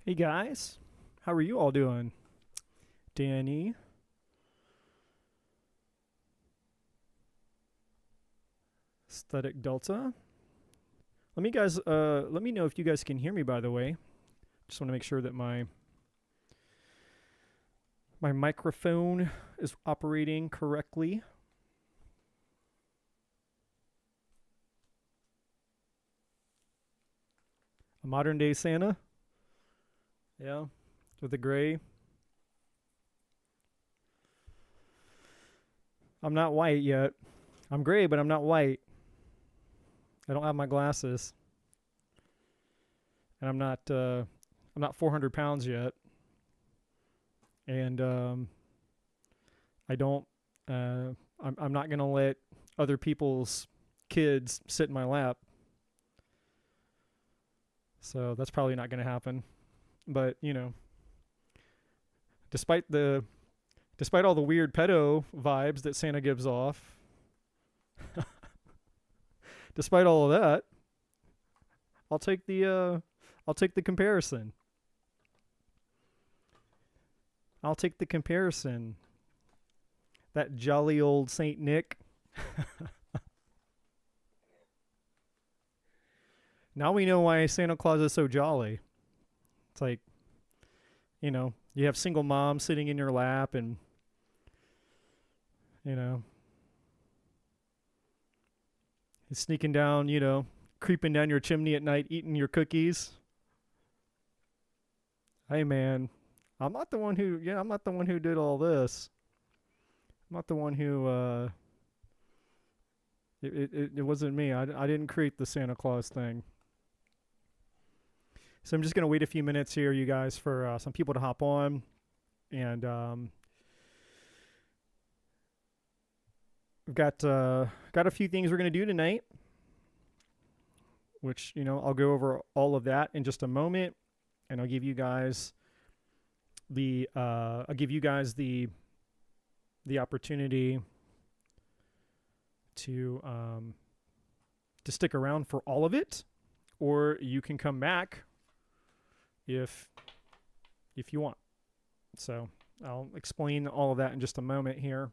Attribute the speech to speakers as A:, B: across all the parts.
A: Hey guys, how are you all doing? Danny, Aesthetic Delta. Let me know if you guys can hear me. By the way, just want to make sure that my microphone is operating correctly. A modern day Santa, yeah, with the gray. I'm not white yet. I'm gray, but I'm not white. I don't have my glasses, and I'm not 400 pounds yet, and I don't. I'm not gonna let other people's kids sit in my lap. So that's probably not gonna happen. But despite the despite all the weird pedo vibes that Santa gives off, despite all of that, I'll take the comparison. I'll take the comparison. That jolly old Saint Nick. Now we know why Santa Claus is so jolly. It's like, you have single mom sitting in your lap and, you know, he's sneaking down, creeping down your chimney at night, eating your cookies. Hey man, I'm not the one who did all this. I'm not the one who, it wasn't me. I didn't create the Santa Claus thing. So I'm just going to wait a few minutes here, you guys, for some people to hop on. And we've got a few things we're going to do tonight, which, I'll go over all of that in just a moment. And I'll give you guys the opportunity to stick around for all of it, or you can come back if you want. So I'll explain all of that in just a moment here.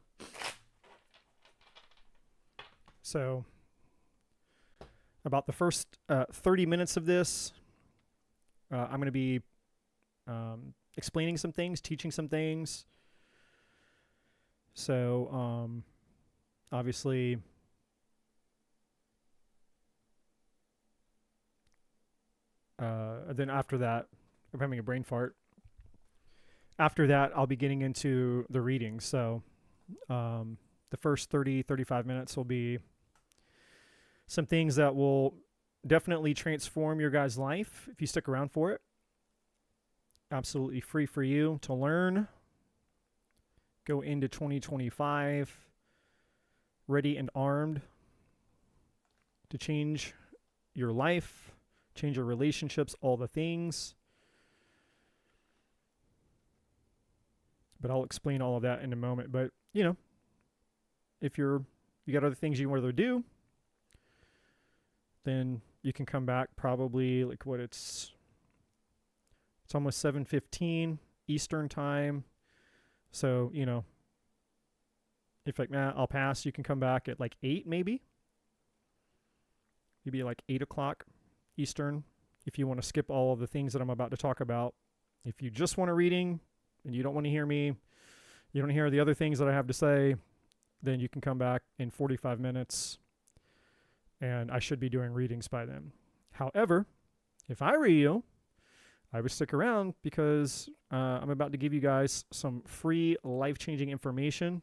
A: So about the first 30 minutes of this, I'm going to be explaining some things, teaching some things. So obviously then after that, I'm having a brain fart. After that, I'll be getting into the reading. So the first 35 minutes will be some things that will definitely transform your guys' life if you stick around for it. Absolutely free for you to learn. Go into 2025 ready and armed to change your life, change your relationships, all the things. But I'll explain all of that in a moment. But, if you got other things you want to do, then you can come back probably it's almost 7:15 Eastern time. So, if I'll pass, you can come back at 8 maybe. Maybe 8 o'clock Eastern if you want to skip all of the things that I'm about to talk about. If you just want a reading and you don't want to hear me, you don't hear the other things that I have to say, then you can come back in 45 minutes and I should be doing readings by then. However, if I were you, I would stick around because I'm about to give you guys some free life-changing information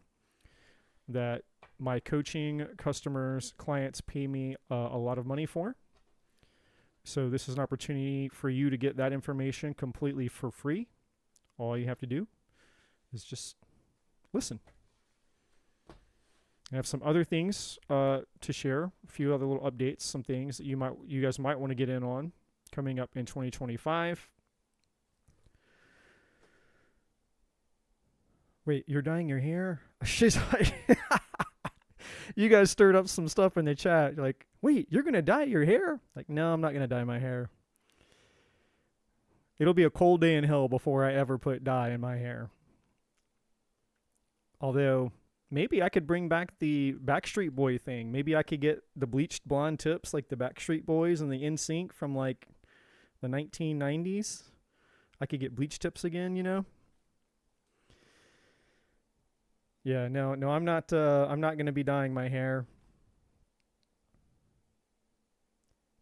A: that my coaching customers, clients pay me a lot of money for. So this is an opportunity for you to get that information completely for free. All you have to do is just listen. I have some other things to share, a few other little updates, some things that you guys might want to get in on coming up in 2025. Wait, you're dyeing your hair? She's like, you guys stirred up some stuff in the chat. You're like, wait, you're going to dye your hair? Like, no, I'm not going to dye my hair. It'll be a cold day in hell before I ever put dye in my hair. Although, maybe I could bring back the Backstreet Boy thing. Maybe I could get the bleached blonde tips like the Backstreet Boys and the NSYNC from like the 1990s. I could get bleach tips again, you know? Yeah, no, I'm not going to be dyeing my hair.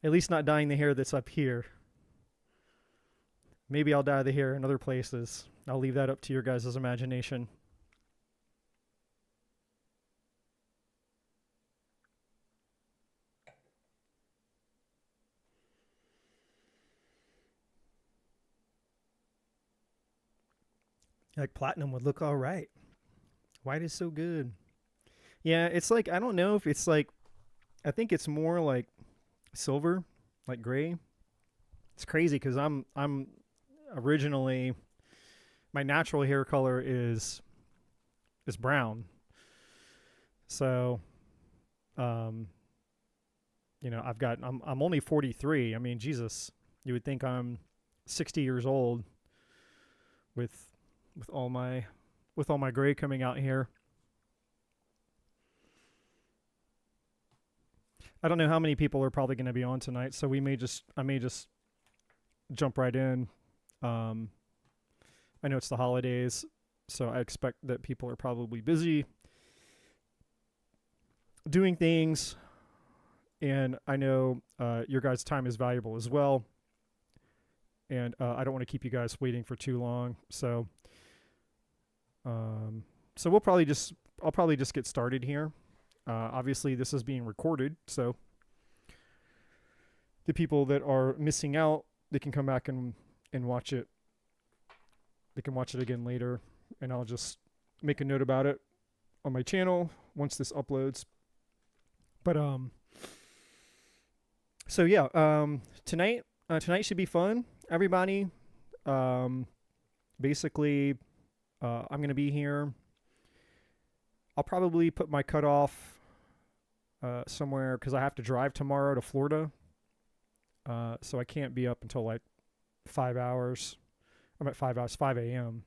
A: At least not dyeing the hair that's up here. Maybe I'll dye the hair in other places. I'll leave that up to your guys' imagination. Like platinum would look all right. White is so good. Yeah, it's like, I don't know if it's like, I think it's more like silver, like gray. It's crazy because I'm originally, my natural hair color is brown. So, you know, I'm only 43. I mean, Jesus, you would think I'm 60 years old with all my gray coming out here. I don't know how many people are probably going to be on tonight, so I may just jump right in. I know it's the holidays, so I expect that people are probably busy doing things, and I know your guys' time is valuable as well, and I don't want to keep you guys waiting for too long, so I'll probably just get started here. Obviously, this is being recorded, so the people that are missing out, they can come back and watch it. They can watch it again later, and I'll just make a note about it on my channel once this uploads. But so yeah, tonight should be fun, everybody. Basically, I'm gonna be here. I'll probably put my cutoff somewhere because I have to drive tomorrow to Florida. So I can't be up until like 5 hours. I'm at 5 hours, 5 a.m.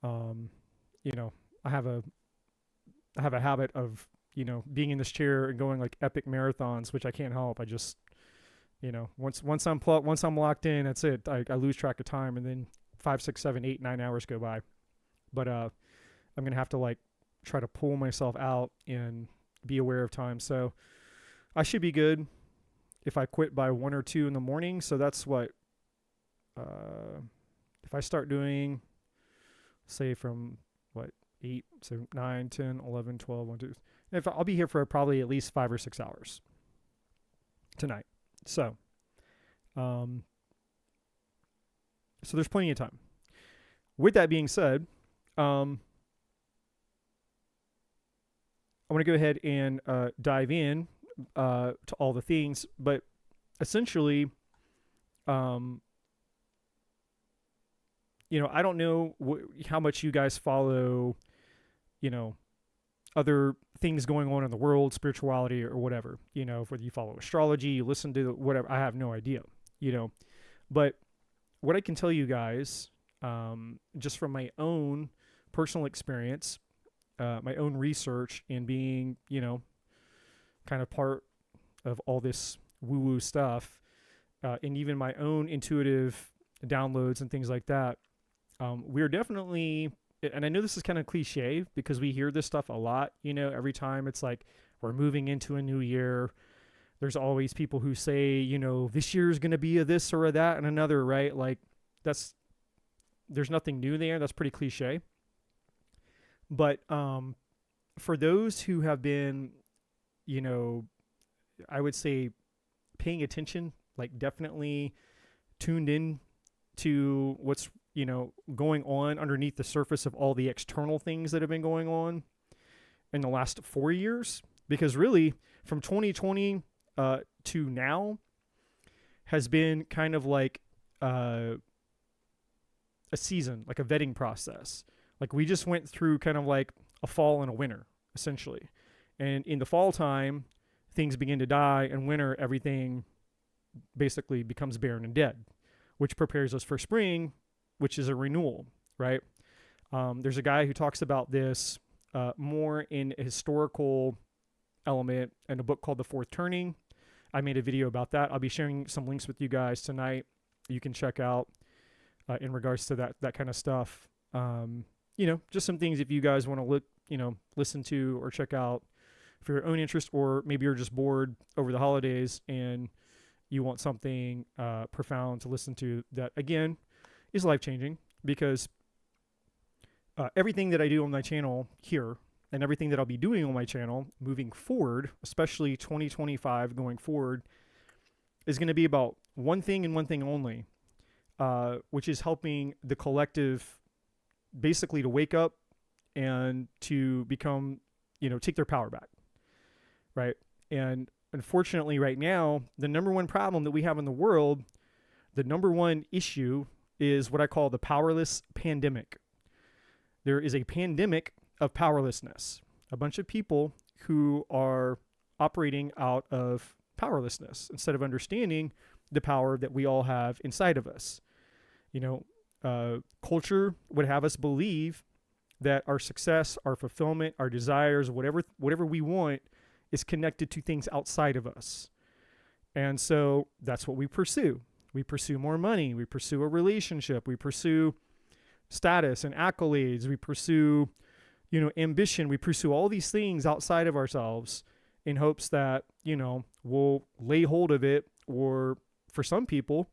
A: You know, I have a habit of, you know, being in this chair and going like epic marathons, which I can't help. I just, you know, once I'm locked in, that's it. I lose track of time, and then 5, 6, 7, 8, 9 hours go by. But I'm gonna have to like try to pull myself out and be aware of time. So I should be good if I quit by 1 or 2 in the morning. So that's what, if I start doing, say from what, 8, so 9, 10, 11, 12, 1, 2, if I'll be here for probably at least 5 or 6 hours tonight. So, so there's plenty of time. With that being said, I want to go ahead and dive in to all the things, but essentially, you know, I don't know how much you guys follow, you know, other things going on in the world, spirituality or whatever, you know, whether you follow astrology, you listen to whatever, I have no idea, you know, but what I can tell you guys, just from my own personal experience, my own research, and being, you know, kind of part of all this woo-woo stuff, and even my own intuitive downloads and things like that, we're definitely, and I know this is kind of cliche because we hear this stuff a lot, you know, every time it's like we're moving into a new year, there's always people who say, you know, this year is going to be a this or a that and another, right? Like there's nothing new there. That's pretty cliche. But for those who have been, you know, I would say paying attention, like definitely tuned in to what's, you know, going on underneath the surface of all the external things that have been going on in the last 4 years, because really from 2020 to now has been kind of like a season, like a vetting process. Like we just went through kind of like a fall and a winter, essentially. And in the fall time, things begin to die, and winter, everything basically becomes barren and dead. which prepares us for spring, which is a renewal, right? There's a guy who talks about this more in a historical element in a book called The Fourth Turning. I made a video about that. I'll be sharing some links with you guys tonight. You can check out in regards to that kind of stuff. Just some things if you guys want to look, listen to or check out for your own interest, or maybe you're just bored over the holidays and you want something profound to listen to that, again, is life-changing, because everything that I do on my channel here and everything that I'll be doing on my channel moving forward, especially 2025 going forward, is going to be about one thing and one thing only, which is helping the collective basically to wake up and to become, take their power back, right? And unfortunately right now, the number one problem that we have in the world, the number one issue is what I call the powerless pandemic. There is a pandemic of powerlessness. A bunch of people who are operating out of powerlessness instead of understanding the power that we all have inside of us. Culture would have us believe that our success, our fulfillment, our desires, whatever we want is connected to things outside of us. And so that's what we pursue. We pursue more money. We pursue a relationship. We pursue status and accolades. We pursue, ambition. We pursue all these things outside of ourselves in hopes that, we'll lay hold of it. Or for some people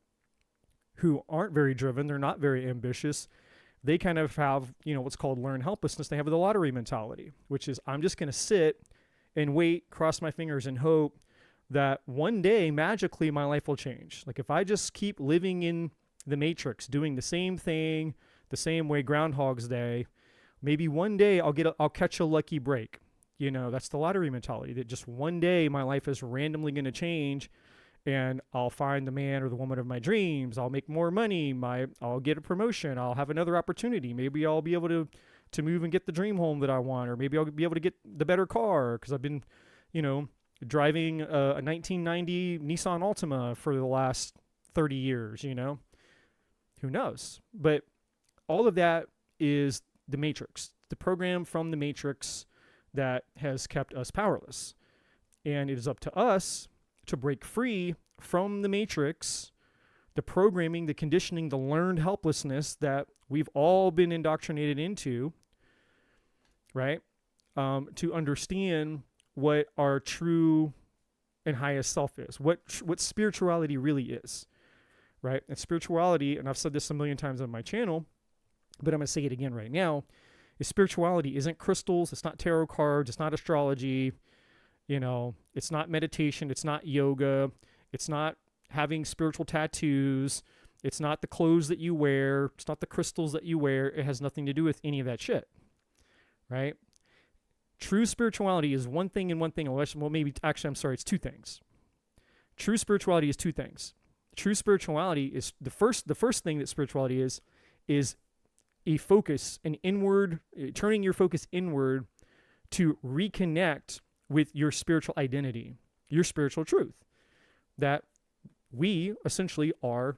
A: who aren't very driven, they're not very ambitious, they kind of have, what's called learned helplessness. They have the lottery mentality, which is I'm just going to sit and wait, cross my fingers and hope that one day magically my life will change. Like if I just keep living in the matrix, doing the same thing, the same way, Groundhog's Day, maybe one day I'll catch a lucky break. That's the lottery mentality, that just one day my life is randomly going to change and I'll find the man or the woman of my dreams. I'll make more money. I'll get a promotion. I'll have another opportunity. Maybe I'll be able to move and get the dream home that I want, or maybe I'll be able to get the better car because I've been, driving a 1990 Nissan Altima for the last 30 years, Who knows? But all of that is the matrix, the program from the matrix that has kept us powerless. And it is up to us to break free from the matrix, the programming, the conditioning, the learned helplessness that we've all been indoctrinated into, right? To understand what our true and highest self is, what spirituality really is, right? And spirituality, and I've said this a million times on my channel, but I'm going to say it again right now, is spirituality isn't crystals, it's not tarot cards, it's not astrology, it's not meditation, it's not yoga, it's not having spiritual tattoos, it's not the clothes that you wear, it's not the crystals that you wear, it has nothing to do with any of that shit, right? True spirituality is one thing and one thing, it's two things. True spirituality is two things. True spirituality is the first thing that spirituality is a focus, an inward, turning your focus inward to reconnect with your spiritual identity, your spiritual truth, that we essentially are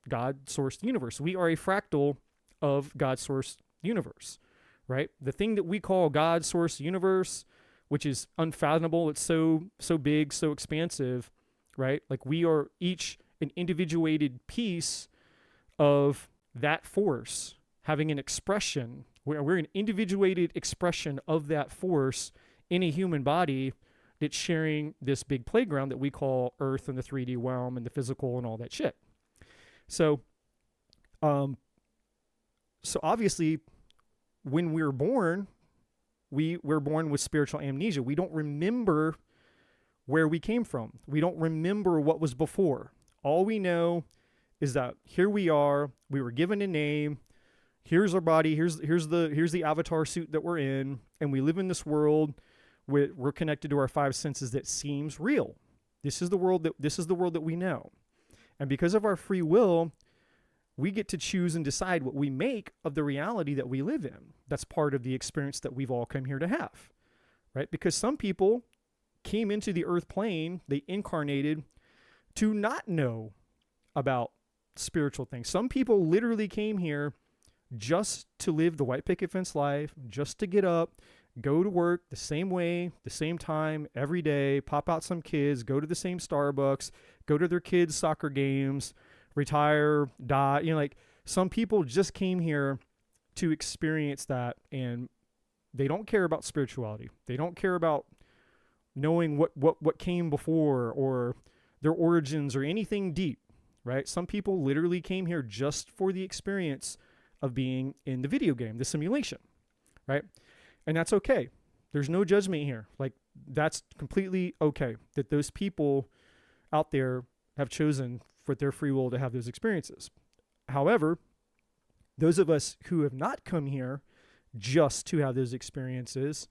A: God-sourced universe. We are a fractal of God-sourced universe, right? The thing that we call God-sourced universe, which is unfathomable, it's so big, so expansive, right? Like we are each an individuated piece of that force, having an expression. We're an individuated expression of that force in a human body that's sharing this big playground that we call Earth and the 3D realm and the physical and all that shit. So obviously, when we're born, we're born with spiritual amnesia. We don't remember where we came from. We don't remember what was before. All we know is that here we are. We were given a name. Here's our body. Here's the avatar suit that we're in, and we live in this world. We're connected to our five senses that seems real. This is the world that we know, and because of our free will, we get to choose and decide what we make of the reality that we live in. That's part of the experience that we've all come here to have, right? Because some people came into the earth plane, they incarnated to not know about spiritual things. Some people literally came here just to live the white picket fence life, just to get up, go to work the same way, the same time, every day, pop out some kids, go to the same Starbucks, go to their kids' soccer games, retire, die. Like some people just came here to experience that, and they don't care about spirituality. They don't care about knowing what came before or their origins or anything deep, right? Some people literally came here just for the experience of being in the video game, the simulation, right? And that's okay. There's no judgment here. Like, that's completely okay that those people out there have chosen for their free will to have those experiences. However, those of us who have not come here just to have those experiences,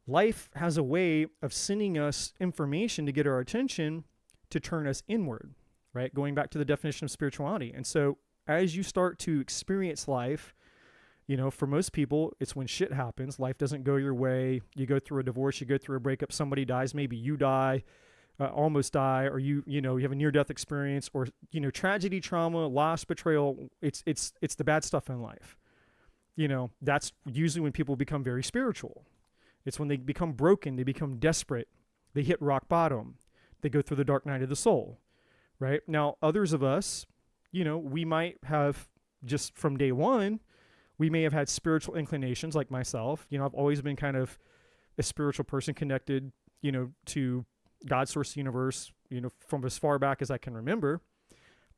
A: life has a way of sending us information to get our attention to turn us inward, right? Going back to the definition of spirituality. And so as you start to experience life, for most people, it's when shit happens. Life doesn't go your way. You go through a divorce, you go through a breakup, somebody dies, maybe you die, almost die, or you have a near-death experience, or, tragedy, trauma, loss, betrayal. It's the bad stuff in life. That's usually when people become very spiritual. It's when they become broken, they become desperate, they hit rock bottom, they go through the dark night of the soul, right? Now, others of us, we might have just from day one, we may have had spiritual inclinations like myself. I've always been kind of a spiritual person connected, to God, source, the universe, from as far back as I can remember.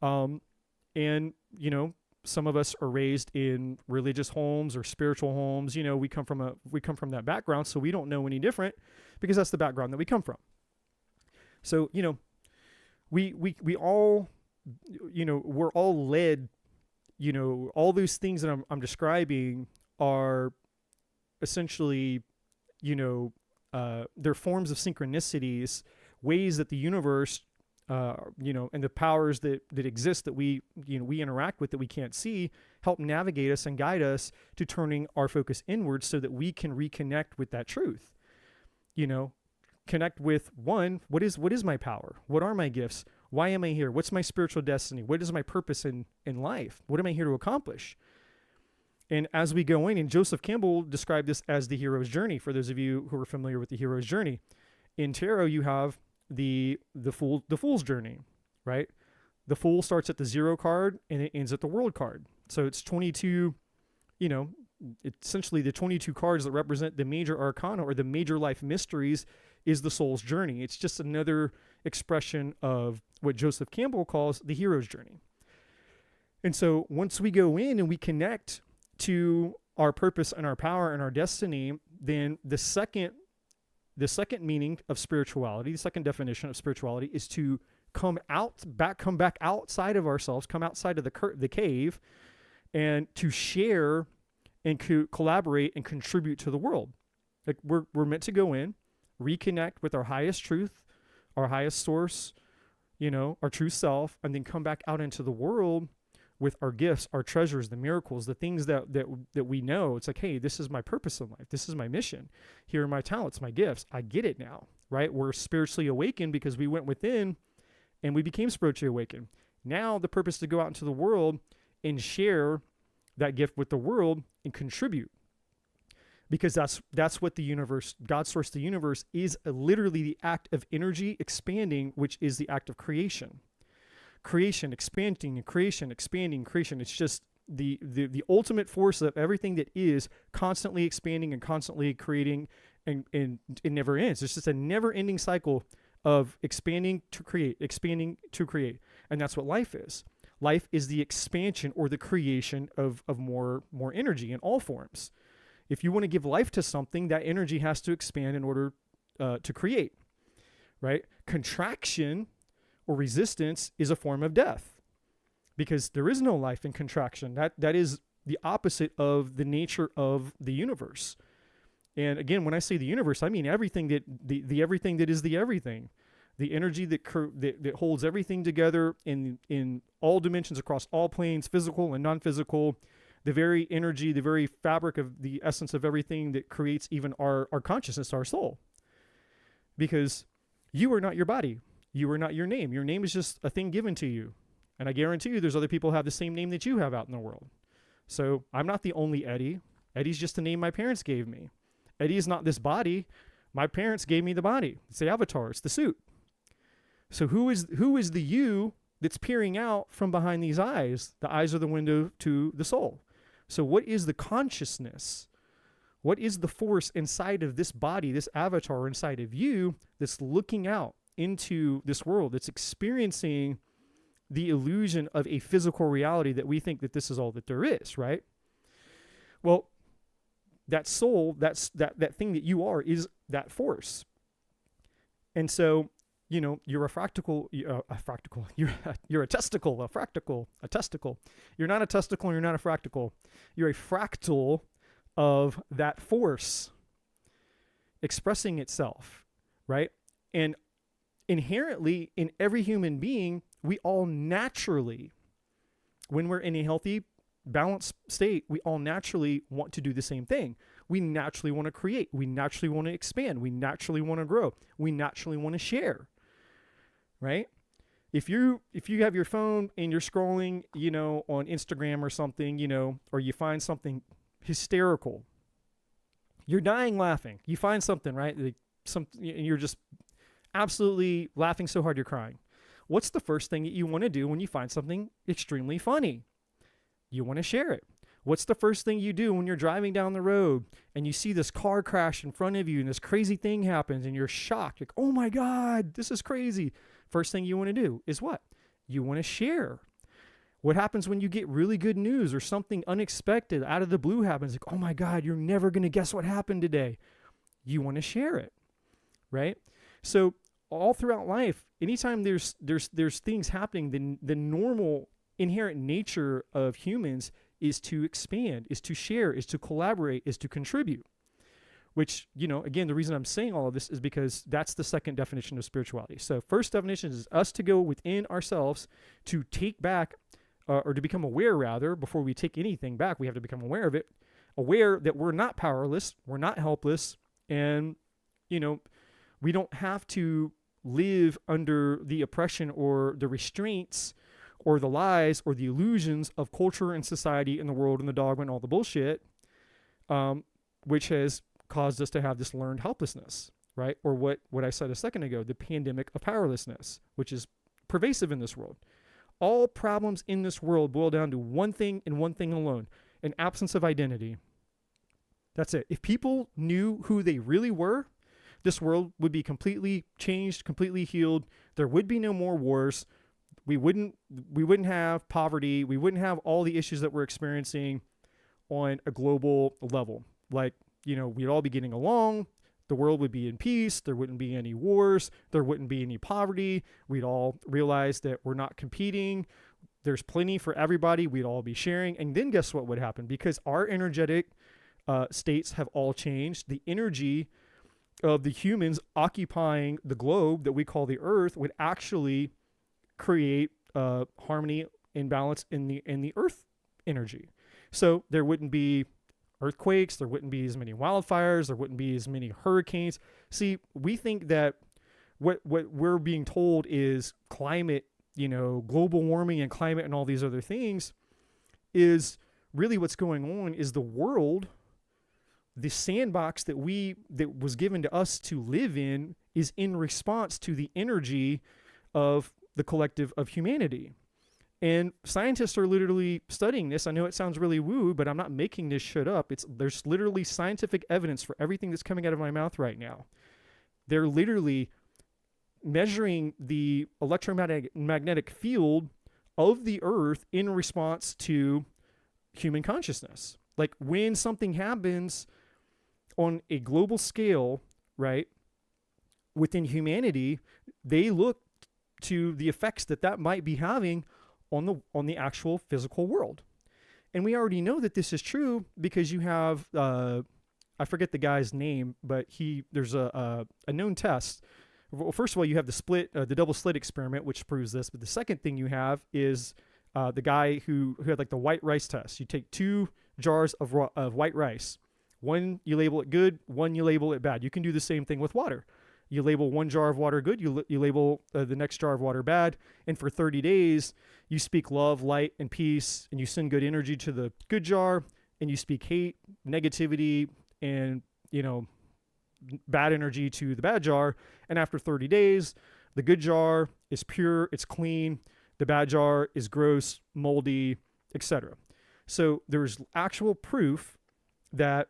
A: And, some of us are raised in religious homes or spiritual homes. We come from that background, so we don't know any different because that's the background that we come from. So, we all, we're all led, all those things that I'm describing are essentially, they're forms of synchronicities, ways that the universe, and the powers that exist that we interact with that we can't see, help navigate us and guide us to turning our focus inward so that we can reconnect with that truth. Connect with one, what is my power? What are my gifts? Why am I here? What's my spiritual destiny? What is my purpose in life? What am I here to accomplish? And as we go in, and Joseph Campbell described this as the hero's journey, for those of you who are familiar with the hero's journey. In tarot, you have the fool's journey, right? The fool starts at the 0 card and it ends at the world card. So it's 22, essentially the 22 cards that represent the major arcana or the major life mysteries is the soul's journey. It's just another expression of what Joseph Campbell calls the hero's journey. And so once we go in and we connect to our purpose and our power and our destiny, then the second meaning of spirituality, the second definition of spirituality, is to come back outside of ourselves, come outside of the cave, and to share and collaborate and contribute to the world. Like we're meant to go in, reconnect with our highest truth, our highest source, our true self, and then come back out into the world with our gifts, our treasures, the miracles, the things that we know. It's like, hey, this is my purpose in life. This is my mission. Here are my talents, my gifts. I get it now, right? We're spiritually awakened because we went within and we became spiritually awakened. Now the purpose is to go out into the world and share that gift with the world and contribute. Because that's what the universe, God source, the universe, is literally the act of energy expanding, which is the act of creation. Creation, expanding, creation, expanding, creation. It's just the ultimate force of everything that is constantly expanding and constantly creating, and it never ends. It's just a never-ending cycle of expanding to create, expanding to create. And that's what life is. Life is the expansion or the creation of more energy in all forms. If you want to give life to something, that energy has to expand in order to create, right? Contraction or resistance is a form of death because there is no life in contraction. That is the opposite of the nature of the universe. And again, when I say the universe, I mean everything that the everything that is the everything, the energy that holds everything together in all dimensions across all planes, physical and non-physical, the very energy, the very fabric of the essence of everything that creates even our consciousness, our soul. Because you are not your body. You are not your name. Your name is just a thing given to you. And I guarantee you there's other people who have the same name that you have out in the world. So I'm not the only Eddie. Eddie's just the name my parents gave me. Eddie is not this body. My parents gave me the body. It's the avatar. It's the suit. So who is the you that's peering out from behind these eyes? The eyes are the window to the soul. So what is the consciousness? What is the force inside of this body, this avatar inside of you that's looking out into this world, that's experiencing the illusion of a physical reality that we think that this is all that there is, right? Well, that soul, that thing that you are is that force. And so, you're a fractal, you're a testicle, a fractal, a testicle. You're not a testicle, you're not a fractal. You're a fractal of that force expressing itself, right? And inherently in every human being, we all naturally, when we're in a healthy, balanced state, we all naturally want to do the same thing. We naturally want to create. We naturally want to expand. We naturally want to grow. We naturally want to share, right? If you have your phone and you're scrolling, on Instagram or something, or you find something hysterical, you're dying laughing. You find something, right? And you're just absolutely laughing so hard you're crying. What's the first thing that you want to do when you find something extremely funny? You want to share it. What's the first thing you do when you're driving down the road and you see this car crash in front of you and this crazy thing happens and you're shocked? Like, oh my God, this is crazy. First thing you want to do is what? You want to share. What happens when you get really good news or something unexpected out of the blue happens? Like, oh my God, you're never going to guess what happened today. You want to share it, right? So all throughout life, anytime there's things happening, the normal inherent nature of humans is to expand, is to share, is to collaborate, is to contribute. Which, again, the reason I'm saying all of this is because that's the second definition of spirituality. So first definition is us to go within ourselves to take back, or to become aware rather, before we take anything back, we have to become aware of it, aware that we're not powerless, we're not helpless, and, we don't have to live under the oppression or the restraints or the lies or the illusions of culture and society and the world and the dogma and all the bullshit, which has caused us to have this learned helplessness, right? Or what I said a second ago, the pandemic of powerlessness, which is pervasive in this world. All problems in this world boil down to one thing and one thing alone, an absence of identity. That's it. If people knew who they really were, this world would be completely changed, completely healed. There would be no more wars. We wouldn't have poverty. We wouldn't have all the issues that we're experiencing on a global level. Like, we'd all be getting along. The world would be in peace. There wouldn't be any wars. There wouldn't be any poverty. We'd all realize that we're not competing. There's plenty for everybody. We'd all be sharing. And then guess what would happen? Because our energetic states have all changed. The energy of the humans occupying the globe that we call the earth would actually create harmony and balance in the earth energy. So there wouldn't be earthquakes, there wouldn't be as many wildfires, there wouldn't be as many hurricanes. See, we think that what we're being told is climate, global warming and climate and all these other things is really what's going on is the world, the sandbox that was given to us to live in is in response to the energy of the collective of humanity. And scientists are literally studying this. I know it sounds really woo, but I'm not making this shit up. There's literally scientific evidence for everything that's coming out of my mouth right now. They're literally measuring the electromagnetic field of the earth in response to human consciousness. Like when something happens on a global scale, right, within humanity, they look to the effects that might be having on the actual physical world. And we already know that this is true because you have, I forget the guy's name, but there's a known test. Well, first of all, you have the double slit experiment, which proves this. But the second thing you have is the guy who had like the white rice test. You take 2 jars of white rice. One, you label it good. One, you label it bad. You can do the same thing with water. You label one jar of water good, you label the next jar of water bad. And for 30 days, you speak love, light, and peace, and you send good energy to the good jar, and you speak hate, negativity, and, bad energy to the bad jar. And after 30 days, the good jar is pure, it's clean. The bad jar is gross, moldy, etc. So there's actual proof that,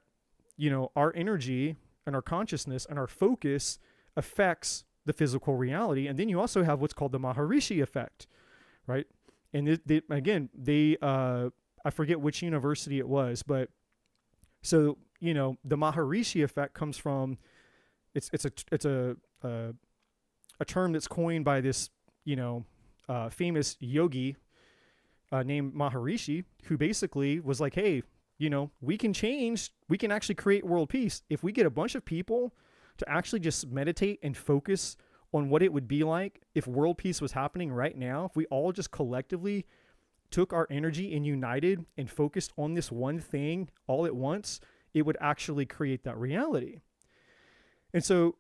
A: our energy and our consciousness and our focus affects the physical reality. And then you also have what's called the Maharishi effect, right? And I forget which university it was, but so, the Maharishi effect comes from, it's a term that's coined by this, famous yogi named Maharishi, who basically was like, hey, we can actually create world peace if we get a bunch of people to actually just meditate and focus on what it would be like if world peace was happening right now. If we all just collectively took our energy and united and focused on this one thing all at once, it would actually create that reality. And so,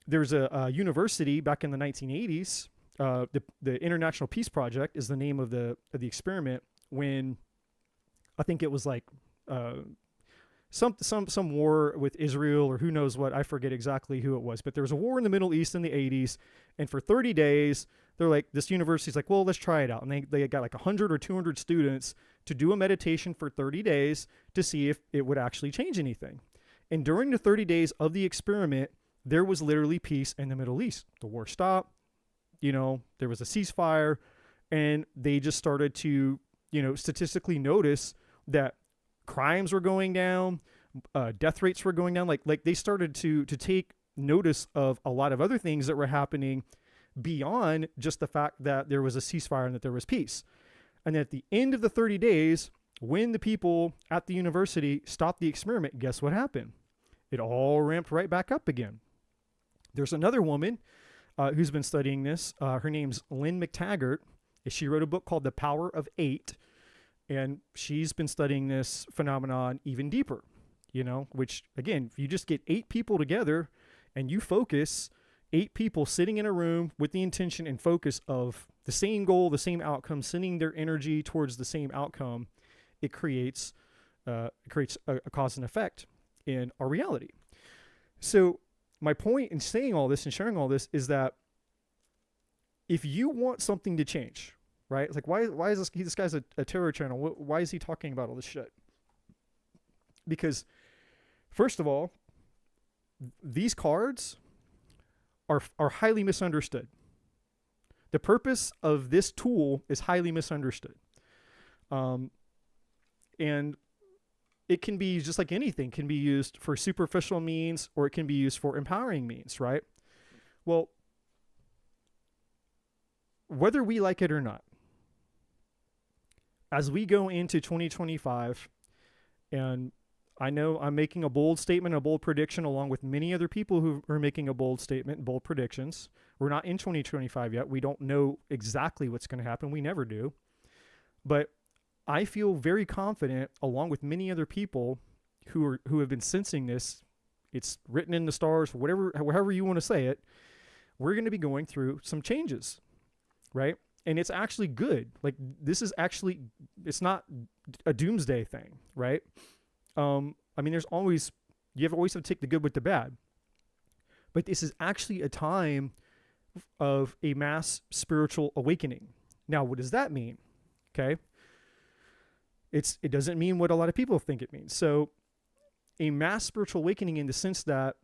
A: there's a university back in the 1980s. The International Peace Project is the name of the experiment. When I think it was like some war with Israel, or who knows what, I forget exactly who it was, but there was a war in the Middle East in the 80s, and for 30 days, they're like, this university's like, well, let's try it out. And they got like 100 or 200 students to do a meditation for 30 days to see if it would actually change anything. And during the 30 days of the experiment, there was literally peace in the Middle East. The war stopped, there was a ceasefire, and they just started to, statistically notice that crimes were going down, death rates were going down. Like they started to take notice of a lot of other things that were happening beyond just the fact that there was a ceasefire and that there was peace. And at the end of the 30 days, when the people at the university stopped the experiment, guess what happened? It all ramped right back up again. There's another woman who's been studying this. Her name's Lynn McTaggart. She wrote a book called The Power of Eight. And she's been studying this phenomenon even deeper, which, again, if you just get 8 people together and you focus, 8 people sitting in a room with the intention and focus of the same goal, the same outcome, sending their energy towards the same outcome, it creates a cause and effect in our reality. So my point in saying all this and sharing all this is that if you want something to change, right? It's like, why is this guy's a terror channel? Why is he talking about all this shit? Because, first of all, these cards are highly misunderstood. The purpose of this tool is highly misunderstood. And it can be just like anything, can be used for superficial means, or it can be used for empowering means, right? Well, whether we like it or not, as we go into 2025, and I know I'm making a bold statement, a bold prediction, along with many other people who are making a bold statement and bold predictions. We're not in 2025 yet. We don't know exactly what's going to happen. We never do. But I feel very confident, along with many other people who have been sensing this. It's written in the stars, however you want to say it. We're going to be going through some changes, right? And it's actually good. Like, this is actually, it's not a doomsday thing, right? I mean, you always have to take the good with the bad. But this is actually a time of a mass spiritual awakening. Now, what does that mean? Okay. It doesn't mean what a lot of people think it means. So a mass spiritual awakening in the sense that,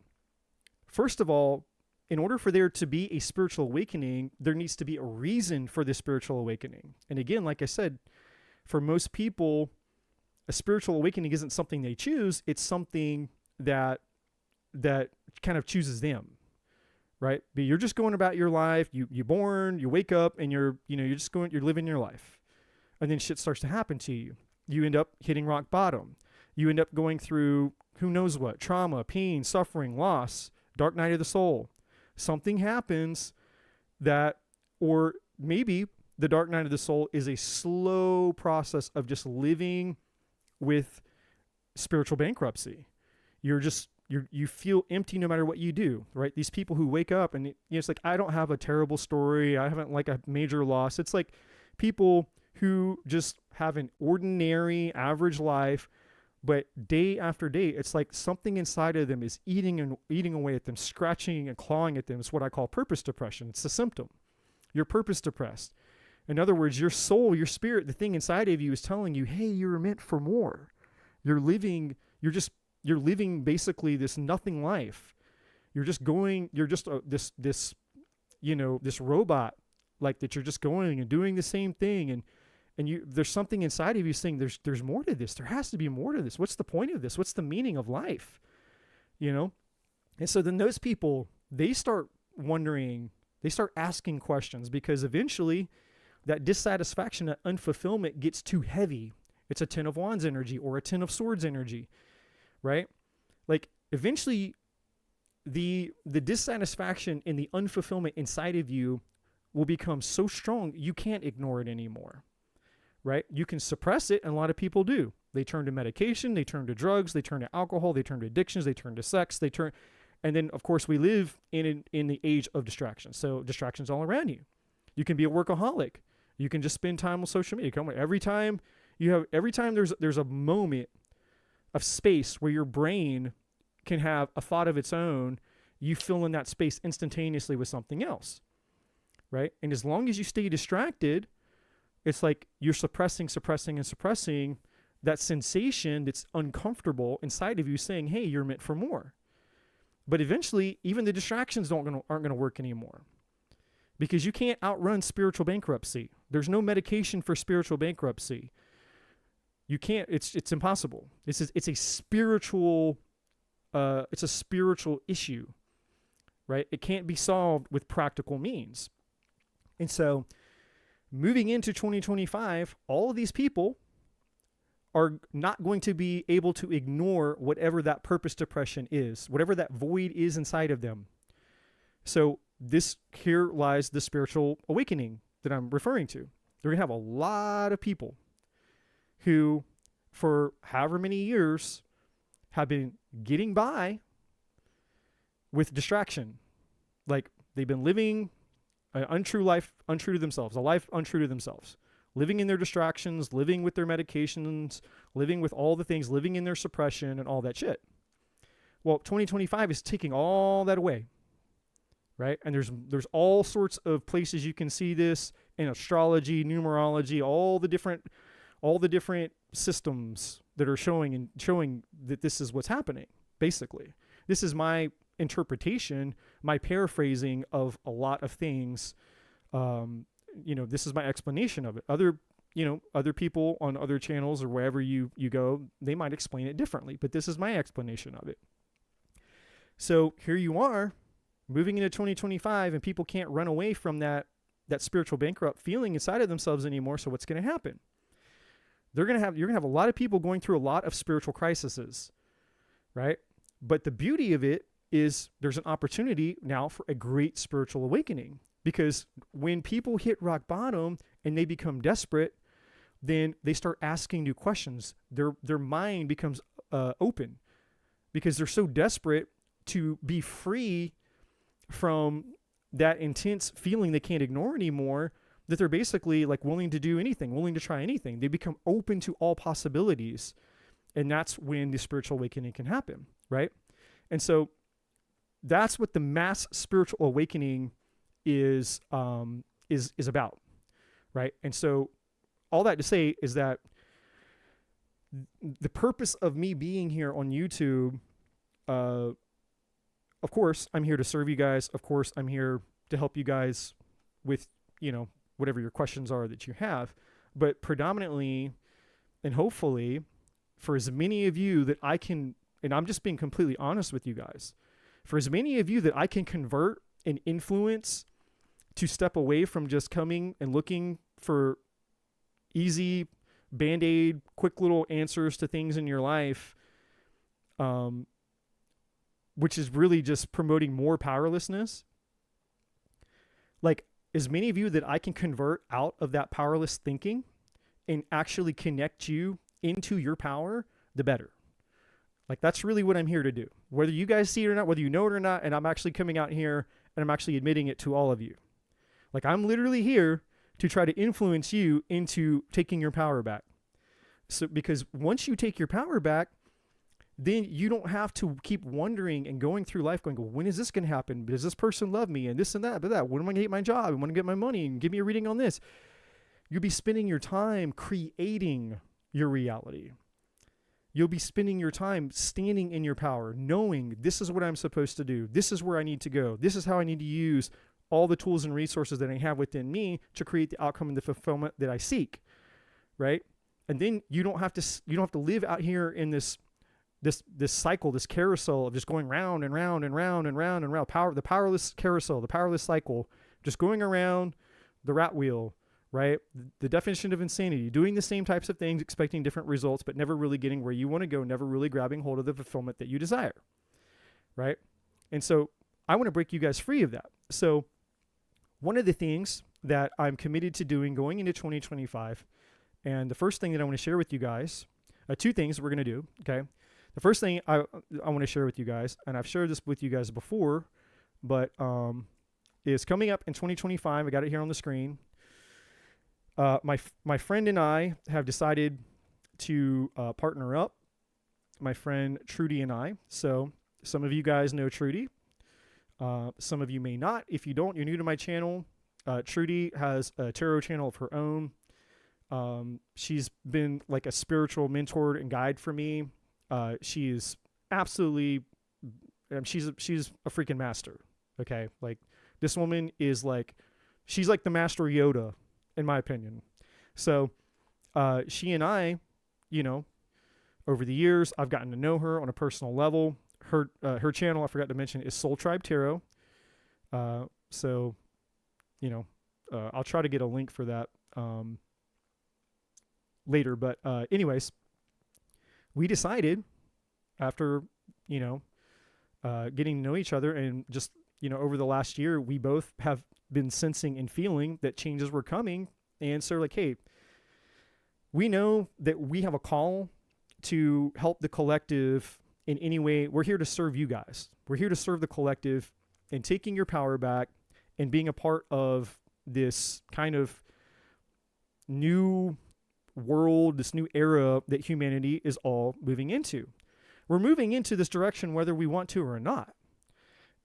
A: first of all, in order for there to be a spiritual awakening, there needs to be a reason for the spiritual awakening. And again, like I said, for most people, a spiritual awakening isn't something they choose. It's something that kind of chooses them, right? But you're just going about your life. You're born, you wake up, and you're living your life. And then shit starts to happen to you. You end up hitting rock bottom. You end up going through who knows what, trauma, pain, suffering, loss, dark night of the soul. Something happens or maybe the dark night of the soul is a slow process of just living with spiritual bankruptcy. You're you feel empty no matter what you do, right? These people who wake up and it's like, I don't have a terrible story. I haven't like a major loss. It's like people who just have an ordinary average life, but day after day, it's like something inside of them is eating away at them, scratching and clawing at them. It's what I call purpose depression. It's a symptom. You're purpose depressed. In other words, your soul, your spirit, the thing inside of you is telling you, hey, you're meant for more. You're living basically this nothing life. You're just this robot, like that. You're just going and doing the same thing. And there's something inside of you saying there's more to this. There has to be more to this. What's the point of this? What's the meaning of life? And so then those people, they start wondering, they start asking questions, because eventually that dissatisfaction, that unfulfillment gets too heavy. It's a 10 of Wands energy or a 10 of Swords energy, right? Like eventually the dissatisfaction and the unfulfillment inside of you will become so strong you can't ignore it anymore, right? You can suppress it, and a lot of people do. They turn to medication, they turn to drugs, they turn to alcohol, they turn to addictions, they turn to sex, and then of course we live in the age of distractions. So distractions all around you. You can be a workaholic. You can just spend time on social media. Every time there's a moment of space where your brain can have a thought of its own, you fill in that space instantaneously with something else, right? And as long as you stay distracted, it's like you're suppressing that sensation that's uncomfortable inside of you, saying, hey, you're meant for more. But eventually, even the distractions aren't going to work anymore, because you can't outrun spiritual bankruptcy. There's no medication for spiritual bankruptcy. You can't. It's impossible. It's a spiritual issue, right? It can't be solved with practical means. And so, moving into 2025, all of these people are not going to be able to ignore whatever that purpose depression is, whatever that void is inside of them. So here lies the spiritual awakening that I'm referring to. They're going to have a lot of people who, for however many years, have been getting by with distraction. Like they've been living an untrue life, untrue to themselves, a life untrue to themselves, living in their distractions, living with their medications, living with all the things, living in their suppression and all that shit. Well, 2025 is taking all that away, right? And there's all sorts of places you can see this in astrology, numerology, all the different systems that are showing that this is what's happening. Basically, this is my interpretation, my paraphrasing of a lot of things. This is my explanation of it. Other people on other channels or wherever you go, they might explain it differently, but this is my explanation of it. So here you are moving into 2025, and people can't run away from that spiritual bankrupt feeling inside of themselves anymore. So what's going to happen? You're going to have a lot of people going through a lot of spiritual crises, right? But the beauty of it is there's an opportunity now for a great spiritual awakening, because when people hit rock bottom and they become desperate, then they start asking new questions. Their mind becomes open, because they're so desperate to be free from that intense feeling they can't ignore anymore, that they're basically like willing to do anything, willing to try anything. They become open to all possibilities. And that's when the spiritual awakening can happen, right? And so that's what the mass spiritual awakening is about, right? And so all that to say is that the purpose of me being here on YouTube, of course, I'm here to serve you guys. Of course, I'm here to help you guys with, whatever your questions are that you have. But predominantly and hopefully for as many of you that I can, and I'm just being completely honest with you guys, for as many of you that I can convert and influence to step away from just coming and looking for easy Band-Aid, quick little answers to things in your life, which is really just promoting more powerlessness. Like, as many of you that I can convert out of that powerless thinking and actually connect you into your power, the better. Like, that's really what I'm here to do. Whether you guys see it or not, whether you know it or not, and I'm actually coming out here and I'm actually admitting it to all of you. Like, I'm literally here to try to influence you into taking your power back. So, because once you take your power back, then you don't have to keep wondering and going through life going, well, when is this going to happen? Does this person love me? And this and that, but that. When am I going to get my job? And when am I going to get my money? And give me a reading on this. You'll be spending your time creating your reality. You'll be spending your time standing in your power, knowing this is what I'm supposed to do. This is where I need to go. This is how I need to use all the tools and resources that I have within me to create the outcome and the fulfillment that I seek, right? And then you don't have to live out here in this cycle, this carousel of just going round and round and round and round and round. The powerless carousel, the powerless cycle, just going around the rat wheel, right? The definition of insanity, doing the same types of things, expecting different results, but never really getting where you want to go, never really grabbing hold of the fulfillment that you desire, right? And so I want to break you guys free of that. So one of the things that I'm committed to doing going into 2025, and the first thing that I want to share with you guys, two things we're going to do, okay? The first thing I want to share with you guys, and I've shared this with you guys before, but is coming up in 2025. I got it here on the screen. My friend and I have decided to partner up, my friend Trudy and I. So some of you guys know Trudy. Some of you may not. If you don't, you're new to my channel. Trudy has a tarot channel of her own. She's been like a spiritual mentor and guide for me. She is absolutely, she's a freaking master. Okay. Like, this woman is like, she's like the master Yoda, in my opinion. So, she and I, you know, over the years, I've gotten to know her on a personal level. Her channel, I forgot to mention, is Soul Tribe Tarot. So, you know, I'll try to get a link for that, later. But, anyways, we decided after, you know, getting to know each other and just, you know, over the last year, we both have been sensing and feeling that changes were coming. And so like, hey, we know that we have a call to help the collective in any way. We're here to serve you guys. We're here to serve the collective and taking your power back and being a part of this kind of new world, this new era that humanity is all moving into. We're moving into this direction whether we want to or not.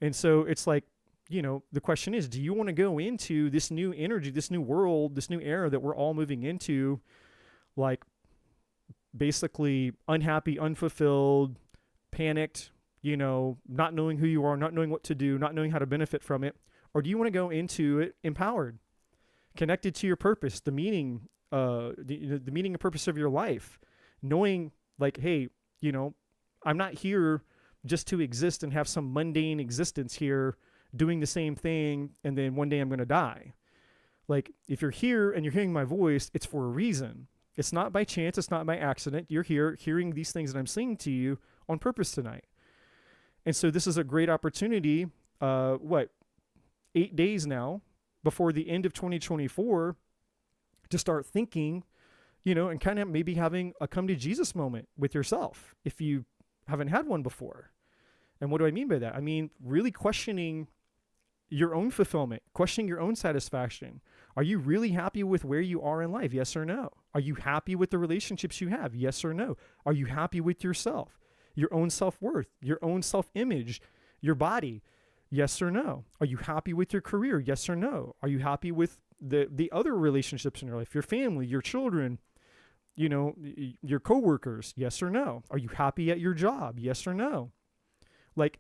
A: And so it's like, you know, the question is, do you want to go into this new energy, this new world, this new era that we're all moving into, like basically unhappy, unfulfilled, panicked, you know, not knowing who you are, not knowing what to do, not knowing how to benefit from it? Or do you want to go into it empowered, connected to your purpose, the meaning, the meaning and purpose of your life, knowing like, hey, you know, I'm not here just to exist and have some mundane existence here doing the same thing and then one day I'm going to die. Like, if you're here and you're hearing my voice, it's for a reason. It's not by chance. It's not by accident. You're here hearing these things that I'm saying to you on purpose tonight. And so this is a great opportunity, 8 days now before the end of 2024 to start thinking, you know, and kind of maybe having a come to Jesus moment with yourself if you haven't had one before. And what do I mean by that? I mean, really questioning your own fulfillment, questioning your own satisfaction. Are you really happy with where you are in life? Yes or no? Are you happy with the relationships you have? Yes or no? Are you happy with yourself, your own self-worth, your own self-image, your body? Yes or no? Are you happy with your career? Yes or no? Are you happy with the other relationships in your life, your family, your children, you know, your coworkers? Yes or no? Are you happy at your job? Yes or no? Like,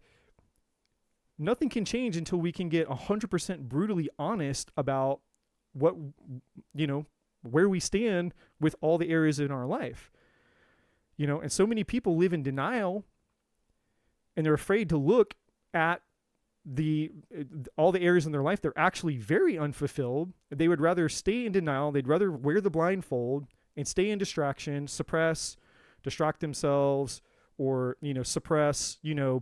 A: nothing can change until we can get 100% brutally honest about what, you know, where we stand with all the areas in our life. You know, and so many people live in denial and they're afraid to look at all the areas in their life they're actually very unfulfilled. They would rather stay in denial. They'd rather wear the blindfold and stay in distraction, distract themselves, or, you know, suppress, you know,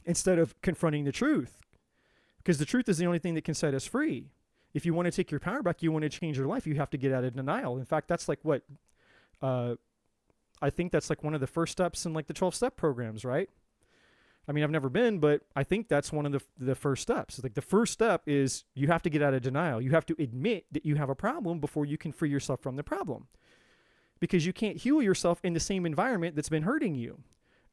A: instead of confronting the truth. Because the truth is the only thing that can set us free. If you want to take your power back, you want to change your life, you have to get out of denial. In fact, that's like what I think that's like one of the first steps in like the 12-step programs, right? I mean, I've never been, but I think that's one of the first steps. Like the first step is you have to get out of denial. You have to admit that you have a problem before you can free yourself from the problem. Because you can't heal yourself in the same environment that's been hurting you.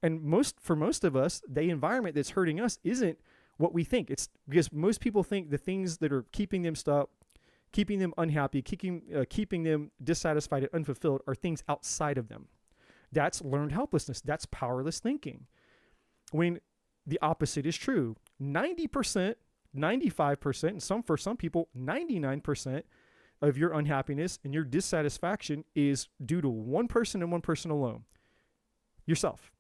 A: And for most of us, the environment that's hurting us isn't what we think. It's because most people think the things that are keeping them stuck, keeping them unhappy, keeping them dissatisfied and unfulfilled are things outside of them. That's learned helplessness. That's powerless thinking. When the opposite is true. 90%, 95%, and for some people, 99% of your unhappiness and your dissatisfaction is due to one person and one person alone, yourself.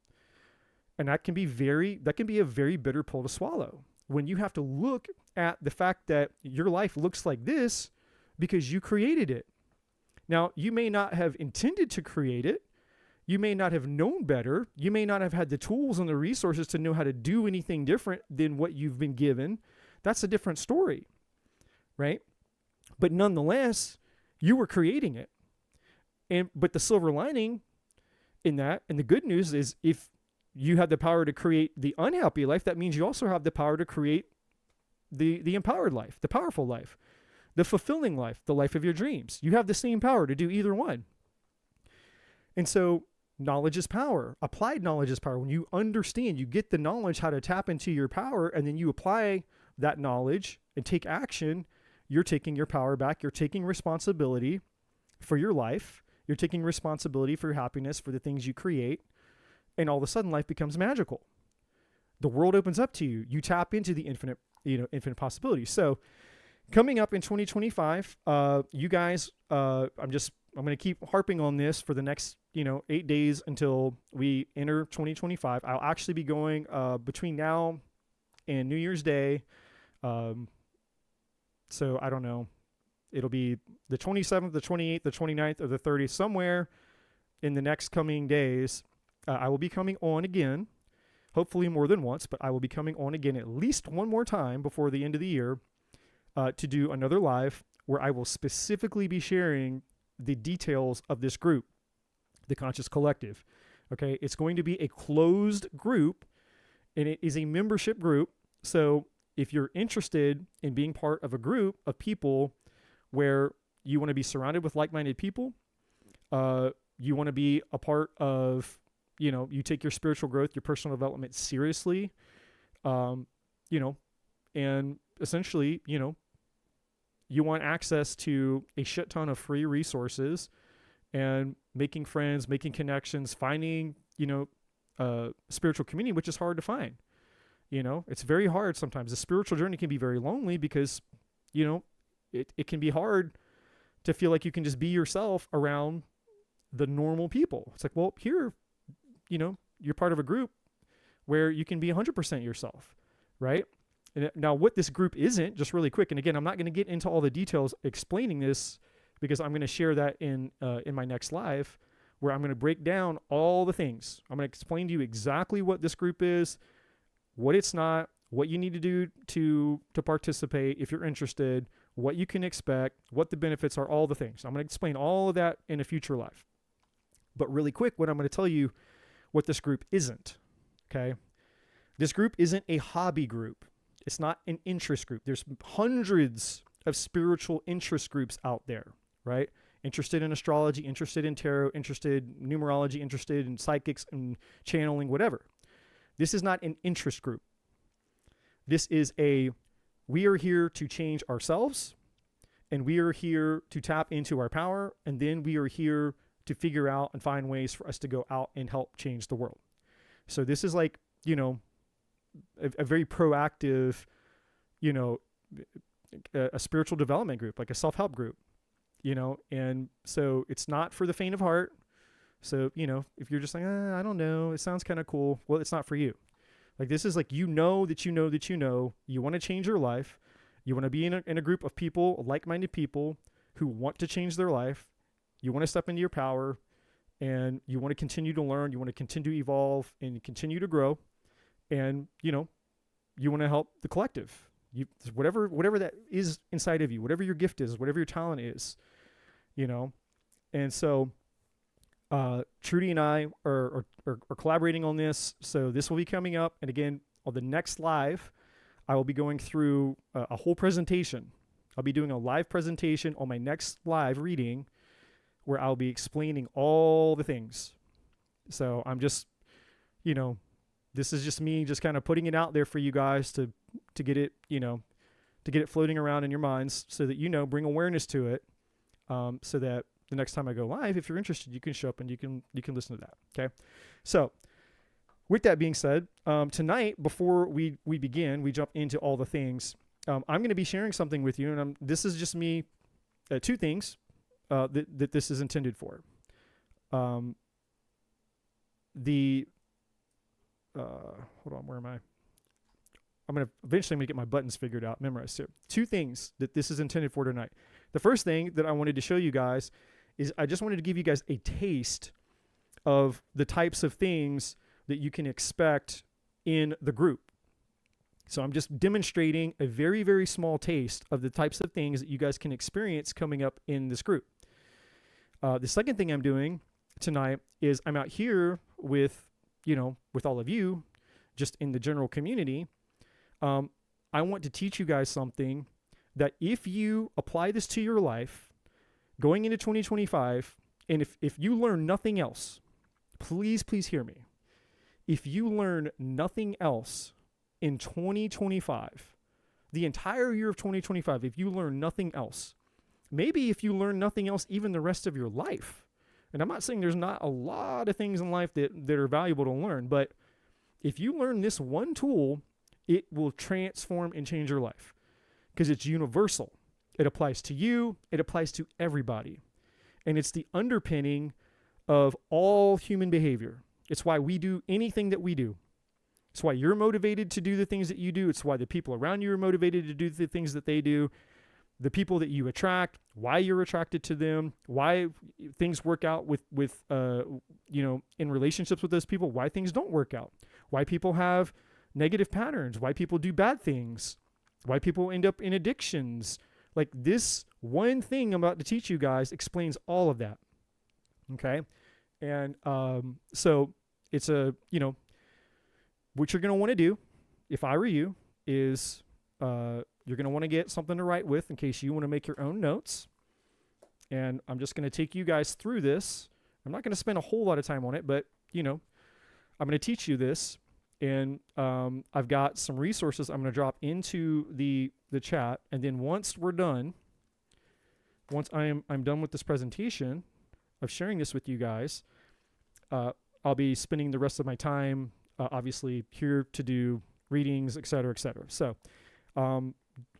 A: And that can be a very bitter pill to swallow when you have to look at the fact that your life looks like this because you created it. Now, you may not have intended to create it. You may not have known better. You may not have had the tools and the resources to know how to do anything different than what you've been given. That's a different story, right? But nonetheless, you were creating it. But the silver lining in that, and the good news is if you have the power to create the unhappy life, that means you also have the power to create the empowered life, the powerful life, the fulfilling life, the life of your dreams. You have the same power to do either one. And so knowledge is power. Applied knowledge is power. When you understand, you get the knowledge how to tap into your power, and then you apply that knowledge and take action, you're taking your power back. You're taking responsibility for your life. You're taking responsibility for your happiness, for the things you create. And all of a sudden, life becomes magical. The world opens up to you. You tap into the infinite possibilities. So coming up in 2025, you guys, I'm going to keep harping on this for the next 8 days until we enter 2025. I'll actually be going between now and New Year's Day. So I don't know. It'll be the 27th, the 28th, the 29th, or the 30th, somewhere in the next coming days. I will be coming on again, hopefully more than once, but I will be coming on again at least one more time before the end of the year to do another live where I will specifically be sharing the details of this group, the Conscious Collective. Okay, it's going to be a closed group, and it is a membership group. So if you're interested in being part of a group of people where you want to be surrounded with like-minded people, you want to be a part of, you take your spiritual growth, your personal development seriously, and essentially, you want access to a shit ton of free resources and making friends, making connections, finding, spiritual community, which is hard to find. It's very hard sometimes. The spiritual journey can be very lonely because, it can be hard to feel like you can just be yourself around the normal people. It's like, well, here, you're part of a group where you can be 100% yourself, right? And now what this group isn't, just really quick, and again, I'm not going to get into all the details explaining this because I'm going to share that in my next live where I'm going to break down all the things. I'm going to explain to you exactly what this group is, what it's not, what you need to do to participate if you're interested, what you can expect, what the benefits are, all the things. I'm going to explain all of that in a future live. But really quick, what I'm going to tell you what this group isn't, okay? This group isn't a hobby group. It's not an interest group. There's hundreds of spiritual interest groups out there, right? Interested in astrology, interested in tarot, interested in numerology, interested in psychics and channeling, whatever. This is not an interest group. This is we are here to change ourselves, and we are here to tap into our power, and then we are here to figure out and find ways for us to go out and help change the world. So this is like, a very proactive, a spiritual development group, like a self-help group, and so it's not for the faint of heart. So, if you're just like, I don't know, it sounds kind of cool. Well, it's not for you. Like, this is like, that you want to change your life. You want to be in a group of people, like-minded people who want to change their life. You want to step into your power, and you want to continue to learn. You want to continue to evolve and continue to grow. And, you want to help the collective. Whatever that is inside of you, whatever your gift is, whatever your talent is, And so Trudy and I are collaborating on this, so this will be coming up. And again, on the next live, I will be going through a whole presentation. I'll be doing a live presentation on my next live reading where I'll be explaining all the things. So I'm just, this is just me just kind of putting it out there for you guys to get it, to get it floating around in your minds so that, bring awareness to it, so that the next time I go live, if you're interested, you can show up and you can listen to that. Okay. So with that being said, tonight, before we begin, we jump into all the things, I'm going to be sharing something with you. And this is just me, two things that this is intended for. Hold on, where am I? I'm going to get my buttons figured out, memorized here. Two things that this is intended for tonight. The first thing that I wanted to show you guys is I just wanted to give you guys a taste of the types of things that you can expect in the group. So I'm just demonstrating a very, very small taste of the types of things that you guys can experience coming up in this group. The second thing I'm doing tonight is I'm out here with all of you, just in the general community. I want to teach you guys something that if you apply this to your life going into 2025, and if you learn nothing else, please hear me. If you learn nothing else in 2025, the entire year of 2025, if you learn nothing else, maybe if you learn nothing else even the rest of your life, and I'm not saying there's not a lot of things in life that are valuable to learn, but if you learn this one tool, it will transform and change your life because it's universal. It applies to you. It applies to everybody. And it's the underpinning of all human behavior. It's why we do anything that we do. It's why you're motivated to do the things that you do. It's why the people around you are motivated to do the things that they do. The people that you attract, why you're attracted to them, why things work out with in relationships with those people, why things don't work out, why people have negative patterns, why people do bad things, why people end up in addictions. Like this one thing I'm about to teach you guys explains all of that. Okay. And so it's what you're going to want to do, if I were you, is you're going to want to get something to write with in case you want to make your own notes. And I'm just going to take you guys through this. I'm not going to spend a whole lot of time on it, but, I'm going to teach you this. And I've got some resources I'm going to drop into the chat. And then once we're done, once I'm done with this presentation of sharing this with you guys, I'll be spending the rest of my time, obviously, here to do readings, et cetera, et cetera. So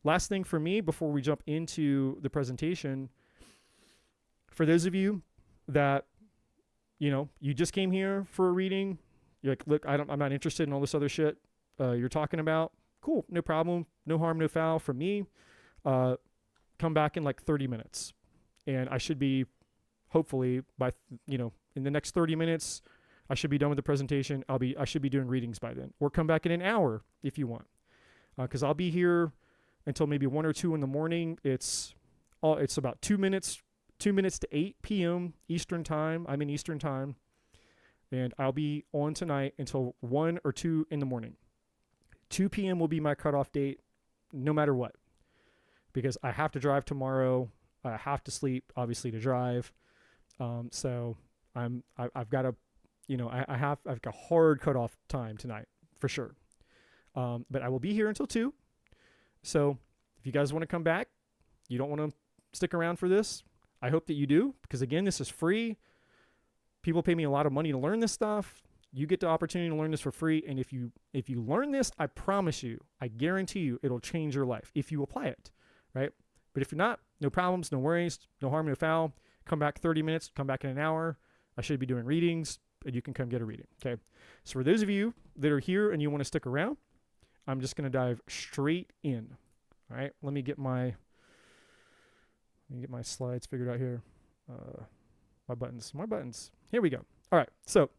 A: last thing for me before we jump into the presentation, for those of you that, you just came here for a reading, you're like, look, I'm not interested in all this other shit you're talking about. Cool, no problem, no harm, no foul from me. Come back in like 30 minutes. And I should be, hopefully, by, in the next 30 minutes, I should be done with the presentation. I should be doing readings by then. Or come back in an hour if you want. Because I'll be here until maybe 1 or 2 in the morning. It's about 2 minutes to 8 p.m. Eastern time. I'm in Eastern time. And I'll be on tonight until 1 or 2 in the morning. 2 p.m. will be my cutoff date no matter what. Because I have to drive tomorrow. I have to sleep, obviously, to drive. So I've got a, I've got a hard cutoff time tonight for sure. But I will be here until 2. So if you guys want to come back, you don't want to stick around for this, I hope that you do, because again, this is free. People pay me a lot of money to learn this stuff. You get the opportunity to learn this for free. And if you learn this, I promise you, I guarantee you, it'll change your life if you apply it, right? But if you're not, no problems, no worries, no harm, no foul. Come back 30 minutes, come back in an hour. I should be doing readings, and you can come get a reading, okay? So for those of you that are here and you want to stick around, I'm just going to dive straight in, all right? Let me get my slides figured out here. My buttons. Here we go. All right, so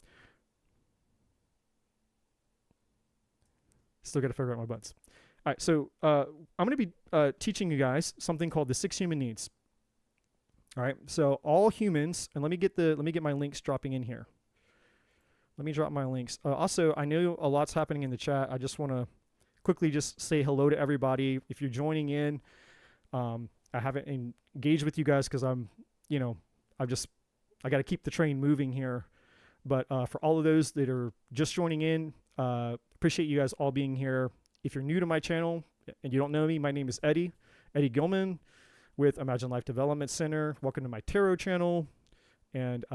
A: still got to figure out my buttons. All right, so I'm going to be teaching you guys something called the 6 human needs. All right. So all humans, and let me get my links dropping in here. Let me drop my links. Also, I know a lot's happening in the chat. I just want to quickly just say hello to everybody. If you're joining in, I haven't engaged with you guys because I'm, I got to keep the train moving here. But for all of those that are just joining in, appreciate you guys all being here. If you're new to my channel and you don't know me, my name is Eddie Gilman with Imagine Life Development Center. Welcome to my tarot channel. And,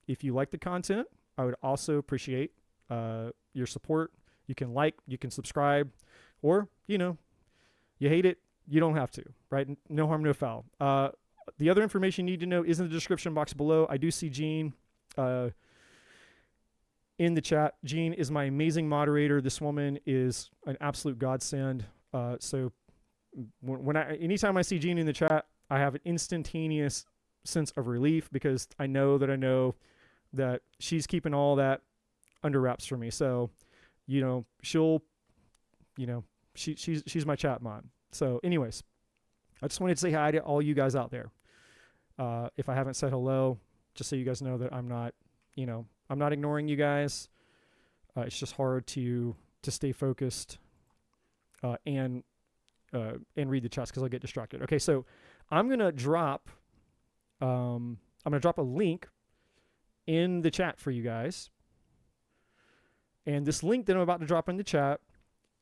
A: if you like the content, I would also appreciate your support. You can like, you can subscribe, or, you hate it, you don't have to, right? No harm, no foul. The other information you need to know is in the description box below. I do see Jean in the chat. Jean is my amazing moderator. This woman is an absolute godsend. So anytime I see Jean in the chat, I have an instantaneous sense of relief because I know that she's keeping all that under wraps for me. So, she's my chat mod. So anyways, I just wanted to say hi to all you guys out there. If I haven't said hello, just so you guys know that I'm not ignoring you guys. It's just hard to stay focused and read the chats because I'll get distracted. Okay, so I'm gonna drop a link in the chat for you guys, and this link that I'm about to drop in the chat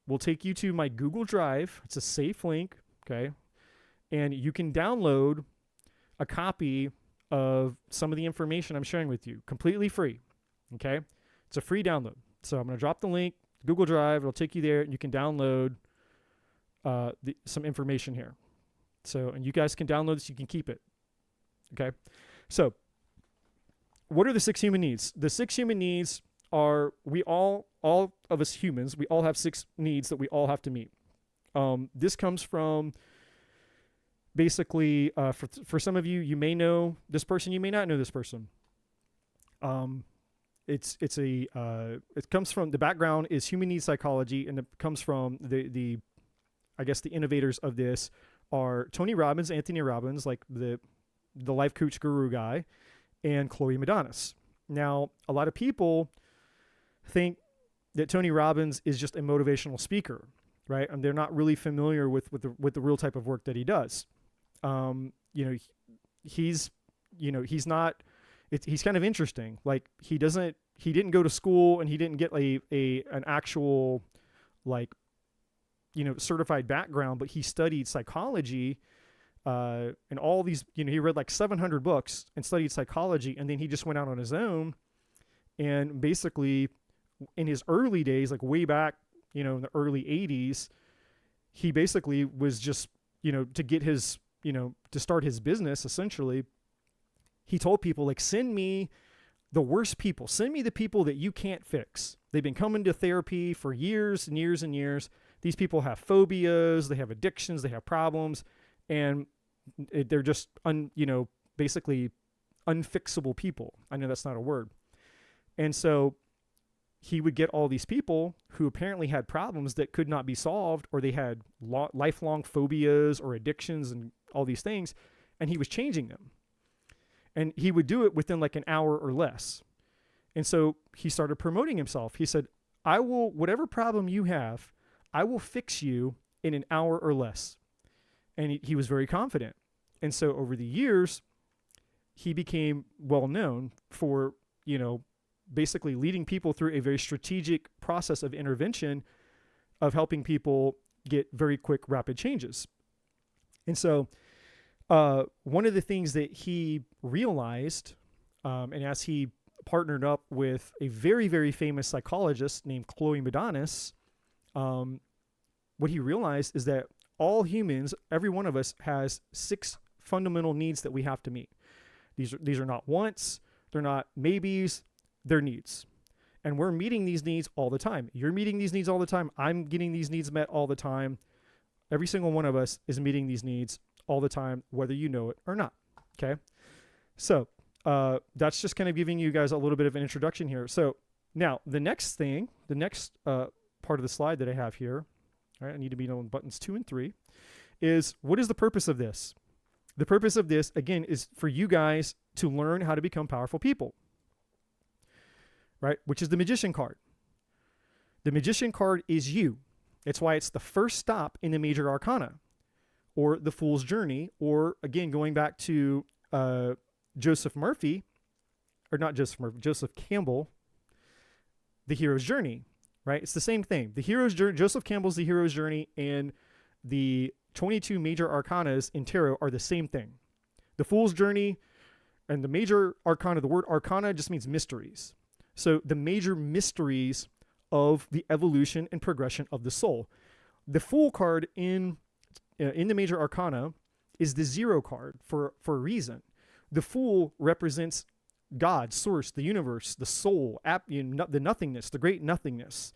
A: will take you to my Google Drive. It's a safe link, okay, and you can download a copy of some of the information I'm sharing with you completely free. Okay, it's a free download. So I'm going to drop the link, Google Drive. It'll take you there, and you can download some information here. So, and you guys can download this. You can keep it. Okay. So, what are the 6 human needs? The 6 human needs are all of us humans. We all have 6 needs that we all have to meet. This comes from basically for some of you, you may know this person, you may not know this person. It comes from, the background is human needs psychology, and it comes from the innovators of this are Tony Robbins, Anthony Robbins, like the life coach guru guy, and Chloe Medanis. Now, a lot of people think that Tony Robbins is just a motivational speaker, right? And they're not really familiar with the real type of work that he does. He's kind of interesting. Like he didn't go to school, and he didn't get an actual certified background, but he studied psychology, and all these, he read like 700 books and studied psychology. And then he just went out on his own, and basically in his early days, like way back, in the early 80s, he basically was just, to get his, to start his business, essentially, he told people, like, send me the worst people. Send me the people that you can't fix. They've been coming to therapy for years and years and years. These people have phobias, they have addictions, they have problems, and they're just, basically unfixable people. I know that's not a word. And so he would get all these people who apparently had problems that could not be solved, or they had lifelong phobias or addictions and all these things, and he was changing them. And he would do it within like an hour or less. And so he started promoting himself. He said, whatever problem you have, I will fix you in an hour or less. And he was very confident. And so over the years, he became well known for, basically leading people through a very strategic process of intervention of helping people get very quick, rapid changes. And so one of the things that he realized, and as he partnered up with a very, very famous psychologist named Chloe Medanis, what he realized is that all humans, every one of us, has 6 fundamental needs that we have to meet. These are not wants, they're not maybes, they're needs. And we're meeting these needs all the time. You're meeting these needs all the time. I'm getting these needs met all the time. Every single one of us is meeting these needs all the time, whether you know it or not. Okay. So that's just kind of giving you guys a little bit of an introduction here. So now the next part of the slide that I have here, all right, I need to be on buttons 2 and 3, is what is the purpose of this? The purpose of this, again, is for you guys to learn how to become powerful people, right? Which is the Magician card. The Magician card is you. It's why it's the first stop in the major arcana, or the Fool's Journey, or again, going back to Joseph Murphy, or not Joseph Murphy, Joseph Campbell, the hero's journey, right? It's the same thing. The hero's journey, Joseph Campbell's the hero's journey, and the 22 major arcanas in tarot are the same thing. The Fool's Journey and the major arcana, the word arcana just means mysteries. So the major mysteries of the evolution and progression of the soul. The Fool card in the major arcana is the 0 card for a reason. The Fool represents God, source, the universe, the soul, the nothingness, the great nothingness,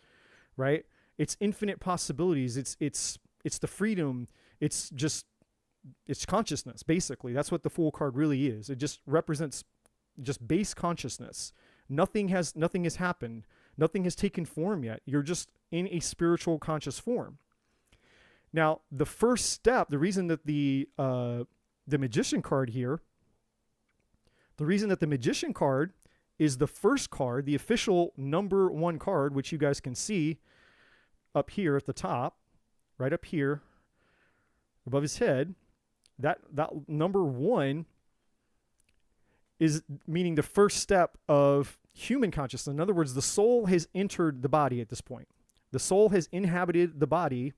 A: right? It's infinite possibilities. It's the freedom. It's consciousness, basically. That's what the Fool card really is. It just represents just base consciousness. Nothing has happened. Nothing has taken form yet. You're just in a spiritual conscious form. Now, the first step, the reason that the Magician card here, the reason that the Magician card is the first card, the official number 1 card, which you guys can see up here at the top, right up here above his head, that number 1 is meaning the first step of human consciousness. In other words, the soul has entered the body at this point. The soul has inhabited the body,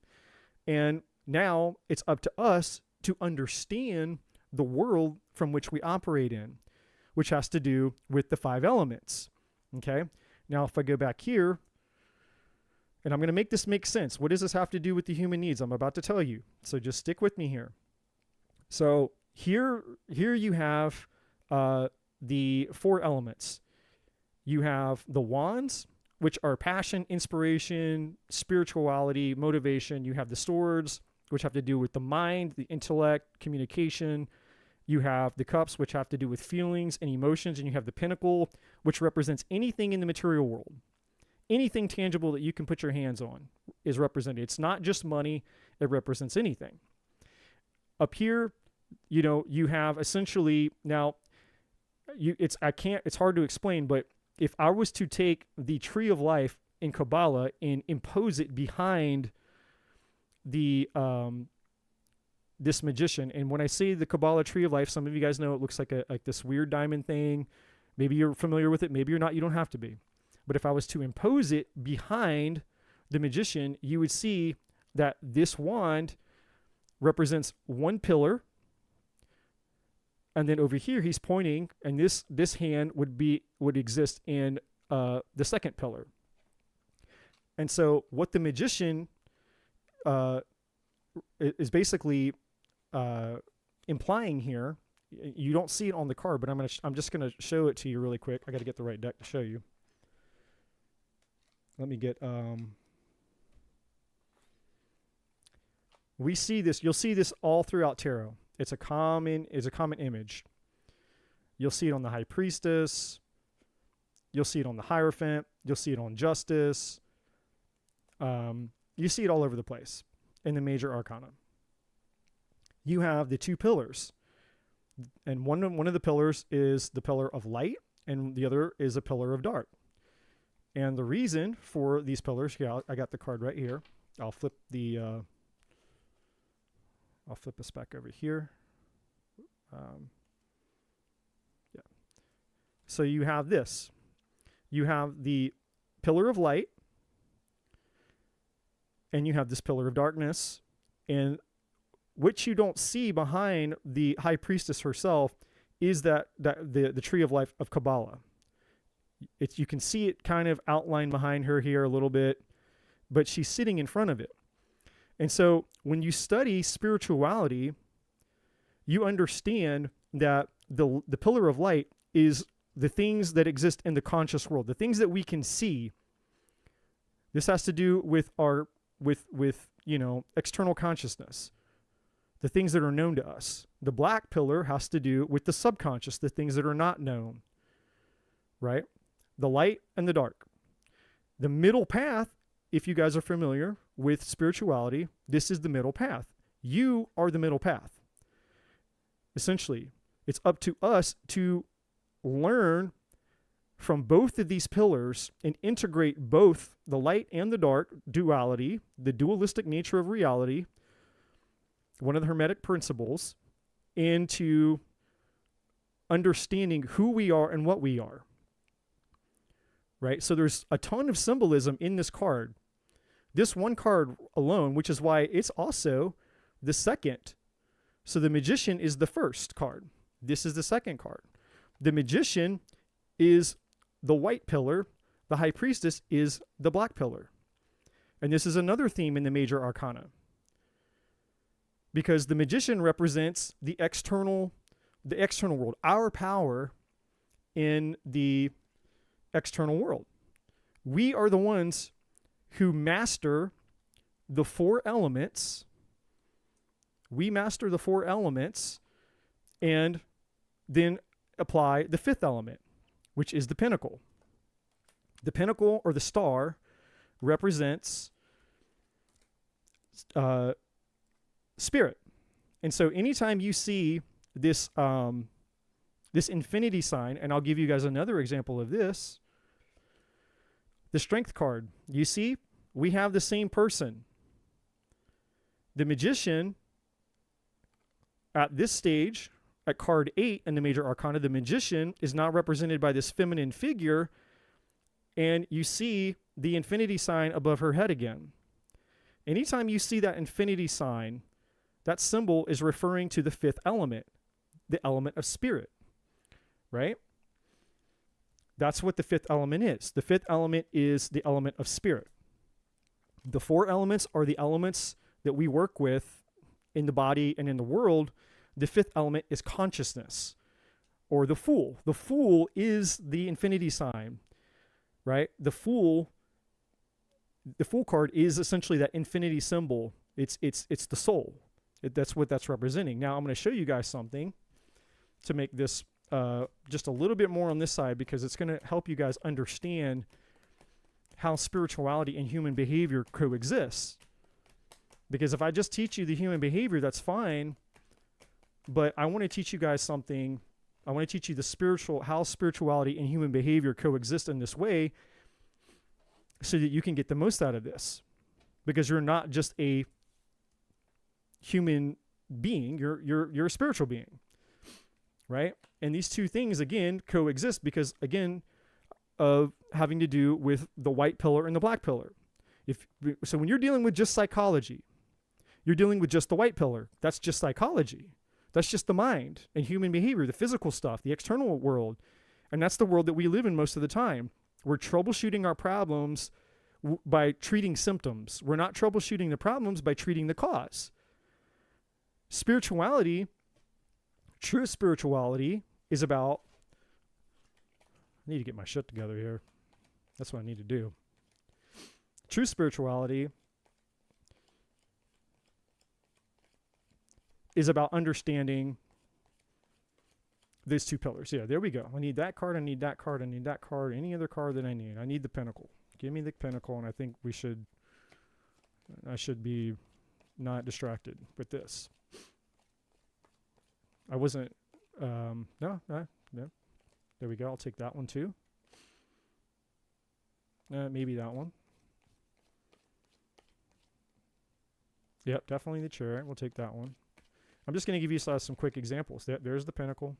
A: and now it's up to us to understand the world from which we operate in, which has to do with the 5 elements. Okay? Now, if I go back here, and I'm going to make this make sense. What does this have to do with the human needs? I'm about to tell you. So just stick with me here. So here you have the 4 elements. You have the wands, which are passion, inspiration, spirituality, motivation. You have the swords, which have to do with the mind, the intellect, communication. You have the cups, which have to do with feelings and emotions. And you have the pentacle, which represents anything in the material world. Anything tangible that you can put your hands on is represented. It's not just money. It represents anything. Up here, you have essentially, now, it's hard to explain, but if I was to take the tree of life in Kabbalah and impose it behind the this magician, and when I say the Kabbalah tree of life, some of you guys know it looks like this weird diamond thing. Maybe you're familiar with it. Maybe you're not. You don't have to be. But if I was to impose it behind the magician, you would see that this wand represents 1 pillar. And then over here, he's pointing, and this hand would exist in the 2nd pillar. And so what the magician is basically implying here, you don't see it on the card, but I'm just gonna show it to you really quick. I got to get the right deck to show you. Let me get. We see this. You'll see this all throughout tarot. It's a common image. You'll see it on the High Priestess. You'll see it on the Hierophant. You'll see it on Justice. You see it all over the place in the major arcana. You have the 2 pillars, and one of the pillars is the pillar of light, and the other is a pillar of dark. And the reason for these pillars, I got the card right here. I'll flip this back over here. Yeah. So you have this. You have the pillar of light, and you have this pillar of darkness, and what you don't see behind the High Priestess herself is that the tree of life of Kabbalah. You can see it kind of outlined behind her here a little bit, but she's sitting in front of it. And so when you study spirituality, you understand that the pillar of light is the things that exist in the conscious world, the things that we can see. This has to do with external consciousness, the things that are known to us. The black pillar has to do with the subconscious, the things that are not known, right? The light and the dark. The middle path, if you guys are familiar with spirituality, this is the middle path. You are the middle path. essentially. It's up to us to learn from both of these pillars and integrate both the light and the dark duality, the dualistic nature of reality, one of the Hermetic principles, into understanding who we are and what we are. Right? So there's a ton of symbolism in this card. This one card alone, which is why it's also the second. So the Magician is the first card. This is the second card. The Magician is the white pillar. The High Priestess is the black pillar. And this is another theme in the major arcana. Because the Magician represents the external world, our power in the external world. We are the ones who master the four elements. We master the four elements and then apply the fifth element, which is the pinnacle. The pinnacle, or the star, represents spirit. And so anytime you see this this infinity sign, and I'll give you guys another example of this, the Strength card. You see, we have the same person. The Magician, at this stage, at card 8 in the major arcana, the Magician is now represented by this feminine figure, and you see the infinity sign above her head again. Anytime you see that infinity sign, that symbol is referring to the fifth element, the element of spirit, right? That's what the fifth element is. The fifth element is the element of spirit. The four elements are the elements that we work with in the body and in the world. The fifth element is consciousness, or the Fool. The Fool is the infinity sign, right? The Fool card is essentially that infinity symbol. It's the soul. That's what that's representing. Now I'm going to show you guys something to make this just a little bit more on this side, because it's going to help you guys understand how spirituality and human behavior coexist. Because if I just teach you the human behavior, that's fine. But I want to teach you guys something. I want to teach you how spirituality and human behavior coexist in this way, so that you can get the most out of this. Because you're not just a human being, you're a spiritual being, right? And these two things, again, coexist because, again, of having to do with the white pillar and the black pillar. So when you're dealing with just psychology, you're dealing with just the white pillar. That's just psychology. That's just the mind and human behavior, the physical stuff, the external world. And that's the world that we live in most of the time. We're troubleshooting our problems by treating symptoms. We're not troubleshooting the problems by treating the cause. Spirituality, true spirituality, is about... I need to get my shit together here. That's what I need to do. True spirituality is about understanding these two pillars. Yeah, there we go. I need that card, I need that card, I need that card, any other card that I need. I need the pinnacle. Give me the pinnacle, and I think I should be not distracted with this. I wasn't, no. There we go. I'll take that one too. Maybe that one. Yep, definitely the chariot. We'll take that one. I'm just going to give you some quick examples. There's the pinnacle,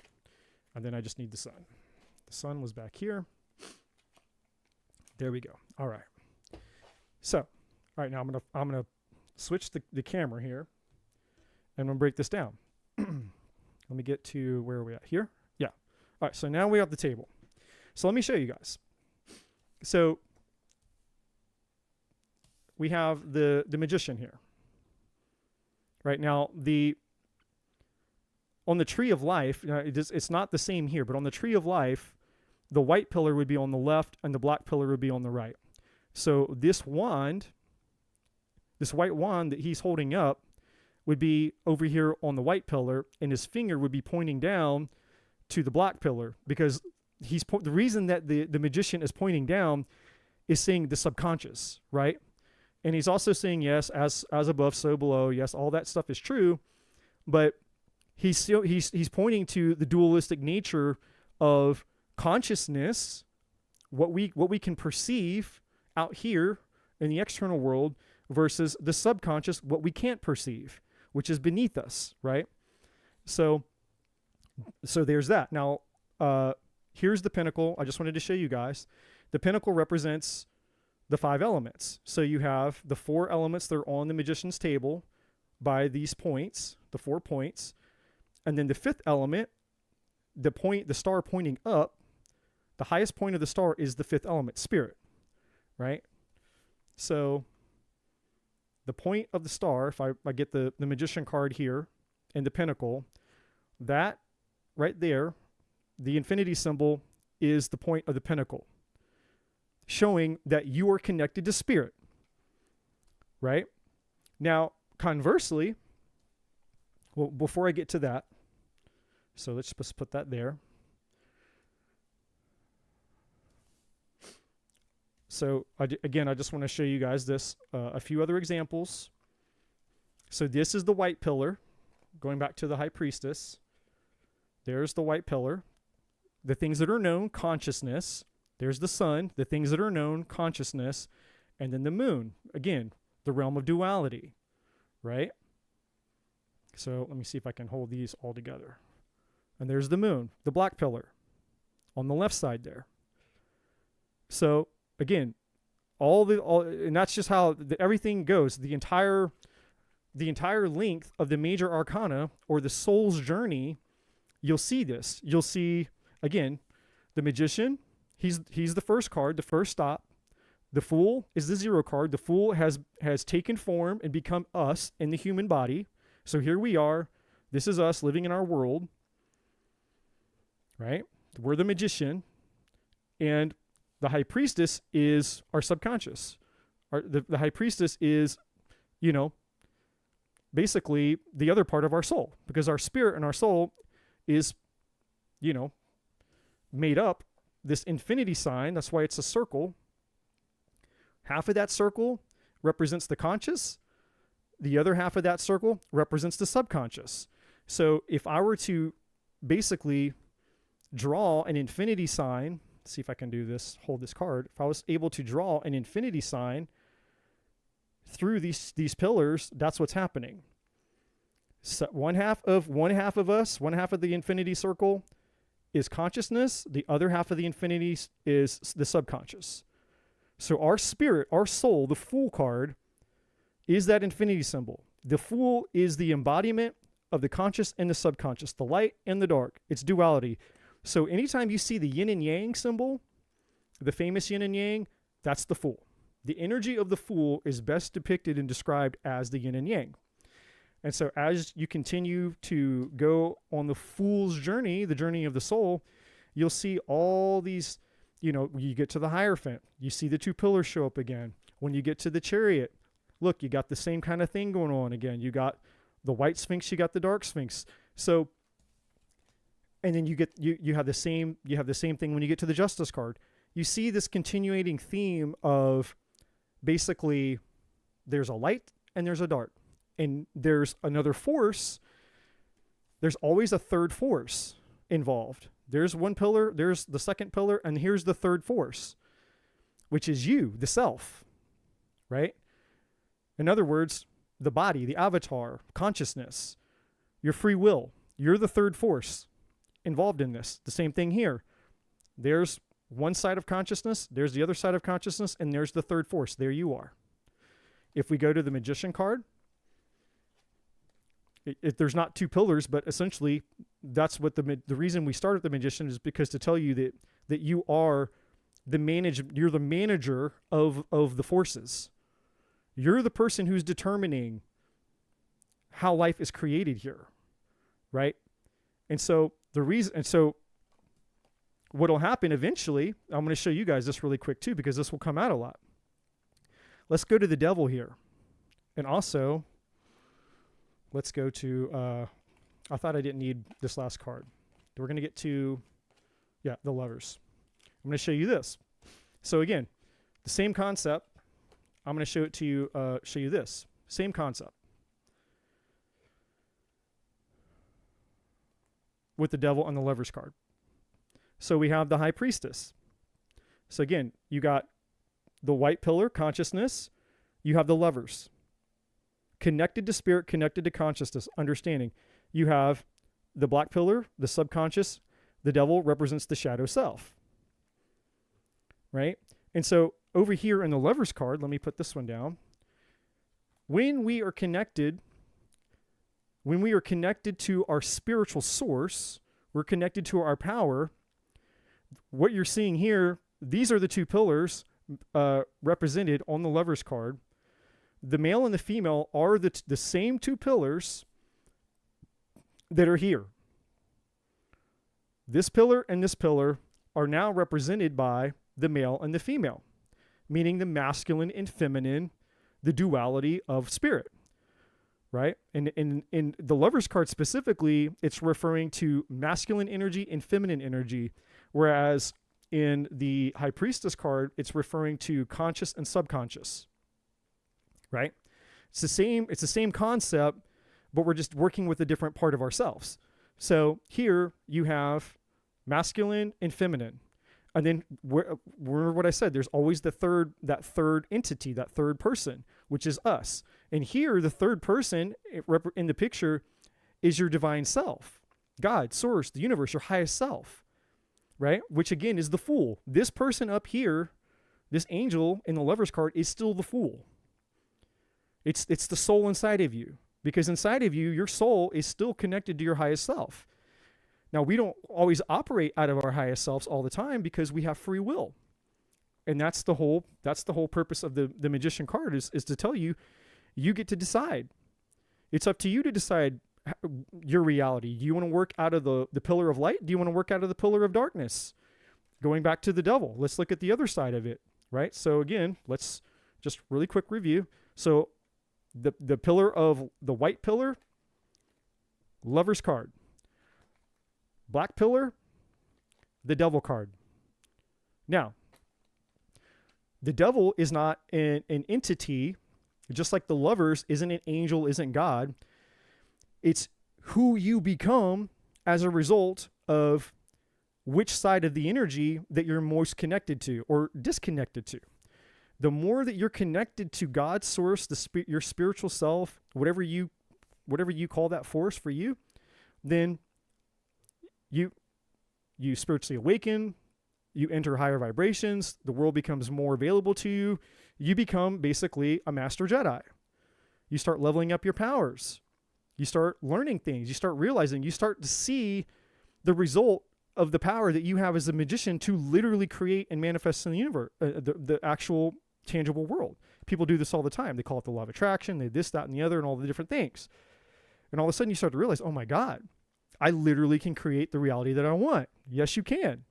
A: and then I just need the sun. The sun was back here. There we go. All right. So, all right, now I'm gonna switch the camera here, and I'm gonna break this down. Let me get to where are we at here? Yeah. All right. So now we have the table. So let me show you guys. So we have the Magician here. Right now, on the tree of life, it's not the same here, but on the tree of life, the white pillar would be on the left and the black pillar would be on the right. So this white wand that he's holding up would be over here on the white pillar, and his finger would be pointing down to the black pillar, because the reason that the Magician is pointing down is saying the subconscious, right? And he's also saying, yes, as above, so below. Yes, all that stuff is true, but He's pointing to the dualistic nature of consciousness, what we can perceive out here in the external world, versus the subconscious, what we can't perceive, which is beneath us, right? So there's that. Now, here's the pinnacle. I just wanted to show you guys. The pinnacle represents the 5 elements. So you have the 4 elements that are on the magician's table by these points, the 4 points. And then the 5th element, the star pointing up, the highest point of the star is the 5th element, spirit, right? So the point of the star, if I get the magician card here and the pinnacle, that right there, the infinity symbol is the point of the pinnacle, showing that you are connected to spirit, right? Now, conversely, well, before I get to that, so let's just put that there. So again, I just want to show you guys this, a few other examples. So this is the white pillar, going back to the high priestess. There's the white pillar. The things that are known, consciousness. There's the sun, the things that are known, consciousness. And then the moon, again, the realm of duality, right? So let me see if I can hold these all together. And there's the moon, the black pillar, on the left side there. So again, and that's just how everything goes. The entire length of the major arcana, or the soul's journey, you'll see this. You'll see, again, the magician, he's the first card, the first stop. The fool is the 0 card. The fool has taken form and become us in the human body. So here we are. This is us living in our world, right? We're the magician. And the high priestess is our subconscious. The high priestess is, basically the other part of our soul, because our spirit and our soul is, made up this infinity sign. That's why it's a circle. Half of that circle represents the conscious. The other half of that circle represents the subconscious. So if I were to basically draw an infinity sign, see if I can do this, hold this card. If I was able to draw an infinity sign through these pillars, that's what's happening. So one half of us, one half of the infinity circle is consciousness. The other half of the infinity is the subconscious. So our spirit, our soul, the Fool card, is that infinity symbol. The Fool is the embodiment of the conscious and the subconscious, the light and the dark. It's duality. So anytime you see the yin and yang symbol, the famous yin and yang, that's the Fool. The energy of the Fool is best depicted and described as the yin and yang. And so as you continue to go on the Fool's journey, the journey of the soul, you'll see all these, you get to the Hierophant, you see the 2 pillars show up again. When you get to the Chariot, look, you got the same kind of thing going on again. You got the white Sphinx, you got the dark Sphinx. So, and then you have the same thing when you get to the Justice card. You see this continuating theme of basically there's a light and there's a dark. And there's another force. There's always a third force involved. There's one pillar, there's the second pillar, and here's the third force, which is you, the self, right? In other words, the body, the avatar, consciousness, your free will. You're the third force involved in this. The same thing here. There's one side of consciousness, there's the other side of consciousness, and there's the third force. There you are. If we go to the Magician card, there's not 2 pillars, but essentially that's what the reason we started the Magician is because to tell you that you are you're the manager of the forces. You're the person who's determining how life is created here, right? And so what'll happen eventually, I'm going to show you guys this really quick too, because this will come out a lot. Let's go to the devil here. And also, let's go to, I thought I didn't need this last card. We're going to get to, the lovers. I'm going to show you this. So again, the same concept. I'm going to show it to you, show you this. Same concept. with the devil on the Lovers card. So we have the High Priestess. So again, you got the white pillar, consciousness. You have the Lovers. Connected to spirit, connected to consciousness, understanding. You have the black pillar, the subconscious. The devil represents the shadow self. Right? And so over here in the Lovers card, let me put this one down. When we are connected to our spiritual source, we're connected to our power. What you're seeing here, these are the two pillars represented on the Lovers card. The male and the female are the same two pillars that are here. This pillar and this pillar are now represented by the male and the female, meaning the masculine and feminine, the duality of spirit, right? And in the Lovers card specifically, it's referring to masculine energy and feminine energy, whereas in the High Priestess card, it's referring to conscious and subconscious, right? It's the same concept, but we're just working with a different part of ourselves. So here you have masculine and feminine. And then remember what I said, there's always that third entity, that third person, which is us. And here, the third person in the picture is your divine self, God, source, the universe, your highest self, right? Which again is the Fool. This person up here, this angel in the Lovers card is still the Fool. It's the soul inside of you, because inside of you, your soul is still connected to your highest self. Now, we don't always operate out of our highest selves all the time because we have free will. And that's the whole purpose of the Magician card is to tell you, you get to decide. It's up to you to decide your reality. Do you want to work out of the pillar of light? Do you want to work out of the pillar of darkness? Going back to the devil, let's look at the other side of it, right? So again, let's just really quick review. So the pillar of the white pillar, Lovers card. Black pillar, the devil card. Now, the devil is not an entity, just like the Lovers isn't an angel, isn't God. It's who you become as a result of which side of the energy that you're most connected to or disconnected to. The more that you're connected to God's source, your spiritual self, whatever you call that force for you, then you spiritually awaken, you enter higher vibrations, the world becomes more available to you, you become basically a master Jedi. You start leveling up your powers. You start learning things. You start realizing, you start to see the result of the power that you have as a magician to literally create and manifest in the universe, the actual tangible world. People do this all the time. They call it the law of attraction, they this, that, and the other, and all the different things. And all of a sudden you start to realize, oh my God, I literally can create the reality that I want. Yes, you can.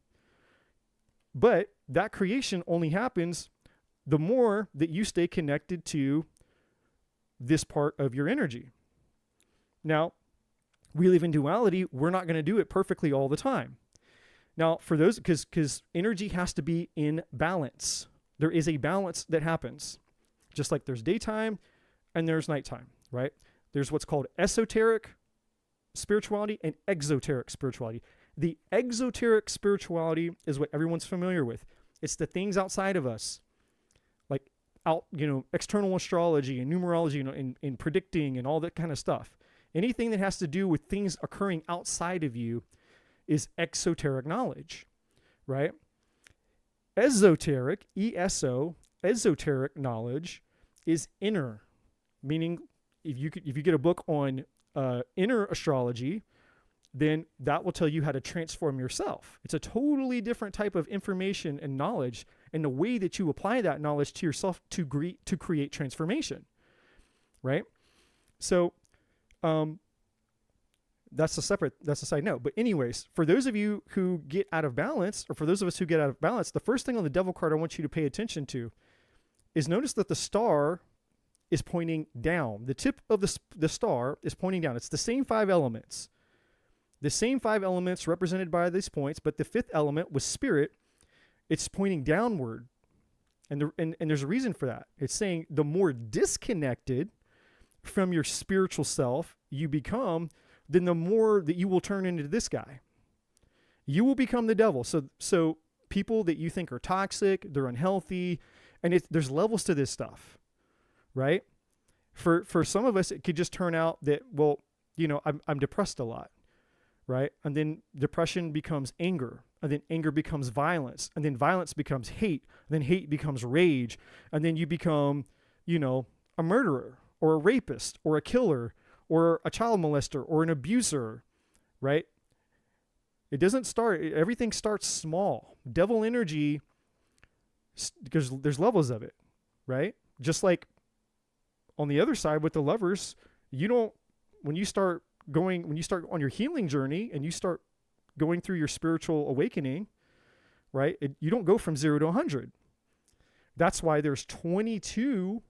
A: But that creation only happens the more that you stay connected to this part of your energy. Now, we live in duality. We're not going to do it perfectly all the time. Now, for those, because energy has to be in balance. There is a balance that happens. Just like there's daytime and there's nighttime, right? There's what's called esoteric spirituality and exoteric spirituality. The exoteric spirituality is what everyone's familiar with. It's the things outside of us, like external astrology and numerology, and predicting and all that kind of stuff. Anything that has to do with things occurring outside of you is exoteric knowledge, right? Esoteric, ESO, esoteric knowledge is inner, meaning if you get a book on inner astrology, then that will tell you how to transform yourself. It's a totally different type of information and knowledge, and the way that you apply that knowledge to yourself to create transformation, right? So that's a side note. But anyways, for those of you who get out of balance, or for those of us who get out of balance, the first thing on the devil card I want you to pay attention to is notice that the star is pointing down. The tip of the star is pointing down. It's the same 5 elements. The same 5 elements represented by these points, but the 5th element was spirit. It's pointing downward. And there's a reason for that. It's saying the more disconnected from your spiritual self you become, then the more that you will turn into this guy. You will become the devil. So people that you think are toxic, they're unhealthy, and there's levels to this stuff, right? For some of us, it could just turn out that, well, I'm depressed a lot, right? And then depression becomes anger, and then anger becomes violence, and then violence becomes hate, and then hate becomes rage, and then you become, a murderer or a rapist or a killer or a child molester or an abuser, right? It doesn't start, everything starts small. Devil energy, because there's levels of it, right? Just like on the other side with the lovers, when you start on your healing journey and you start going through your spiritual awakening, right? You don't go from 0 to 100. That's why there's 22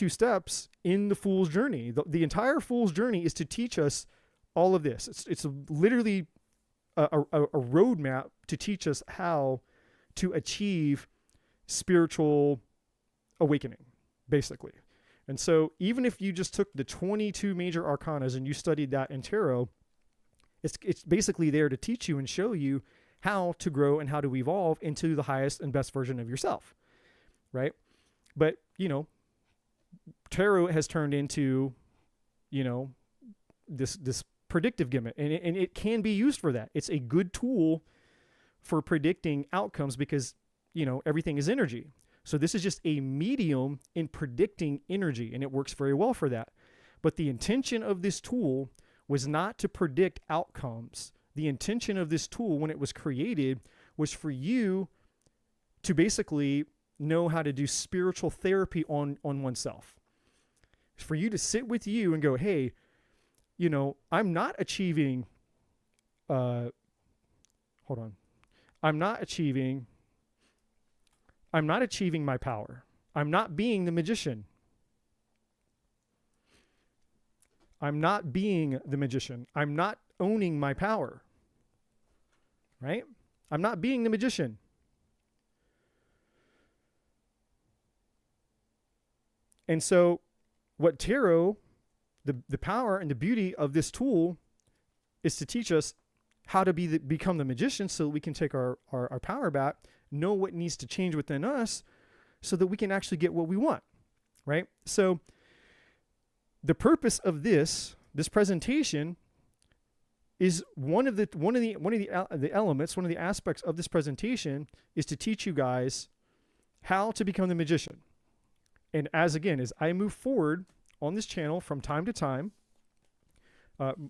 A: steps in the Fool's Journey. The entire Fool's Journey is to teach us all of this. It's literally a roadmap to teach us how to achieve spiritual awakening, basically. And so even if you just took the 22 major arcanas and you studied that in tarot, it's basically there to teach you and show you how to grow and how to evolve into the highest and best version of yourself, right? But, tarot has turned into, this predictive gimmick, and it can be used for that. It's a good tool for predicting outcomes because, everything is energy. So this is just a medium in predicting energy, and it works very well for that. But the intention of this tool was not to predict outcomes. The intention of this tool when it was created was for you to basically know how to do spiritual therapy on oneself. For you to sit with you and go, hey, I'm not achieving, I'm not achieving my power. I'm not being the magician. I'm not being the magician. I'm not owning my power, right? I'm not being the magician. And so what tarot, the power and the beauty of this tool is to teach us how to become the magician so that we can take our power back, know what needs to change within us so that we can actually get what we want, right? So the purpose of this presentation is one of the elements, one of the aspects of this presentation is to teach you guys how to become the magician. And as I move forward on this channel from time to time,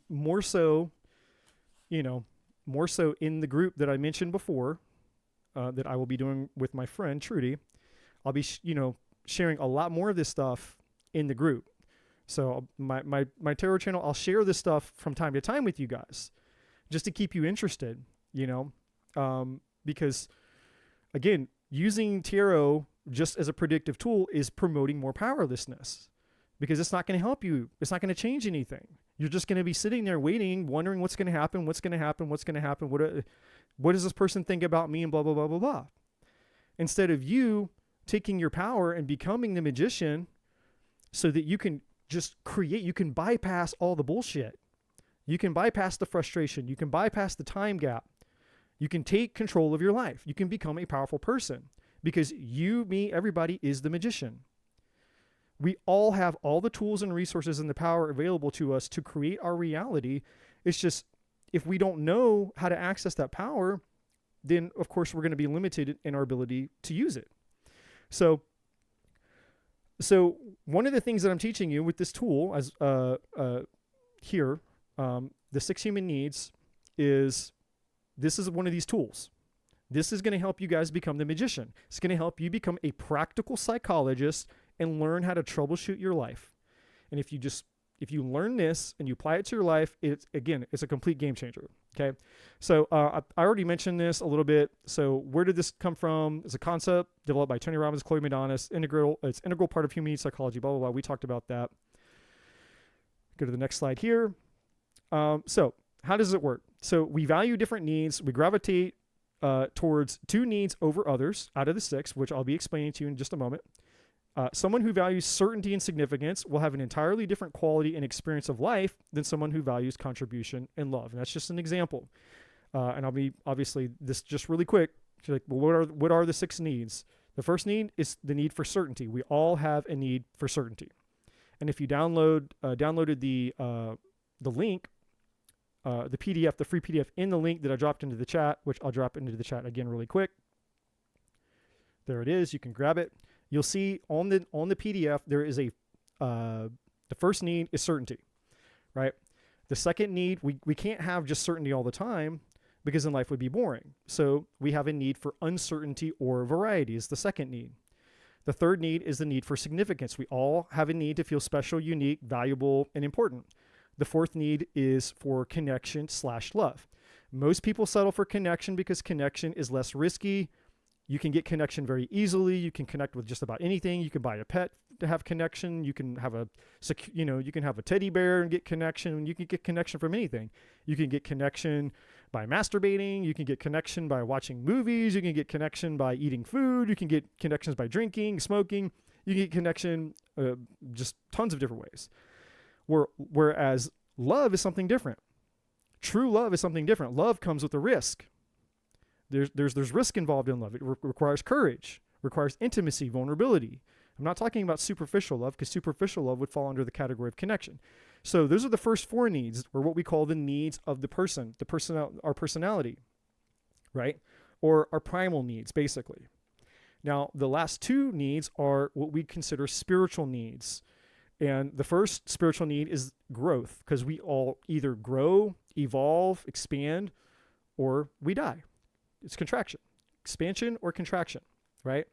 A: more so in the group that I mentioned before, that I will be doing with my friend Trudy, I'll be, sharing a lot more of this stuff in the group. So my tarot channel, I'll share this stuff from time to time with you guys just to keep you interested, because again, using tarot just as a predictive tool is promoting more powerlessness because it's not going to help you. It's not going to change anything. You're just going to be sitting there waiting, wondering what's going to happen. What does this person think about me and blah, blah, blah, blah, blah. Instead of you taking your power and becoming the magician so that you can just create, you can bypass all the bullshit. You can bypass the frustration. You can bypass the time gap. You can take control of your life. You can become a powerful person because you, me, everybody is the magician. We all have all the tools and resources and the power available to us to create our reality. It's just, if we don't know how to access that power, then of course we're going to be limited in our ability to use it. So one of the things that I'm teaching you with this tool as here, the 6 human needs this is one of these tools. This is going to help you guys become the magician. It's going to help you become a practical psychologist and learn how to troubleshoot your life. And if you learn this and you apply it to your life, it's a complete game changer. Okay. So I already mentioned this a little bit. So where did this come from? It's a concept developed by Tony Robbins, Chloe Madonis, it's integral part of human needs psychology, blah, blah, blah. We talked about that. Go to the next slide here. So how does it work? So we value different needs. We gravitate towards 2 needs over others out of the 6, which I'll be explaining to you in just a moment. Someone who values certainty and significance will have an entirely different quality and experience of life than someone who values contribution and love. And that's just an example. And I'll be obviously this just really quick. Like, well, what are the 6 needs? The first need is the need for certainty. We all have a need for certainty. And if you downloaded the link, the PDF, the free PDF in the link that I dropped into the chat, which I'll drop into the chat again really quick. There it is. You can grab it. You'll see on the PDF there is the first need is certainty, right? The second need, we can't have just certainty all the time because then life would be boring. So we have a need for uncertainty or variety is the second need. The third need is the need for significance. We all have a need to feel special, unique, valuable, and important. The fourth need is for connection/love. Most people settle for connection because connection is less risky. You can get connection very easily. You can connect with just about anything. You can buy a pet to have connection. You can have you can have a teddy bear and get connection. You can get connection from anything. You can get connection by masturbating. You can get connection by watching movies. You can get connection by eating food. You can get connections by drinking, smoking. You can get connection just tons of different ways. Whereas love is something different. True love is something different. Love comes with a risk. There's risk involved in love. It requires courage, requires intimacy, vulnerability. I'm not talking about superficial love because superficial love would fall under the category of connection. So those are the first 4 needs, or what we call the needs of the person, our personality, right? Or our primal needs, basically. Now, the last 2 needs are what we consider spiritual needs. And the first spiritual need is growth, because we all either grow, evolve, expand, or we die. It's contraction, expansion or contraction, right?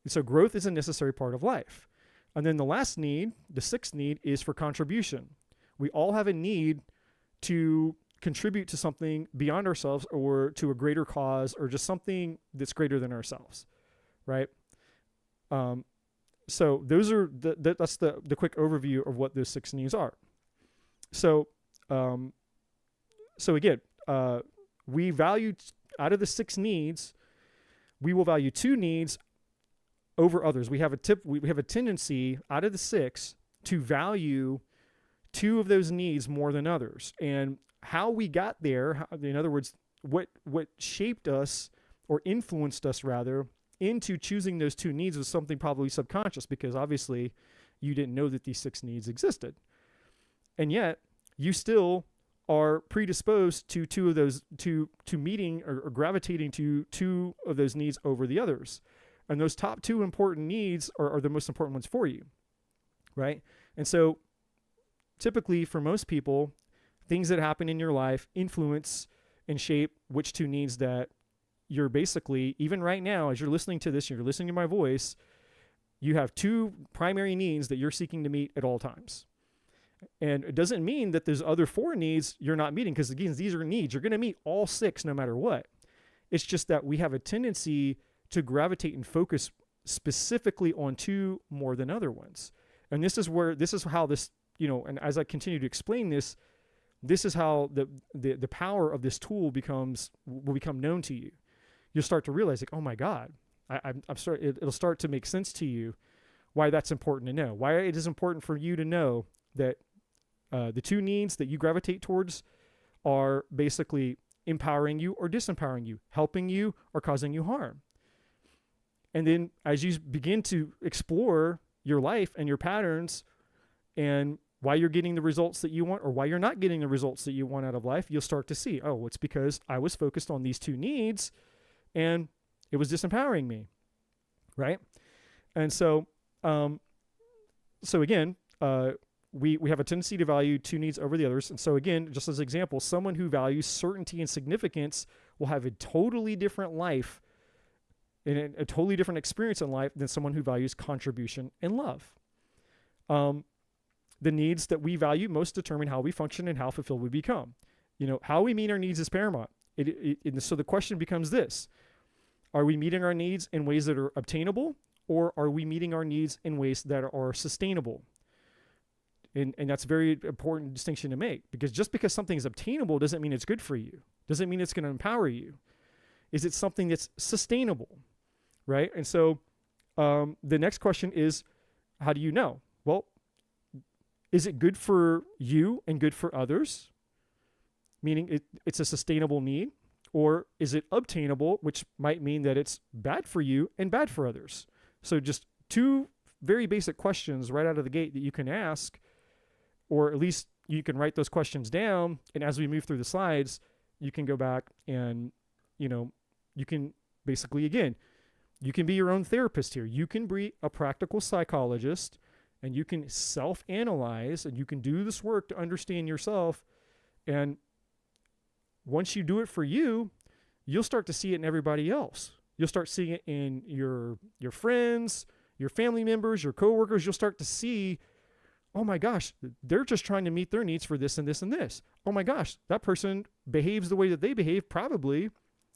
A: And so growth is a necessary part of life. And then the last need, the 6th need, is for contribution. We all have a need to contribute to something beyond ourselves or to a greater cause or just something that's greater than ourselves, right? So those are that's the quick overview of what those 6 needs are. So again, we value out of the 6 needs, we will value 2 needs over others. We have a tendency out of the 6 to value 2 of those needs more than others. And how we got there, in other words, what shaped us or influenced us rather into choosing those 2 needs was something probably subconscious, because obviously you didn't know that these 6 needs existed. And yet you still are predisposed to 2 of those, to meeting or gravitating to 2 of those needs over the others. And those top 2 important needs are the most important ones for you, right? And so typically for most people, things that happen in your life influence and shape which 2 needs that you're basically, even right now, as you're listening to this, you're listening to my voice, you have 2 primary needs that you're seeking to meet at all times. And it doesn't mean that there's other 4 needs you're not meeting, because again, these are needs. You're going to meet all 6 no matter what. It's just that we have a tendency to gravitate and focus specifically on 2 more than other ones. And this is how this, and as I continue to explain this is how the power of this tool will become known to you. You'll start to realize, like, oh my God, it'll start to make sense to you why that's important to know, why it is important for you to know that the 2 needs that you gravitate towards are basically empowering you or disempowering you, helping you or causing you harm. And then as you begin to explore your life and your patterns and why you're getting the results that you want or why you're not getting the results that you want out of life, you'll start to see, oh, it's because I was focused on these 2 needs and it was disempowering me, right? And so again, we have a tendency to value 2 needs over the others. And so again, just as an example, someone who values certainty and significance will have a totally different life and a totally different experience in life than someone who values contribution and love. The needs that we value most determine how we function and how fulfilled we become. How we meet our needs is paramount. So the question becomes this: are we meeting our needs in ways that are obtainable, or are we meeting our needs in ways that are sustainable? And that's a very important distinction to make, because just because something is obtainable doesn't mean it's good for you. Doesn't mean it's going to empower you. Is it something that's sustainable, right? And so the next question is, How do you know? Well, is it good for you and good for others? Meaning it's a sustainable need? Or is it obtainable, which might mean that it's bad for you and bad for others? So just two very basic questions right out of the gate that you can ask, or at least you can write those questions down. And as we move through the slides, you can go back and, you can basically, again, you can be your own therapist here. You can be a practical psychologist, and you can self-analyze, and you can do this work to understand yourself. And once you do it for you, you'll start to see it in everybody else. You'll start seeing it in your friends, your family members, your coworkers. You'll start to see, oh my gosh, they're just trying to meet their needs for this and this and this. Oh my gosh, that person behaves the way that they behave probably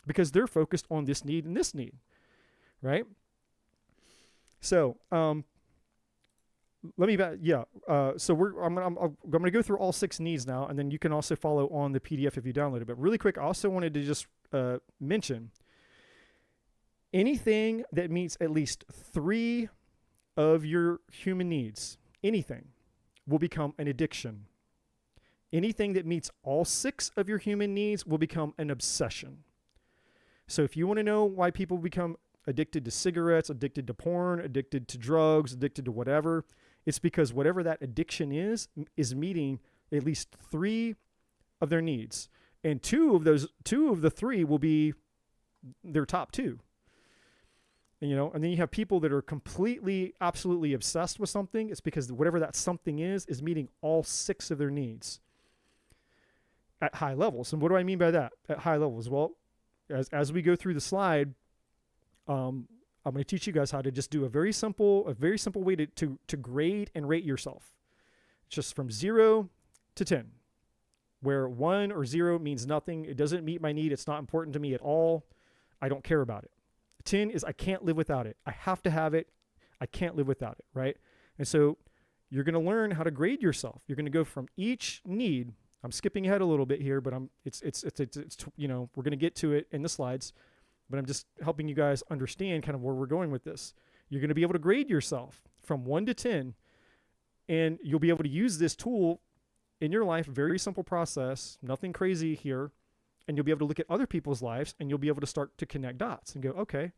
A: because they're focused on this need and this need, right? So, let me back. Yeah. So I'm gonna go through all 6 needs now, and then you can also follow on the PDF if you download it. But really quick, I also wanted to just mention anything that meets at least 3 of your human needs, anything, will become an addiction. Anything that meets all 6 of your human needs will become an obsession. So if you want to know why people become addicted to cigarettes, addicted to porn, addicted to drugs, addicted to whatever, it's because whatever that addiction is meeting at least 3 of their needs. And 2 of the 3 will be their top 2. And then you have people that are completely, absolutely obsessed with something. It's because whatever that something is meeting all 6 of their needs at high levels. And what do I mean by that? At high levels? Well, as we go through the slide, I'm going to teach you guys how to just do a very simple way to grade and rate yourself. Just from 0 to 10, where 1 or 0 means nothing. It doesn't meet my need. It's not important to me at all. I don't care about it. 10 is I can't live without it. I have to have it. I can't live without it, right? And so you're going to learn how to grade yourself. You're going to go from each need. I'm skipping ahead a little bit here, but we're going to get to it in the slides. But I'm just helping you guys understand kind of where we're going with this. You're going to be able to grade yourself from 1 to 10, and you'll be able to use this tool in your life. Very simple process, nothing crazy here. And you'll be able to look at other people's lives, and you'll be able to start to connect dots and go, okay,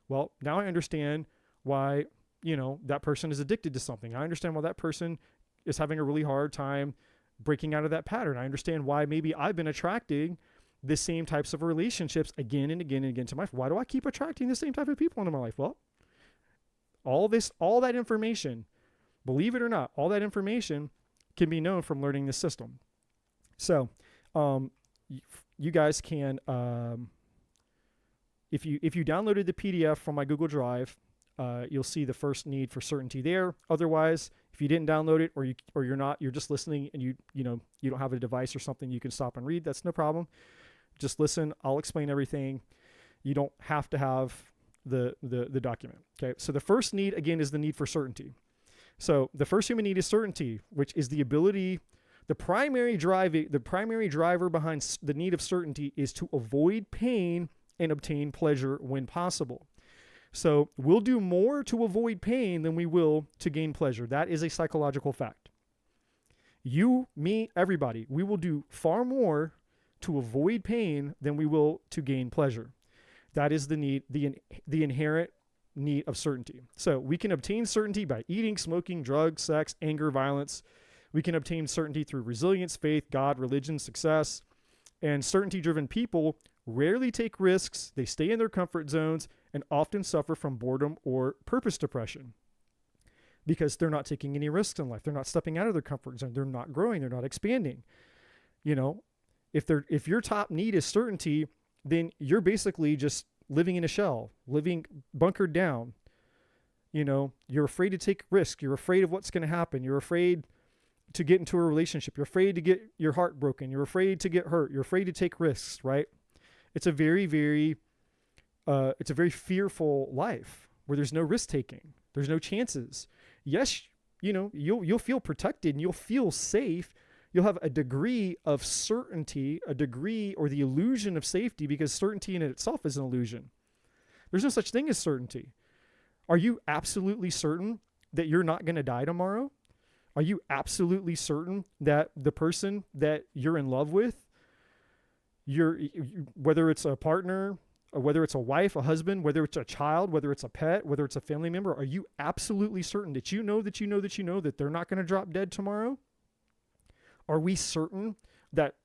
A: well, now I understand why, that person is addicted to something. I understand why that person is having a really hard time breaking out of that pattern. I understand why maybe I've been attracting the same types of relationships again and again and again to my life. Why do I keep attracting the same type of people into my life? Well, all that information, believe it or not, all that information can be known from learning this system. So, you guys can, if you downloaded the PDF from my Google Drive, you'll see the first need for certainty there. Otherwise, if you didn't download it, or you're just listening and you don't have a device or something, you can stop and read. That's no problem. Just listen. I'll explain everything. You don't have to have the document. Okay. So the first need, again, is the need for certainty. So the first human need is certainty, which is the ability. The primary driver behind the need of certainty is to avoid pain and obtain pleasure when possible. So we'll do more to avoid pain than we will to gain pleasure. That is a psychological fact. You, me, everybody, we will do far more to avoid pain than we will to gain pleasure. That is the need, the inherent need of certainty. So we can obtain certainty by eating, smoking, drugs, sex, anger, violence. We can obtain certainty through resilience, faith, God, religion, success. And certainty-driven people rarely take risks. They stay in their comfort zones and often suffer from boredom or purpose depression because they're not taking any risks in life. They're not stepping out of their comfort zone. They're not growing. They're not expanding. If your top need is certainty, then you're basically just living in a shell, living bunkered down. You're afraid to take risk. You're afraid of what's going to happen. You're afraid to get into a relationship. You're afraid to get your heart broken. You're afraid to get hurt. You're afraid to take risks, right? It's a very, very fearful life where there's no risk taking. There's no chances. Yes, you'll feel protected and you'll feel safe. You'll have a degree of certainty, or the illusion of safety, because certainty in itself is an illusion. There's no such thing as certainty. Are you absolutely certain that you're not going to die tomorrow? Are you absolutely certain that the person that you're in love with, whether it's a partner, or whether it's a wife, a husband, whether it's a child, whether it's a pet, whether it's a family member, are you absolutely certain that you know that they're not going to drop dead tomorrow? Are we certain that,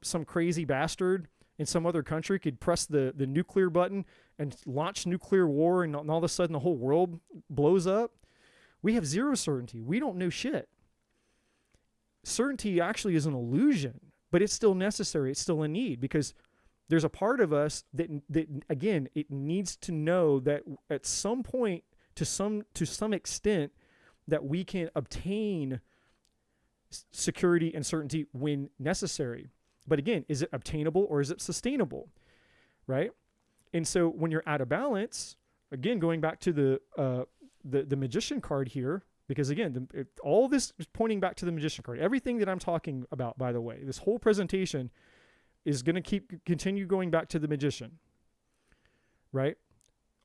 A: some crazy bastard in some other country could press the nuclear button and launch nuclear war, and all of a sudden the whole world blows up? We have zero certainty. We don't know shit. Certainty actually is an illusion, but it's still necessary. It's still a need, because there's a part of us that again, it needs to know that at some point, to some extent, that we can obtain security and certainty when necessary. But again, is it obtainable or is it sustainable, right? And so when you're out of balance, again, going back to the magician card here, because again, all this is pointing back to the magician card. Everything that I'm talking about, by the way, this whole presentation is going to continue going back to the magician, right?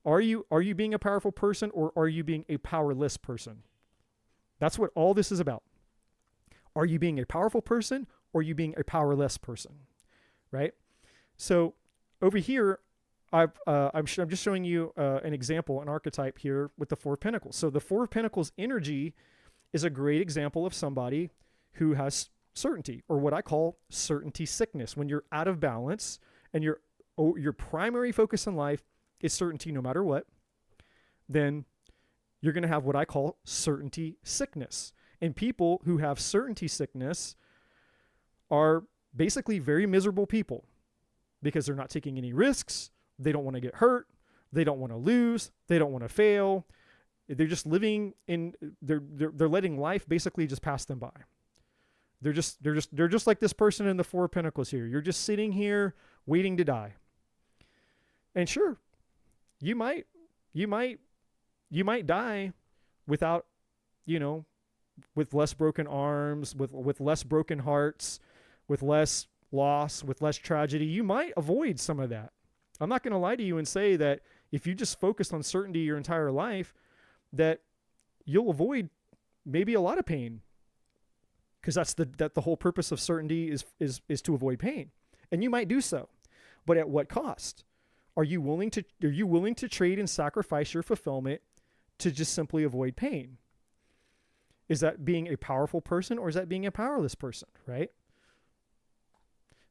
A: Are you being a powerful person, or are you being a powerless person? That's what all this is about. Are you being a powerful person, or are you being a powerless person, right? So over here, I'm just showing you an example, an archetype here with the Four of Pentacles. So the Four of Pentacles energy is a great example of somebody who has certainty, or what I call certainty sickness. When you're out of balance and your primary focus in life is certainty no matter what, then you're going to have what I call certainty sickness. And people who have certainty sickness are basically very miserable people, because they're not taking any risks. They don't want to get hurt. They don't want to lose. They don't want to fail. They're just living in, they're letting life basically just pass them by. They're just like this person in the Four of Pentacles here. You're just sitting here waiting to die. And sure, you might die without, with less broken arms, with less broken hearts, with less loss, with less tragedy. You might avoid some of that. I'm not going to lie to you and say that if you just focused on certainty your entire life, that you'll avoid maybe a lot of pain, because that's the whole purpose of certainty is to avoid pain. And you might do so, but at what cost? Are you willing to trade and sacrifice your fulfillment to just simply avoid pain? Is that being a powerful person, or is that being a powerless person, right?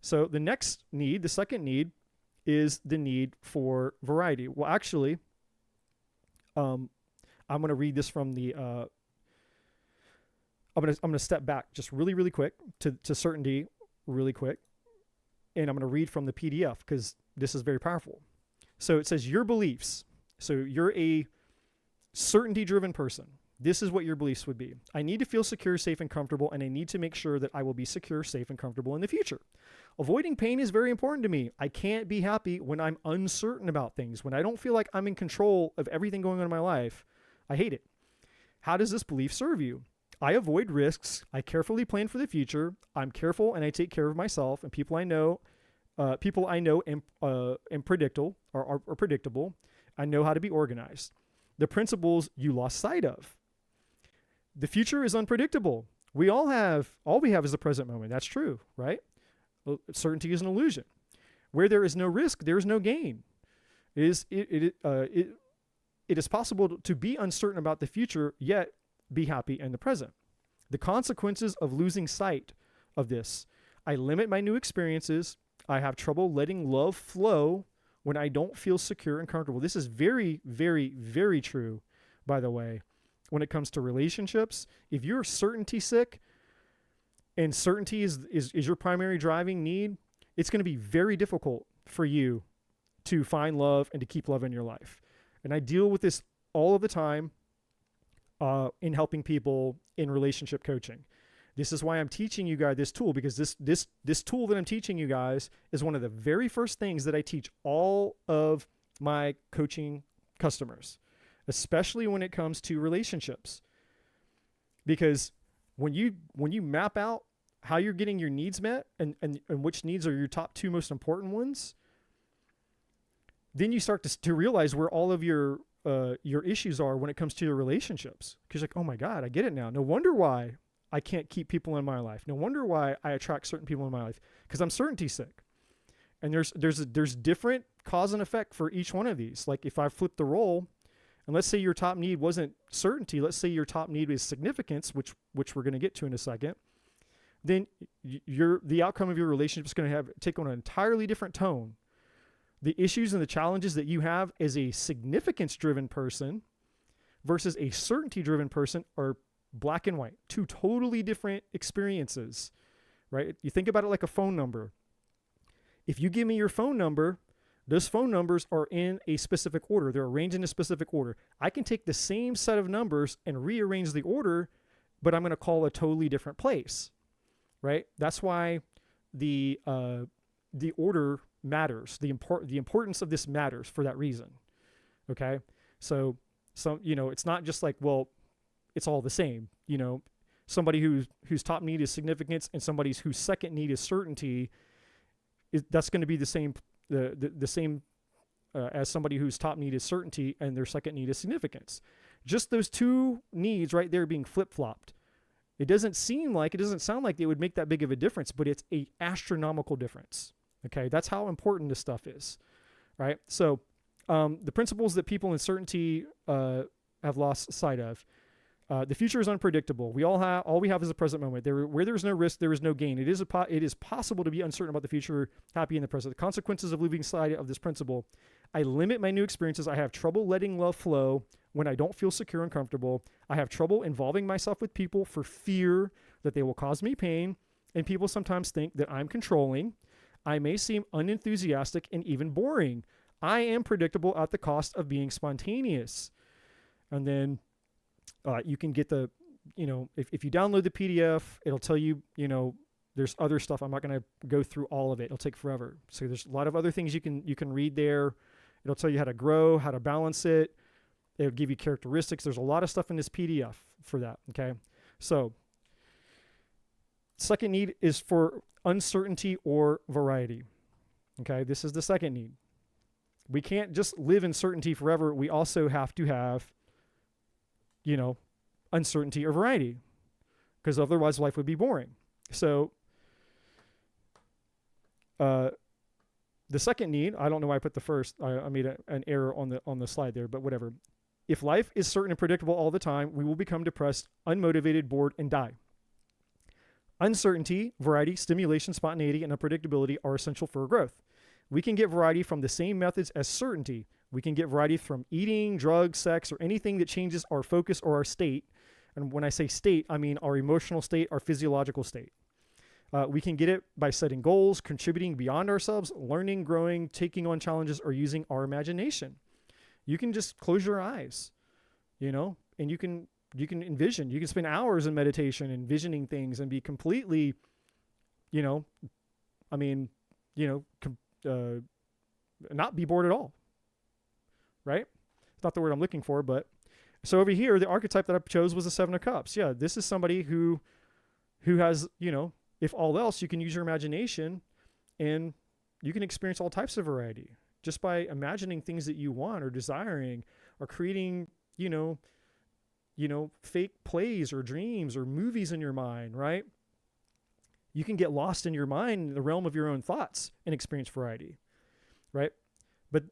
A: So the next need, the second need, is the need for variety. Well, actually, I'm going to read this from the, I'm going to step back just really quick to certainty really quick. And I'm going to read from the PDF, because this is very powerful. So it says your beliefs. So you're a certainty driven person. This is what your beliefs would be. I need to feel secure, safe, and comfortable, and I need to make sure that I will be secure, safe, and comfortable in the future. Avoiding pain is very important to me. I can't be happy when I'm uncertain about things. When I don't feel like I'm in control of everything going on in my life, I hate it. How does this belief serve you? I avoid risks. I carefully plan for the future. I'm careful and I take care of myself and people I know. And predictable. I know how to be organized. The principles you lost sight of. The future is unpredictable. We have is the present moment. That's true, right? Well, certainty is an illusion. Where there is no risk, there is no gain. It is possible to be uncertain about the future, yet be happy in the present. The consequences of losing sight of this. I limit my new experiences. I have trouble letting love flow when I don't feel secure and comfortable. This is very, very, very true, by the way. When it comes to relationships, if you're certainty sick and certainty is your primary driving need, it's going to be very difficult for you to find love and to keep love in your life. And I deal with this all of the time in helping people in relationship coaching. This is why I'm teaching you guys this tool, because this tool that I'm teaching you guys is one of the very first things that I teach all of my coaching customers, especially when it comes to relationships. Because when you map out how you're getting your needs met and which needs are your top two most important ones, then you start to realize where all of your your issues are when it comes to your relationships. Because like, oh my God, I get it now. No wonder why I can't keep people in my life. No wonder why I attract certain people in my life, because I'm certainty sick. And there's different cause and effect for each one of these. Like if I flip the role, and let's say your top need wasn't certainty, let's say your top need is significance, which we're going to get to in a second, then the outcome of your relationship is going to take on an entirely different tone. The issues and the challenges that you have as a significance-driven person versus a certainty-driven person are black and white, two totally different experiences, right? You think about it like a phone number. If you give me your phone number, those phone numbers are in a specific order. They're arranged in a specific order. I can take the same set of numbers and rearrange the order, but I'm going to call a totally different place, right? That's why the order matters. The importance of this matters for that reason. Okay. So it's not just like, well, it's all the same, somebody whose top need is significance and somebody whose second need is certainty. That's going to be the same as somebody whose top need is certainty and their second need is significance. Just those two needs right there being flip-flopped. It doesn't sound like they would make that big of a difference, but it's a astronomical difference. Okay, that's how important this stuff is, right? So the principles that people in certainty have lost sight of. The future is unpredictable. All we have is the present moment. Where there's no risk, there is no gain. It is possible to be uncertain about the future, happy in the present. The consequences of losing sight of this principle: I limit my new experiences. I have trouble letting love flow when I don't feel secure and comfortable. I have trouble involving myself with people for fear that they will cause me pain. And people sometimes think that I'm controlling. I may seem unenthusiastic and even boring. I am predictable at the cost of being spontaneous. And then you can get if you download the PDF, it'll tell you, there's other stuff. I'm not going to go through all of it. It'll take forever. So there's a lot of other things you can read there. It'll tell you how to grow, how to balance it. It'll give you characteristics. There's a lot of stuff in this PDF for that. Okay. So second need is for uncertainty or variety. Okay. This is the second need. We can't just live in certainty forever. We also have to have uncertainty or variety, because otherwise life would be boring. So the second need, I don't know why I put the first. I made an error on the slide there, but whatever. If life is certain and predictable all the time, we will become depressed, unmotivated, bored, and die. Uncertainty, variety, stimulation, spontaneity, and unpredictability are essential for growth. We can get variety from the same methods as certainty. We can get variety from eating, drugs, sex, or anything that changes our focus or our state. And when I say state, I mean our emotional state, our physiological state. We can get it by setting goals, contributing beyond ourselves, learning, growing, taking on challenges, or using our imagination. You can just close your eyes, and you can envision. You can spend hours in meditation, envisioning things, and be completely, not be bored at all. Right? It's not the word I'm looking for, but so over here, the archetype that I chose was the Seven of Cups. Yeah, this is somebody who has, if all else, you can use your imagination and you can experience all types of variety just by imagining things that you want or desiring or creating, fake plays or dreams or movies in your mind, right? You can get lost in your mind in the realm of your own thoughts and experience variety, right? But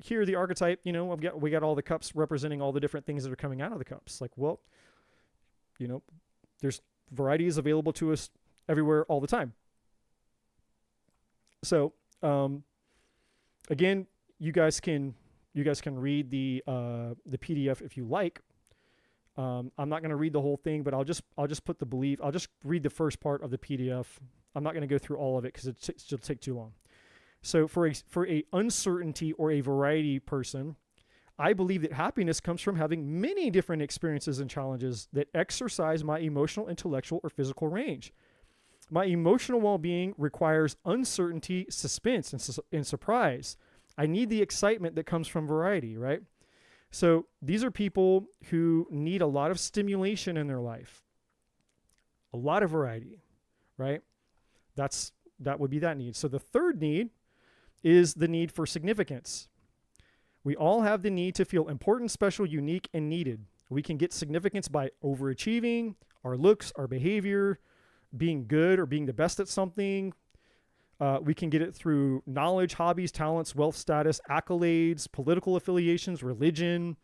A: here the archetype, we got all the cups representing all the different things that are coming out of the cups. Like, well, there's variety is available to us everywhere all the time. So, again, you guys can read the PDF if you like. I'm not going to read the whole thing, but I'll just put I'll just read the first part of the PDF. I'm not going to go through all of it because it'll take too long. So for a uncertainty or a variety person, I believe that happiness comes from having many different experiences and challenges that exercise my emotional, intellectual, or physical range. My emotional well-being requires uncertainty, suspense, and surprise. I need the excitement that comes from variety, right? So these are people who need a lot of stimulation in their life, a lot of variety, right? That would be that need. So the third need is the need for significance. We all have the need to feel important, special, unique, and needed. We can get significance by overachieving, our looks, our behavior, being good or being the best at something. We can get it through knowledge, hobbies, talents, wealth status, accolades, political affiliations, religion,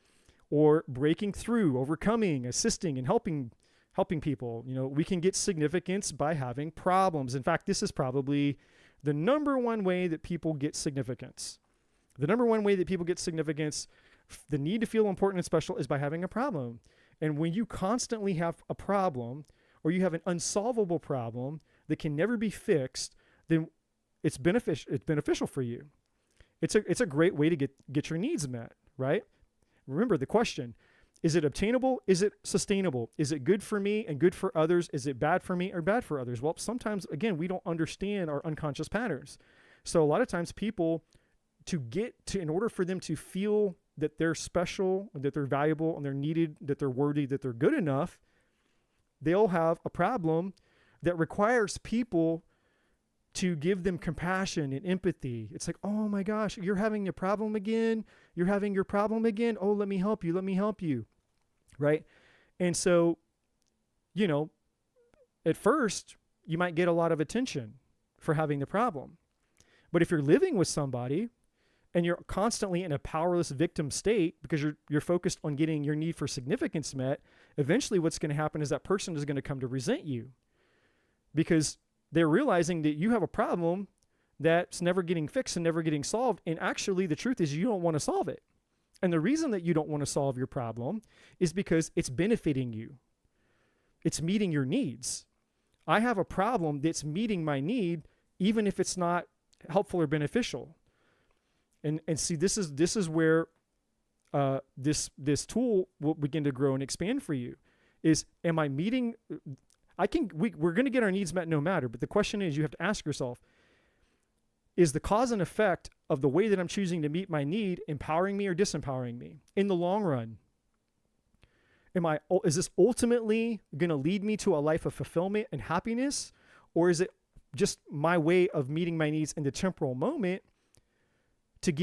A: or breaking through, overcoming, assisting, and helping people. We can get significance by having problems. In fact, this is probably the number one way that people get significance. The number one way that people get significance, the need to feel important and special, is by having a problem. And when you constantly have a problem, or you have an unsolvable problem that can never be fixed, then it's beneficial for you. It's a great way to get your needs met, right? Remember the question: is it obtainable? Is it sustainable? Is it good for me and good for others? Is it bad for me or bad for others? Well, sometimes, again, we don't understand our unconscious patterns. So a lot of times people, in order for them to feel that they're special, that they're valuable, and they're needed, that they're worthy, that they're good enough, they'll have a problem that requires people to give them compassion and empathy. It's like, oh my gosh, you're having a problem again? You're having your problem again? Oh, let me help you. Let me help you. Right? And so, at first, you might get a lot of attention for having the problem. But if you're living with somebody and you're constantly in a powerless victim state because you're focused on getting your need for significance met, eventually what's going to happen is that person is going to come to resent you because they're realizing that you have a problem that's never getting fixed and never getting solved. And actually, the truth is you don't want to solve it. And the reason that you don't want to solve your problem is because it's benefiting you. It's meeting your needs. I have a problem that's meeting my need, even if it's not helpful or beneficial. And see, this is where this tool will begin to grow and expand for you. Is, am I meeting? We're going to get our needs met no matter. But the question is, you have to ask yourself: is the cause and effect of the way that I'm choosing to meet my need empowering me or disempowering me in the long run? Is this ultimately going to lead me to a life of fulfillment and happiness, or is it just my way of meeting my needs in the temporal moment to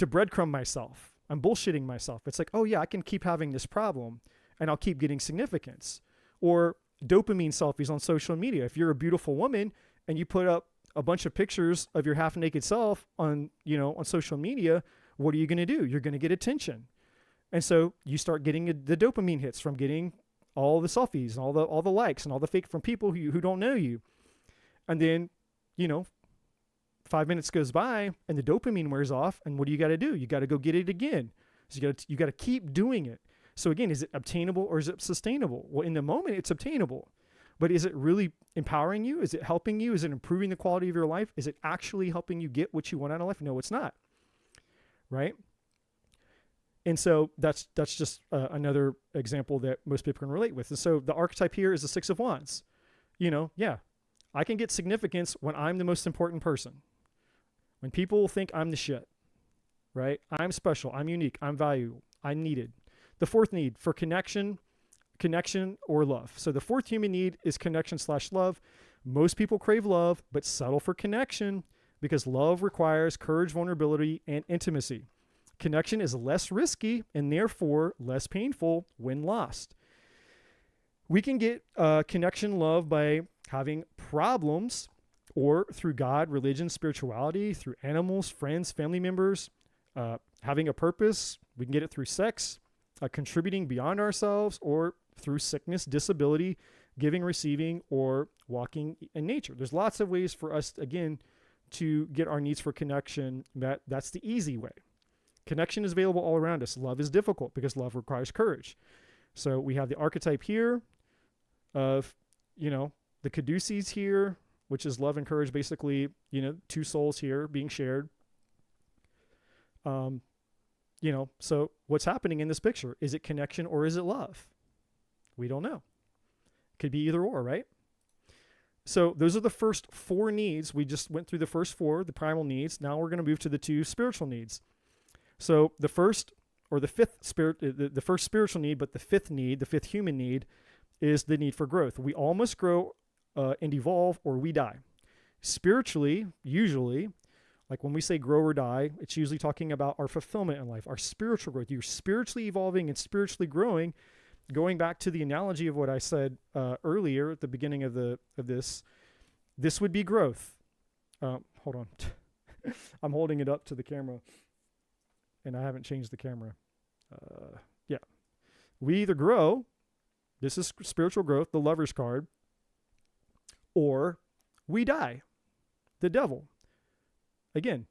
A: breadcrumb myself? I'm bullshitting myself. It's like, oh yeah, I can keep having this problem and I'll keep getting significance. Or dopamine selfies on social media. If you're a beautiful woman and you put up a bunch of pictures of your half naked self on social media, what are you going to do? You're going to get attention. And so you start getting the dopamine hits from getting all the selfies and all the likes and all the fake from people who don't know you. And then, 5 minutes goes by and the dopamine wears off. And what do you got to do? You got to go get it again. So you got to keep doing it. So again, is it obtainable or is it sustainable? Well, in the moment, it's obtainable. But is it really empowering you? Is it helping you? Is it improving the quality of your life? Is it actually helping you get what you want out of life? No, it's not. Right? And so that's just another example that most people can relate with. And so the archetype here is the Six of Wands. I can get significance when I'm the most important person. When people think I'm the shit, right? I'm special, I'm unique, I'm valuable, I'm needed. The fourth need for connection or love. So the fourth human need is connection/love. Most people crave love, but settle for connection because love requires courage, vulnerability, and intimacy. Connection is less risky and therefore less painful when lost. We can get connection, love by having problems or through God, religion, spirituality, through animals, friends, family members, having a purpose. We can get it through sex, contributing beyond ourselves, or through sickness, disability, giving, receiving, or walking in nature. There's lots of ways for us, again, to get our needs for connection. That's the easy way. Connection is available all around us. Love is difficult because love requires courage. So we have the archetype here of, the caduceus here, which is love and courage, basically, two souls here being shared. So what's happening in this picture? Is it connection or is it love? We don't know. Could be either or, right? So those are the first four needs. We just went through the first four, the primal needs. Now we're going to move to the two spiritual needs. So the first spiritual need, but the fifth human need, is the need for growth. We all must grow and evolve or we die. Spiritually, usually, Like when we say grow or die, it's usually talking about our fulfillment in life, our spiritual growth. You're spiritually evolving and spiritually growing. Going back to the analogy of what I said earlier at the beginning of this would be growth. Hold on. I'm holding it up to the camera, and I haven't changed the camera. Yeah. We either grow, this is spiritual growth, the Lover's card, or we die, the devil. Again,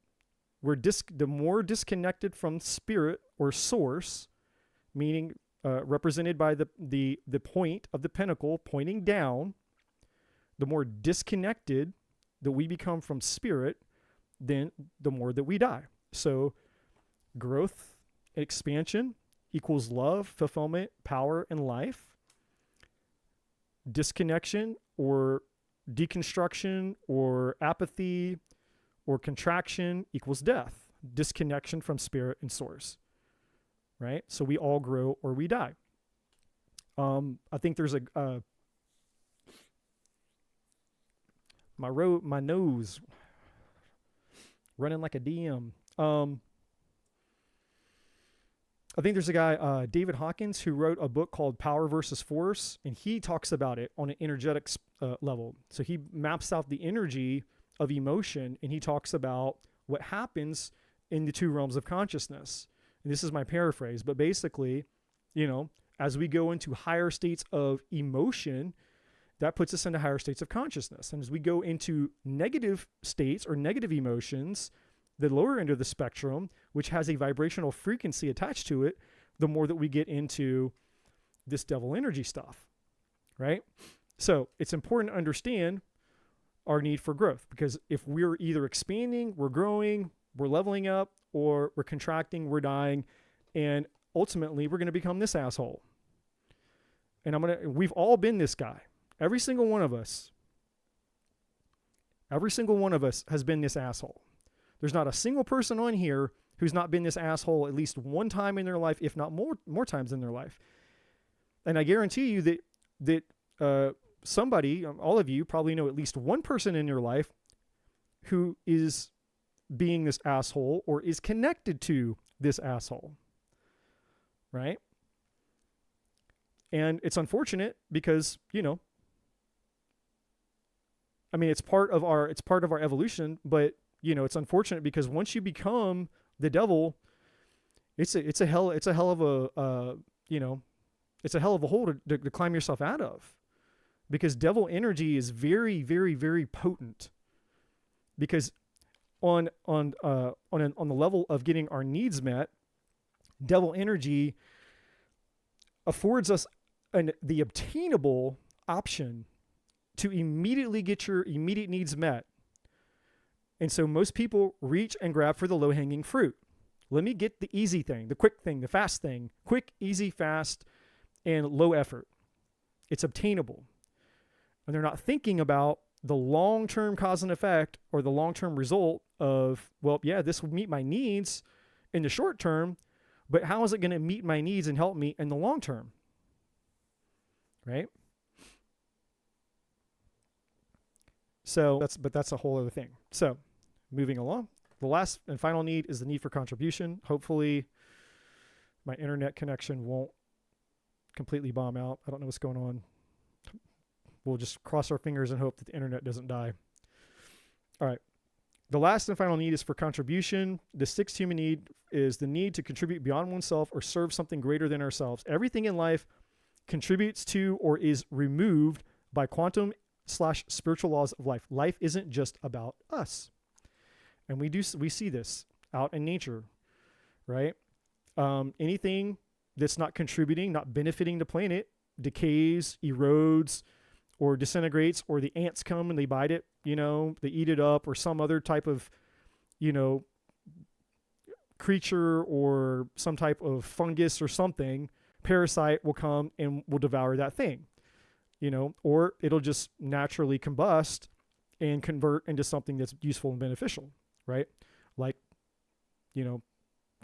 A: the more disconnected from spirit or source, meaning represented by the point of the pentacle pointing down, the more disconnected that we become from spirit, then the more that we die. So growth, expansion equals love, fulfillment, power, and life. Disconnection or deconstruction or apathy or contraction equals death. Disconnection from spirit and source. Right? So we all grow or we die. I think there's my nose running like a DM. I think there's a guy, David Hawkins, who wrote a book called Power versus Force, and he talks about it on an energetics level. So he maps out the energy of emotion, and he talks about what happens in the two realms of consciousness. And this is my paraphrase, but basically, as we go into higher states of emotion, that puts us into higher states of consciousness. And as we go into negative states or negative emotions, the lower end of the spectrum, which has a vibrational frequency attached to it, the more that we get into this devil energy stuff, right? So it's important to understand our need for growth, because if we're either expanding, we're growing, we're leveling up, or we're contracting, we're dying, and ultimately we're going to become this asshole. And we've all been this guy. Every single one of us has been this asshole. There's not a single person on here who's not been this asshole at least one time in their life, if not more times in their life. And I guarantee you that somebody, all of you probably know at least one person in your life who is being this asshole or is connected to this asshole, right? And it's unfortunate because, it's part of our evolution, but it's unfortunate because once you become the devil, it's a hell of a hole to climb yourself out of, because devil energy is very, very, very potent. Because on the level of getting our needs met, devil energy affords us the obtainable option to immediately get your immediate needs met. And so most people reach and grab for the low-hanging fruit. Let me get the easy thing, the quick thing, the fast thing. Quick, easy, fast, and low effort. It's obtainable. And they're not thinking about the long-term cause and effect or the long-term result of, this will meet my needs in the short term, but how is it going to meet my needs and help me in the long term? Right? So that's a whole other thing. So moving along, the last and final need is the need for contribution. Hopefully my internet connection won't completely bomb out. I don't know what's going on. We'll just cross our fingers and hope that the internet doesn't die. All right. The last and final need is for contribution. The sixth human need is the need to contribute beyond oneself or serve something greater than ourselves. Everything in life contributes to or is removed by quantum/spiritual laws of life. Life isn't just about us. And we see this out in nature, right? Anything that's not contributing, not benefiting the planet, decays, erodes, or disintegrates, or the ants come and they bite it, they eat it up, or some other type of, creature or some type of fungus or something, parasite will come and will devour that thing, or it'll just naturally combust and convert into something that's useful and beneficial, right? Like,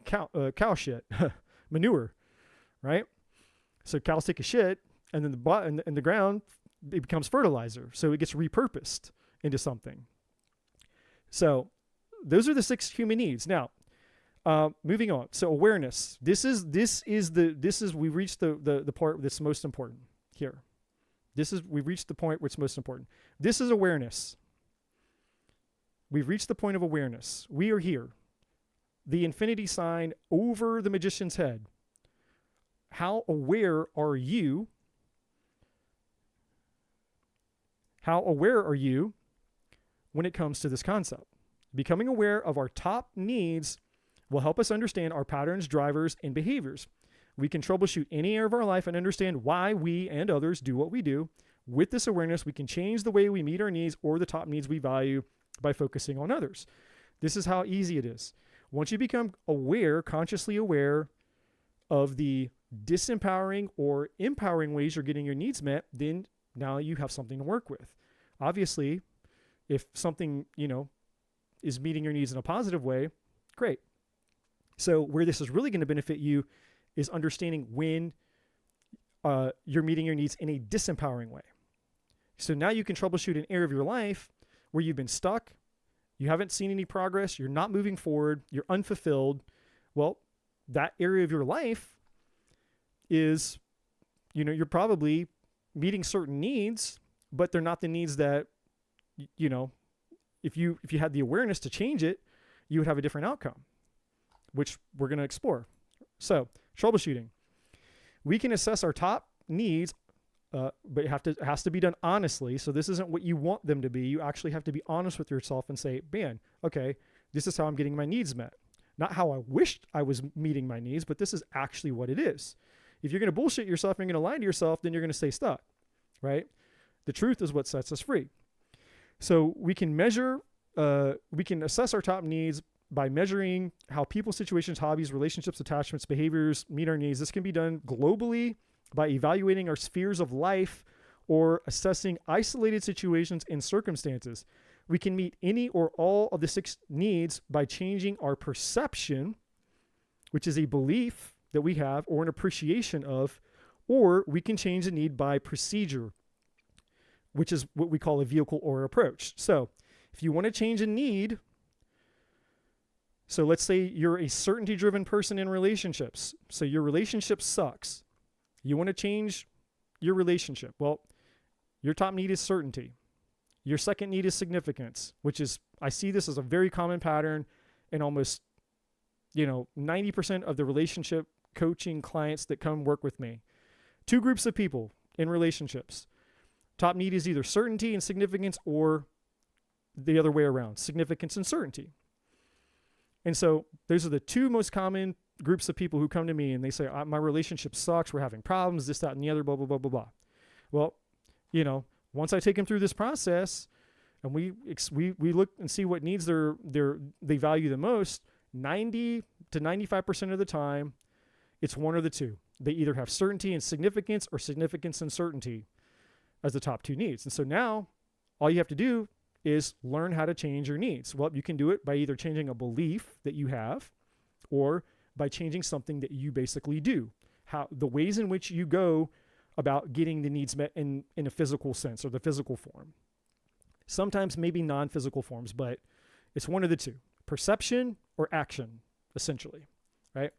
A: cow shit, manure, right? So cows take a shit, and then in the ground, it becomes fertilizer. So it gets repurposed into something. So those are the 6 human needs. Now, moving on. So awareness. We've reached the part that's most important here. We've reached the point where it's most important. This is awareness. We've reached the point of awareness. We are here. The infinity sign over the magician's head. How aware are you? How aware are you when it comes to this concept? Becoming aware of our top needs will help us understand our patterns, drivers, and behaviors. We can troubleshoot any area of our life and understand why we and others do what we do. With this awareness, we can change the way we meet our needs or the top needs we value by focusing on others. This is how easy it is. Once you become aware, consciously aware of the disempowering or empowering ways you're getting your needs met, then now you have something to work with. Obviously, if something, is meeting your needs in a positive way, great. So where this is really going to benefit you is understanding when you're meeting your needs in a disempowering way. So now you can troubleshoot an area of your life where you've been stuck, you haven't seen any progress, you're not moving forward, you're unfulfilled. Well, that area of your life is, you're probably meeting certain needs, but they're not the needs that, if you had the awareness to change it, you would have a different outcome, which we're going to explore. So, troubleshooting. We can assess our top needs, but it has to be done honestly. So this isn't what you want them to be. You actually have to be honest with yourself and say, man, okay, this is how I'm getting my needs met. Not how I wished I was meeting my needs, but this is actually what it is. If you're going to bullshit yourself and you're going to lie to yourself, then you're going to stay stuck, right? The truth is what sets us free. So we can assess our top needs by measuring how people, situations, hobbies, relationships, attachments, behaviors meet our needs. This can be done globally by evaluating our spheres of life or assessing isolated situations and circumstances. We can meet any or all of the 6 needs by changing our perception, which is a belief that we have or an appreciation of, or we can change the need by procedure, which is what we call a vehicle or approach. So if you want to change a need, so let's say you're a certainty-driven person in relationships. So your relationship sucks. You want to change your relationship. Well, your top need is certainty. Your second need is significance, which is, I see this as a very common pattern in almost, 90% of the relationship coaching clients that come work with me. 2 groups of people in relationships. Top need is either certainty and significance or the other way around, significance and certainty. And so those are the 2 most common groups of people who come to me and they say, my relationship sucks, we're having problems, this, that, and the other, blah, blah, blah, blah, blah. Well, once I take them through this process and we look and see what needs they value the most, 90 to 95% of the time, it's one or the 2. They either have certainty and significance or significance and certainty as the top 2 needs. And so now all you have to do is learn how to change your needs. Well, you can do it by either changing a belief that you have or by changing something that you basically do. The ways in which you go about getting the needs met in a physical sense or the physical form. Sometimes maybe non-physical forms, but it's one of the 2, perception or action, essentially, right?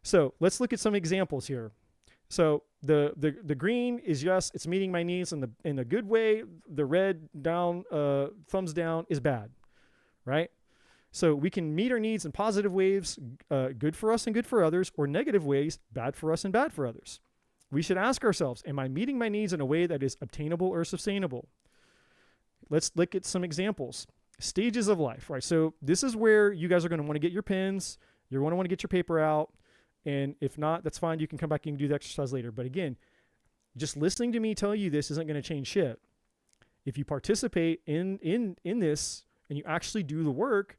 A: So let's look at some examples here. So the green is yes, it's meeting my needs in a good way. The red down, thumbs down is bad, right? So we can meet our needs in positive ways, good for us and good for others, or negative ways, bad for us and bad for others. We should ask ourselves, am I meeting my needs in a way that is obtainable or sustainable? Let's look at some examples. Stages of life, right? So this is where you guys are going to want to get your pens. You're going to want to get your paper out. And if not, that's fine. You can come back and do the exercise later. But again, just listening to me tell you this isn't going to change shit. If you participate in this and you actually do the work,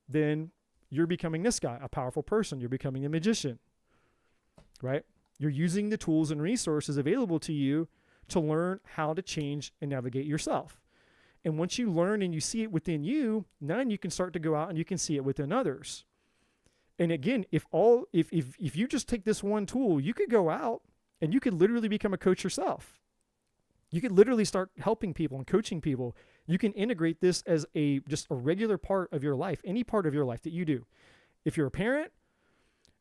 A: then you're becoming this guy, a powerful person. You're becoming a magician, right? You're using the tools and resources available to you to learn how to change and navigate yourself. And once you learn and you see it within you, then you can start to go out and you can see it within others. And again, if you just take this one tool, you could go out and you could literally become a coach yourself. You could literally start helping people and coaching people. You can integrate this as just a regular part of your life, any part of your life that you do. If you're a parent,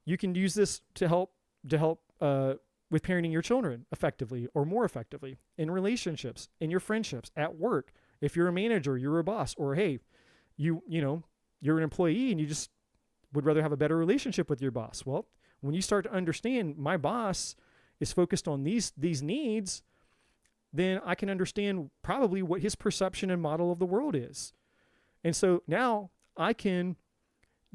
A: you can use this to help with parenting your children effectively or more effectively, in relationships, in your friendships, at work. If you're a manager, you're a boss, or hey, you're an employee and you just would rather have a better relationship with your boss. Well, when you start to understand my boss is focused on these needs, then I can understand probably what his perception and model of the world is. And so now I can,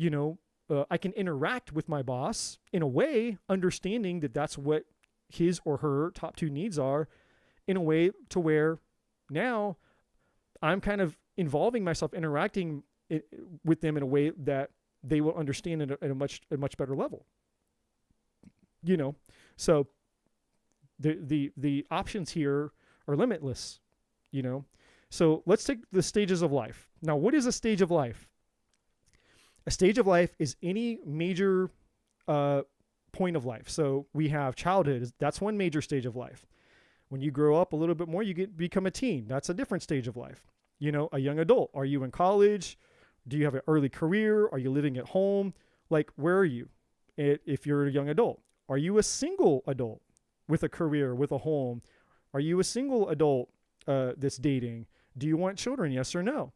A: I can interact with my boss in a way, understanding that that's what his or her top two needs are, in a way to where now I'm kind of involving myself, interacting with them in a way that they will understand at a much better level. So the options here are limitless, So let's take the stages of life. Now, what is a stage of life? A stage of life is any major point of life. So we have childhood. That's one major stage of life. When you grow up a little bit more, you become a teen. That's a different stage of life. A young adult. Are you in college? Do you have an early career? Are you living at home? Like, where are you if you're a young adult? Are you a single adult with a career, with a home? Are you a single adult that's dating? Do you want children? Yes or no?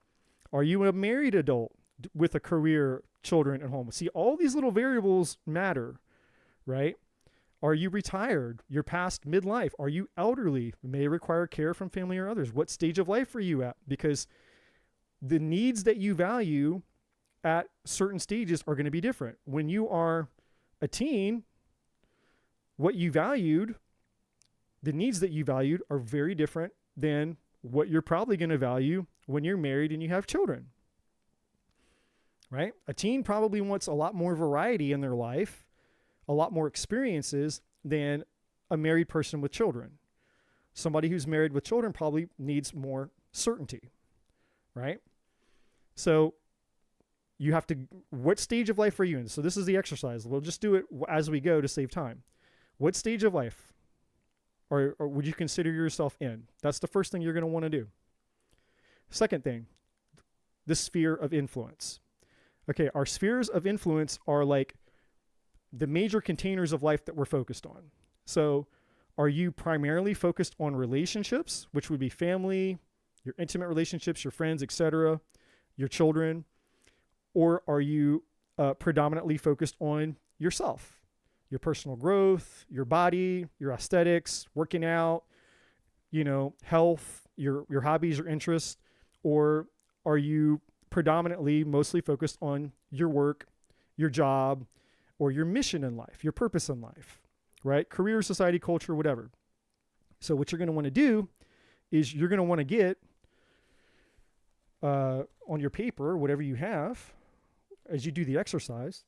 A: Are you a married adult with a career, children, and home? See, all these little variables matter, right? Are you retired? You're past midlife. Are you elderly? May require care from family or others. What stage of life are you at? Because the needs that you value at certain stages are going to be different. When you are a teen, what you valued, the needs that you valued are very different than what you're probably going to value when you're married and you have children, right? A teen probably wants a lot more variety in their life, a lot more experiences than a married person with children. Somebody who's married with children probably needs more certainty, right? So you have to, what stage of life are you in? So this is the exercise. We'll just do it as we go to save time. What stage of life or would you consider yourself in? That's the first thing you're going to want to do. Second thing, the sphere of influence. Okay, our spheres of influence are like the major containers of life that we're focused on. So are you primarily focused on relationships, which would be family, your intimate relationships, your friends, etc., your children? Or are you predominantly focused on yourself, your personal growth, your body, your aesthetics, working out, health, your hobbies or interests? Or are you predominantly mostly focused on your work, your job, or your mission in life, your purpose in life, right? Career, society, culture, whatever. So what you're going to want to do is you're going to want to get on your paper, whatever you have, as you do the exercise.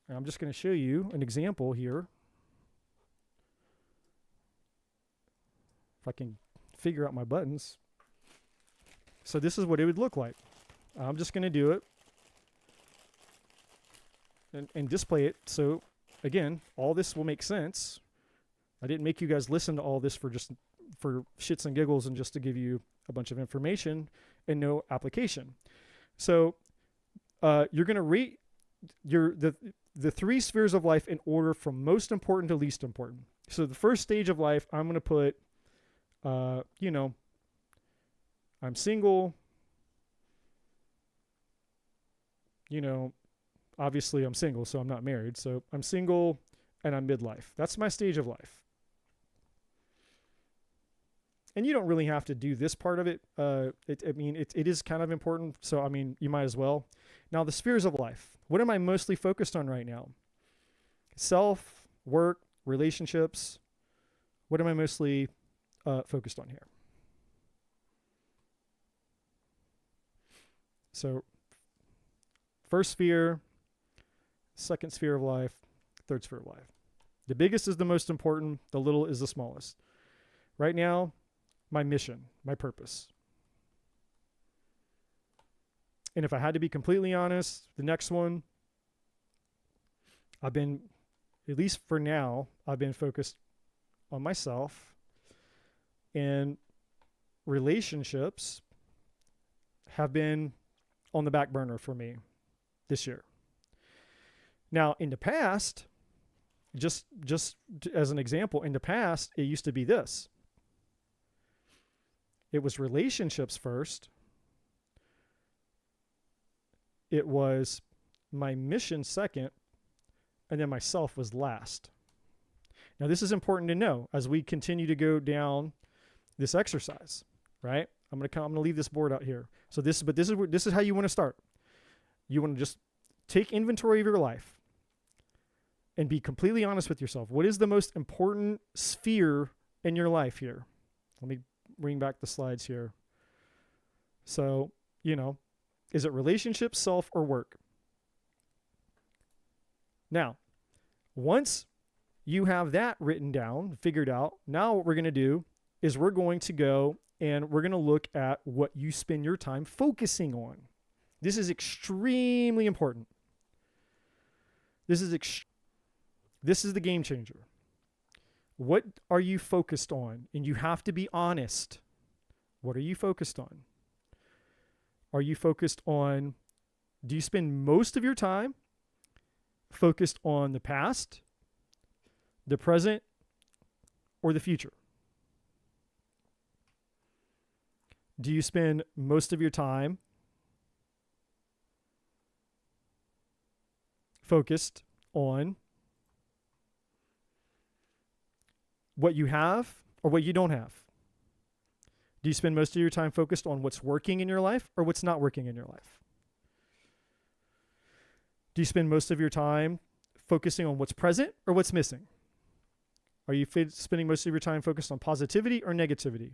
A: And I'm just going to show you an example here. If I can figure out my buttons. So this is what it would look like. I'm just going to do it and display it. So again, all this will make sense. I didn't make you guys listen to all this for shits and giggles and just to give you a bunch of information and no application. So you're going to rate the three spheres of life in order from most important to least important. So the first stage of life, I'm going to put, I'm single, obviously I'm single, so I'm not married. So I'm single and I'm midlife. That's my stage of life. And you don't really have to do this part of it. It is kind of important. So, you might as well. Now, the spheres of life. What am I mostly focused on right now? Self, work, relationships. What am I mostly focused on here? So, first sphere, second sphere of life, third sphere of life. The biggest is the most important. The little is the smallest. Right now, my mission, my purpose. And if I had to be completely honest, the next one, at least for now, I've been focused on myself And relationships have been on the back burner for me this year. Now, in the past, just as an example, in the past, it used to be this. It was relationships first. It was my mission second, and then myself was last. Now, this is important to know as we continue to go down this exercise, right? I'm gonna leave this board out here. So this is how you want to start. You want to just take inventory of your life and be completely honest with yourself. What is the most important sphere in your life here? Let me bring back the slides here. So, is it relationship, self, or work? Now, once you have that written down, figured out, now what we're going to do is we're going to go and we're going to look at what you spend your time focusing on. This is extremely important. This is the game changer. What are you focused on? And you have to be honest. What are you focused on? Are you focused on, do you spend most of your time focused on the past, the present, or the future? Do you spend most of your time focused on what you have or what you don't have? Do you spend most of your time focused on what's working in your life or what's not working in your life? Do you spend most of your time focusing on what's present or what's missing? Are you spending most of your time focused on positivity or negativity?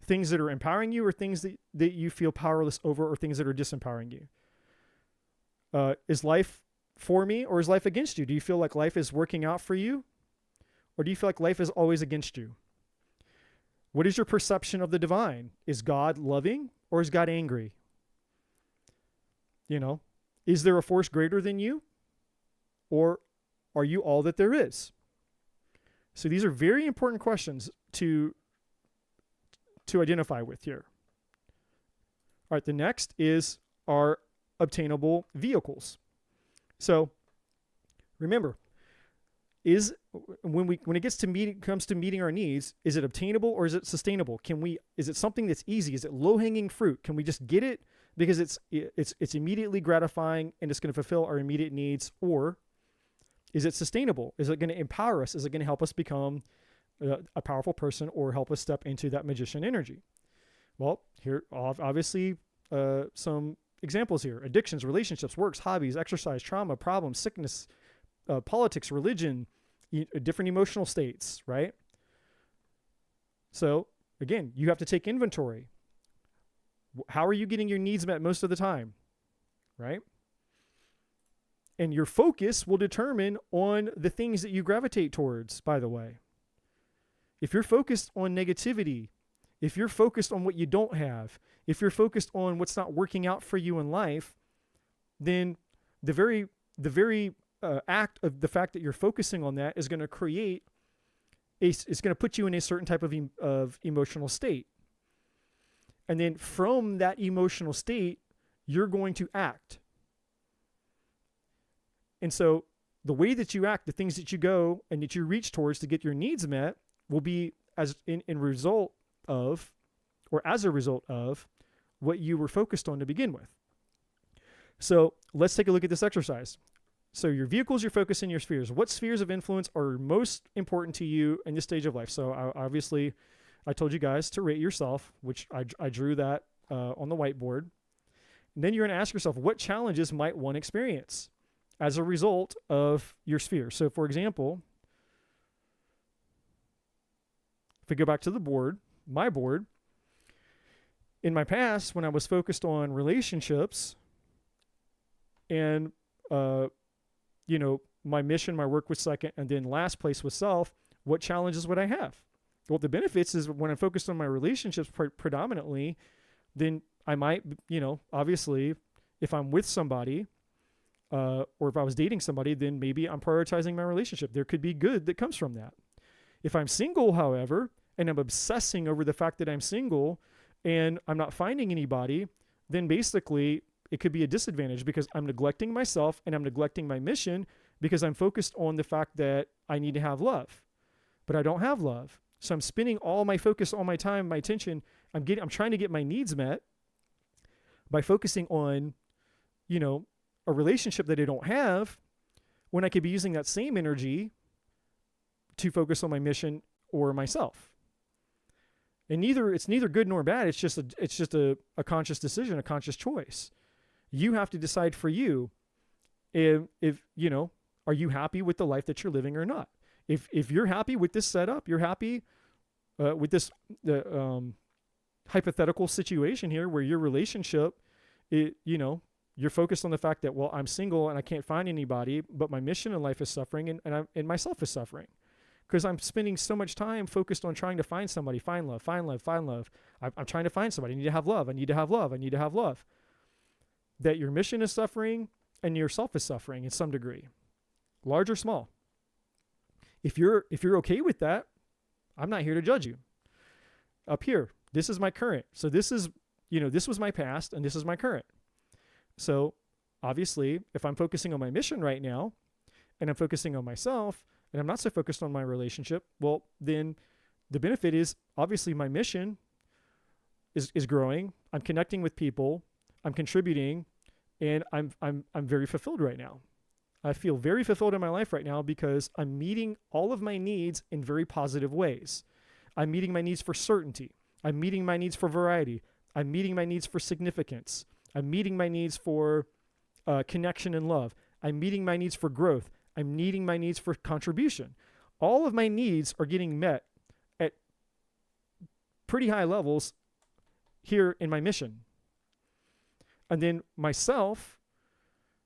A: Things that are empowering you or things that you feel powerless over or things that are disempowering you? Is life for me or is life against you? Do you feel like life is working out for you? Or do you feel like life is always against you? What is your perception of the divine? Is God loving or is God angry? Is there a force greater than you? Or are you all that there is? So these are very important questions to identify with here. All right, the next is our obtainable vehicles. So remember, when it comes to meeting our needs, is it obtainable or is it sustainable? Is it something that's easy? Is it low-hanging fruit? Can we just get it because it's immediately gratifying and it's going to fulfill our immediate needs? Or is it sustainable? Is it going to empower us? Is it going to help us become a powerful person or help us step into that magician energy? Well, here obviously some examples here: addictions, relationships, works, hobbies, exercise, trauma, problems, sickness, politics, religion, different emotional states, right? So again, you have to take inventory. How are you getting your needs met most of the time, right? And your focus will determine on the things that you gravitate towards, by the way. If you're focused on negativity, if you're focused on what you don't have, if you're focused on what's not working out for you in life, then the very act of the fact that you're focusing on that is going to it's going to put you in a certain type of emotional state. And then from that emotional state, you're going to act. And so the way that you act, the things that you go and that you reach towards to get your needs met will be as a result of what you were focused on to begin with. So let's take a look at this exercise. So your vehicles, you're focusing your spheres. What spheres of influence are most important to you in this stage of life? So obviously, I told you guys to rate yourself, which I drew that on the whiteboard. And then you're going to ask yourself, what challenges might one experience as a result of your sphere? So for example, if we go back to the board, my board, in my past, when I was focused on relationships and, my mission, my work was second, and then last place was self, what challenges would I have? Well, the benefits is when I'm focused on my relationships predominantly, then I might, obviously, if I'm with somebody, or if I was dating somebody, then maybe I'm prioritizing my relationship. There could be good that comes from that. If I'm single, however, and I'm obsessing over the fact that I'm single and I'm not finding anybody, then basically it could be a disadvantage because I'm neglecting myself and I'm neglecting my mission because I'm focused on the fact that I need to have love, but I don't have love. So I'm spending all my focus, all my time, my attention. I'm trying to get my needs met by focusing on, a relationship that I don't have, when I could be using that same energy to focus on my mission or myself. And it's neither good nor bad. It's just a conscious decision, a conscious choice. You have to decide for you if are you happy with the life that you're living or not? If you're happy with this setup, you're happy with this hypothetical situation here where your relationship, you're focused on the fact that, well, I'm single and I can't find anybody, but my mission in life is suffering and myself is suffering because I'm spending so much time focused on trying to find somebody, find love. I'm trying to find somebody. I need to have love. I need to have love. That your mission is suffering and yourself is suffering in some degree, large or small. If you're okay with that, I'm not here to judge you. Up here, this is my current. So this is, this was my past and this is my current. So obviously, if I'm focusing on my mission right now and I'm focusing on myself and I'm not so focused on my relationship, well, then the benefit is obviously my mission is growing. I'm connecting with people. I'm contributing, and I'm very fulfilled right now. I feel very fulfilled in my life right now because I'm meeting all of my needs in very positive ways. I'm meeting my needs for certainty. I'm meeting my needs for variety. I'm meeting my needs for significance. I'm meeting my needs for connection and love. I'm meeting my needs for growth. I'm meeting my needs for contribution. All of my needs are getting met at pretty high levels here in my mission. And then myself,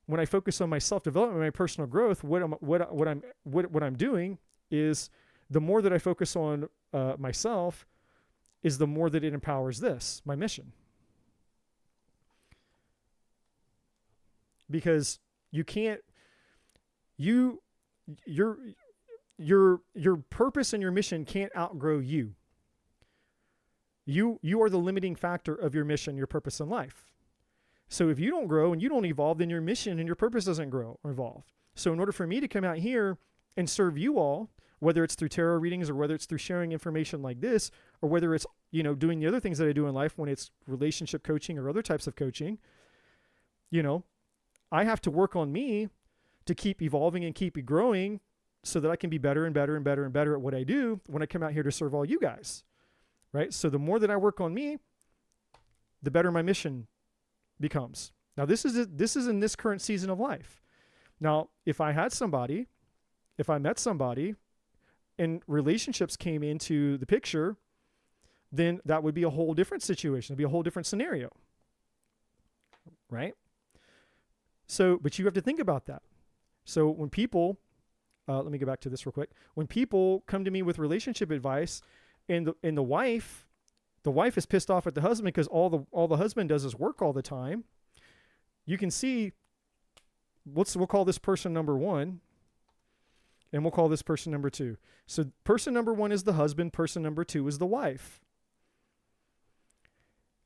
A: when I focus on my self-development, my personal growth, what I'm doing is the more that I focus on myself, is the more that it empowers this, my mission. Because you can't, your purpose and your mission can't outgrow you. You are the limiting factor of your mission, your purpose in life. So if you don't grow and you don't evolve, then your mission and your purpose doesn't grow or evolve. So in order for me to come out here and serve you all, whether it's through tarot readings or whether it's through sharing information like this, or whether it's, doing the other things that I do in life when it's relationship coaching or other types of coaching, I have to work on me to keep evolving and keep growing so that I can be better and better and better and better at what I do when I come out here to serve all you guys, right? So the more that I work on me, the better my mission becomes. Now, this is in this current season of life. Now, if I met somebody and relationships came into the picture, then that would be a whole different situation. It'd be a whole different scenario, right? So, but you have to think about that. So when people, let me go back to this real quick. When people come to me with relationship advice and the wife is pissed off at the husband because all the husband does is work all the time, you can see, we'll call this person number one, and we'll call this person number two. So person number one is the husband, person number two is the wife.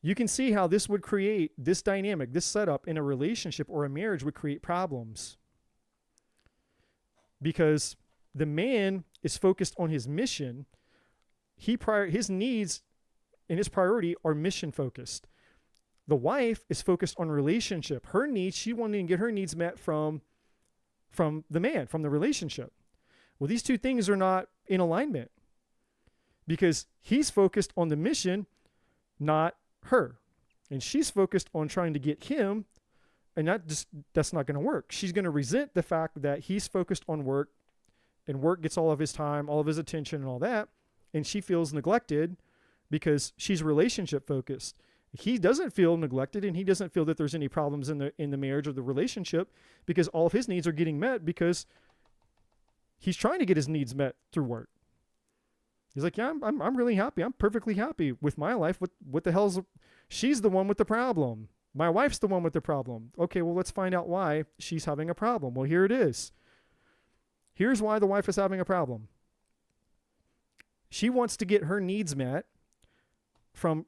A: You can see how this would create this dynamic, this setup in a relationship or a marriage would create problems. Because the man is focused on his mission. His needs and his priority are mission focused. The wife is focused on relationship. Her needs, she wanted to get her needs met from the man, from the relationship. Well, these two things are not in alignment because he's focused on the mission, not her. And she's focused on trying to get him, and that's not going to work. She's going to resent the fact that he's focused on work and work gets all of his time, all of his attention and all that. And she feels neglected because she's relationship focused. He doesn't feel neglected and he doesn't feel that there's any problems in the marriage or the relationship because all of his needs are getting met because he's trying to get his needs met through work. He's like, yeah, I'm really happy. I'm perfectly happy with my life. What the hell's, she's the one with the problem. My wife's the one with the problem. Okay, well, let's find out why she's having a problem. Well, here it is. Here's why the wife is having a problem. She wants to get her needs met from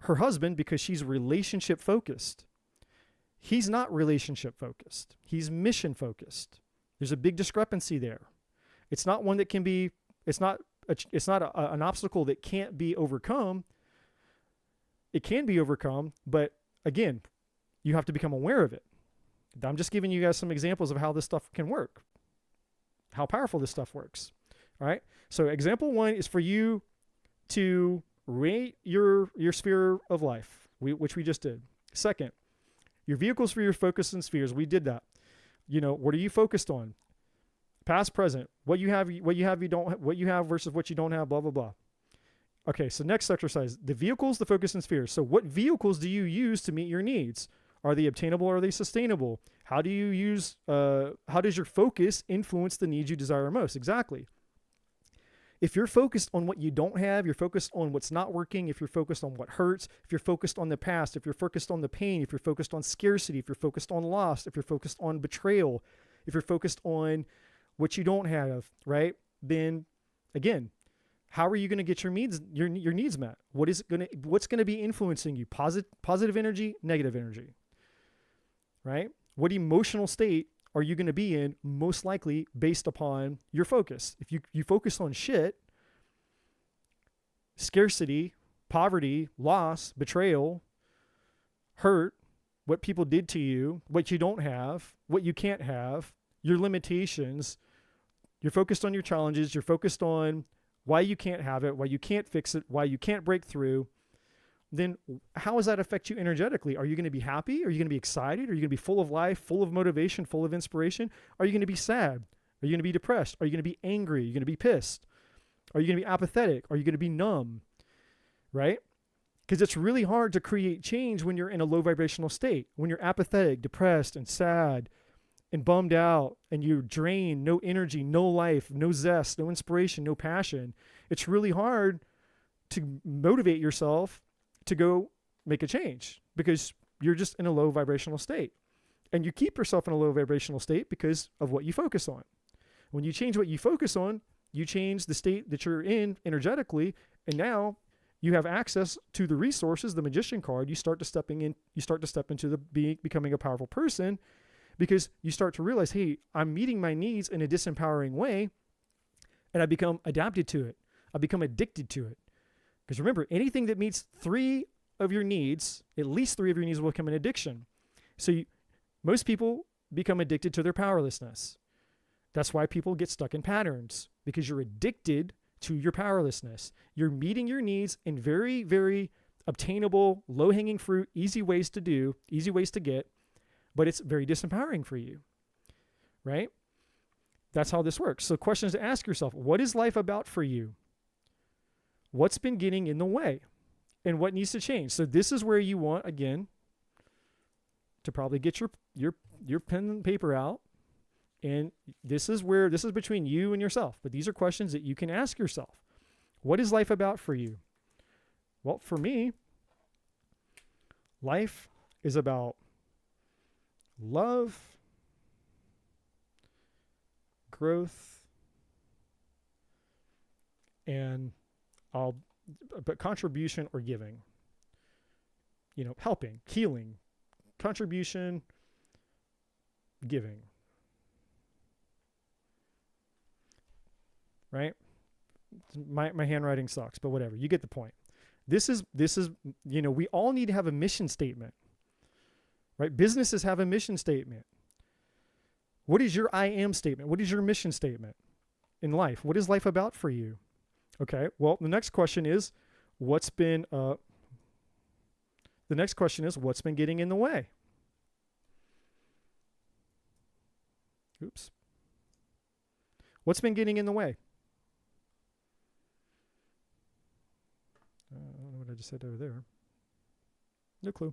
A: her husband because she's relationship focused. He's not relationship focused. He's mission focused. There's a big discrepancy there. It's not one that can be, it's not an obstacle that can't be overcome. It can be overcome, but again, you have to become aware of it. I'm just giving you guys some examples of how this stuff can work, how powerful this stuff works. All right. So example 1 is for you to rate your sphere of life, which we just did. Second, your vehicles for your focus and spheres. We did that. What are you focused on? Past, present, what you have versus what you don't have, blah, blah, blah. Okay. So next exercise, the vehicles, the focus and spheres. So what vehicles do you use to meet your needs? Are they obtainable? Are they sustainable? How does your focus influence the needs you desire most? Exactly. If you're focused on what you don't have, you're focused on what's not working, if you're focused on what hurts, if you're focused on the past, if you're focused on the pain, if you're focused on scarcity, if you're focused on loss, if you're focused on betrayal, if you're focused on what you don't have, right? Then again, how are you going to get your needs met? What's going to be influencing you? Positive energy, negative energy, right? What emotional state are you going to be in, most likely based upon your focus? If you focus on shit, scarcity, poverty, loss, betrayal, hurt, what people did to you, what you don't have, what you can't have, your limitations, you're focused on your challenges, you're focused on why you can't have it, why you can't fix it, why you can't break through, then how does that affect you energetically? Are you going to be happy? Are you going to be excited? Are you going to be full of life, full of motivation, full of inspiration? Are you going to be sad? Are you going to be depressed? Are you going to be angry? Are you going to be pissed? Are you going to be apathetic? Are you going to be numb? Right? Because it's really hard to create change when you're in a low vibrational state. When you're apathetic, depressed, and sad, and bummed out, and you're drained, no energy, no life, no zest, no inspiration, no passion. It's really hard to motivate yourself to go make a change because you're just in a low vibrational state. And you keep yourself in a low vibrational state because of what you focus on. When you change what you focus on, you change the state that you're in energetically, and now you have access to the resources, the magician card. You start to step into becoming a powerful person because you start to realize, hey, I'm meeting my needs in a disempowering way, and I become adapted to it. I become addicted to it. Because remember, anything that meets 3 of your needs, at least 3 of your needs will become an addiction. So most people become addicted to their powerlessness. That's why people get stuck in patterns, because you're addicted to your powerlessness. You're meeting your needs in very, very obtainable, low-hanging fruit, easy ways to get, but it's very disempowering for you, right? That's how this works. So questions to ask yourself: what is life about for you? What's been getting in the way, and what needs to change? So this is where you want, again, to probably get your pen and paper out. And this is between you and yourself. But these are questions that you can ask yourself. What is life about for you? Well, for me, life is about love, growth, and but contribution or giving. Helping, healing, contribution, giving. Right? My handwriting sucks, but whatever. You get the point. This is, we all need to have a mission statement. Right? Businesses have a mission statement. What is your I am statement? What is your mission statement in life? What is life about for you? Okay. Well, the next question is, what's been getting in the way? Oops. What's been getting in the way? I don't know what I just said over there. No clue.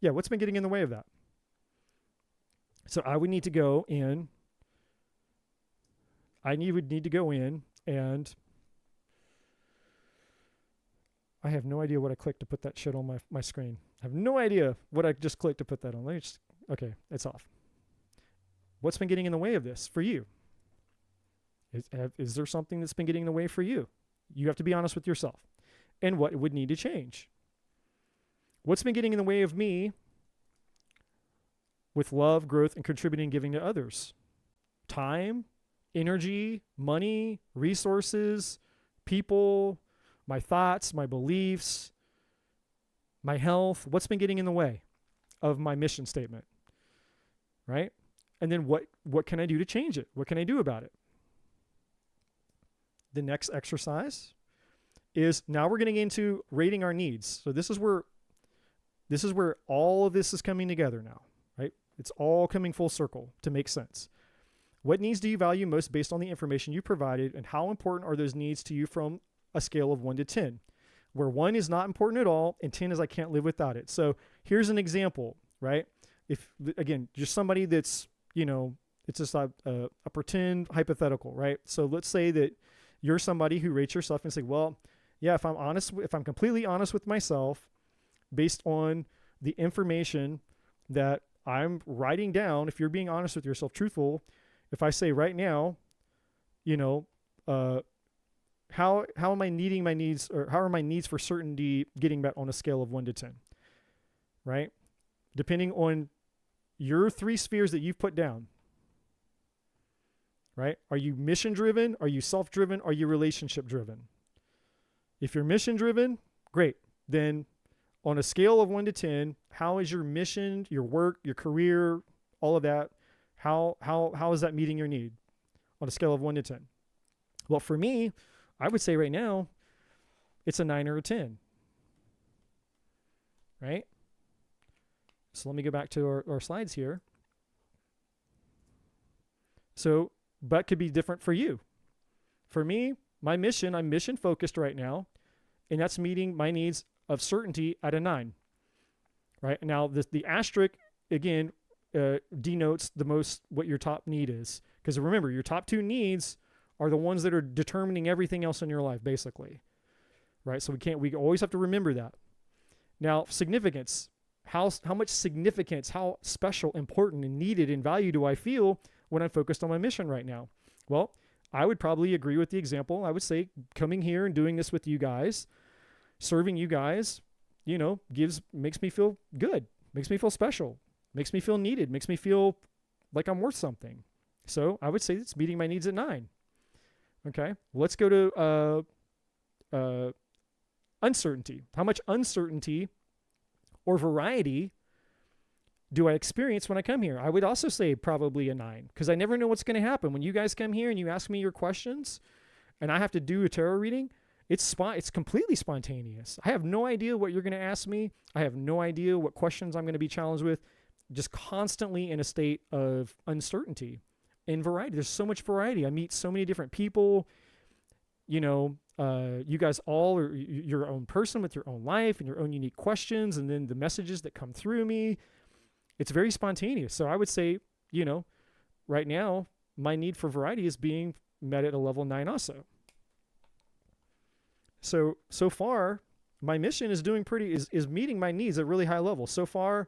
A: What's been getting in the way of that? So I would need to go in. Would need to go in, and I have no idea what I clicked to put that shit on my screen. I have no idea what I just clicked to put that on. Okay, it's off. What's been getting in the way of this for you? Is there something that's been getting in the way for you? You have to be honest with yourself and what would need to change. What's been getting in the way of me with love, growth, and contributing and giving to others? Time, energy, money, resources, people, my thoughts, my beliefs, my health. What's been getting in the way of my mission statement, right? And then what can I do to change it? What can I do about it? The next exercise is, now we're getting into rating our needs. So this is where all of this is coming together now, right? It's all coming full circle to make sense. What needs do you value most based on the information you provided, and how important are those needs to you from a scale of 1 to 10, where 1 is not important at all and 10 is I can't live without it. So here's an example, right? If, again, just somebody that's, it's just a pretend hypothetical, right? So let's say that you're somebody who rates yourself and say, well, yeah, if I'm completely honest with myself based on the information that I'm writing down, if you're being honest with yourself, truthful, if I say right now, how am I needing my needs, or how are my needs for certainty getting met on a scale of 1 to 10, right? Depending on your 3 spheres that you've put down, right? Are you mission driven? Are you self driven? Are you relationship driven? If you're mission driven, great. Then on a scale of 1 to 10, how is your mission, your work, your career, all of that? How is that meeting your need on a scale of 1 to 10? Well, for me, I would say right now, it's a 9 or a 10, right? So let me go back to our slides here. So, but could be different for you. For me, my mission, I'm mission focused right now, and that's meeting my needs of certainty at a 9, right? Now, the asterisk, again, denotes the most what your top need is. Because remember, your top 2 needs are the ones that are determining everything else in your life, basically, right? So we always have to remember that. Now, significance, how much significance, how special, important, and needed and value do I feel when I'm focused on my mission right now? Well, I would probably agree with the example. I would say coming here and doing this with you guys, serving you guys, makes me feel good, makes me feel special, makes me feel needed, makes me feel like I'm worth something. So I would say it's meeting my needs at 9. Okay, let's go to uncertainty. How much uncertainty or variety do I experience when I come here? I would also say probably a 9, because I never know what's going to happen. When you guys come here and you ask me your questions and I have to do a tarot reading, it's completely spontaneous. I have no idea what you're going to ask me. I have no idea what questions I'm going to be challenged with. Just constantly in a state of uncertainty and variety. There's so much variety. I meet so many different people. You guys all are your own person with your own life and your own unique questions, and then the messages that come through me. It's very spontaneous. So I would say, right now, my need for variety is being met at a level 9 also. So far, my mission is is meeting my needs at a really high level. So far,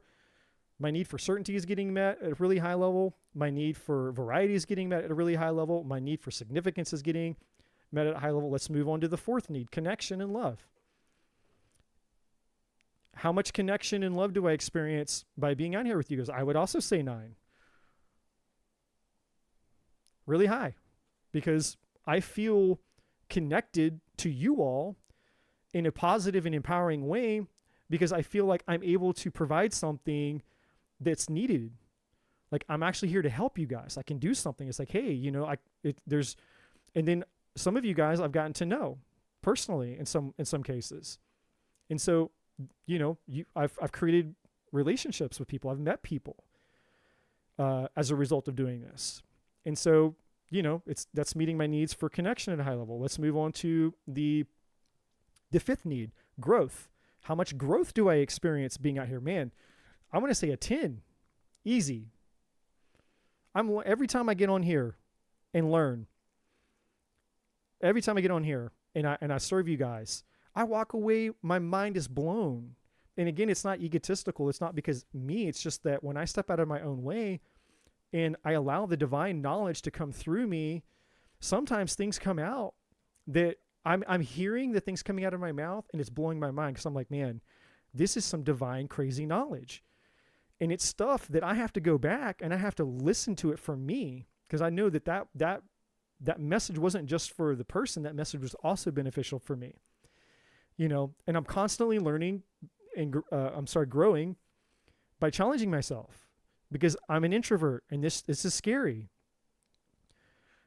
A: my need for certainty is getting met at a really high level. My need for variety is getting met at a really high level. My need for significance is getting met at a high level. Let's move on to the 4th need, connection and love. How much connection and love do I experience by being out here with you guys? I would also say 9. Really high, because I feel connected to you all in a positive and empowering way, because I feel like I'm able to provide something that's needed. Like, I'm actually here to help you guys. I can do something. It's like, hey, and then some of you guys I've gotten to know personally in some cases. And so, I've created relationships with people. I've met people as a result of doing this. And so, that's meeting my needs for connection at a high level. Let's move on to the 5th need, growth. How much growth do I experience being out here? Man, I'm going to say a 10. Easy. Every time I get on here and learn, every time I get on here and I serve you guys, I walk away, my mind is blown. And again, it's not egotistical. It's not because me. It's just that when I step out of my own way and I allow the divine knowledge to come through me, sometimes things come out that I'm hearing the things coming out of my mouth, and it's blowing my mind, because I'm like, man, this is some divine crazy knowledge. And it's stuff that I have to go back and I have to listen to it for me, because I know that message wasn't just for the person. That message was also beneficial for me, and I'm constantly learning and growing by challenging myself, because I'm an introvert, and this is scary.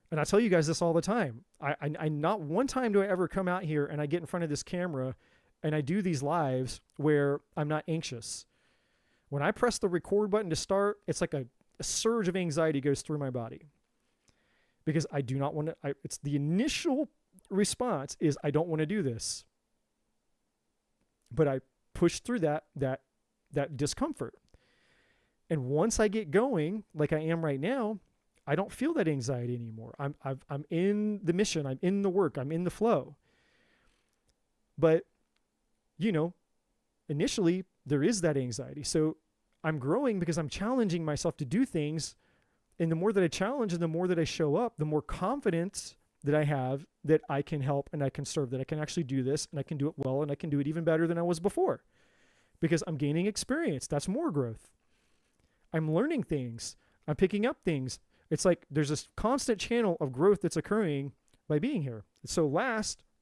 A: And I tell you guys this all the time. I not one time do I ever come out here and I get in front of this camera and I do these lives where I'm not anxious. When I press the record button to start, it's like a surge of anxiety goes through my body, because I do not want to. It's the initial response is I don't want to do this, but I push through that discomfort. And once I get going, like I am right now, I don't feel that anxiety anymore. I'm in the mission. I'm in the work. I'm in the flow. But, initially there is that anxiety. So I'm growing because I'm challenging myself to do things. And the more that I challenge and the more that I show up, the more confidence that I have that I can help and I can serve, that I can actually do this and I can do it well and I can do it even better than I was before, because I'm gaining experience. That's more growth. I'm learning things. I'm picking up things. It's like there's this constant channel of growth that's occurring by being here. So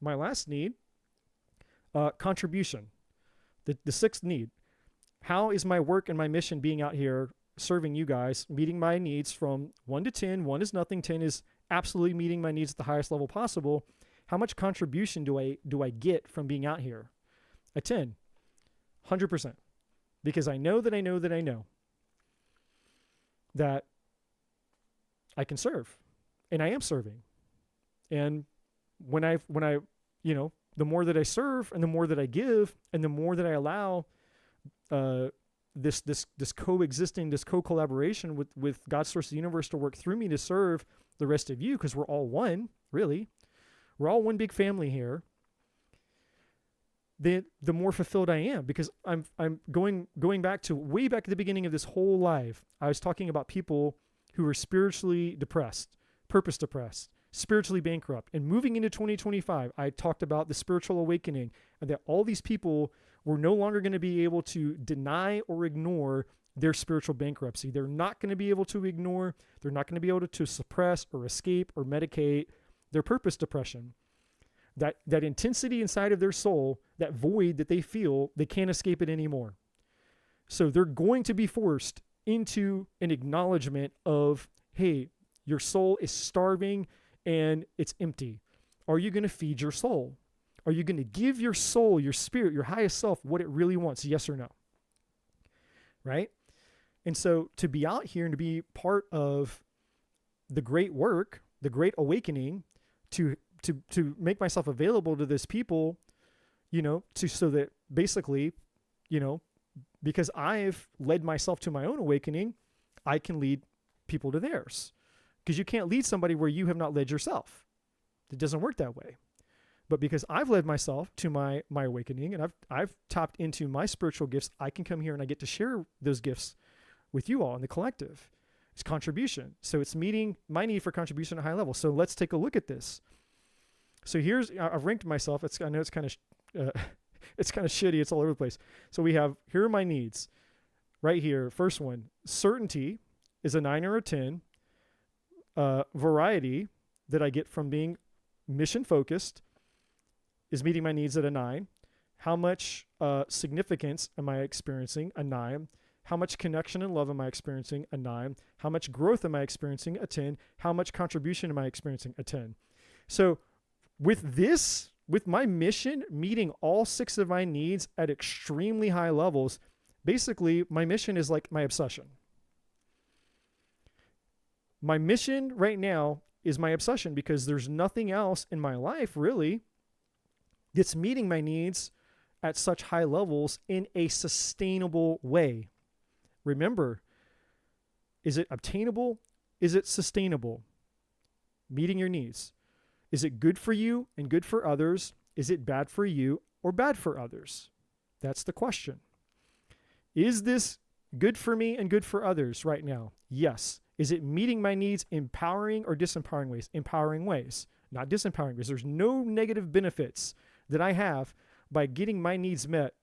A: my last need, contribution, the sixth need. How is my work and my mission being out here serving you guys, meeting my needs from 1 to 10? 1 is nothing. 10 is absolutely meeting my needs at the highest level possible. How much contribution do I get from being out here? A 10, 100%, because I know that I know that I know that I can serve, and I am serving. And when I, the more that I serve and the more that I give and the more that I allow this coexisting, this co-collaboration with God's source of the universe to work through me to serve the rest of you, because we're all one, really. We're all one big family here. The more fulfilled I am, because I'm going back to way back at the beginning of this whole life. I was talking about people who are spiritually depressed, purpose depressed, spiritually bankrupt. And moving into 2025, I talked about the spiritual awakening, and that all these people were no longer going to be able to deny or ignore their spiritual bankruptcy. They're not going to be able to ignore, they're not going to be able to suppress or escape or medicate their purpose depression. That intensity inside of their soul, that void that they feel, they can't escape it anymore. So they're going to be forced into an acknowledgement of, hey, your soul is starving and it's empty. Are you going to feed your soul? Are you going to give your soul, your spirit, your highest self what it really wants? Yes or no? Right? And so to be out here and to be part of the great work, the great awakening, to make myself available to this people, so that basically, because I've led myself to my own awakening, I can lead people to theirs. Because you can't lead somebody where you have not led yourself. It doesn't work that way. But because I've led myself to my awakening, and I've tapped into my spiritual gifts, I can come here and I get to share those gifts with you all in the collective. It's contribution. So it's meeting my need for contribution at a high level. So let's take a look at this. So I've ranked myself. I know it's kind of shitty. It's all over the place. So here are my needs right here. First one, certainty is a 9 or a 10. Variety that I get from being mission focused is meeting my needs at a 9. How much significance am I experiencing? A 9. How much connection and love am I experiencing? A 9. How much growth am I experiencing? A 10. How much contribution am I experiencing? A 10. So with my mission meeting all 6 of my needs at extremely high levels, basically my mission is like my obsession. My mission right now is my obsession, because there's nothing else in my life really that's meeting my needs at such high levels in a sustainable way. Remember, is it obtainable? Is it sustainable? Meeting your needs. Is it good for you and good for others? Is it bad for you or bad for others? That's the question. Is this good for me and good for others right now? Yes. Is it meeting my needs empowering or disempowering ways? Empowering ways, not disempowering ways. There's no negative benefits that I have by getting my needs met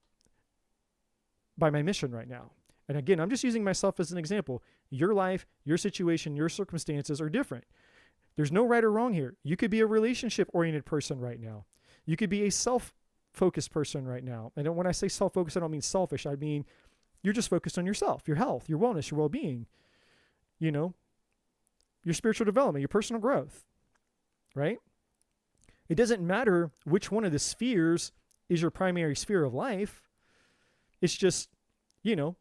A: by my mission right now. And again, I'm just using myself as an example. Your life, your situation, your circumstances are different. There's no right or wrong here. You could be a relationship-oriented person right now. You could be a self-focused person right now. And when I say self-focused, I don't mean selfish. I mean you're just focused on yourself, your health, your wellness, your well-being, you know, your spiritual development, your personal growth, right? It doesn't matter which one of the spheres is your primary sphere of life. It's just, you know,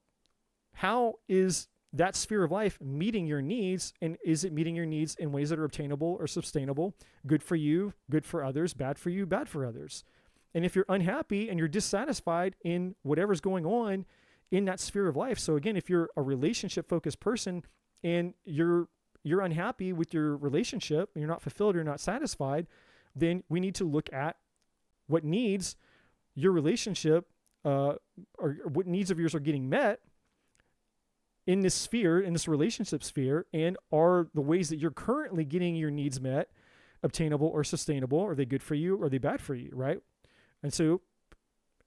A: how is that sphere of life meeting your needs, and is it meeting your needs in ways that are obtainable or sustainable, good for you, good for others, bad for you, bad for others? And if you're unhappy and you're dissatisfied in whatever's going on in that sphere of life, so again, if you're a relationship-focused person and you're unhappy with your relationship and you're not fulfilled, you're not satisfied, then we need to look at what needs your relationship or what needs of yours are getting met in this sphere, in this relationship sphere, and are the ways that you're currently getting your needs met obtainable or sustainable? Are they good for you? Or are they bad for you, right? And so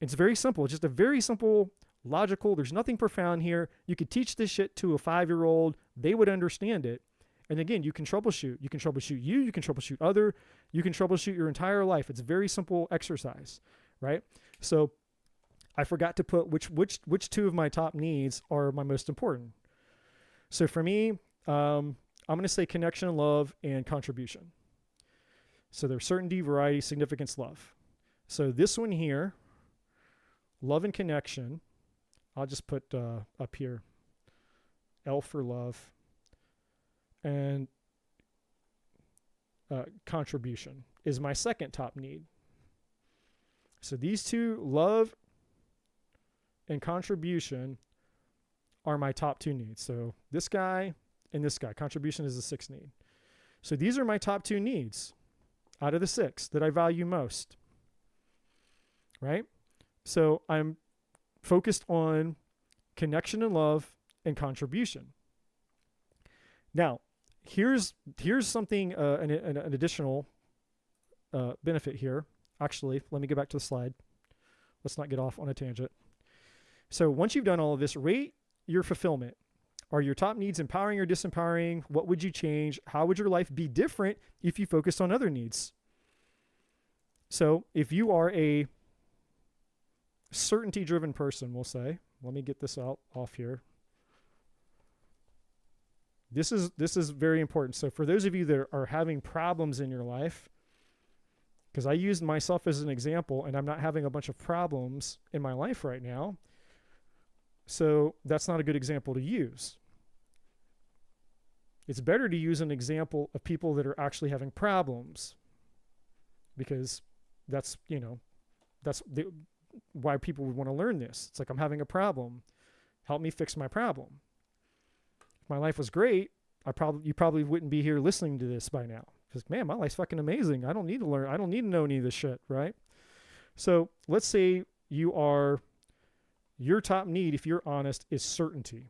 A: it's very simple. It's just a very simple, logical, there's nothing profound here. You could teach this shit to a 5-year-old. They would understand it. And again, you can troubleshoot. You can troubleshoot you can troubleshoot other, you can troubleshoot your entire life. It's a very simple exercise, right? So I forgot to put which two of my top needs are my most important. So for me, I'm going to say connection, love, and contribution. So there's certainty, variety, significance, love. So this one here, love and connection, I'll just put up here, L for love, and contribution is my second top need. So these two, love and contribution, are my top two needs. So this guy and this guy. Contribution is the sixth need. So these are my top two needs out of the 6 that I value most, right? So I'm focused on connection and love and contribution. Now, here's something, an additional benefit here. Actually, let me go back to the slide. Let's not get off on a tangent. So once you've done all of this, rate your fulfillment. Are your top needs empowering or disempowering? What would you change? How would your life be different if you focused on other needs? So if you are a certainty-driven person, we'll say, let me get this off here. This is very important. So for those of you that are having problems in your life, because I used myself as an example and I'm not having a bunch of problems in my life right now, so that's not a good example to use. It's better to use an example of people that are actually having problems, because that's why people would want to learn this. It's like, I'm having a problem. Help me fix my problem. If my life was great, you probably wouldn't be here listening to this by now. Because, man, my life's fucking amazing. I don't need to learn. I don't need to know any of this shit, right? So let's say your top need, if you're honest, is certainty.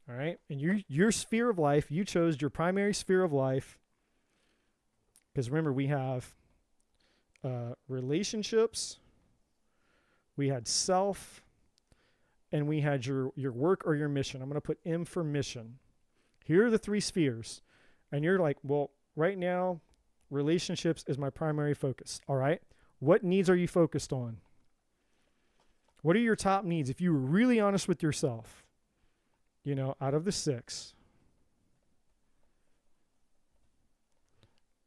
A: All right? And your sphere of life, you chose your primary sphere of life. Because remember, we have relationships, we had self, and we had your work or your mission. I'm going to put M for mission. Here are the 3 spheres. And you're like, well, right now, relationships is my primary focus. All right? What needs are you focused on? What are your top needs? If you were really honest with yourself, out of the 6.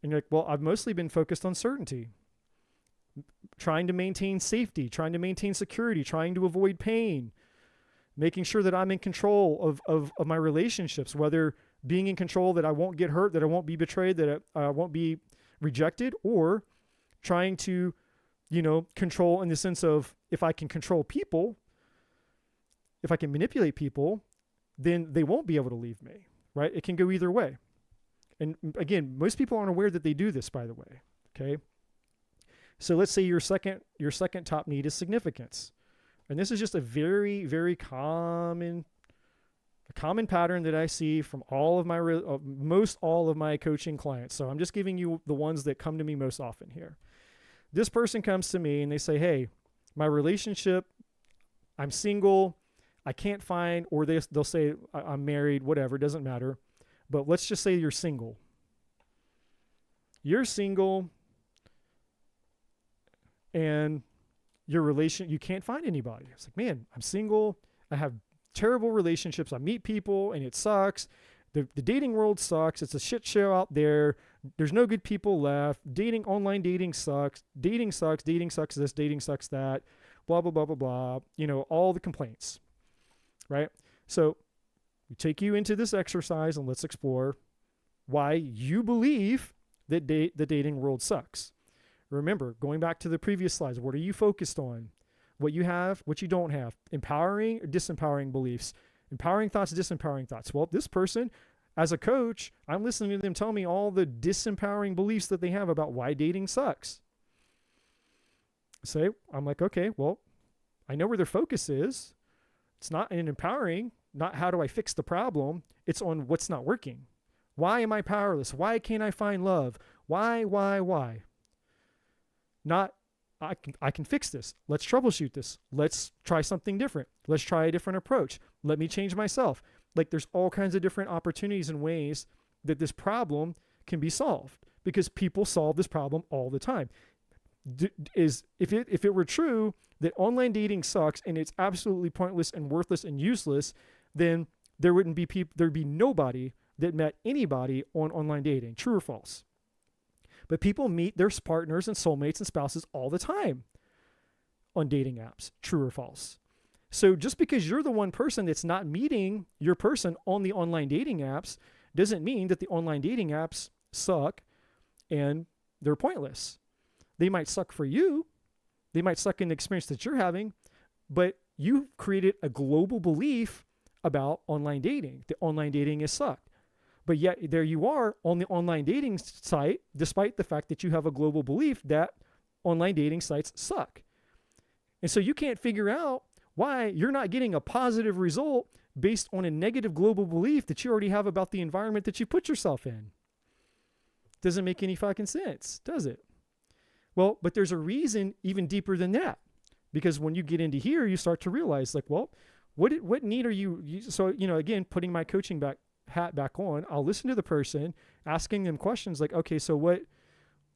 A: And you're like, well, I've mostly been focused on certainty. Trying to maintain safety, trying to maintain security, trying to avoid pain, making sure that I'm in control of my relationships, whether being in control that I won't get hurt, that I won't be betrayed, that I won't be rejected, or trying to, control in the sense of, if I can control people, if I can manipulate people, then they won't be able to leave me, right? It can go either way. And again, most people aren't aware that they do this, by the way, okay? So let's say your second top need is significance. And this is just a very, very common pattern that I see from all of my most all of my coaching clients. So I'm just giving you the ones that come to me most often here. This person comes to me and they say, hey, my relationship, I'm single, I can't find, or they'll say I'm married, whatever, doesn't matter. But let's just say you're single. You're single and you can't find anybody. It's like, man, I'm single. I have terrible relationships. I meet people and it sucks. The dating world sucks. It's a shit show out there. There's no good people left. Online dating sucks. Dating sucks. Dating sucks this. Dating sucks that. Blah, blah, blah, blah, blah. All the complaints, right? So we take you into this exercise and let's explore why you believe that the dating world sucks. Remember, going back to the previous slides, what are you focused on? What you have, what you don't have. Empowering or disempowering beliefs. Empowering thoughts, disempowering thoughts. Well, this person, as a coach, I'm listening to them tell me all the disempowering beliefs that they have about why dating sucks. I'm like, okay, well, I know where their focus is. It's not in empowering, not how do I fix the problem. It's on what's not working. Why am I powerless? Why can't I find love? Why? Not, I can fix this. Let's troubleshoot this. Let's try something different. Let's try a different approach. Let me change myself. Like there's all kinds of different opportunities and ways that this problem can be solved because people solve this problem all the time. If it were true that online dating sucks and it's absolutely pointless and worthless and useless, then there'd be nobody that met anybody on online dating. True or false? But people meet their partners and soulmates and spouses all the time on dating apps. True or false? So just because you're the one person that's not meeting your person on the online dating apps doesn't mean that the online dating apps suck and they're pointless. They might suck for you. They might suck in the experience that you're having, but you've created a global belief about online dating. That online dating is sucked. But yet there you are on the online dating site, despite the fact that you have a global belief that online dating sites suck. And so you can't figure out why you're not getting a positive result based on a negative global belief that you already have about the environment that you put yourself in. Doesn't make any fucking sense, does it? Well, but there's a reason even deeper than that. Because when you get into here, you start to realize like, well, what need are you so, again, putting my coaching hat back on, I'll listen to the person, asking them questions like, okay, so what,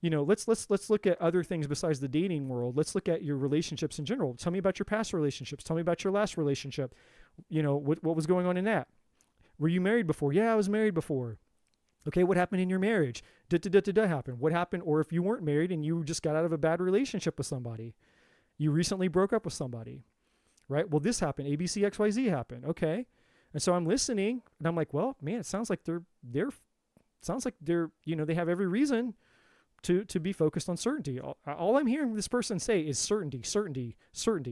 A: let's look at other things besides the dating world. Let's look at your relationships in general. Tell me about your past relationships. Tell me about your last relationship. What was going on in that? Were you married before? Yeah, I was married before. Okay, what happened in your marriage? Happened. What happened? Or if you weren't married and you just got out of a bad relationship with somebody, you recently broke up with somebody, right? Well, this happened. ABC, XYZ happened. Okay. And so I'm listening and I'm like, well, man, it sounds like they're they have every reason to be focused on certainty. All I'm hearing this person say is certainty,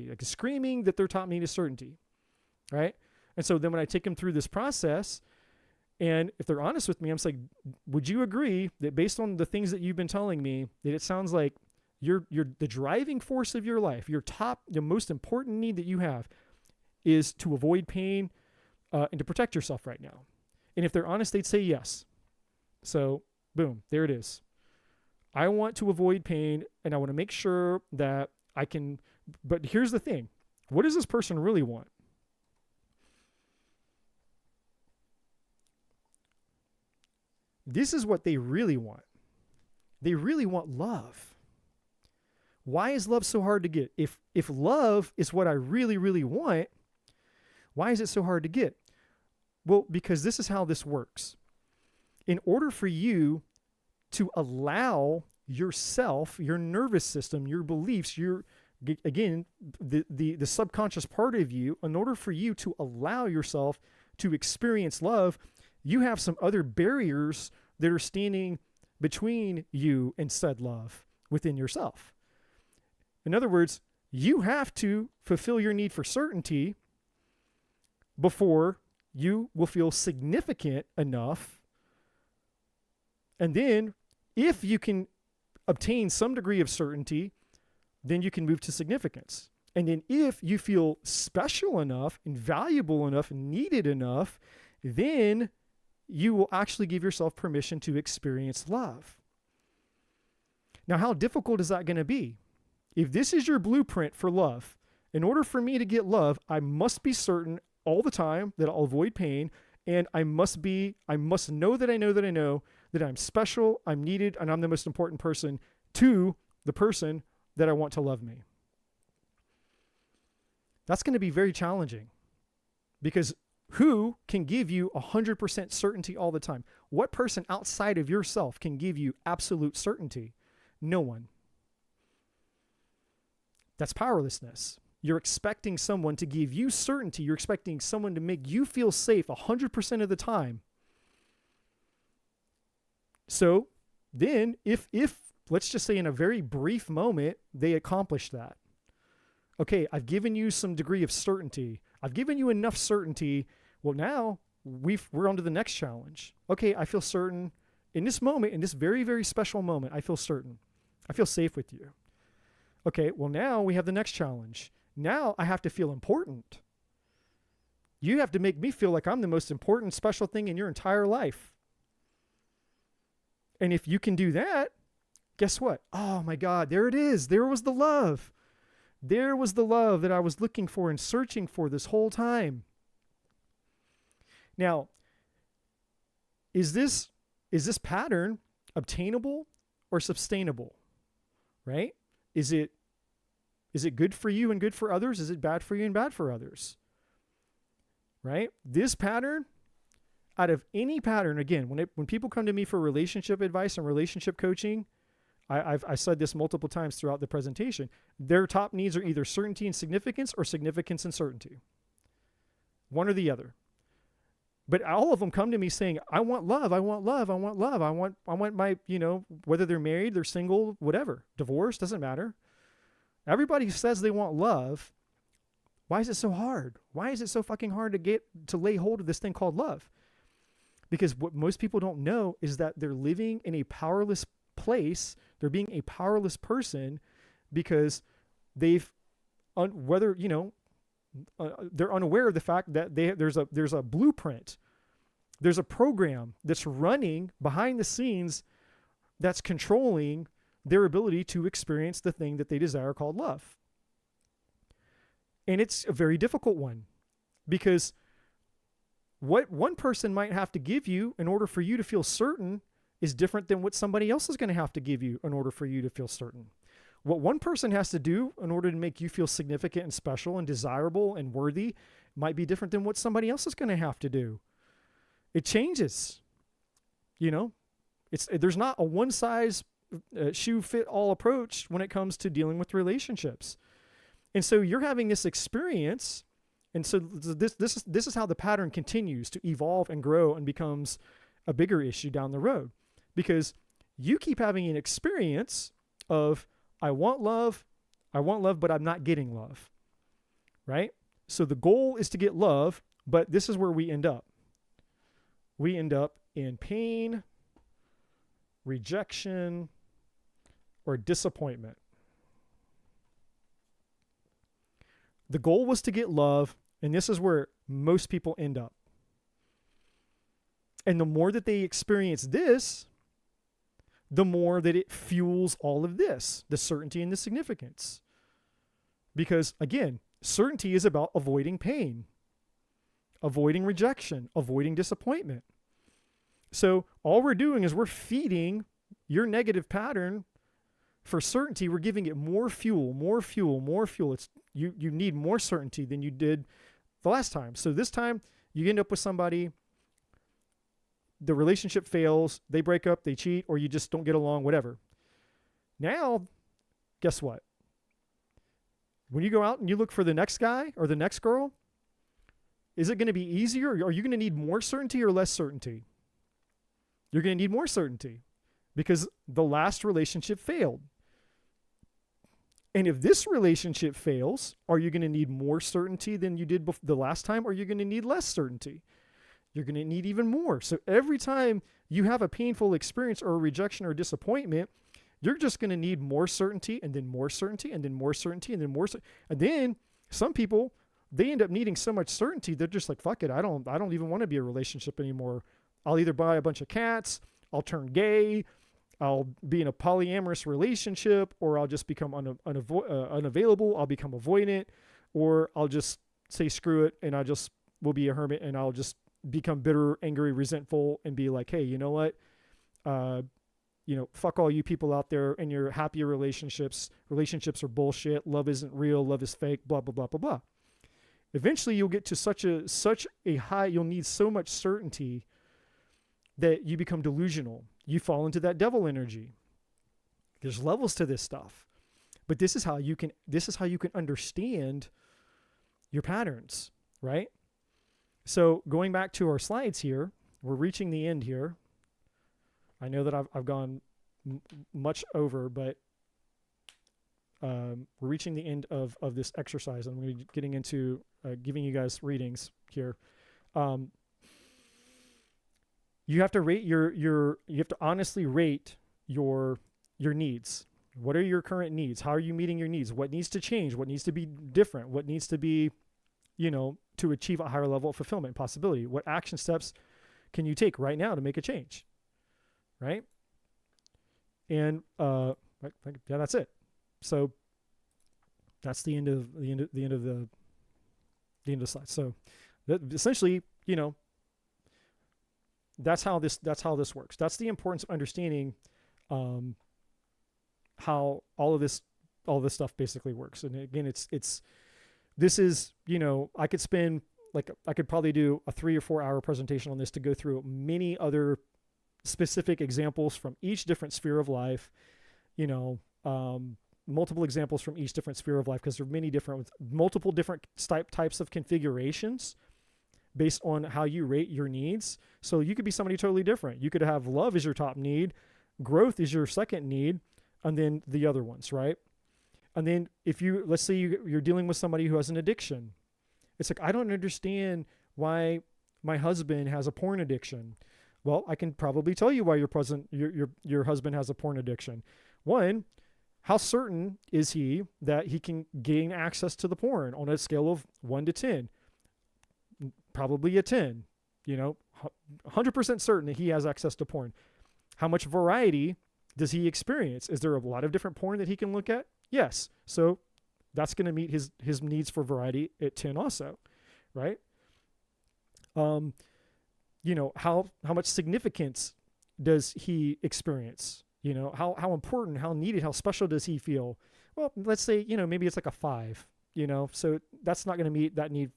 A: like screaming that they're taught me to certainty. Right. And so then when I take them through this process, and if they're honest with me, I'm just like, would you agree that based on the things that you've been telling me, that it sounds like you're the driving force of your life, the most important need that you have is to avoid pain, and to protect yourself right now? And if they're honest, they'd say yes. So boom, there it is. I want to avoid pain and I want to make sure that I can, but here's the thing. What does this person really want? This is what they really want. They really want love. Why is love so hard to get? If love is what I really, really want, why is it so hard to get? Well, because this is how this works. In order for you to allow yourself, your nervous system, your beliefs, the subconscious part of you, in order for you to allow yourself to experience love, you have some other barriers that are standing between you and said love within yourself. In other words, you have to fulfill your need for certainty before you will feel significant enough. And then if you can obtain some degree of certainty, then you can move to significance. And then if you feel special enough and valuable enough and needed enough, then you will actually give yourself permission to experience love. Now, how difficult is that going to be? If this is your blueprint for love, in order for me to get love, I must be certain all the time that I'll avoid pain, and I must know that I know that I'm special, I'm needed, and I'm the most important person to the person that I want to love me. That's going to be very challenging, because who can give you 100% certainty all the time? What person outside of yourself can give you absolute certainty? No one. That's powerlessness. You're expecting someone to give you certainty. You're expecting someone to make you feel safe 100% of the time. So then if let's just say in a very brief moment, they accomplish that. Okay, I've given you some degree of certainty. I've given you enough certainty. Well, now we're on to the next challenge. Okay, I feel certain in this moment, in this very, very special moment, I feel certain. I feel safe with you. Okay, well, now we have the next challenge. Now I have to feel important. You have to make me feel like I'm the most important, special thing in your entire life. And if you can do that, guess what? Oh my God, there it is. There was the love. There was the love that I was looking for and searching for this whole time. Now, is this pattern obtainable or sustainable? Right? Is it good for you and good for others? Is it bad for you and bad for others? Right? This pattern, out of any pattern, again, when people come to me for relationship advice and relationship coaching, I said this multiple times throughout the presentation, their top needs are either certainty and significance or significance and certainty. One or the other. But all of them come to me saying, I want love, I want love, I want love, I want my, whether they're married, they're single, whatever, divorced, doesn't matter. Everybody says they want love. Why is it so hard? Why is it so fucking hard to lay hold of this thing called love? Because what most people don't know is that they're living in a powerless place. They're being a powerless person because they're unaware of the fact that there's a blueprint. There's a program that's running behind the scenes that's controlling their ability to experience the thing that they desire called love. And it's a very difficult one, because what one person might have to give you in order for you to feel certain is different than what somebody else is going to have to give you in order for you to feel certain. What one person has to do in order to make you feel significant and special and desirable and worthy might be different than what somebody else is going to have to do. It changes. There's not a one size shoe fit all approach when it comes to dealing with relationships. And so you're having this experience, and so this is how the pattern continues to evolve and grow and becomes a bigger issue down the road, because you keep having an experience of, I want love, but I'm not getting love, right? So the goal is to get love, but this is where we end up. We end up in pain, rejection, or disappointment. The goal was to get love, and this is where most people end up. And the more that they experience this, the more that it fuels all of this, the certainty and the significance. Because again, certainty is about avoiding pain, avoiding rejection, avoiding disappointment. So all we're doing is we're feeding your negative pattern for certainty. We're giving it more fuel, more fuel, more fuel. You need more certainty than you did the last time. So this time you end up with somebody, the relationship fails, they break up, they cheat, or you just don't get along, whatever. Now, guess what? When you go out and you look for the next guy or the next girl, is it going to be easier? Are you going to need more certainty or less certainty? You're going to need more certainty because the last relationship failed. And if this relationship fails, are you going to need more certainty than you did the last time, or are you going to need less certainty? You're going to need even more. So every time you have a painful experience or a rejection or disappointment, you're just going to need more certainty and then more certainty and then more certainty and then more. And then some people, they end up needing so much certainty. They're just like, fuck it. I don't even want to be a relationship anymore. I'll either buy a bunch of cats, I'll turn gay, I'll be in a polyamorous relationship, or I'll just become unavailable. I'll become avoidant, or I'll just say, screw it. And I just will be a hermit, and I'll just become bitter, angry, resentful, and be like, hey, you know what? Fuck all you people out there in your happier relationships. Relationships are bullshit. Love isn't real. Love is fake. Blah, blah, blah, blah, blah. Eventually you'll get to such a high, you'll need so much certainty that you become delusional. You fall into that devil energy. There's levels to this stuff, but this is how you can understand your patterns, right? So going back to our slides here, we're reaching the end here. I know that I've gone much over, but we're reaching the end of this exercise. I'm going to be getting into giving you guys readings here. You have to rate you have to honestly rate your needs. What are your current needs? How are you meeting your needs? What needs to change? What needs to be different? What needs to be, to achieve a higher level of fulfillment and possibility? What action steps can you take right now to make a change? Right? And that's it. So that's the end of the slide. So essentially, that's how this works. That's the importance of understanding how all of this stuff basically works. And again, this is, I could probably do a 3 or 4 hour presentation on this to go through many other specific examples from each different sphere of life, multiple examples from each different sphere of life, because there are multiple different types of configurations based on how you rate your needs. So you could be somebody totally different. You could have love as your top need, growth is your second need, and then the other ones, right? And then let's say you're dealing with somebody who has an addiction. It's like, I don't understand why my husband has a porn addiction. Well, I can probably tell you why your husband has a porn addiction. One, how certain is he that he can gain access to the porn on a scale of 1 to 10? Probably a 10, 100% certain that he has access to porn. How much variety does he experience? Is there a lot of different porn that he can look at? Yes. So that's going to meet his needs for variety at 10 also, right? How much significance does he experience? How important, how needed, how special does he feel? Well, let's say, maybe it's like a 5, so that's not going to meet that need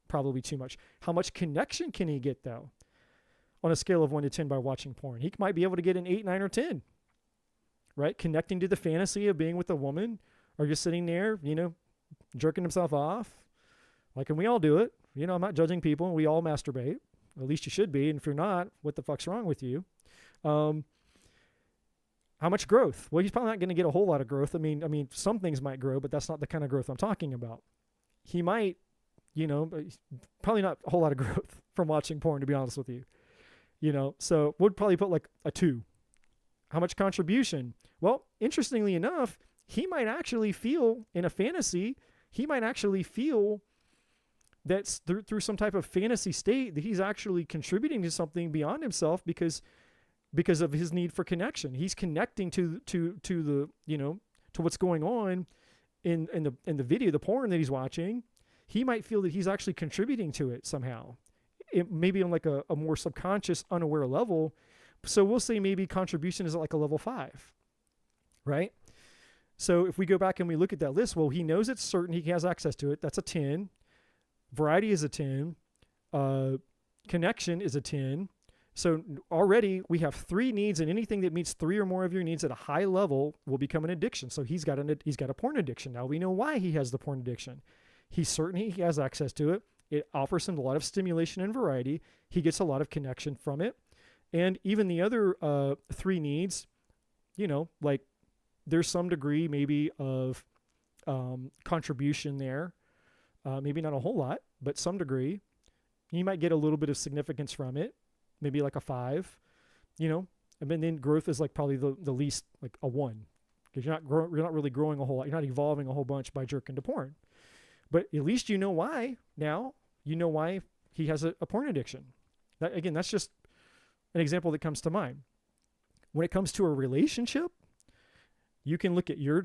A: probably too much. How much connection can he get though? On a scale of 1 to 10 by watching porn, he might be able to get an 8, 9, or 10, right? Connecting to the fantasy of being with a woman, or just sitting there, jerking himself off. And we all do it. I'm not judging people. We all masturbate. At least you should be. And if you're not, what the fuck's wrong with you? How much growth? Well, he's probably not going to get a whole lot of growth. I mean, some things might grow, but that's not the kind of growth I'm talking about. He might, probably not a whole lot of growth from watching porn, to be honest with you. So we'd probably put like a 2. How much contribution? Well, interestingly enough, he might actually feel in a fantasy, that's through some type of fantasy state that he's actually contributing to something beyond himself because of his need for connection. He's connecting to the, to what's going on in the video, the porn that he's watching. He might feel that he's actually contributing to it somehow. It maybe on like a more subconscious, unaware level. So we'll say maybe contribution is at like a level 5, right? So if we go back and we look at that list, well, he knows it's certain he has access to it. That's a 10. Variety is a 10. Connection is a 10. So already we have 3 needs, and anything that meets 3 or more of your needs at a high level will become an addiction. So he's got a porn addiction. Now we know why he has the porn addiction. He's certain he has access to it. It offers him a lot of stimulation and variety. He gets a lot of connection from it. And even the other 3 needs, there's some degree maybe of contribution there. Maybe not a whole lot, but some degree. You might get a little bit of significance from it, maybe like a 5. And then growth is like probably the least, like a 1, because you're not really growing a whole lot. You're not evolving a whole bunch by jerking to porn. But at least you know why now. You know why he has a porn addiction. Again, that's just an example that comes to mind. When it comes to a relationship, you can look at your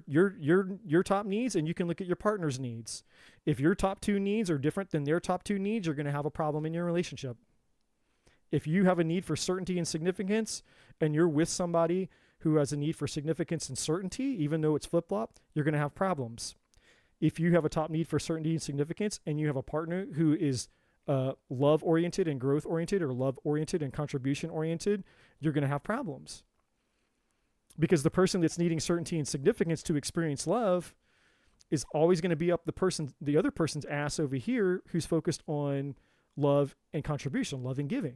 A: top needs, and you can look at your partner's needs. If your top 2 needs are different than their top 2 needs, you're going to have a problem in your relationship. If you have a need for certainty and significance, and you're with somebody who has a need for significance and certainty, even though it's flip-flop, you're going to have problems. If you have a top need for certainty and significance, and you have a partner who is love-oriented and growth-oriented, or love-oriented and contribution-oriented, you're going to have problems. Because the person that's needing certainty and significance to experience love is always going to be up the other person's ass over here, who's focused on love and contribution, love and giving.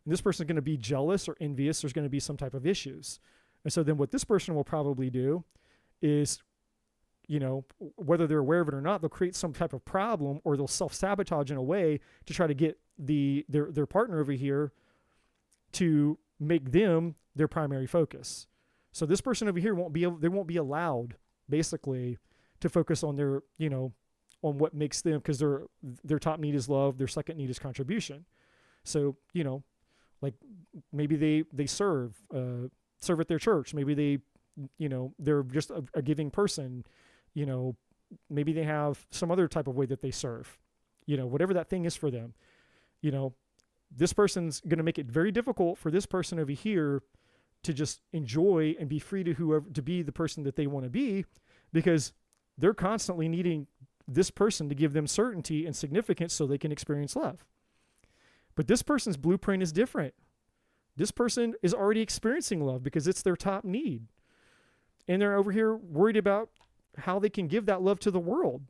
A: And this person's going to be jealous or envious. There's going to be some type of issues. And so then what this person will probably do is, whether they're aware of it or not, they'll create some type of problem, or they'll self-sabotage in a way to try to get their partner over here to make them their primary focus. So this person over here won't be allowed basically to focus on their, on what makes them, because their top need is love, their second need is contribution. So, like maybe they serve at their church. Maybe they're just a giving person. Maybe they have some other type of way that they serve, whatever that thing is for them. This person's going to make it very difficult for this person over here to just enjoy and be free to be the person that they want to be, because they're constantly needing this person to give them certainty and significance so they can experience love. But this person's blueprint is different. This person is already experiencing love because it's their top need. And they're over here worried about how they can give that love to the world,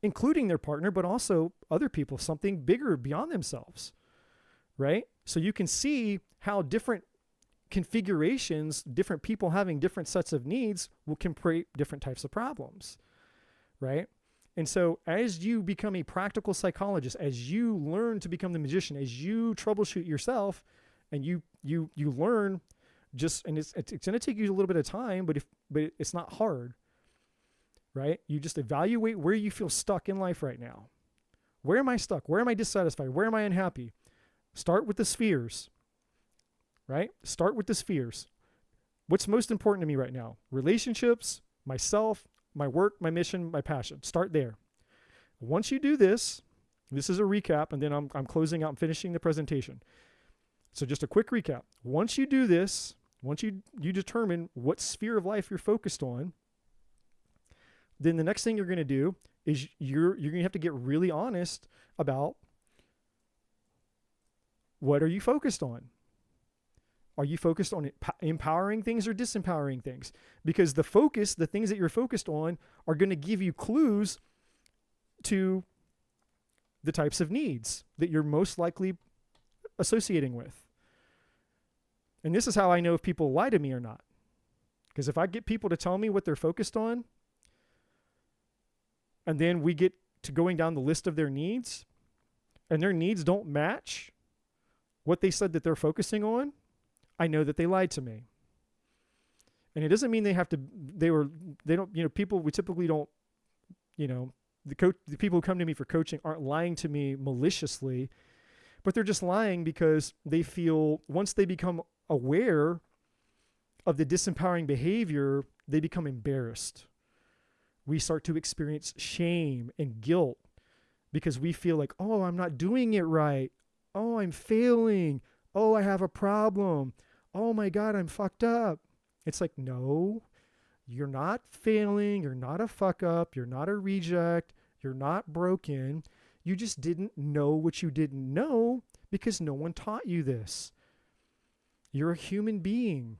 A: including their partner, but also other people, something bigger beyond themselves, right? So you can see how different configurations, different people having different sets of needs can create different types of problems, right? And so as you become a practical psychologist, as you learn to become the magician, as you troubleshoot yourself, and you learn and it's going to take you a little bit of time, but it's not hard, right? You just evaluate where you feel stuck in life right now. Where am I stuck? Where am I dissatisfied? Where am I unhappy? Start with the spheres, right? Start with the spheres. What's most important to me right now? Relationships, myself, my work, my mission, my passion. Start there. Once you do this is a recap, and then I'm closing out and finishing the presentation. So just a quick recap. Once you do this, once you determine what sphere of life you're focused on, then the next thing you're going to do is you're going to have to get really honest about what are you focused on. Are you focused on empowering things or disempowering things? Because the things that you're focused on are going to give you clues to the types of needs that you're most likely associating with. And this is how I know if people lie to me or not. Because if I get people to tell me what they're focused on, and then we get to going down the list of their needs, and their needs don't match what they said that they're focusing on, I know that they lied to me. And it doesn't mean they don't, people, we typically don't, the people who come to me for coaching aren't lying to me maliciously, but they're just lying because they feel once they become aware of the disempowering behavior, they become embarrassed. We start to experience shame and guilt because we feel like, oh, I'm not doing it right. Oh, I'm failing. Oh, I have a problem. Oh my God, I'm fucked up. It's like, no, you're not failing. You're not a fuck up. You're not a reject. You're not broken. You just didn't know what you didn't know because no one taught you this. You're a human being.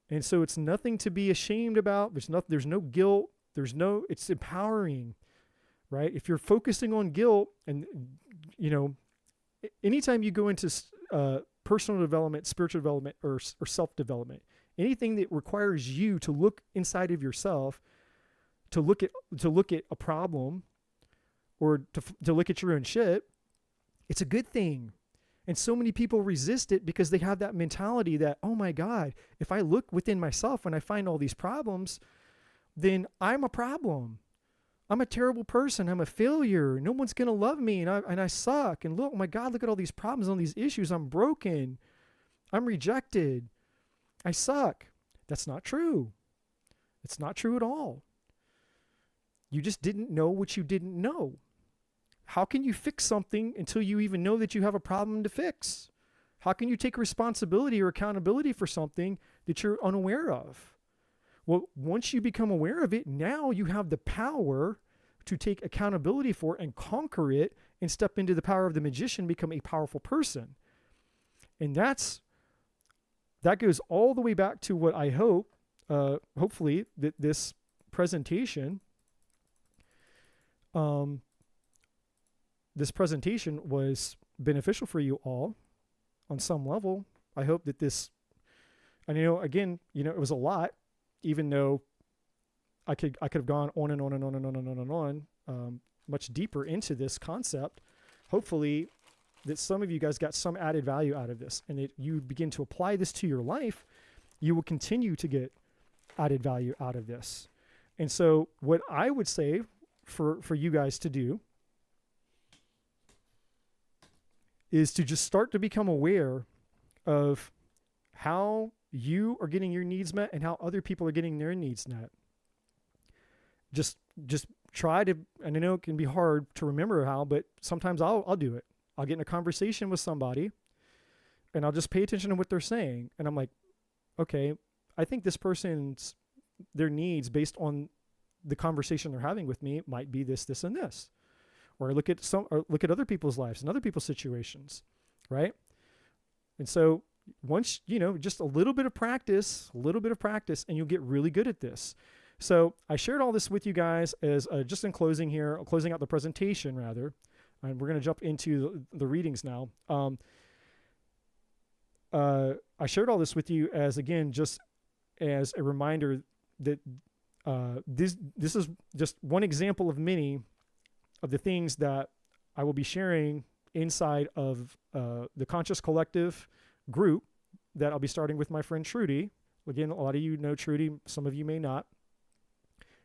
A: And so it's nothing to be ashamed about. There's no guilt. It's empowering, right? If you're focusing on guilt and, anytime you go into personal development, spiritual development, or self-development, anything that requires you to look inside of yourself, to look at a problem, or to look at your own shit, it's a good thing, And so many people resist it because they have that mentality that, oh my God, if I look within myself and I find all these problems, then I'm a problem. I'm a terrible person. I'm a failure. No one's going to love me, and I suck. And look, oh my God, look at all these problems, all these issues. I'm broken. I'm rejected. I suck. That's not true. It's not true at all. You just didn't know what you didn't know. How can you fix something until you even know that you have a problem to fix? How can you take responsibility or accountability for something that you're unaware of? Well, once you become aware of it, now you have the power to take accountability for it and conquer it and step into the power of the magician, become a powerful person. And that goes all the way back to what I hope, hopefully, that this presentation was beneficial for you all on some level. I hope that this, and again, it was a lot, even though I could have gone on and on and on and on and on and on, much deeper into this concept. Hopefully that some of you guys got some added value out of this, and that you begin to apply this to your life, you will continue to get added value out of this. And so what I would say for you guys to do is to just start to become aware of how you are getting your needs met and how other people are getting their needs met. Just try to, and I know it can be hard to remember how, but sometimes I'll do it. I'll get in a conversation with somebody and I'll just pay attention to what they're saying. And I'm like, okay, I think this person's, their needs based on the conversation they're having with me might be this, this, and this. Or look at other people's lives and other people's situations, right? And so once, just a little bit of practice, and you'll get really good at this. So I shared all this with you guys as just in closing here, closing out the presentation rather, and we're going to jump into the readings now. I shared all this with you as, again, just as a reminder that this is just one example of many of the things that I will be sharing inside of the Conscious Collective group that I'll be starting with my friend Trudy. Again, a lot of you know Trudy, some of you may not.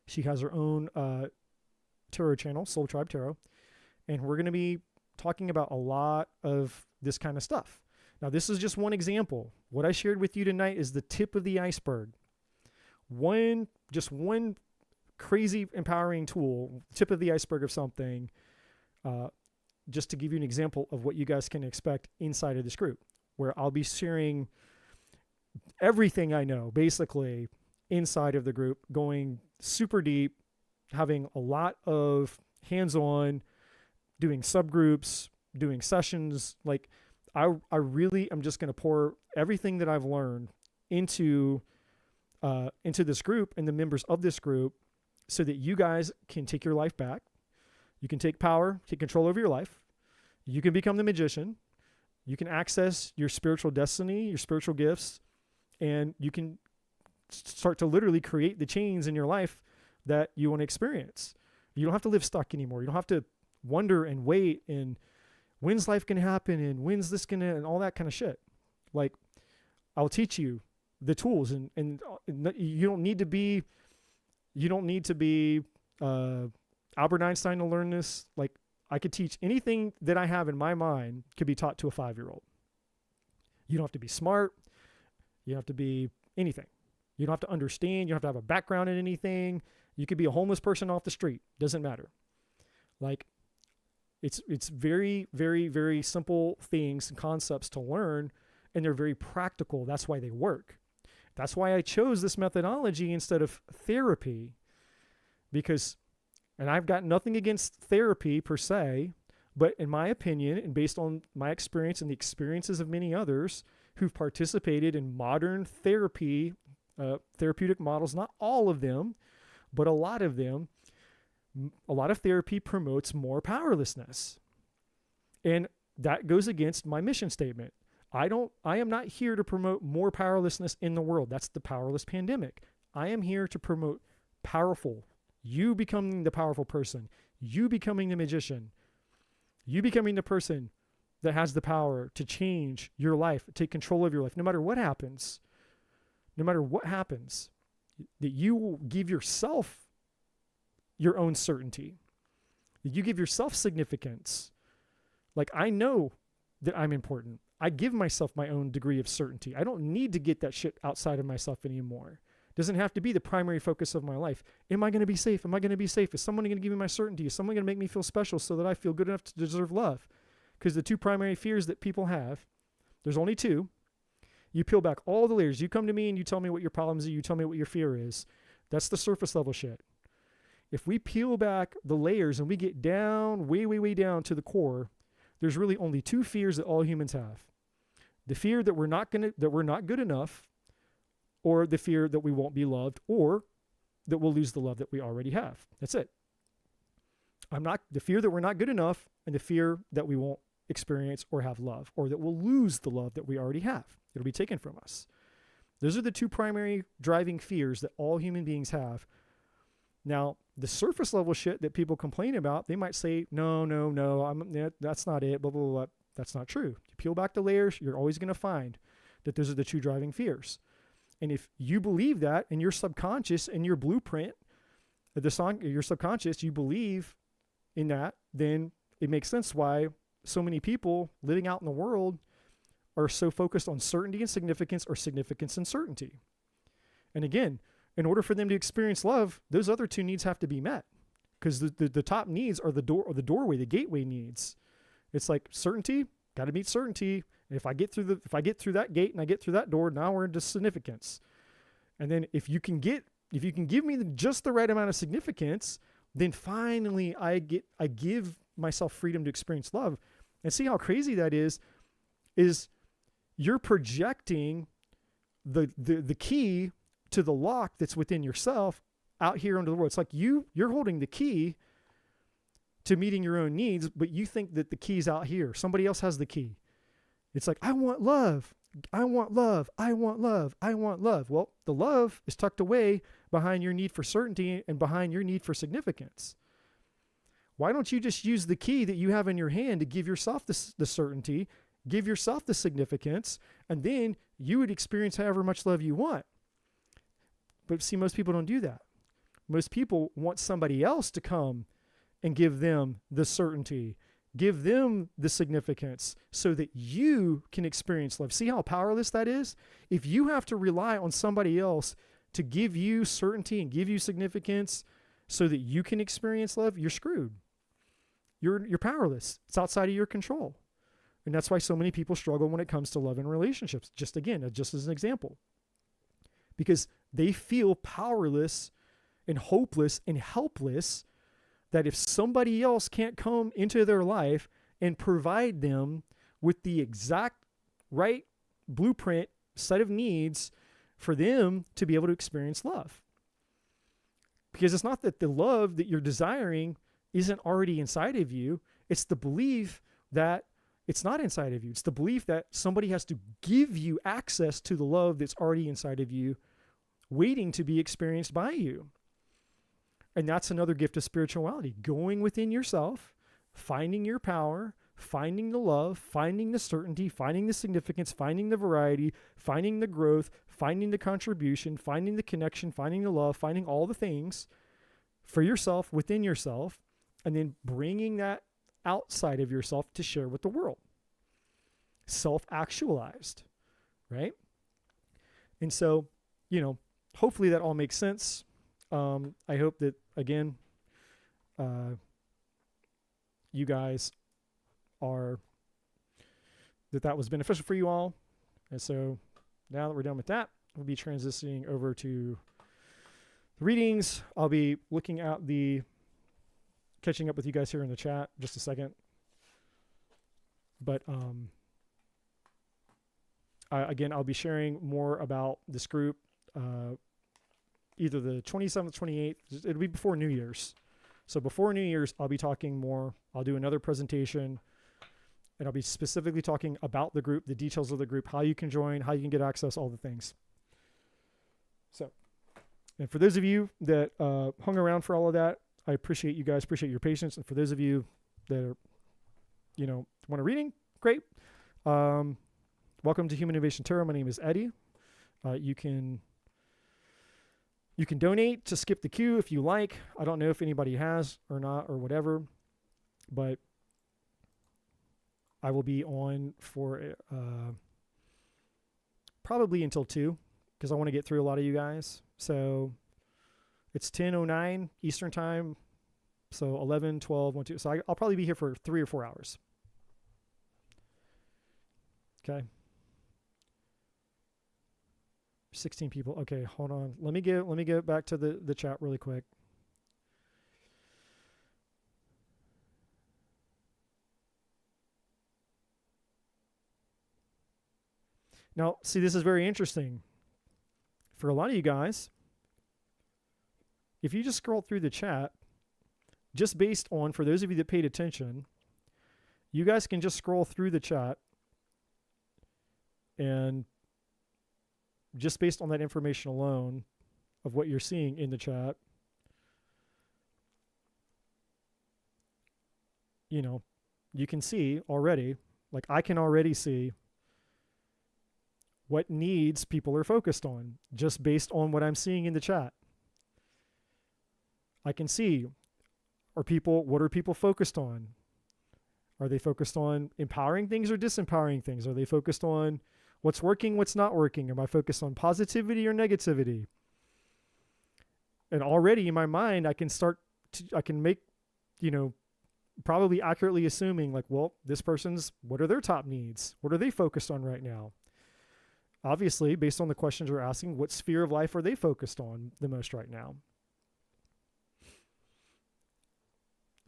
A: She has her own tarot channel, Soul Tribe Tarot, and we're going to be talking about a lot of this kind of stuff. Now, this is just one example. What I shared with you tonight is the tip of the iceberg. Just one crazy empowering tool, tip of the iceberg of something, just to give you an example of what you guys can expect inside of this group, where I'll be sharing everything I know, basically, inside of the group, going super deep, having a lot of hands-on, doing subgroups, doing sessions. Like, I really am just going to pour everything that I've learned into this group and the members of this group, so that you guys can take your life back. You can take power, take control over your life. You can become the magician. You can access your spiritual destiny, your spiritual gifts, and you can start to literally create the change in your life that you want to experience. You don't have to live stuck anymore. You don't have to wonder and wait and when's life going to happen and when's this going to, and all that kind of shit. Like, I'll teach you the tools, and you don't need to be Albert Einstein to learn this. Like, I could teach anything that I have in my mind could be taught to a 5-year-old. You don't have to be smart. You don't have to be anything. You don't have to understand. You don't have to have a background in anything. You could be a homeless person off the street. Doesn't matter. Like, it's very, very, very simple things and concepts to learn, and they're very practical. That's why they work. That's why I chose this methodology instead of therapy, because, and I've got nothing against therapy per se, but in my opinion, and based on my experience and the experiences of many others who've participated in modern therapy, therapeutic models, not all of them, but a lot of them, a lot of therapy promotes more powerlessness. And that goes against my mission statement. I am not here to promote more powerlessness in the world. That's the powerless pandemic. I am here to promote powerful, you becoming the powerful person, you becoming the magician, you becoming the person that has the power to change your life, take control of your life, no matter what happens, that you will give yourself your own certainty, that you give yourself significance. Like, I know that I'm important. I give myself my own degree of certainty. I don't need to get that shit outside of myself anymore. It doesn't have to be the primary focus of my life. Am I going to be safe? Am I going to be safe? Is someone going to give me my certainty? Is someone going to make me feel special so that I feel good enough to deserve love? Because the two primary fears that people have, there's only two. You peel back all the layers. You come to me and you tell me what your problems are. You tell me what your fear is. That's the surface level shit. If we peel back the layers and we get down, way, way, way down to the core, there's really only two fears that all humans have. The fear that we're not good enough, or the fear that we won't be loved, or that we'll lose the love that we already have. That's it. The fear that we're not good enough, and the fear that we won't experience or have love, or that we'll lose the love that we already have. It'll be taken from us. Those are the two primary driving fears that all human beings have. Now, the surface level shit that people complain about, they might say, no, that's not it, blah, blah, blah. That's not true. You peel back the layers, you're always going to find that those are the two driving fears. And if you believe that in your subconscious, in your blueprint, your subconscious, you believe in that, then it makes sense why so many people living out in the world are so focused on certainty and significance, or significance and certainty. And again, in order for them to experience love, those other two needs have to be met, because the top needs are the doorway, the gateway needs. It's like certainty, got to meet certainty. And if I get through that gate and I get through that door, now we're into significance. And then if you can give me just the right amount of significance, then finally I give myself freedom to experience love. And see how crazy that is you're projecting the key to the lock that's within yourself out here into the world. It's like you're holding the key to meeting your own needs, but you think that the key's out here. Somebody else has the key. It's like, I want love. I want love. I want love. I want love. Well, the love is tucked away behind your need for certainty and behind your need for significance. Why don't you just use the key that you have in your hand to give yourself the certainty, give yourself the significance, and then you would experience however much love you want. But see, most people don't do that. Most people want somebody else to come and give them the certainty, give them the significance so that you can experience love. See how powerless that is? If you have to rely on somebody else to give you certainty and give you significance so that you can experience love, you're screwed. You're powerless. It's outside of your control. And that's why so many people struggle when it comes to love and relationships. Just as an example. Because they feel powerless and hopeless and helpless, that if somebody else can't come into their life and provide them with the exact right blueprint set of needs for them to be able to experience love. Because it's not that the love that you're desiring isn't already inside of you. It's the belief that it's not inside of you. It's the belief that somebody has to give you access to the love that's already inside of you, waiting to be experienced by you. And that's another gift of spirituality, going within yourself, finding your power, finding the love, finding the certainty, finding the significance, finding the variety, finding the growth, finding the contribution, finding the connection, finding the love, finding all the things for yourself, within yourself, and then bringing that outside of yourself to share with the world. Self-actualized, right? And so, hopefully that all makes sense. I hope that, again, you guys that was beneficial for you all. And so now that we're done with that, we'll be transitioning over to the readings. I'll be looking at catching up with you guys here in the chat in just a second. But again, I'll be sharing more about this group either the 27th, 28th. It'll be before New Year's. So before New Year's, I'll be talking more. I'll do another presentation, and I'll be specifically talking about the group, the details of the group, how you can join, how you can get access, all the things. So, and for those of you that hung around for all of that, I appreciate you guys, appreciate your patience. And for those of you that are, want a reading, great. Welcome to Human Innovation Tarot. My name is Eddie. You can donate to skip the queue if you like. I don't know if anybody has or not or whatever, but I will be on for probably until 2 because I want to get through a lot of you guys. So it's 10:09 Eastern time. So 11, 12, 1, 2. So I'll probably be here for 3 or 4 hours. Okay. 16 people. Okay, hold on. Let me get back to the chat really quick. Now, see, this is very interesting. For a lot of you guys, if you just scroll through the chat, just based on, for those of you that paid attention, you guys can just scroll through the chat and just based on that information alone of what you're seeing in the chat, you know, you can see already, like I can already see what needs people are focused on just based on what I'm seeing in the chat. I can see, what are people focused on? Are they focused on empowering things or disempowering things? Are they focused on what's working, what's not working? Am I focused on positivity or negativity? And already in my mind, I can make, probably accurately assuming like, well, this person's, what are their top needs? What are they focused on right now? Obviously, based on the questions we're asking, what sphere of life are they focused on the most right now?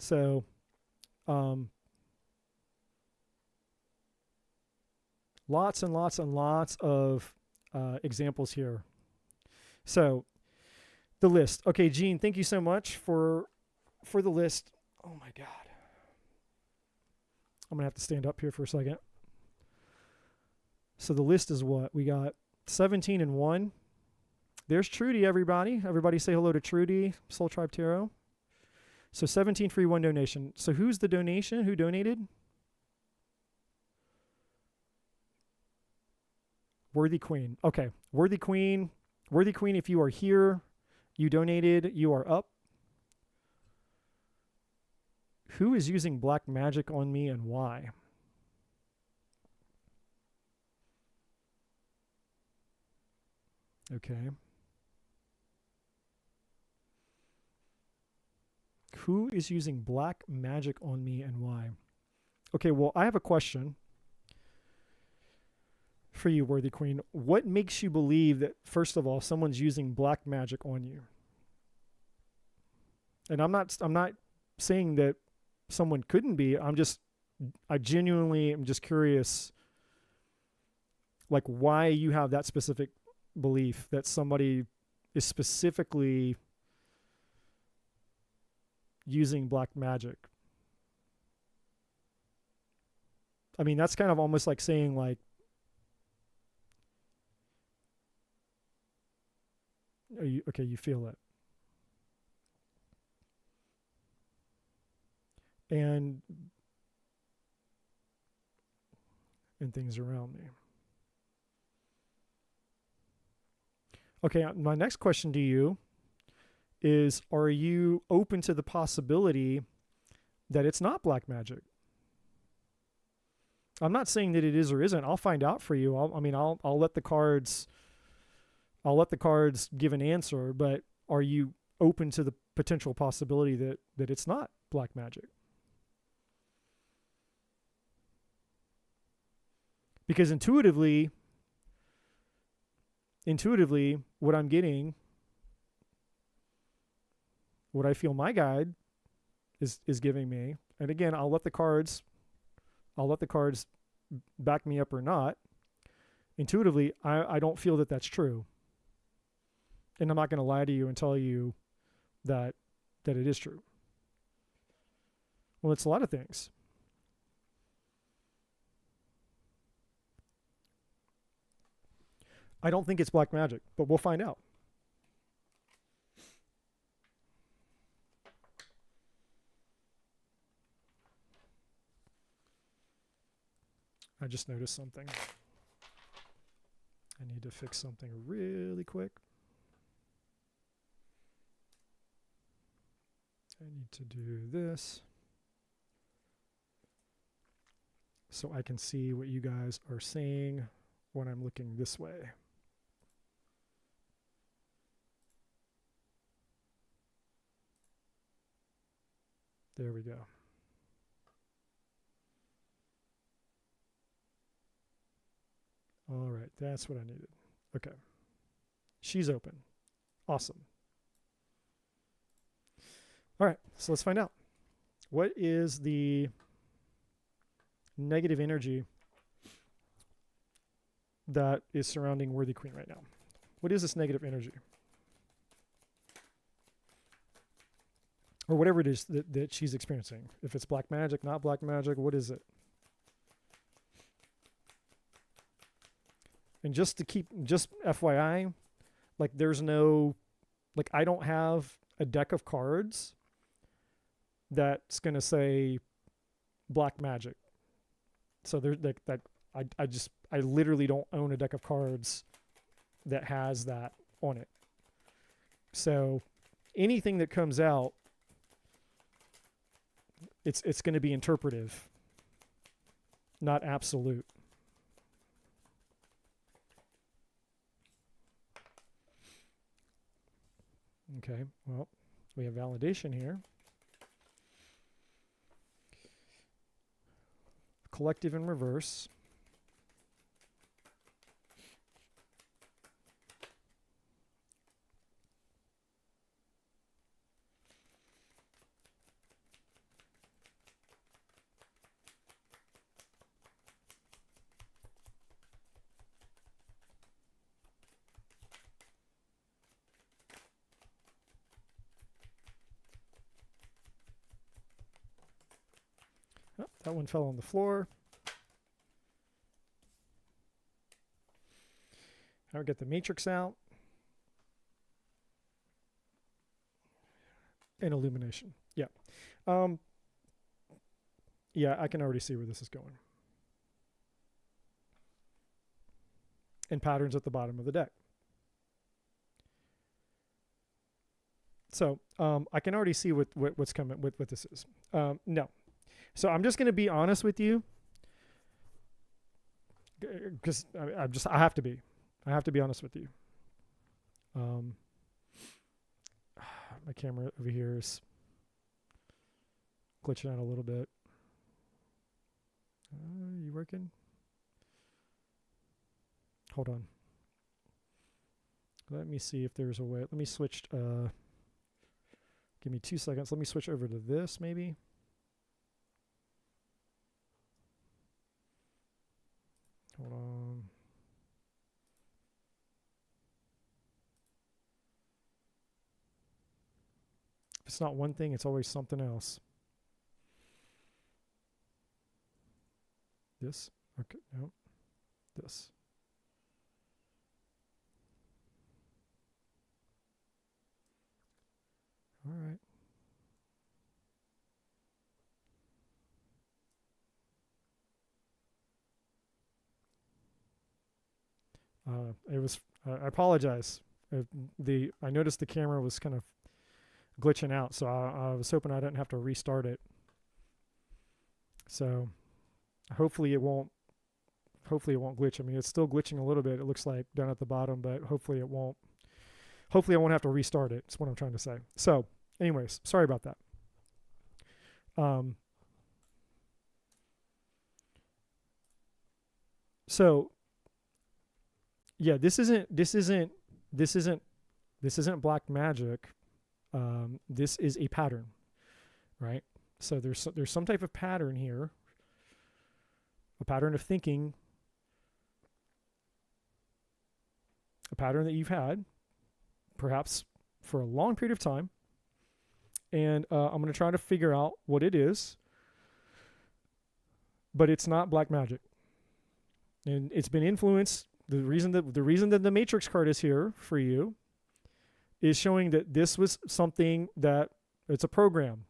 A: So, lots and lots and lots of examples here. So, the list. Okay, Gene, thank you so much for the list. Oh my God. I'm going to have to stand up here for a second. So the list is what? We got 17 and 1. There's Trudy, everybody. Everybody say hello to Trudy, Soul Tribe Tarot. So 17 free, 1 donation. So who's the donation? Who donated? Worthy Queen. Okay. Worthy Queen, if you are here, you donated, you are up. Who is using black magic on me and why? Okay. Who is using black magic on me and why? Okay, well, I have a question for you, Worthy Queen. What makes you believe that, first of all, someone's using black magic on you? And I'm not saying that someone couldn't be. I genuinely am just curious, like, why you have that specific belief that somebody is specifically using black magic. I mean, that's kind of almost like saying, like, you feel it. And things around me. Okay, my next question to you is, are you open to the possibility that it's not black magic? I'm not saying that it is or isn't. I'll find out for you. I'll let the cards give an answer, but are you open to the potential possibility that it's not black magic? Because intuitively, what I'm getting, what I feel my guide is giving me, and again, I'll let the cards back me up or not. Intuitively, I don't feel that that's true. And I'm not going to lie to you and tell you that it is true. Well, it's a lot of things. I don't think it's black magic, but we'll find out. I just noticed something. I need to fix something really quick. I need to do this so I can see what you guys are saying when I'm looking this way. There we go. All right, that's what I needed. Okay. She's open. Awesome. All right, so let's find out. What is the negative energy that is surrounding Worthy Queen right now? What is this negative energy? Or whatever it is that she's experiencing. If it's black magic, not black magic, what is it? And just FYI, like there's no, like I don't have a deck of cards that's going to say black magic. So there's that I literally don't own a deck of cards that has that on it. So anything that comes out, it's going to be interpretive, not absolute. Okay, well, we have validation here. Collective in reverse. Oh, that one fell on the floor. I'll get the matrix out. And illumination. Yeah. Yeah, I can already see where this is going. And patterns at the bottom of the deck. So I can already see what's coming, what this is. No. So I'm just going to be honest with you, because I have to be. I have to be honest with you. My camera over here is glitching out a little bit. You working? Hold on. Let me see if there's a way. Let me switch. Give me 2 seconds. Let me switch over to this maybe. Hold on. If it's not one thing, it's always something else. This? Okay, no. This. All right. It was. I apologize. I noticed the camera was kind of glitching out, so I was hoping I didn't have to restart it. So hopefully it won't. Hopefully it won't glitch. I mean, it's still glitching a little bit. It looks like down at the bottom, but hopefully it won't. Hopefully I won't have to restart it. That's what I'm trying to say. So, anyways, sorry about that. So. Yeah, this isn't black magic. This is a pattern, right? So there's some type of pattern here, a pattern of thinking, a pattern that you've had, perhaps for a long period of time, and I'm going to try to figure out what it is, but it's not black magic, and it's been influenced. The reason that the matrix card is here for you is showing that this was something that it's a program.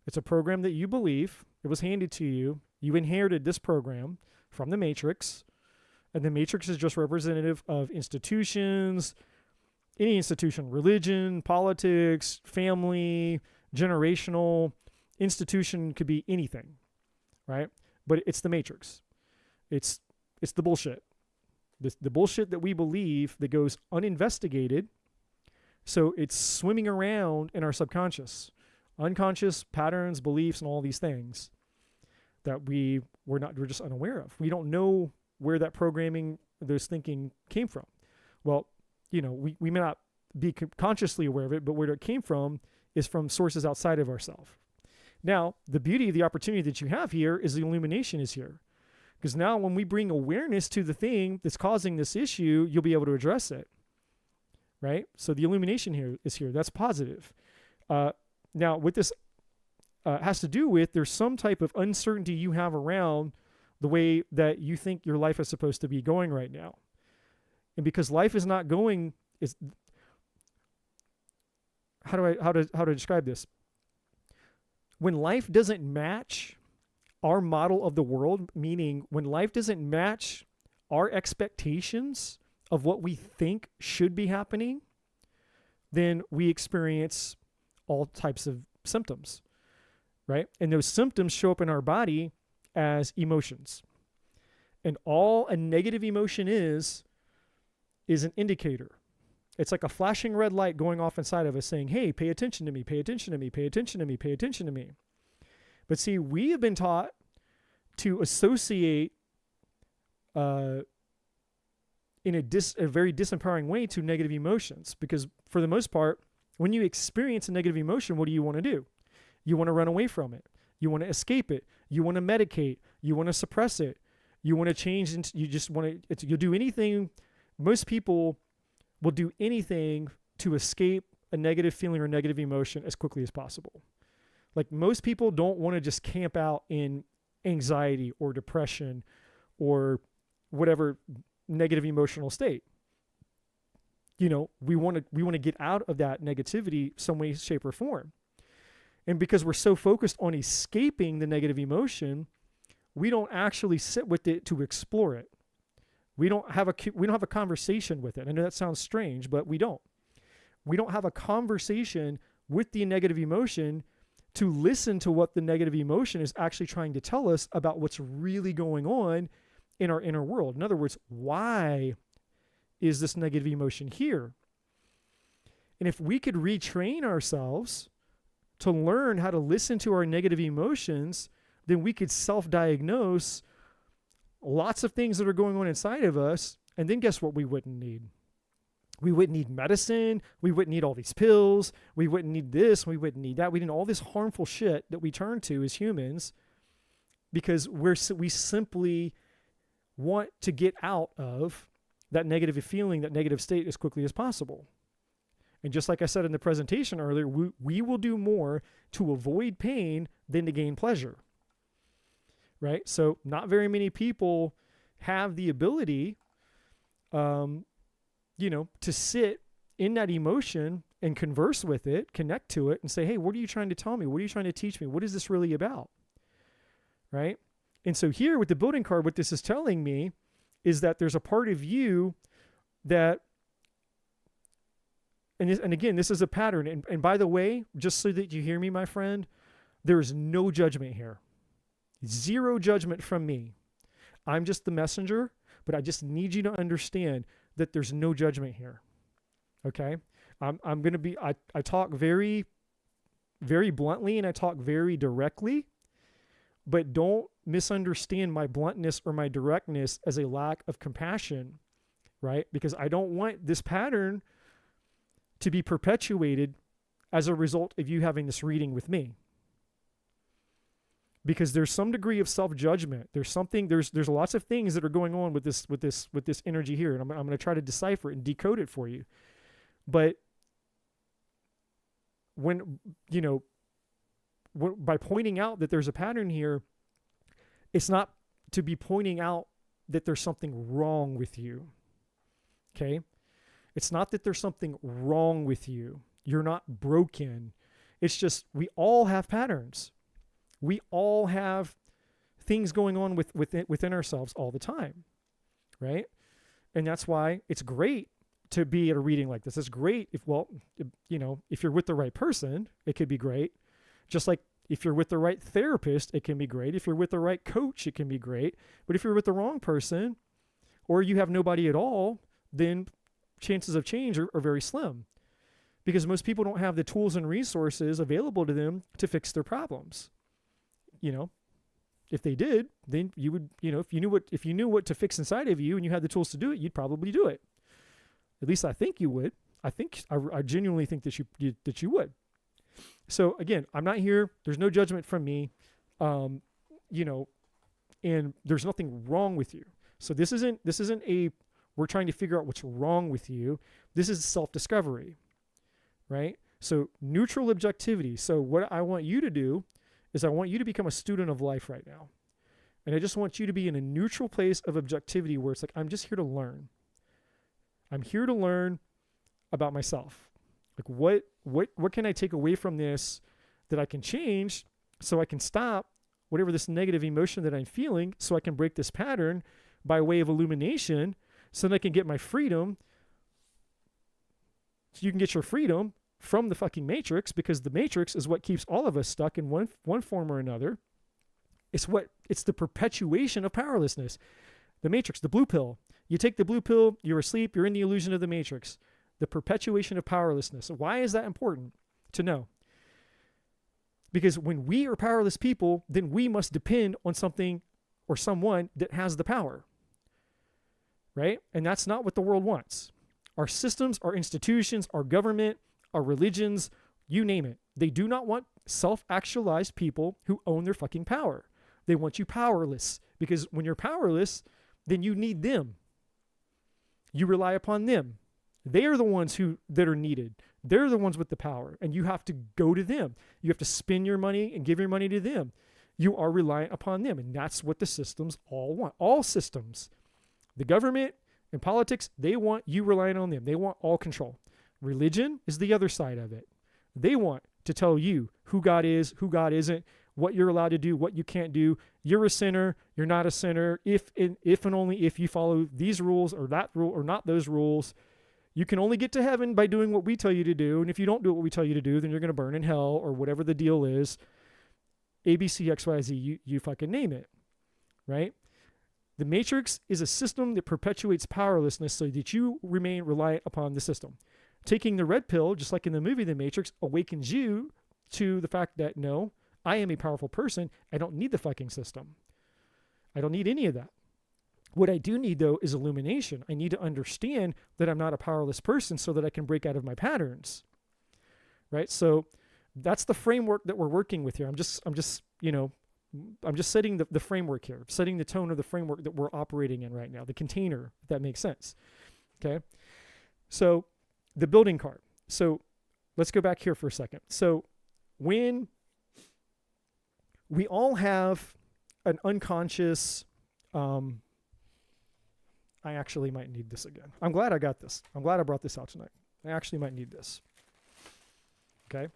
A: It's a program that you believe. It was handed to you. You inherited this program from the Matrix, and the Matrix is just representative of institutions, any institution, religion, politics, family, generational. Institution could be anything, right? But it's the Matrix. It's the bullshit. The bullshit that we believe that goes uninvestigated. So it's swimming around in our subconscious, unconscious patterns, beliefs, and all these things that we're just unaware of. We don't know where that programming, those thinking came from. Well, we may not be consciously aware of it, but where it came from is from sources outside of ourselves. Now, the beauty of the opportunity that you have here is the illumination is here. Because now when we bring awareness to the thing that's causing this issue, you'll be able to address it, right? So the illumination here is here. That's positive. Now, what this has to do with, there's some type of uncertainty you have around the way that you think your life is supposed to be going right now. And because life is not going, how to describe this? When life doesn't match our model of the world, meaning when life doesn't match our expectations of what we think should be happening, then we experience all types of symptoms, right? And those symptoms show up in our body as emotions. And all a negative emotion is an indicator. It's like a flashing red light going off inside of us saying, hey, pay attention to me, pay attention to me, pay attention to me, pay attention to me. But see, we have been taught to associate in a very disempowering way to negative emotions, because for the most part, when you experience a negative emotion, what do you want to do? You want to run away from it. You want to escape it. You want to medicate. You want to suppress it. You want to change. You just want to, you'll do anything. Most people will do anything to escape a negative feeling or negative emotion as quickly as possible. Like most people don't want to just camp out in anxiety or depression or whatever negative emotional state. We want to get out of that negativity some way, shape, or form. And because we're so focused on escaping the negative emotion, we don't actually sit with it to explore it. We don't have a conversation with it. I know that sounds strange, but we don't. We don't have a conversation with the negative emotion to listen to what the negative emotion is actually trying to tell us about what's really going on in our inner world. In other words, why is this negative emotion here? And if we could retrain ourselves to learn how to listen to our negative emotions, then we could self-diagnose lots of things that are going on inside of us. And then guess what we wouldn't need? We wouldn't need medicine. We wouldn't need all these pills. We wouldn't need this. We wouldn't need that. We need all this harmful shit that we turn to as humans because we simply want to get out of that negative feeling, that negative state as quickly as possible. And just like I said in the presentation earlier, we will do more to avoid pain than to gain pleasure, right? So not very many people have the ability, to sit in that emotion and converse with it, connect to it and say, hey, what are you trying to tell me? What are you trying to teach me? What is this really about? Right? And so here with the building card, what this is telling me is that there's a part of you that, and again, this is a pattern. And by the way, just so that you hear me, my friend, there is no judgment here. Zero judgment from me. I'm just the messenger, but I just need you to understand that there's no judgment here. Okay? I'm going to be, I talk very, very bluntly and I talk very directly, but don't misunderstand my bluntness or my directness as a lack of compassion, right? Because I don't want this pattern to be perpetuated as a result of you having this reading with me. Because there's some degree of self-judgment. There's lots of things that are going on with this energy here, and I'm going to try to decipher it and decode it for you. But by pointing out that there's a pattern here, it's not to be pointing out that there's something wrong with you. Okay? It's not that there's something wrong with you. You're not broken. It's just we all have patterns. We all have things going on within ourselves all the time, right? And that's why it's great to be at a reading like this. It's great if you're with the right person, it could be great. Just like if you're with the right therapist, it can be great. If you're with the right coach, it can be great. But if you're with the wrong person, or you have nobody at all, then chances of change are very slim, because most people don't have the tools and resources available to them to fix their problems. If they did, then you would, if you knew what to fix inside of you and you had the tools to do it, you'd probably do it. At least I think you would. I genuinely think that you would. So again, I'm not here. There's no judgment from me, and there's nothing wrong with you. So this isn't we're trying to figure out what's wrong with you. This is self-discovery, right? So neutral objectivity. So what I want you to do is I want you to become a student of life right now. And I just want you to be in a neutral place of objectivity where it's like, I'm just here to learn. I'm here to learn about myself. Like what can I take away from this that I can change so I can stop whatever this negative emotion that I'm feeling, so I can break this pattern by way of illumination, so that I can get my freedom. So you can get your freedom from the fucking matrix, because the matrix is what keeps all of us stuck in one form or another. It's the perpetuation of powerlessness. The matrix, the blue pill. You take the blue pill, you're asleep, you're in the illusion of the matrix. The perpetuation of powerlessness. Why is that important to know? Because when we are powerless people, then we must depend on something or someone that has the power. Right? And that's not what the world wants. Our systems, our institutions, our government, our religions, you name it. They do not want self-actualized people who own their fucking power. They want you powerless, because when you're powerless, then you need them. You rely upon them. They are the ones that are needed. They're the ones with the power, and you have to go to them. You have to spend your money and give your money to them. You are reliant upon them, and that's what the systems all want. All systems, the government and politics, they want you relying on them. They want all control. Religion is the other side of it. They want to tell you who God is, who God isn't, what you're allowed to do, what you can't do. You're a sinner. You're not a sinner. If and only if you follow these rules or that rule or not those rules. You can only get to heaven by doing what we tell you to do. And if you don't do what we tell you to do, then you're going to burn in hell, or whatever the deal is. A, B, C, X, Y, Z, you fucking name it. Right? The matrix is a system that perpetuates powerlessness so that you remain reliant upon the system. Taking the red pill, just like in the movie The Matrix, awakens you to the fact that, no, I am a powerful person. I don't need the fucking system. I don't need any of that. What I do need, though, is illumination. I need to understand that I'm not a powerless person so that I can break out of my patterns. Right? So that's the framework that we're working with here. I'm just setting the framework here, setting the tone of the framework that we're operating in right now, the container, if that makes sense. Okay? So the building card. So let's go back here for a second. So when we all have an unconscious, I actually might need this again. I'm glad I got this. I'm glad I brought this out tonight. I actually might need this. Okay?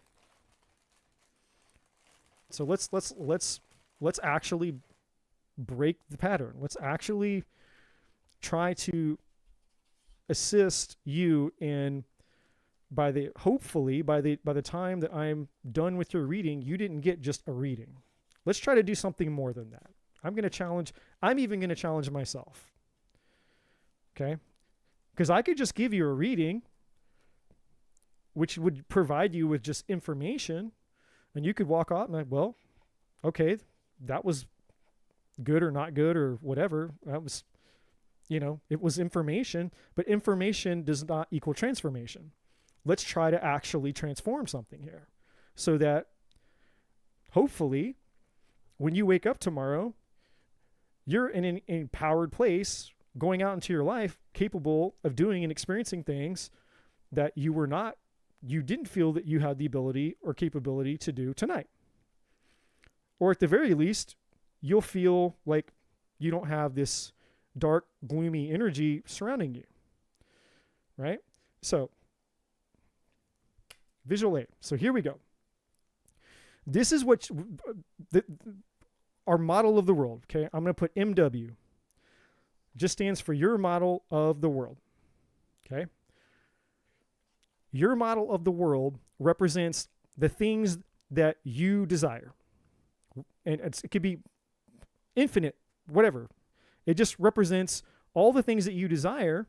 A: So let's actually break the pattern. Let's actually try to assist you in hopefully by the time that I'm done with your reading, you didn't get just a reading. Let's try to do something more than that. I'm even going to challenge myself. Okay? Because I could just give you a reading, which would provide you with just information, and you could walk out and like, well, okay, that was good or not good or whatever. That was, it was information, but information does not equal transformation. Let's try to actually transform something here so that hopefully when you wake up tomorrow, you're in an empowered place going out into your life, capable of doing and experiencing things that you didn't feel that you had the ability or capability to do tonight. Or at the very least, you'll feel like you don't have this dark, gloomy energy surrounding you. Right? So, visual aid. So here we go. This is what our model of the world, okay? I'm going to put MW. Just stands for your model of the world, okay? Your model of the world represents the things that you desire. And it could be infinite, whatever. It just represents all the things that you desire.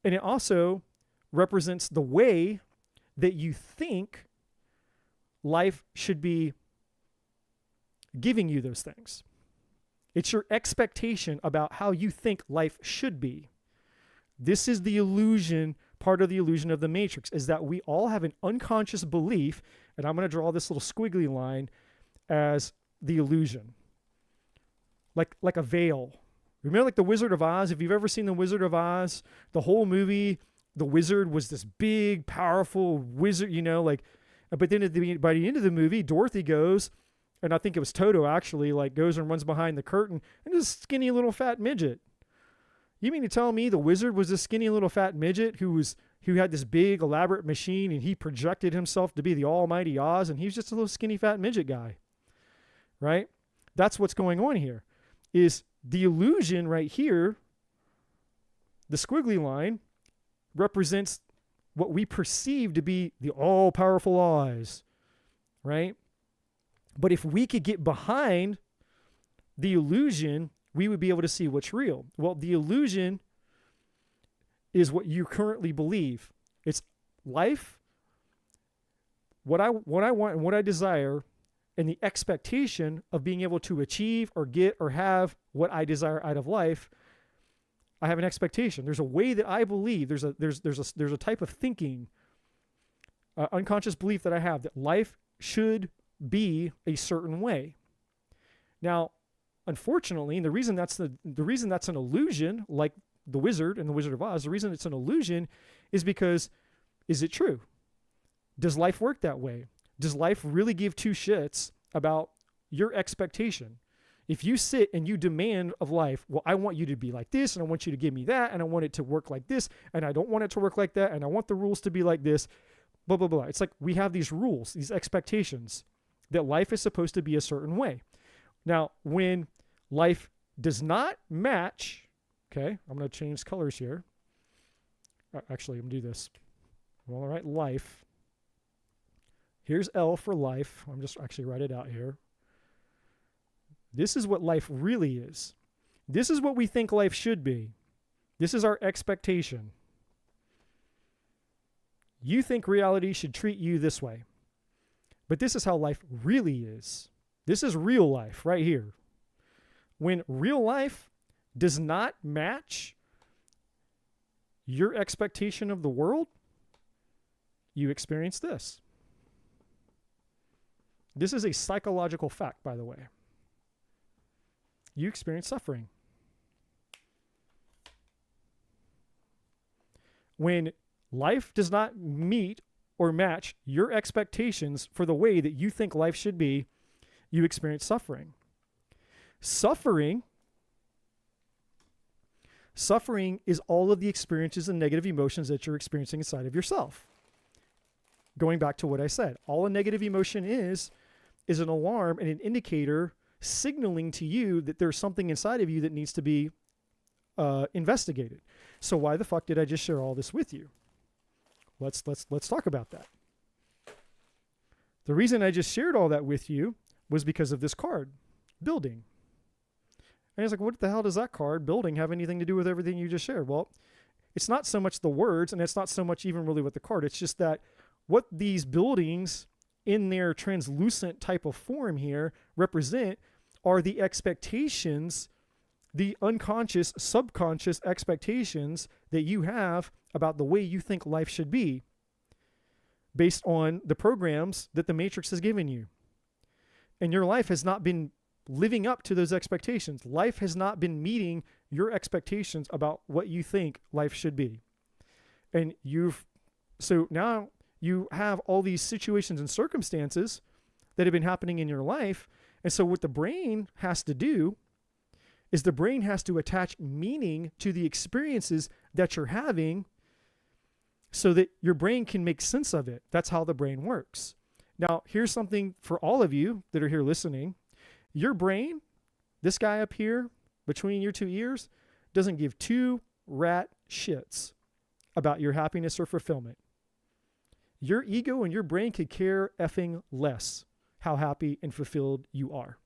A: And it also represents the way that you think life should be giving you those things. It's your expectation about how you think life should be. This is the illusion, part of the illusion of the matrix, is that we all have an unconscious belief, and I'm going to draw this little squiggly line as the illusion. Like a veil. Remember like the Wizard of Oz? If you've ever seen the Wizard of Oz, the whole movie, the wizard was this big, powerful wizard, but then by the end of the movie, Dorothy goes, and I think it was Toto actually, goes and runs behind the curtain, and this skinny little fat midget. You mean to tell me the wizard was this skinny little fat midget who had this big elaborate machine, and he projected himself to be the almighty Oz, and he was just a little skinny fat midget guy, right? That's what's going on here, is the illusion right here. The squiggly line represents what we perceive to be the all-powerful Oz, right? But if we could get behind the illusion, we would be able to see what's real. Well, the illusion is what you currently believe. It's life, what I want and what I desire, and the expectation of being able to achieve or get or have what I desire out of life. I have an expectation. There's a way that I believe. There's a type of thinking, unconscious belief that I have that life should be a certain way. Now, unfortunately, and the reason that's an illusion, like the wizard and the Wizard of Oz, the reason it's an illusion is because, is it true? Does life work that way? Does life really give two shits about your expectation? If you sit and you demand of life, well, I want you to be like this, and I want you to give me that, and I want it to work like this, and I don't want it to work like that, and I want the rules to be like this, blah, blah, blah. It's like we have these rules, these expectations that life is supposed to be a certain way. Now, when life does not match, okay, I'm going to change colors here. Actually, I'm going to do this. All right, life. Here's L for life. I'm just actually write it out here. This is what life really is. This is what we think life should be. This is our expectation. You think reality should treat you this way. But this is how life really is. This is real life right here. When real life does not match your expectation of the world, you experience this. This is a psychological fact, by the way. You experience suffering. When life does not meet or match your expectations for the way that you think life should be, you experience suffering. Suffering is all of the experiences and negative emotions that you're experiencing inside of yourself. Going back to what I said, all a negative emotion is an alarm and an indicator signaling to you that there's something inside of you that needs to be investigated. So why the fuck did I just share all this with you? Let's talk about that. The reason I just shared all that with you was because of this card, building. And it's like, what the hell does that card, building, have anything to do with everything you just shared? Well, it's not so much the words, and it's not so much even really with the card. It's just that what these buildings in their translucent type of form here represent are the expectations, the unconscious, subconscious expectations that you have about the way you think life should be based on the programs that the Matrix has given you. And your life has not been living up to those expectations. Life has not been meeting your expectations about what you think life should be. And so now you have all these situations and circumstances that have been happening in your life. And so what the brain has to do is the brain has to attach meaning to the experiences that you're having so that your brain can make sense of it. That's how the brain works. Now, here's something for all of you that are here listening. Your brain, this guy up here between your two ears, doesn't give two rat shits about your happiness or fulfillment. Your ego and your brain could care effing less how happy and fulfilled you are.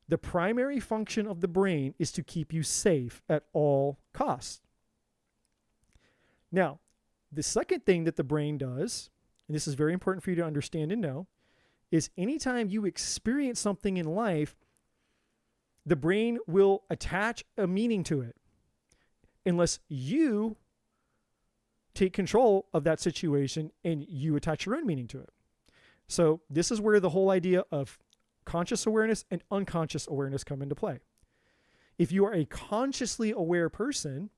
A: The primary function of the brain is to keep you safe at all costs. Now, the second thing that the brain does, and this is very important for you to understand and know, is anytime you experience something in life, the brain will attach a meaning to it unless you take control of that situation and you attach your own meaning to it. So this is where the whole idea of conscious awareness and unconscious awareness come into play. If you are a consciously aware person,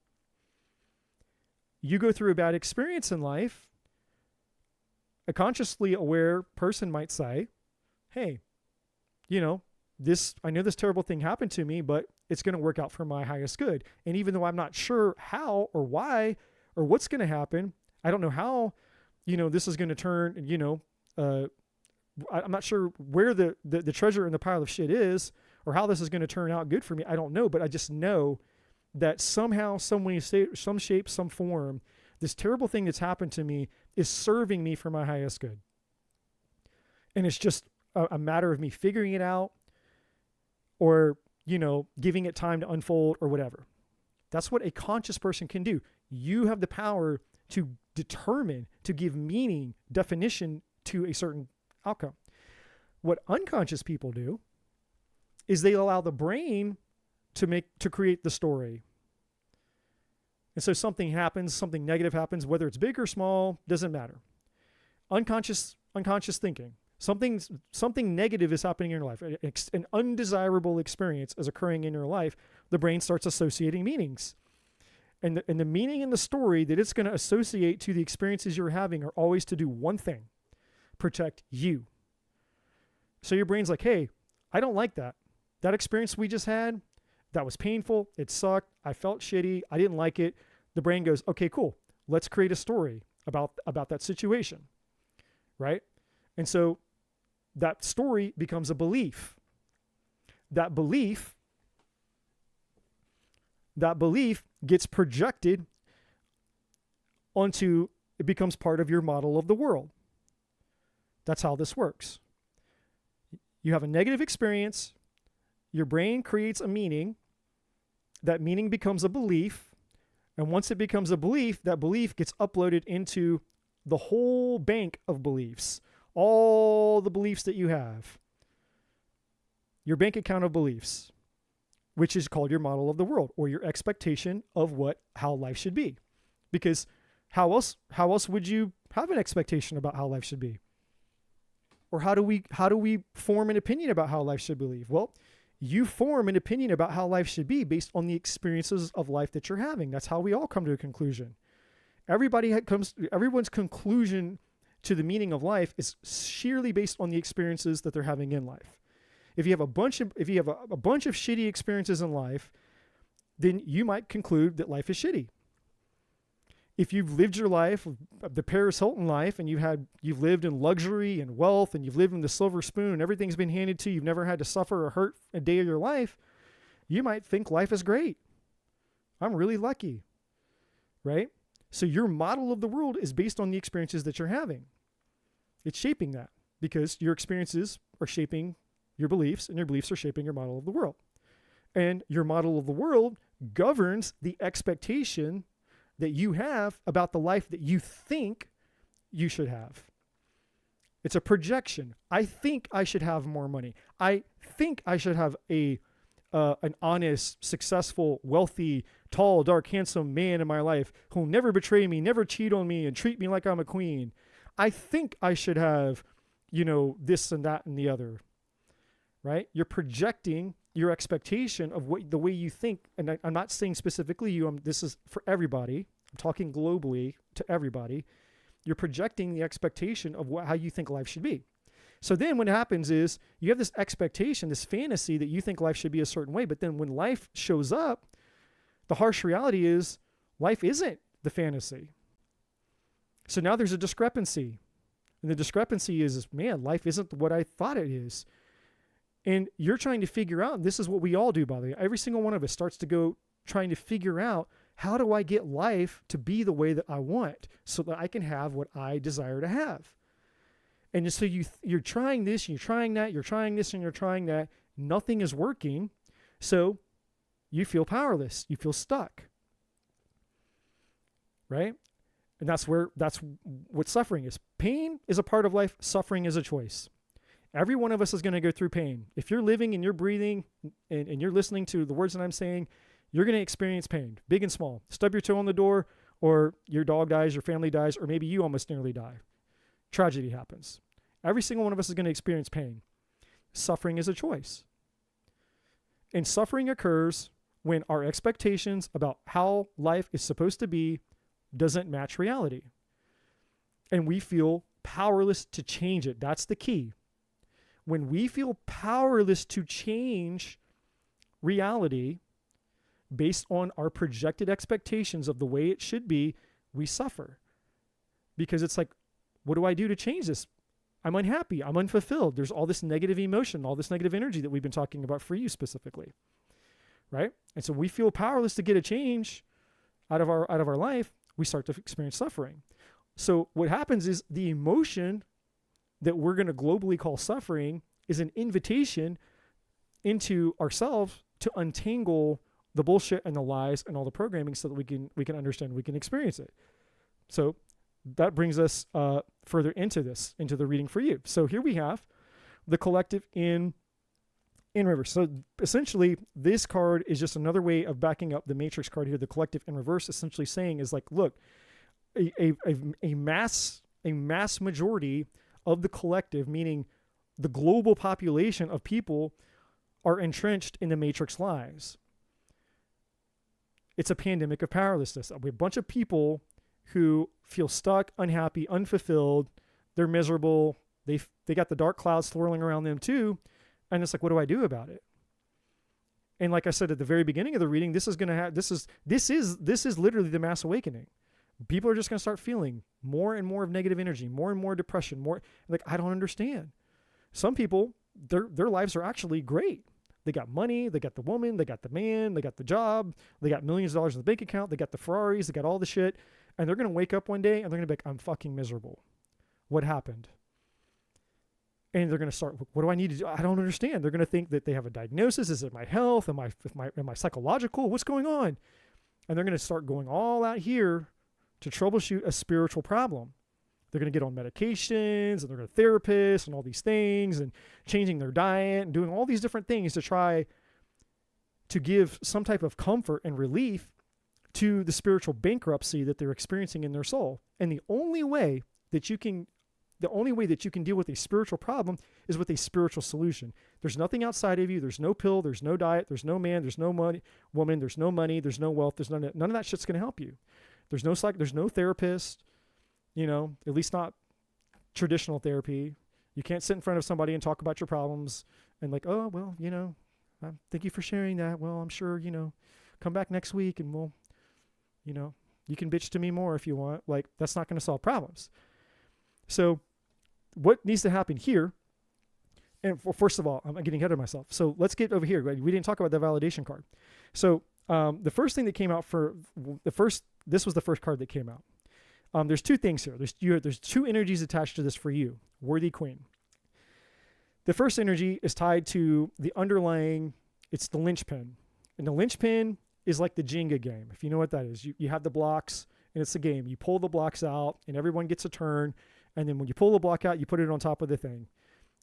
A: you go through a bad experience in life, a consciously aware person might say, hey, I know this terrible thing happened to me, but it's going to work out for my highest good. And even though I'm not sure how or why or what's going to happen, I don't know how, this is going to turn, I'm not sure where the treasure in the pile of shit is or how this is going to turn out good for me. I don't know, but I just know that somehow, some way, some shape, some form, this terrible thing that's happened to me is serving me for my highest good. And it's just a matter of me figuring it out or, giving it time to unfold or whatever. That's what a conscious person can do. You have the power to determine, to give meaning, definition to a certain outcome. What unconscious people do is they allow the brain to create the story. And so something happens, something negative happens, whether it's big or small, doesn't matter. Unconscious thinking. Something negative is happening in your life. An undesirable experience is occurring in your life. The brain starts associating meanings. And the meaning in the story that it's going to associate to the experiences you're having are always to do one thing: protect you. So your brain's like, hey, I don't like that. That experience we just had, that was painful. It sucked. I felt shitty. I didn't like it. The brain goes, okay, cool. Let's create a story about that situation, right? And so that story becomes a belief. That belief gets projected onto, it becomes part of your model of the world. That's how this works. You have a negative experience. Your brain creates a meaning. That meaning becomes a belief. And once it becomes a belief, that belief gets uploaded into the whole bank of beliefs. All the beliefs that you have. Your bank account of beliefs, which is called your model of the world or your expectation of how life should be. Because how else would you have an expectation about how life should be? Or how do we form an opinion about how life should be? Well, you form an opinion about how life should be based on the experiences of life that you're having. That's how we all come to a conclusion. Everyone's conclusion to the meaning of life is sheerly based on the experiences that they're having in life. If you have a bunch of shitty experiences in life, then you might conclude that life is shitty. If you've lived your life, the Paris Hilton life, and you've lived in luxury and wealth, and you've lived in the silver spoon, and everything's been handed to you, you've never had to suffer or hurt a day of your life, you might think life is great. I'm really lucky, right? So your model of the world is based on the experiences that you're having. It's shaping that because your experiences are shaping your beliefs, and your beliefs are shaping your model of the world. And your model of the world governs the expectation that you have about the life that you think you should have. It's a projection. I think I should have more money. I think I should have an honest, successful, wealthy, tall, dark, handsome man in my life who'll never betray me, never cheat on me, and treat me like I'm a queen. I think I should have, this and that and the other, right? You're projecting your expectation of the way you think. And I'm not saying specifically you, this is for everybody. I'm talking globally to everybody. You're projecting the expectation of how you think life should be. So then what happens is you have this expectation, this fantasy that you think life should be a certain way. But then when life shows up, the harsh reality is life isn't the fantasy. So now there's a discrepancy. And the discrepancy is, man, life isn't what I thought it is. And you're trying to figure out, and this is what we all do, by the way. Every single one of us starts to go trying to figure out, how do I get life to be the way that I want so that I can have what I desire to have? And so you're trying this, and you're trying that, you're trying this, and you're trying that. Nothing is working. So you feel powerless. You feel stuck. Right? And that's what suffering is. Pain is a part of life. Suffering is a choice. Every one of us is going to go through pain. If you're living and you're breathing and you're listening to the words that I'm saying, you're going to experience pain, big and small. Stub your toe on the door, or your dog dies, your family dies, or maybe you almost nearly die. Tragedy happens. Every single one of us is going to experience pain. Suffering is a choice. And suffering occurs when our expectations about how life is supposed to be doesn't match reality. And we feel powerless to change it. That's the key. When we feel powerless to change reality based on our projected expectations of the way it should be, we suffer. Because it's like, what do I do to change this? I'm unhappy. I'm unfulfilled. There's all this negative emotion, all this negative energy that we've been talking about for you specifically, right? And so we feel powerless to get a change out of our life. We start to experience suffering. So what happens is the emotion that we're going to globally call suffering is an invitation into ourselves to untangle the bullshit and the lies and all the programming so that we can understand, we can experience it. So that brings us further into the reading for you. So here we have the collective in reverse. So essentially, this card is just another way of backing up the matrix card here. The collective in reverse, essentially saying is like, look, a mass majority of the collective, meaning the global population of people, are entrenched in the matrix lies. It's a pandemic of powerlessness. We have a bunch of people who feel stuck, unhappy, unfulfilled. They're miserable. They got the dark clouds swirling around them too. And it's like, what do I do about it? And like I said at the very beginning of the reading, this is literally the mass awakening. People are just going to start feeling more and more of negative energy, more and more depression, more like, I don't understand. Some people, their lives are actually great. They got money, they got the woman, they got the man, they got the job, they got millions of dollars in the bank account, they got the Ferraris, they got all the shit. And they're going to wake up one day and they're going to be like, I'm fucking miserable. What happened? And they're going to start, what do I need to do? I don't understand. They're going to think that they have a diagnosis. Is it my health? Am I psychological? What's going on? And they're going to start going all out here to troubleshoot a spiritual problem. They're going to get on medications and they're going to therapists and all these things and changing their diet and doing all these different things to try to give some type of comfort and relief to the spiritual bankruptcy that they're experiencing in their soul. And the only way that you can deal with a spiritual problem is with a spiritual solution. There's nothing outside of you. There's no pill. There's no diet. There's no man. There's no money, woman. There's no money. There's no wealth. There's none of that shit's going to help you. There's no therapist, at least not traditional therapy. You can't sit in front of somebody and talk about your problems and like, oh, well, thank you for sharing that. Well, I'm sure, come back next week and we'll, you can bitch to me more if you want. Like, that's not going to solve problems. So what needs to happen here, and first of all, I'm getting ahead of myself. So let's get over here. We didn't talk about the validation card. So the first thing that came out this was the first card that came out. There's two things here. There's two energies attached to this for you, Worthy Queen. The first energy is tied to the underlying, it's the linchpin. And the linchpin is like the Jenga game. If you know what that is, you have the blocks and it's a game. You pull the blocks out and everyone gets a turn. And then when you pull the block out, you put it on top of the thing.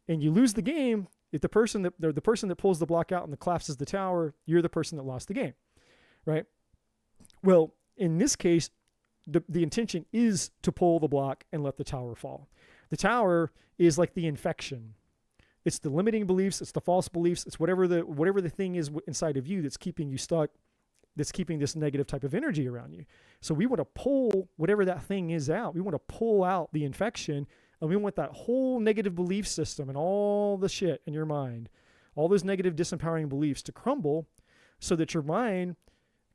A: And you lose the game if the person that pulls the block out and collapses the tower, you're the person that lost the game, right? Well, in this case, the intention is to pull the block and let the tower fall. The tower is like the infection. It's the limiting beliefs. It's the false beliefs. It's whatever the thing is inside of you that's keeping you stuck, that's keeping this negative type of energy around you. So we want to pull whatever that thing is out. We want to pull out the infection, and we want that whole negative belief system and all the shit in your mind, all those negative disempowering beliefs to crumble so that your mind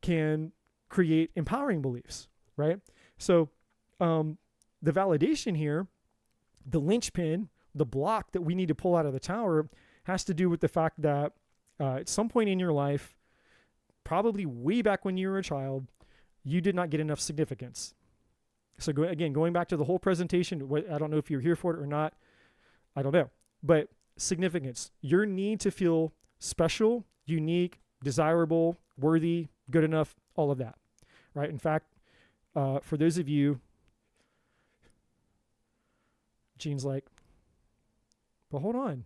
A: can create empowering beliefs, right? So the validation here, the linchpin, the block that we need to pull out of the tower has to do with the fact that at some point in your life, probably way back when you were a child, you did not get enough significance. So going back to the whole presentation, I don't know if you're here for it or not. I don't know. But significance, your need to feel special, unique, desirable, worthy, good enough, all of that, right? In fact, for those of you, Jean's like, but hold on.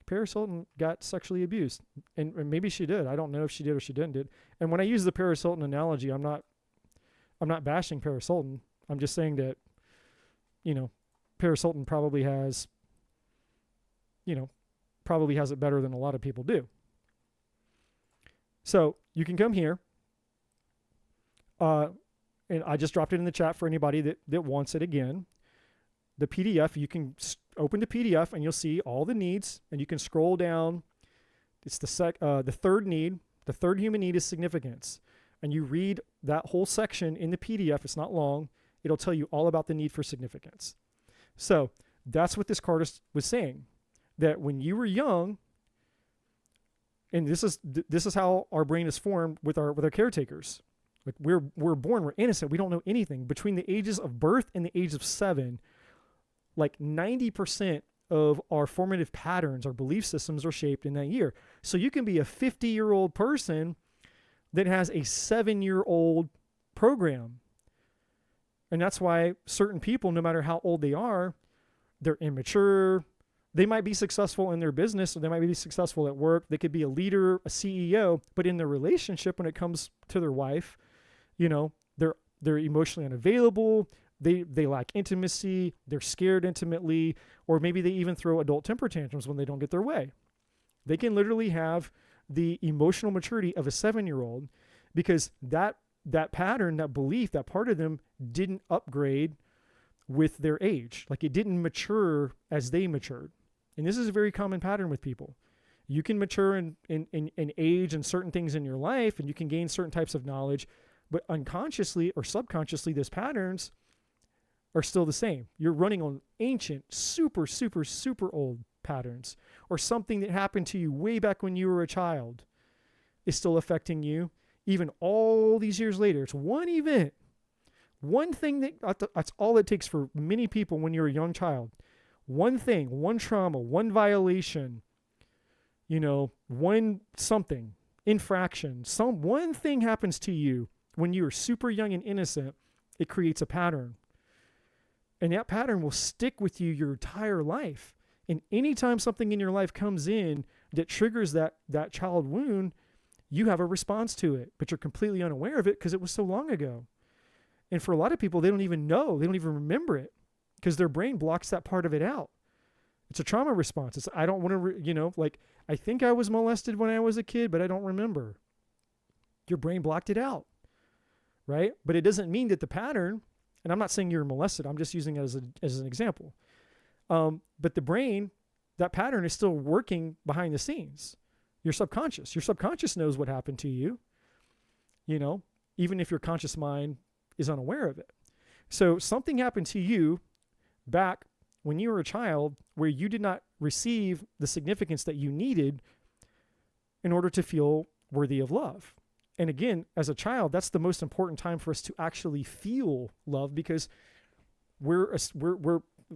A: Paris Hilton got sexually abused, and maybe she did. I don't know if she did or she didn't. And when I use the Paris Hilton analogy, I'm not bashing Paris Hilton. I'm just saying that, Paris Hilton probably has it better than a lot of people do. So you can come here, and I just dropped it in the chat for anybody that wants it again. The PDF, you can open the PDF and you'll see all the needs, and you can scroll down. It's the third need. The third human need is significance. And you read that whole section in the PDF. It's not long. It'll tell you all about the need for significance. So that's what this card was saying, that when you were young, and this is how our brain is formed with our caretakers. Like we're born, we're innocent, we don't know anything. Between the ages of birth and the age of 7, like 90% of our formative patterns, our belief systems are shaped in that year. So you can be a 50-year-old person that has a 7-year-old program. And that's why certain people, no matter how old they are, they're immature. They might be successful in their business, or they might be successful at work. They could be a leader, a CEO, but in their relationship, when it comes to their wife, they're emotionally unavailable. They lack intimacy. They're scared intimately, or maybe they even throw adult temper tantrums when they don't get their way. They can literally have the emotional maturity of a 7-year-old because that pattern, that belief, that part of them didn't upgrade with their age. Like it didn't mature as they matured. And this is a very common pattern with people. You can mature in age and certain things in your life, and you can gain certain types of knowledge, but unconsciously or subconsciously, those patterns are still the same. You're running on ancient, super, super, super old patterns, or something that happened to you way back when you were a child is still affecting you, even all these years later. It's one event, one thing that's all it takes for many people when you're a young child. One thing, one trauma, one violation, one something, infraction, one thing happens to you when you're super young and innocent, it creates a pattern. And that pattern will stick with you your entire life. And anytime something in your life comes in that triggers that child wound, you have a response to it, but you're completely unaware of it because it was so long ago. And for a lot of people, they don't even know, they don't even remember it because their brain blocks that part of it out. It's a trauma response. It's, I don't want to, I think I was molested when I was a kid, but I don't remember. Your brain blocked it out, right? But it doesn't mean that the pattern, and I'm not saying you're molested, I'm just using it as an example. But the brain, that pattern is still working behind the scenes. Your subconscious knows what happened to you, even if your conscious mind is unaware of it. So something happened to you back when you were a child where you did not receive the significance that you needed in order to feel worthy of love. And again, as a child, that's the most important time for us to actually feel love because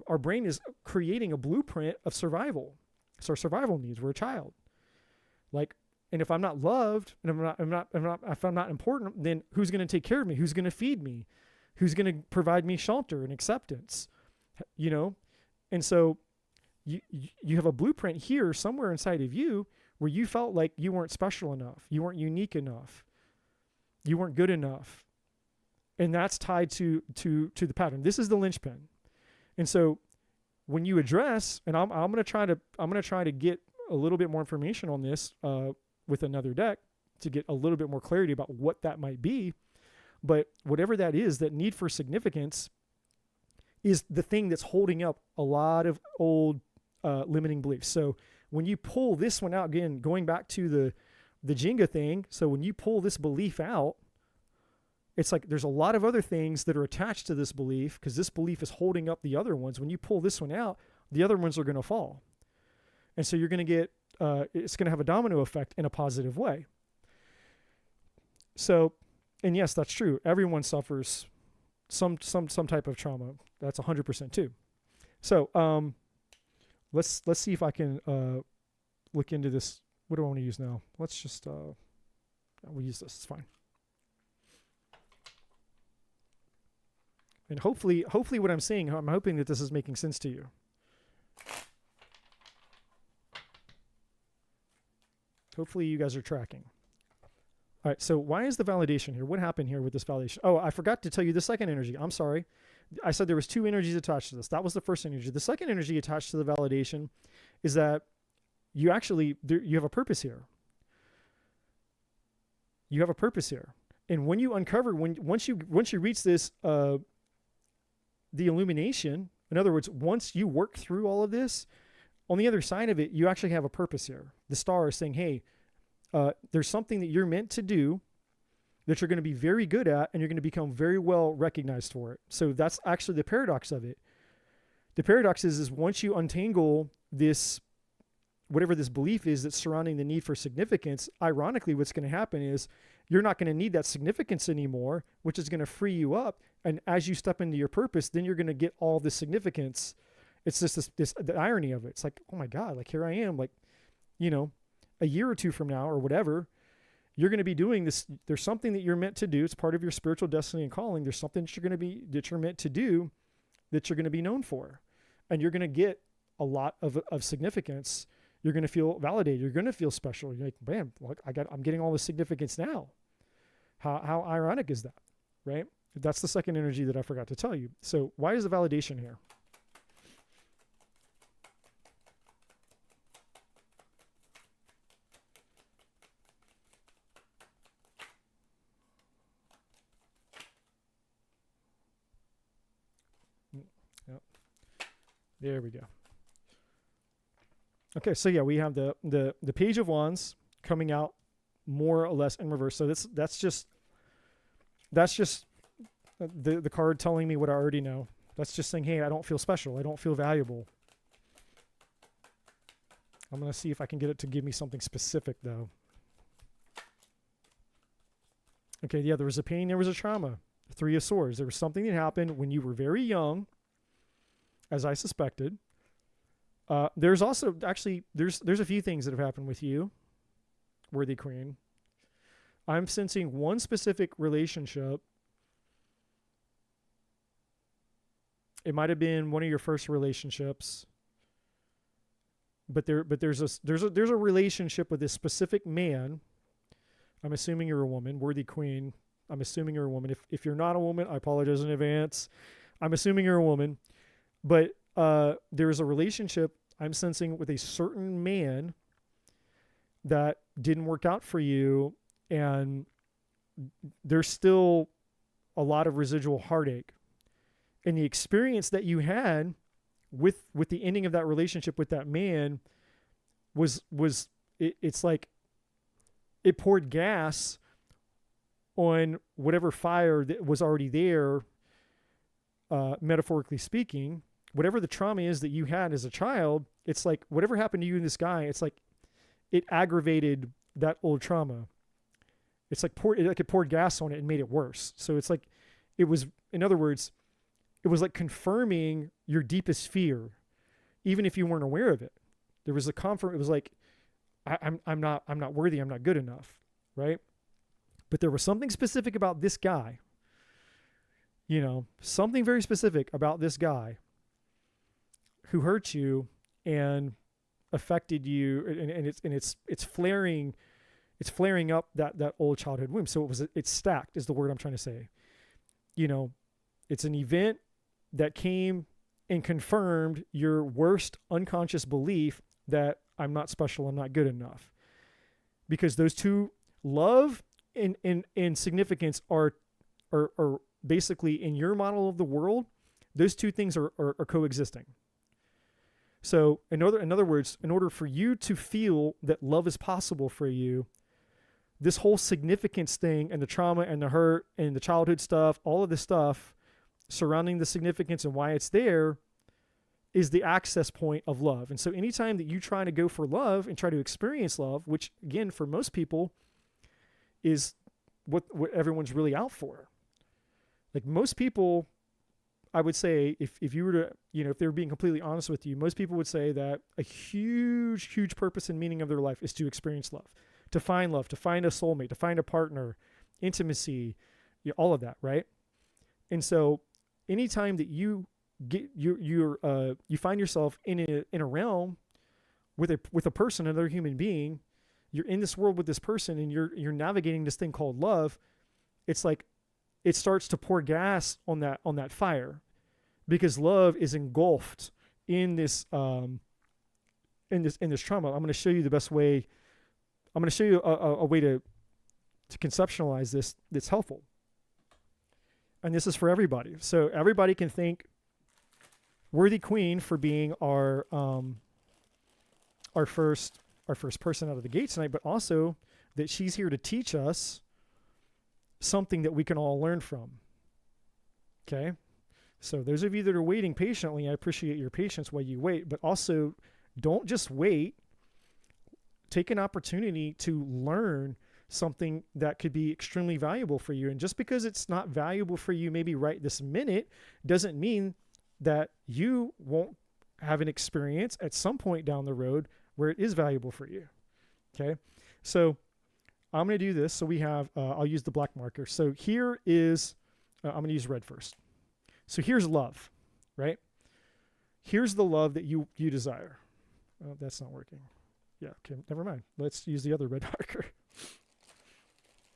A: our brain is creating a blueprint of survival. It's our survival needs. We're a child. And if I'm not loved and if I'm not important, then who's going to take care of me? Who's going to feed me? Who's going to provide me shelter and acceptance? And so you have a blueprint here somewhere inside of you where you felt like you weren't special enough. You weren't unique enough. You weren't good enough. And that's tied to the pattern. This is the linchpin. And so when you address, and I'm going to try to get a little bit more information on this with another deck to get a little bit more clarity about what that might be. But whatever that is, that need for significance is the thing that's holding up a lot of old limiting beliefs. So when you pull this one out, again, going back to the Jenga thing, so when you pull this belief out, it's like there's a lot of other things that are attached to this belief because this belief is holding up the other ones. When you pull this one out, the other ones are going to fall. And so you're going to get, it's going to have a domino effect in a positive way. So, and yes, that's true. Everyone suffers some type of trauma. That's 100% too. So, let's see if I can look into this. What do I want to use now? Let's just we'll use this. It's fine. And hopefully what I'm saying, I'm hoping that this is making sense to you. Hopefully you guys are tracking. All right, so why is the validation here? What happened here with this validation? Oh, I forgot to tell you the second energy. I'm sorry. I said there was two energies attached to this. That was the first energy. The second energy attached to the validation is that you actually, you have a purpose here. You have a purpose here. And when you uncover, once you reach this, the illumination, in other words, once you work through all of this, on the other side of it, you actually have a purpose here. The star is saying, hey, there's something that you're meant to do that you're going to be very good at, and you're going to become very well recognized for it. So that's actually the paradox of it. The paradox is once you untangle this, whatever this belief is that's surrounding the need for significance, ironically, what's going to happen is you're not going to need that significance anymore, which is going to free you up. And as you step into your purpose, then you're going to get all this significance. It's just the irony of it. It's like, oh my God, like here I am, like, a year or two from now or whatever, you're going to be doing this. There's something that you're meant to do. It's part of your spiritual destiny and calling. There's something that you're meant to do that you're going to be known for. And you're going to get a lot of significance. You're going to feel validated. You're going to feel special. You're like, man, look, I'm getting all this significance now. How ironic is that, right? That's the second energy that I forgot to tell you. So why is the validation here? Yep. There we go. Okay, so yeah, we have the Page of Wands coming out more or less in reverse. So that's just the card telling me what I already know. That's just saying, hey, I don't feel special. I don't feel valuable. I'm going to see if I can get it to give me something specific, though. Okay, yeah, there was a pain, there was a trauma. Three of Swords. There was something that happened when you were very young, as I suspected. There's also, actually, there's a few things that have happened with you, Worthy Queen. I'm sensing one specific relationship. It might have been one of your first relationships, but there's a relationship with this specific man. I'm assuming you're a woman, Worthy Queen. I'm assuming you're a woman. If you're not a woman, I apologize in advance. I'm assuming you're a woman, but there's a relationship I'm sensing with a certain man that didn't work out for you, and there's still a lot of residual heartache. And the experience that you had with the ending of that relationship with that man it's like it poured gas on whatever fire that was already there, metaphorically speaking. Whatever the trauma is that you had as a child, it's like whatever happened to you and this guy, it's like it aggravated that old trauma. It's like it poured gas on it and made it worse. So it's like it was, in other words, it was like confirming your deepest fear, even if you weren't aware of it. There was a comfort. It was like, I'm not worthy. I'm not good enough, right? But there was something specific about this guy. Something very specific about this guy who hurt you and affected you, and it's flaring up that old childhood wound. So it's stacked is the word I'm trying to say. It's an event that came and confirmed your worst unconscious belief that I'm not special, I'm not good enough. Because those two, love and significance, are basically, in your model of the world, those two things are coexisting. So in other words, in order for you to feel that love is possible for you, this whole significance thing and the trauma and the hurt and the childhood stuff, all of this stuff surrounding the significance and why it's there, is the access point of love. And so anytime that you try to go for love and try to experience love, which again, for most people is what everyone's really out for. Like most people, I would say, if you were to, if they were being completely honest with you, most people would say that a huge, huge purpose and meaning of their life is to experience love, to find a soulmate, to find a partner, intimacy, all of that, right? And so anytime that you get you find yourself in a realm with a person, another human being, you're in this world with this person and you're navigating this thing called love, it's like it starts to pour gas on that fire, because love is engulfed in this trauma. I'm going to show you the best way. I'm going to show you a way to conceptualize this that's helpful. And this is for everybody. So everybody can thank Worthy Queen for being our first person out of the gate tonight, but also that she's here to teach us something that we can all learn from. Okay? So those of you that are waiting patiently, I appreciate your patience while you wait, but also don't just wait. Take an opportunity to learn something that could be extremely valuable for you. And just because it's not valuable for you maybe right this minute doesn't mean that you won't have an experience at some point down the road where it is valuable for you. Okay? So I'm going to do this. So we have, I'll use the black marker. So here is, I'm going to use red first. So here's love, right? Here's the love that you desire. Oh, that's not working. Yeah, okay, never mind. Let's use the other red marker.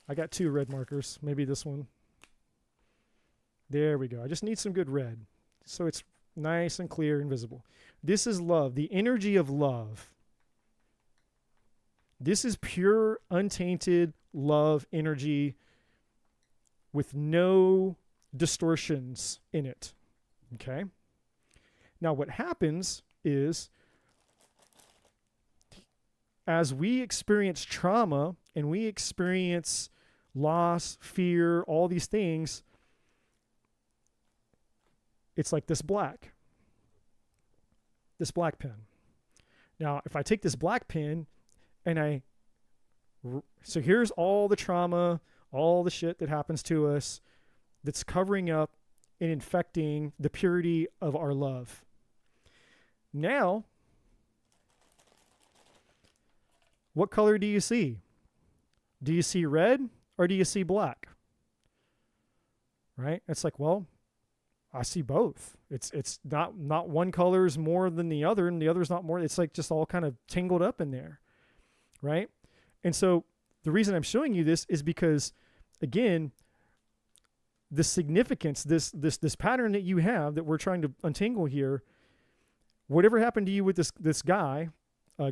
A: I got 2 red markers. Maybe this one. There we go. I just need some good red, so it's nice and clear and visible. This is love, the energy of love. This is pure, untainted love energy with no distortions in it. Okay? Now, what happens is, as we experience trauma and we experience loss, fear, all these things, it's like this black pen. Now, if I take this black pen and so here's all the trauma, all the shit that happens to us that's covering up and infecting the purity of our love. Now, what color do you see? Do you see red or do you see black? Right? It's like, well, I see both. It's not one color is more than the other and the other's not more. It's like just all kind of tangled up in there. Right? And so the reason I'm showing you this is because, again, the significance, this pattern that you have that we're trying to untangle here, whatever happened to you with this guy,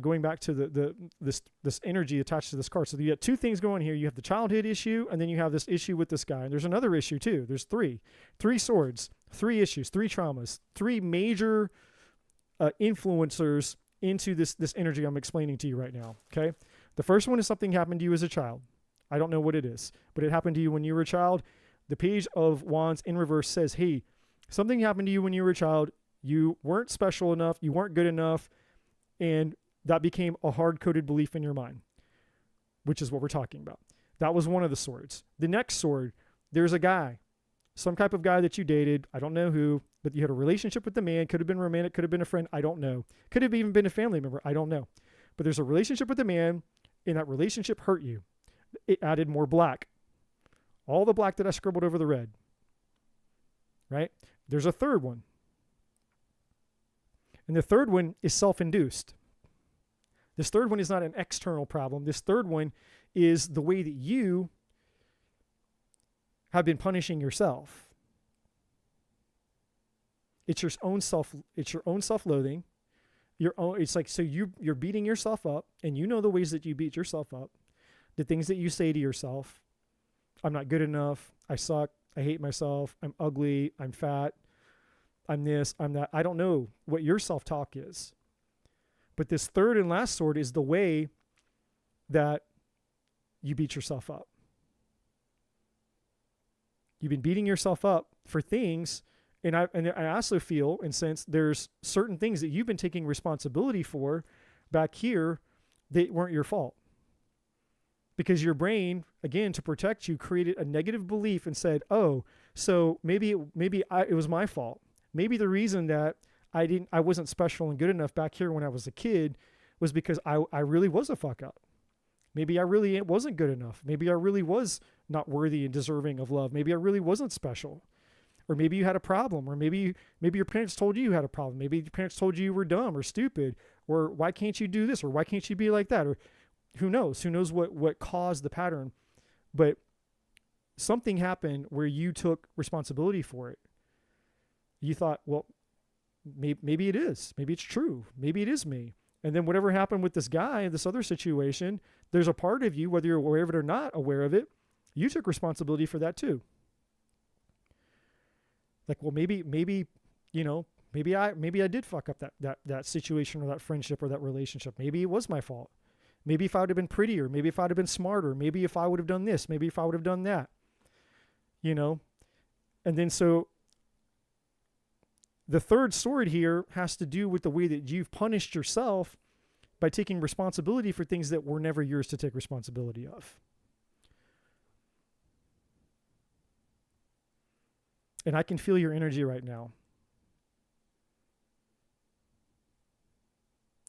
A: going back to this energy attached to this card. So you have 2 things going here. You have the childhood issue, and then you have this issue with this guy. And there's another issue too. There's 3 swords, 3 issues, 3 traumas, 3 major influencers into this energy I'm explaining to you right now. Okay. The first one is something happened to you as a child. I don't know what it is, but it happened to you when you were a child. The Page of Wands in reverse says, hey, something happened to you when you were a child. You weren't special enough. You weren't good enough. And that became a hard-coded belief in your mind, which is what we're talking about. That was one of the swords. The next sword, there's a guy, some type of guy that you dated. I don't know who, but you had a relationship with the man. Could have been romantic, could have been a friend. I don't know. Could have even been a family member. I don't know. But there's a relationship with the man, and that relationship hurt you. It added more black. All the black that I scribbled over the red. Right? There's a third one. And the third one is self-induced. This third one is not an external problem. This third one is the way that you have been punishing yourself. It's your own self-loathing. It's like, so you're beating yourself up, and you know the ways that you beat yourself up. The things that you say to yourself: I'm not good enough, I suck, I hate myself, I'm ugly, I'm fat, I'm this, I'm that. I don't know what your self-talk is. But this third and last sword is the way that you beat yourself up. You've been beating yourself up for things, And I also feel and sense there's certain things that you've been taking responsibility for back here that weren't your fault. Because your brain, again, to protect you, created a negative belief and said, oh, so maybe it was my fault. Maybe the reason that I wasn't special and good enough back here when I was a kid was because I really was a fuck up. Maybe I really wasn't good enough. Maybe I really was not worthy and deserving of love. Maybe I really wasn't special. Or maybe you had a problem, or maybe your parents told you had a problem. Maybe your parents told you were dumb or stupid, or why can't you do this, or why can't you be like that, or who knows? Who knows what caused the pattern? But something happened where you took responsibility for it. You thought, well, maybe it is. Maybe it's true. Maybe it is me. And then whatever happened with this guy in this other situation, there's a part of you, whether you're aware of it or not aware of it, you took responsibility for that too. Like, well, maybe I did fuck up that situation or that friendship or that relationship. Maybe it was my fault. Maybe if I would have been prettier, maybe if I'd have been smarter, maybe if I would have done this, maybe if I would have done that, And then so the third sword here has to do with the way that you've punished yourself by taking responsibility for things that were never yours to take responsibility of. And I can feel your energy right now.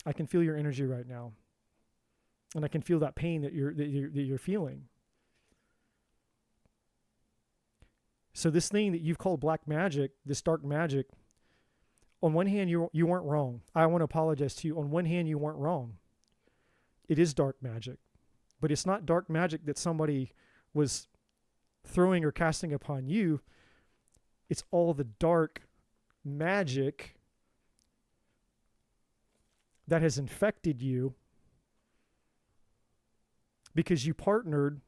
A: I can feel your energy right now. And I can feel that pain that you're feeling. So this thing that you've called black magic, this dark magic, on one hand, you weren't wrong. I want to apologize to you. On one hand, you weren't wrong. It is dark magic. But it's not dark magic that somebody was throwing or casting upon you. It's all the dark magic that has infected you because you partnered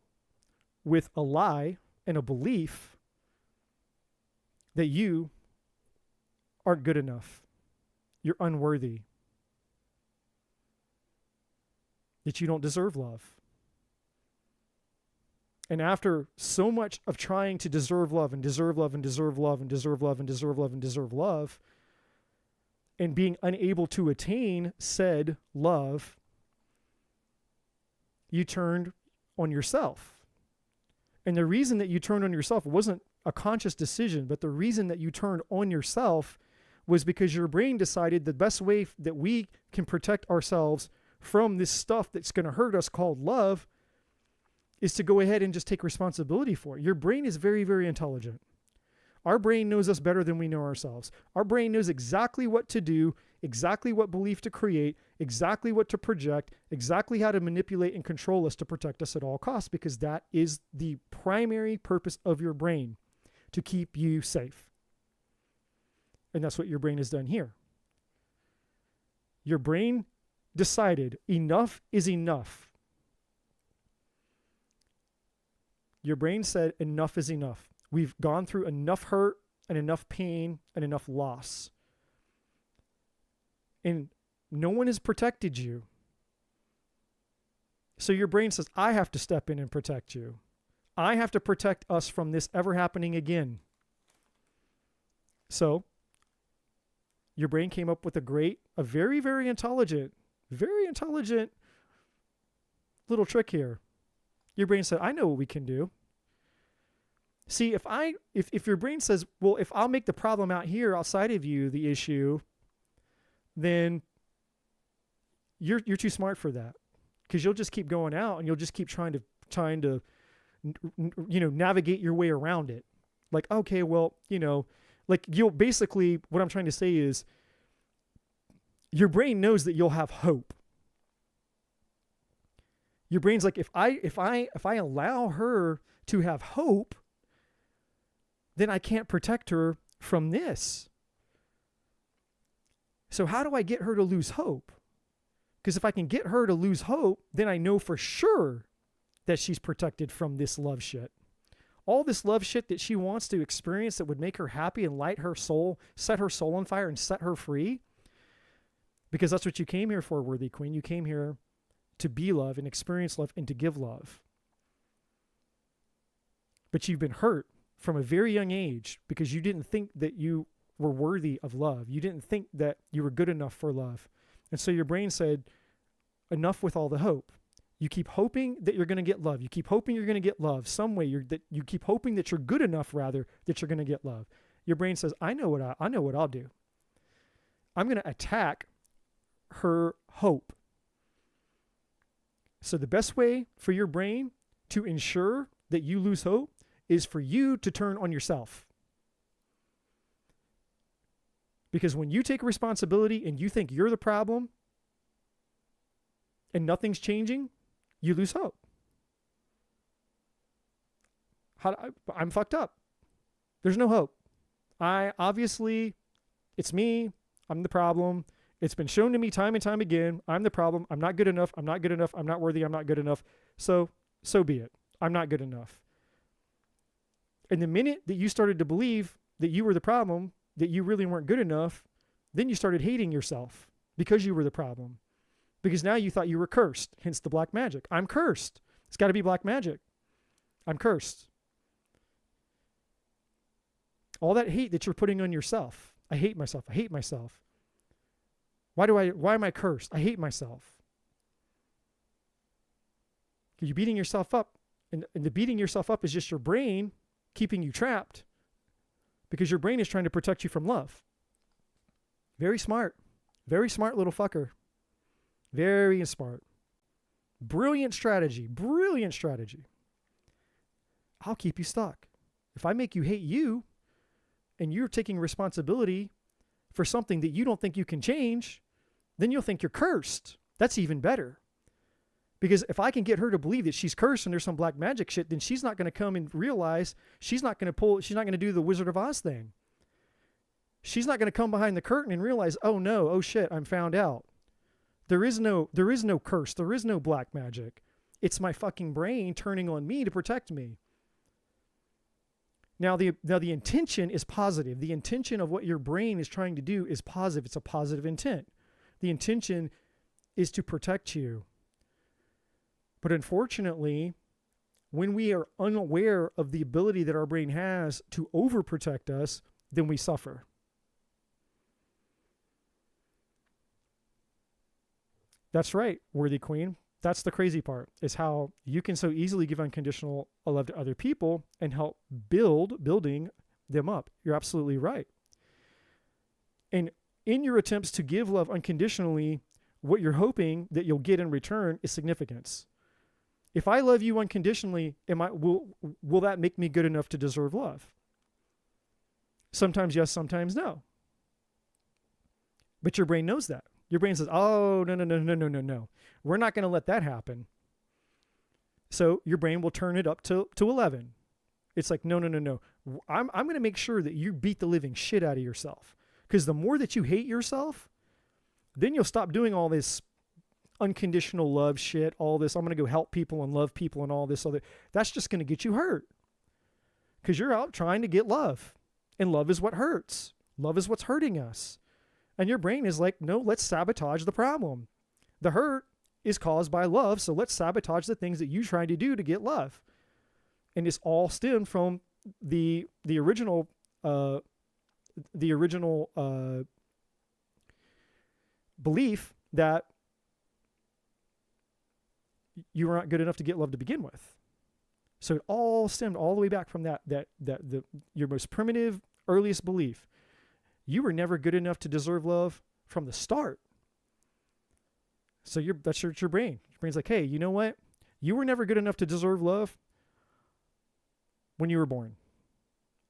A: with a lie and a belief that you aren't good enough. You're unworthy. That you don't deserve love. And after so much of trying to deserve love and deserve love and deserve love and deserve love and deserve love and deserve love, and being unable to attain said love, you turned on yourself. And the reason that you turned on yourself wasn't a conscious decision, but the reason that you turned on yourself was because your brain decided the best way that we can protect ourselves from this stuff that's going to hurt us called love is to go ahead and just take responsibility for it. Your brain is very, very intelligent. Our brain knows us better than we know ourselves. Our brain knows exactly what to do, exactly what belief to create, exactly what to project, exactly how to manipulate and control us to protect us at all costs, because that is the primary purpose of your brain, to keep you safe. And that's what your brain has done here. Your brain decided enough is enough. Your brain said enough is enough. We've gone through enough hurt and enough pain and enough loss. And no one has protected you. So your brain says, I have to step in and protect you. I have to protect us from this ever happening again. So your brain came up with a very, very intelligent little trick here. Your brain said, I know what we can do. See, if your brain says, well, if I'll make the problem out here outside of you the issue, then you're too smart for that, because you'll just keep going out and you'll just keep trying to navigate your way around it. Like, okay, well, like you'll basically, what I'm trying to say is your brain knows that you'll have hope. Your brain's like, if I allow her to have hope, then I can't protect her from this. So how do I get her to lose hope? Because if I can get her to lose hope, then I know for sure that she's protected from this love shit. All this love shit that she wants to experience that would make her happy and light her soul, set her soul on fire and set her free. Because that's what you came here for, worthy queen. You came here to be love and experience love and to give love. But you've been hurt from a very young age because you didn't think that you were worthy of love. You didn't think that you were good enough for love. And so your brain said, enough with all the hope. You keep hoping that you're going to get love. You keep hoping you're going to get love some way. You keep hoping that you're good enough, rather, that you're going to get love. Your brain says, I know what I'll do. I'm going to attack her hope. So the best way for your brain to ensure that you lose hope is for you to turn on yourself. Because when you take responsibility and you think you're the problem and nothing's changing, you lose hope. I'm fucked up. There's no hope. It's me. I'm the problem. It's been shown to me time and time again. I'm the problem. I'm not good enough. I'm not good enough. I'm not worthy. I'm not good enough. So be it. I'm not good enough. And the minute that you started to believe that you were the problem, that you really weren't good enough, then you started hating yourself because you were the problem. Because now you thought you were cursed, hence the black magic. I'm cursed. It's got to be black magic. I'm cursed. All that hate that you're putting on yourself. I hate myself. I hate myself. Why am I cursed? I hate myself. Because you're beating yourself up. And the beating yourself up is just your brain keeping you trapped. Because your brain is trying to protect you from love. Very smart. Very smart little fucker. Very smart. Brilliant strategy. Brilliant strategy. I'll keep you stuck. If I make you hate you, and you're taking responsibility for something that you don't think you can change, then you'll think you're cursed. That's even better. Because if I can get her to believe that she's cursed and there's some black magic shit, then she's not going to come and realize she's not going to do the Wizard of Oz thing. She's not going to come behind the curtain and realize, oh no, oh shit, I'm found out. There is no curse. There is no black magic. It's my fucking brain turning on me to protect me. Now the intention is positive. The intention of what your brain is trying to do is positive. It's a positive intent. The intention is to protect you. But unfortunately, when we are unaware of the ability that our brain has to overprotect us, then we suffer. That's right, worthy queen. That's the crazy part, is how you can so easily give unconditional love to other people and help building them up. You're absolutely right. And in your attempts to give love unconditionally, what you're hoping that you'll get in return is significance. If I love you unconditionally, will that make me good enough to deserve love? Sometimes yes, sometimes no. But your brain knows that. Your brain says, oh, no. We're not going to let that happen. So your brain will turn it up to 11. It's like, no. I'm going to make sure that you beat the living shit out of yourself. Because the more that you hate yourself, then you'll stop doing all this unconditional love shit, all this, I'm going to go help people and love people and all this other. That's just going to get you hurt. Because you're out trying to get love. And love is what hurts. Love is what's hurting us. And your brain is like, no, let's sabotage the problem. The hurt is caused by love, so let's sabotage the things that you try to do to get love. And it's all stemmed from the original belief that you were not good enough to get love to begin with. So it all stemmed all the way back from your most primitive, earliest belief. You were never good enough to deserve love from the start. So that's your brain. Your brain's like, hey, you know what? You were never good enough to deserve love when you were born.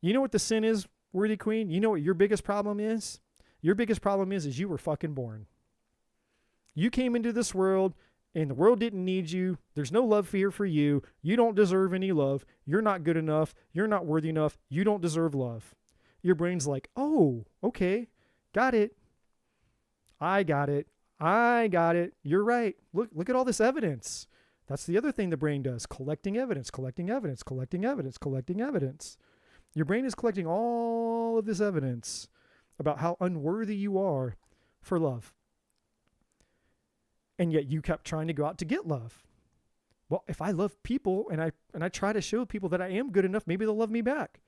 A: You know what the sin is, worthy queen? You know what your biggest problem is? Your biggest problem is you were fucking born. You came into this world and the world didn't need you. There's no love here for you. You don't deserve any love. You're not good enough. You're not worthy enough. You don't deserve love. Your brain's like, oh, okay, got it. I got it. You're right. Look at all this evidence. That's the other thing the brain does, collecting evidence. Your brain is collecting all of this evidence about how unworthy you are for love. And yet you kept trying to go out to get love. Well, if I love people and I try to show people that I am good enough, maybe they'll love me back.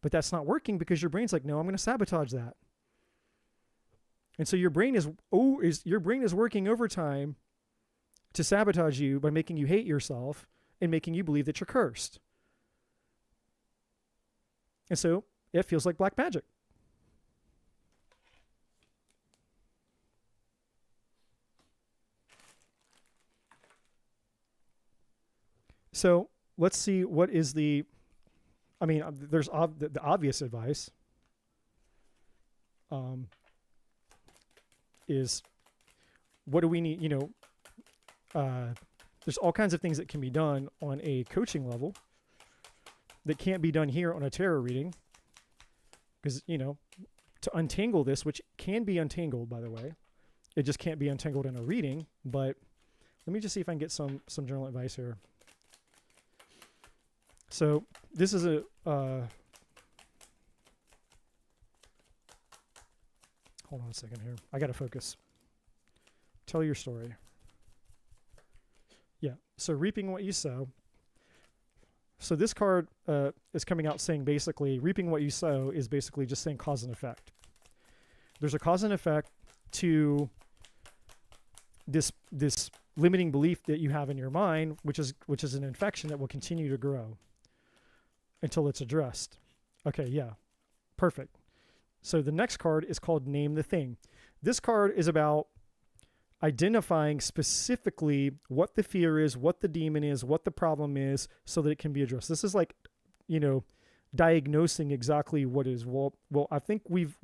A: But that's not working because your brain's like, no, I'm going to sabotage that. And so your brain is working overtime to sabotage you by making you hate yourself and making you believe that you're cursed. And so it feels like black magic. So let's see what is the, there's the obvious advice is what do we need, there's all kinds of things that can be done on a coaching level that can't be done here on a tarot reading. Because, to untangle this, which can be untangled, by the way, it just can't be untangled in a reading. But let me just see if I can get some general advice here. So this is a, hold on a second here. I got to focus. Tell your story. Yeah. So reaping what you sow. So this card is coming out saying basically reaping what you sow is basically just saying cause and effect. There's a cause and effect to this limiting belief that you have in your mind, which is an infection that will continue to grow until it's addressed. Okay, yeah. Perfect. So the next card is called Name the Thing. This card is about identifying specifically what the fear is, what the demon is, what the problem is, so that it can be addressed. This is like, diagnosing exactly what is. Well, I think we've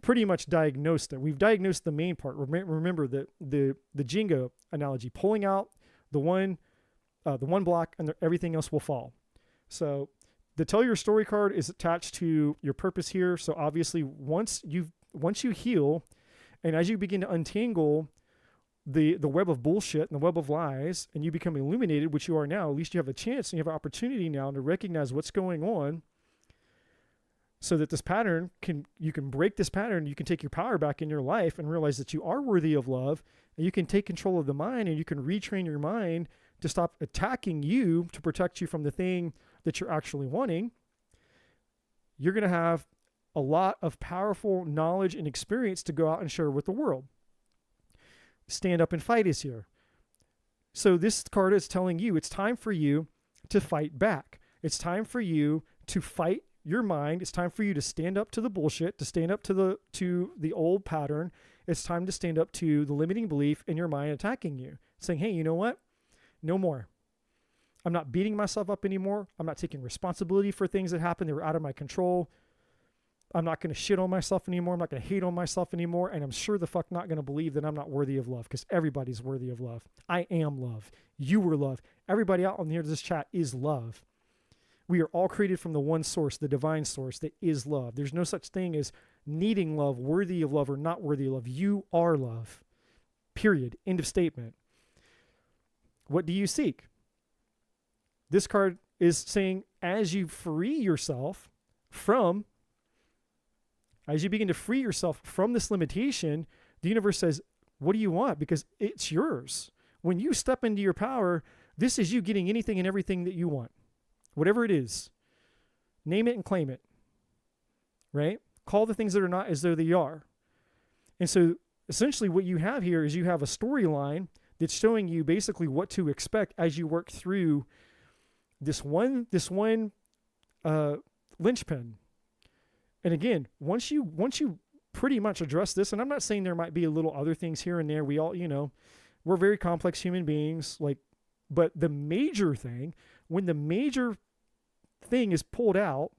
A: pretty much diagnosed it. We've diagnosed the main part. Remember the Jenga analogy, pulling out the one block and everything else will fall. So the Tell Your Story card is attached to your purpose here. So obviously once you heal, and as you begin to untangle the web of bullshit and the web of lies, and you become illuminated, which you are now, at least you have a chance and you have an opportunity now to recognize what's going on, so that this pattern you can break this pattern, you can take your power back in your life and realize that you are worthy of love, and you can take control of the mind, and you can retrain your mind to stop attacking you to protect you from the thing that you're actually wanting. You're going to have a lot of powerful knowledge and experience to go out and share with the world. Stand up and fight is here. So this card is telling you it's time for you to fight back. It's time for you to fight your mind. It's time for you to stand up to the bullshit, to stand up to the old pattern. It's time to stand up to the limiting belief in your mind attacking you, saying, hey, you know what? No more. I'm not beating myself up anymore. I'm not taking responsibility for things that happened that were out of my control. I'm not going to shit on myself anymore. I'm not going to hate on myself anymore. And I'm sure the fuck not going to believe that I'm not worthy of love, because everybody's worthy of love. I am love. You were love. Everybody out on the end of this chat is love. We are all created from the one source, the divine source that is love. There's no such thing as needing love, worthy of love, or not worthy of love. You are love. Period. End of statement. What do you seek? This card is saying as you begin to free yourself from this limitation, the universe says, what do you want? Because it's yours. When you step into your power, this is you getting anything and everything that you want. Whatever it is. Name it and claim it. Right? Call the things that are not as though they are. And so essentially what you have here is you have a storyline that's showing you basically what to expect as you work through this one linchpin. And again, once you pretty much address this, and I'm not saying there might be a little other things here and there. We all, we're very complex human beings, but the major thing, when the major thing is pulled out,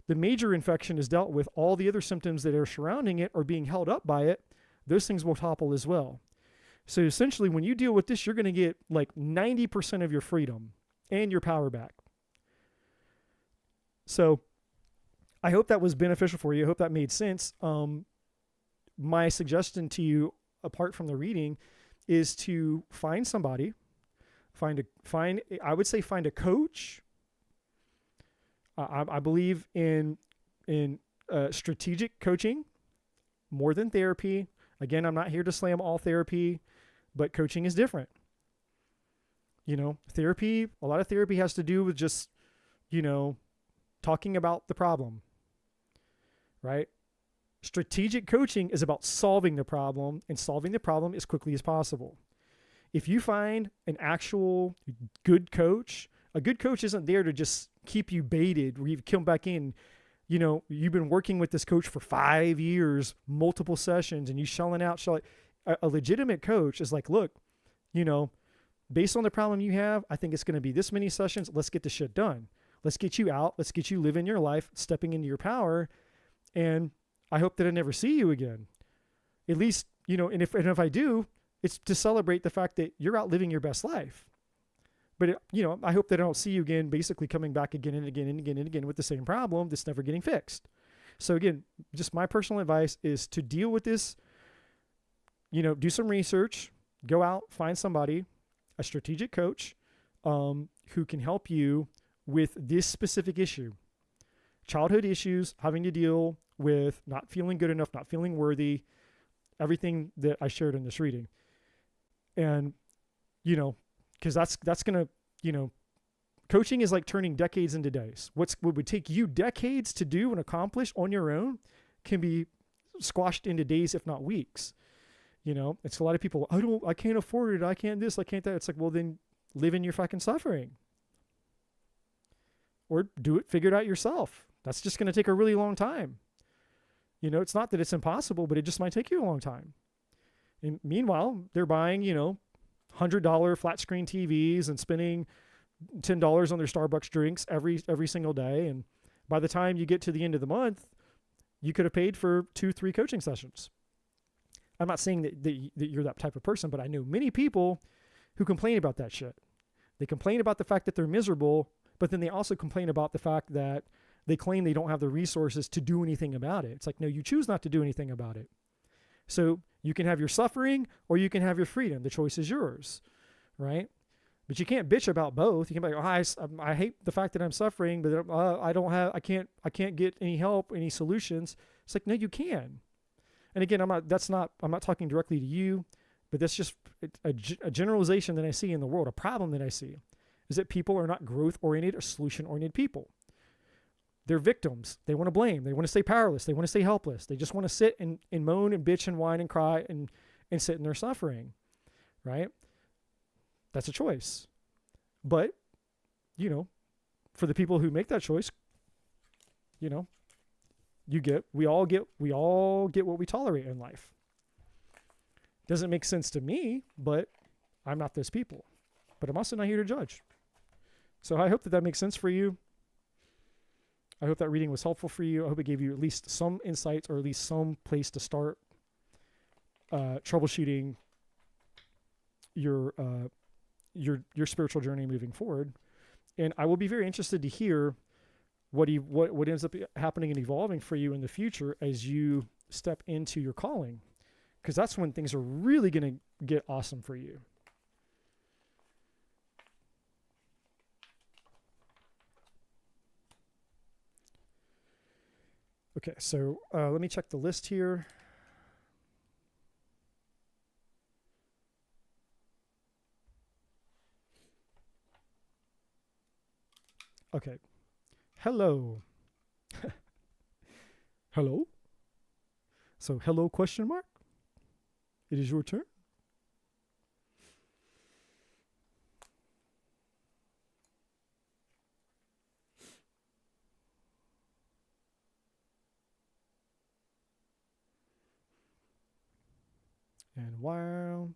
A: the major infection is dealt with, all the other symptoms that are surrounding it or being held up by it, those things will topple as well. So essentially, when you deal with this, you're going to get 90% of your freedom and your power back. So I hope that was beneficial for you. I hope that made sense. My suggestion to you, apart from the reading, is to find somebody, find a coach. I believe in strategic coaching more than therapy. Again, I'm not here to slam all therapy, but coaching is different. Therapy, a lot of therapy has to do with just, talking about the problem, right? Strategic coaching is about solving the problem and solving the problem as quickly as possible. If you find an actual good coach, a good coach isn't there to just keep you baited where you come back in. You know, you've been working with this coach for 5 years, multiple sessions, and you shelling out. A legitimate coach is like, look, you know, based on the problem you have, I think it's going to be this many sessions. Let's get the shit done. Let's get you out. Let's get you living your life, stepping into your power. And I hope that I never see you again. At least, you know, and if I do, it's to celebrate the fact that you're out living your best life. But, you know, I hope that I don't see you again, basically coming back again and again and again and again with the same problem that's never getting fixed. So again, just my personal advice is to deal with this, you know, do some research, go out, find somebody, a strategic coach, who can help you with this specific issue. Childhood issues, having to deal with not feeling good enough, not feeling worthy, everything that I shared in this reading. And, you know, because that's going to, you know, coaching is like turning decades into days. What would take you decades to do and accomplish on your own can be squashed into days, if not weeks. You know, it's a lot of people, I can't afford it. I can't this, I can't that. It's like, well, then live in your fucking suffering. Or figure it out yourself. That's just going to take a really long time. You know, it's not that it's impossible, but it just might take you a long time. And meanwhile, they're buying, you know, $100 flat screen TVs and spending $10 on their Starbucks drinks every single day. And by the time you get to the end of the month, you could have paid for 2-3 coaching sessions. I'm not saying that you're that type of person, but I know many people who complain about that shit. They complain about the fact that they're miserable, but then they also complain about the fact that they claim they don't have the resources to do anything about it. It's like, no, you choose not to do anything about it. So you can have your suffering or you can have your freedom. The choice is yours, right? But you can't bitch about both. You can be like, I hate the fact that I'm suffering, but I can't get any help, any solutions. It's like, no, you can. And again, I'm not talking directly to you, but that's just a generalization that I see in the world. A problem that I see is that people are not growth-oriented or solution-oriented people. They're victims. They want to blame. They want to stay powerless. They want to stay helpless. They just want to sit and moan and bitch and whine and cry and sit in their suffering, right? That's a choice. But, you know, for the people who make that choice, you know, we all get what we tolerate in life. Doesn't make sense to me, but I'm not those people. But I'm also not here to judge. So I hope that makes sense for you. I hope that reading was helpful for you. I hope it gave you at least some insights or at least some place to start troubleshooting your spiritual journey moving forward. And I will be very interested to hear what ends up happening and evolving for you in the future as you step into your calling, because that's when things are really going to get awesome for you. Okay, so let me check the list here. Okay. Hello. Hello? So, hello, question mark? It is your turn. And while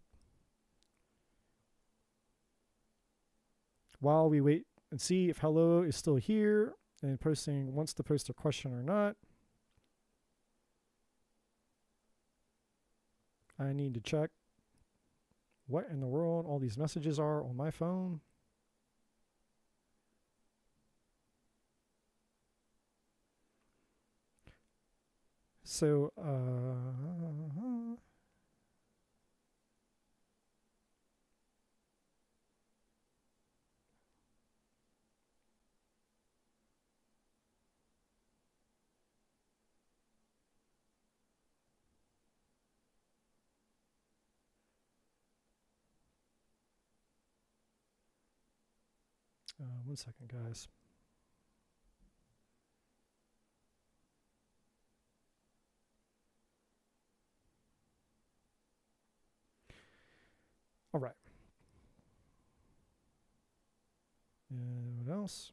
A: we wait and see if hello is still here and wants to post a question or not, I need to check what in the world all these messages are on my phone. So, one second, guys. All right. And what else?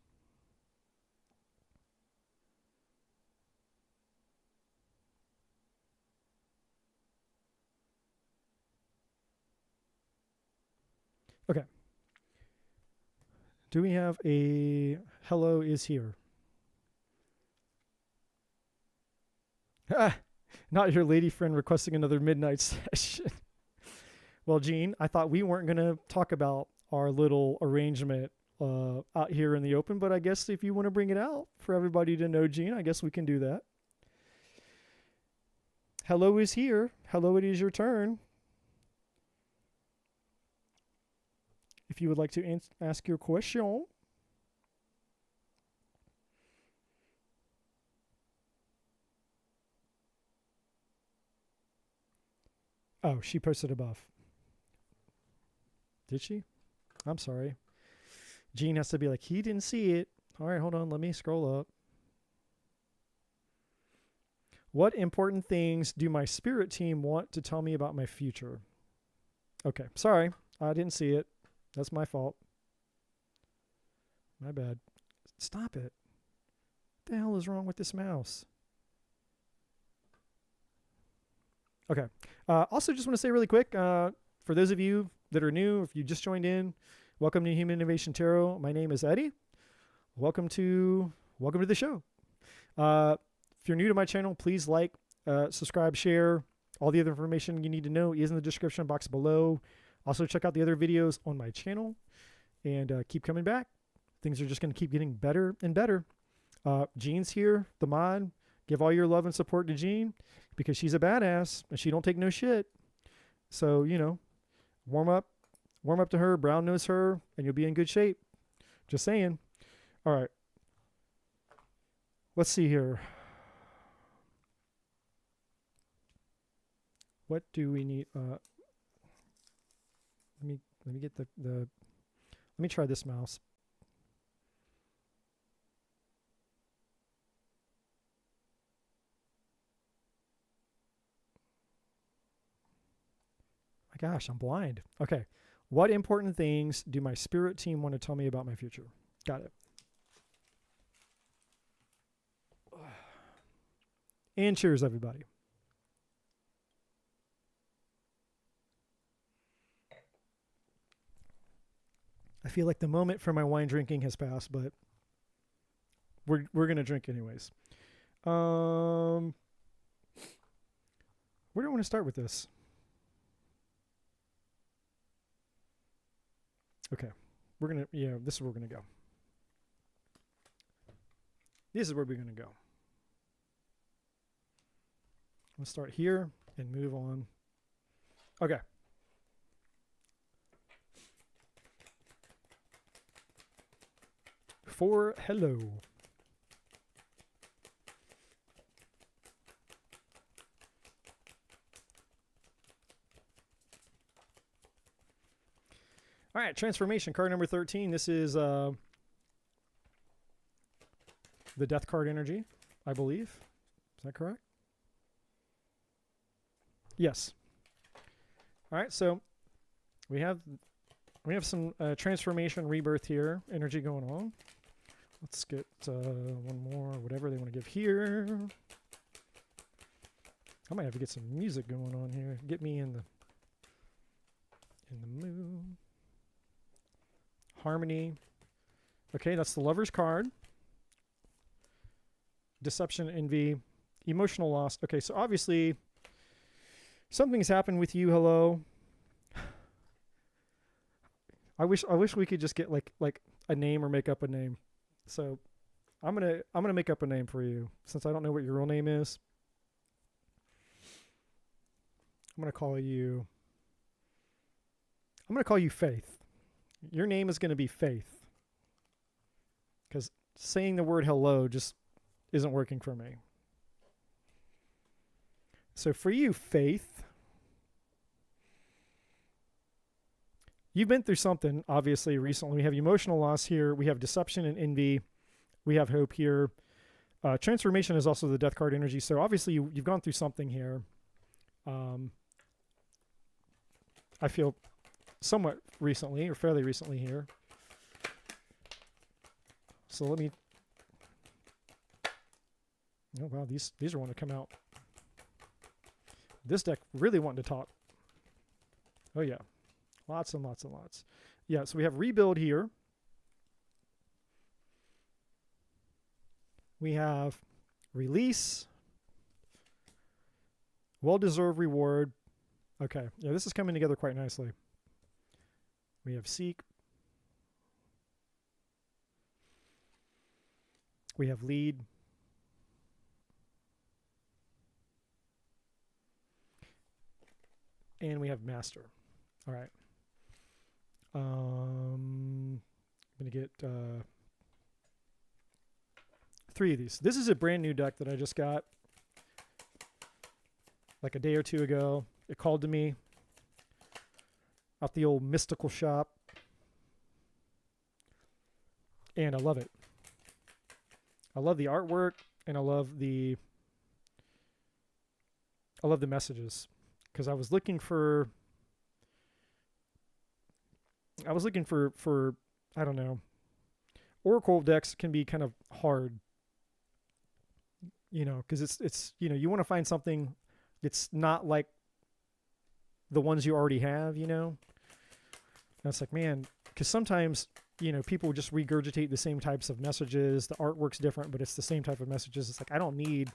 A: Okay. Do we have a hello is here? Not your lady friend requesting another midnight session. Well, Gene, I thought we weren't going to talk about our little arrangement out here in the open, but I guess if you want to bring it out for everybody to know, Gene, I guess we can do that. Hello is here. Hello, it is your turn. If you would like to ask your question. Oh, she posted above. Did she? I'm sorry. Gene has to be like, he didn't see it. All right, hold on. Let me scroll up. What important things do my spirit team want to tell me about my future? Okay, sorry. I didn't see it. That's my fault. My bad. Stop it. What the hell is wrong with this mouse? Okay. Also, just want to say really quick, for those of you that are new, if you just joined in, welcome to Human Innovation Tarot. My name is Eddie. Welcome to the show. If you're new to my channel, please like, subscribe, share. All the other information you need to know is in the description box below. Also, check out the other videos on my channel and keep coming back. Things are just going to keep getting better and better. Jean's here, the mod. Give all your love and support to Jean because she's a badass and she don't take no shit. So, you know, warm up to her, brown nose her, and you'll be in good shape. Just saying. All right. Let's see here. What do we need? Let me get the let me try this mouse. My gosh, I'm blind. Okay. What important things do my spirit team want to tell me about my future? Got it. And cheers, everybody. I feel like the moment for my wine drinking has passed, but we're gonna drink anyways. Where do I want to start with this? Okay, this is where we're gonna go. This is where we're gonna go. Let's start here and move on. Okay. For hello. All right, transformation card number 13. This is the death card energy, I believe. Is that correct? Yes. All right, so we have some transformation rebirth here, energy going on. Let's get one more, whatever they want to give here. I might have to get some music going on here. Get me in the mood. Harmony. Okay, that's the Lover's card. Deception, envy, emotional loss. Okay, so obviously something's happened with you. Hello. I wish we could just get like a name or make up a name. So I'm gonna make up a name for you since I don't know what your real name is. I'm gonna call you Faith. Your name is gonna be Faith. Because saying the word hello just isn't working for me. So for you, Faith, you've been through something, obviously, recently. We have emotional loss here. We have deception and envy. We have hope here. Transformation is also the death card energy. So obviously, you've gone through something here. I feel somewhat recently or fairly recently here. So let me. Oh wow, these are wanting to come out. This deck really wanting to talk. Oh yeah, lots and lots and lots. Yeah, so we have rebuild here. We have release, well-deserved reward. Okay, yeah, this is coming together quite nicely. We have seek. We have lead. And we have master. All right. I'm going to get 3 of these. This is a brand new deck that I just got like a day or 2 ago. It called to me out the old mystical shop. And I love it. I love the artwork and I love the messages. Because I was looking for I don't know. Oracle decks can be kind of hard, you know, because it's you want to find something that's not like the ones you already have, you know. And it's like, man, because sometimes people just regurgitate the same types of messages. The artwork's different, but it's the same type of messages. It's like I don't need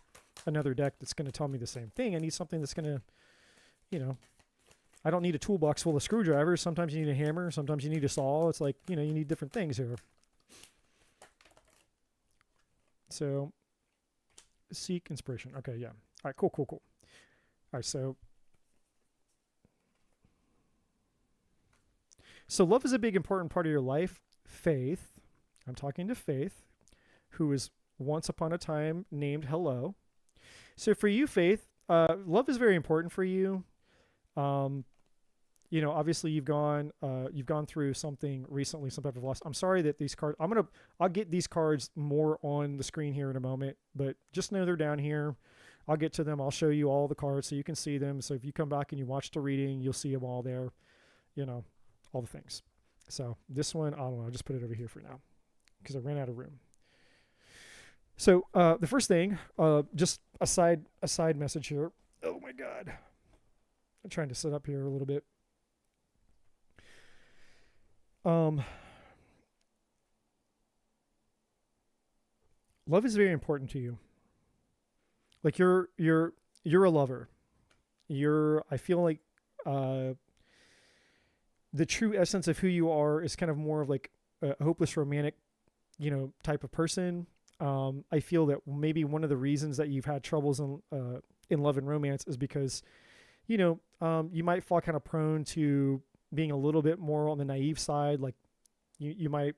A: another deck that's going to tell me the same thing. I need something that's going to I don't need a toolbox full of screwdrivers. Sometimes you need a hammer. Sometimes you need a saw. It's like, you need different things here. So, seek inspiration. Okay, yeah. All right, cool. All right, so love is a big, important part of your life. Faith. I'm talking to Faith, who was once upon a time named Hello. So for you, Faith, love is very important for you. Obviously you've gone through something recently, some type of loss. I'm sorry that these cards, I'll get these cards more on the screen here in a moment, but just know they're down here. I'll get to them. I'll show you all the cards so you can see them. So if you come back and you watch the reading, you'll see them all there, all the things. So this one, I don't know, I'll just put it over here for now because I ran out of room. So the first thing, just a side message here. Oh my God. I'm trying to sit up here a little bit. Love is very important to you. Like you're a lover. I feel like the true essence of who you are is kind of more of like a hopeless romantic, type of person. I feel that maybe one of the reasons that you've had troubles in love and romance is because you might fall kind of prone to being a little bit more on the naive side. Like you might,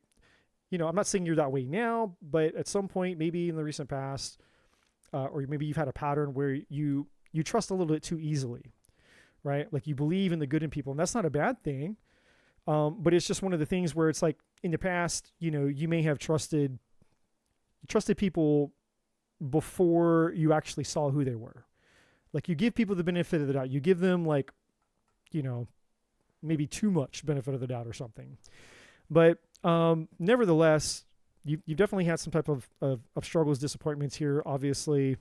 A: I'm not saying you're that way now, but at some point, maybe in the recent past, or maybe you've had a pattern where you trust a little bit too easily, right? Like you believe in the good in people, and that's not a bad thing. But it's just one of the things where it's like in the past, you may have trusted people before you actually saw who they were. Like you give people the benefit of the doubt. You give them like, maybe too much benefit of the doubt or something. But nevertheless, you've definitely had some type of struggles, disappointments here. Obviously,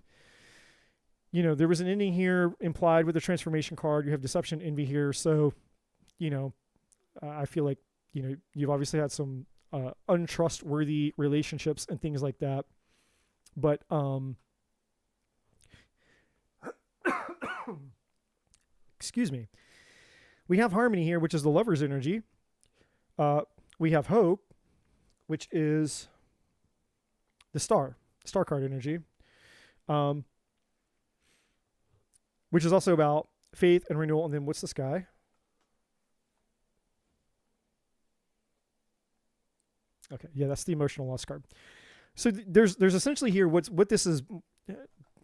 A: there was an ending here implied with the transformation card. You have deception, envy here. So, I feel like, you've obviously had some untrustworthy relationships and things like that. But excuse me. We have harmony here, which is the lover's energy. We have hope, which is the star card energy, which is also about faith and renewal. And then what's the sky? Okay, yeah, that's the emotional loss card. So there's essentially here what this is.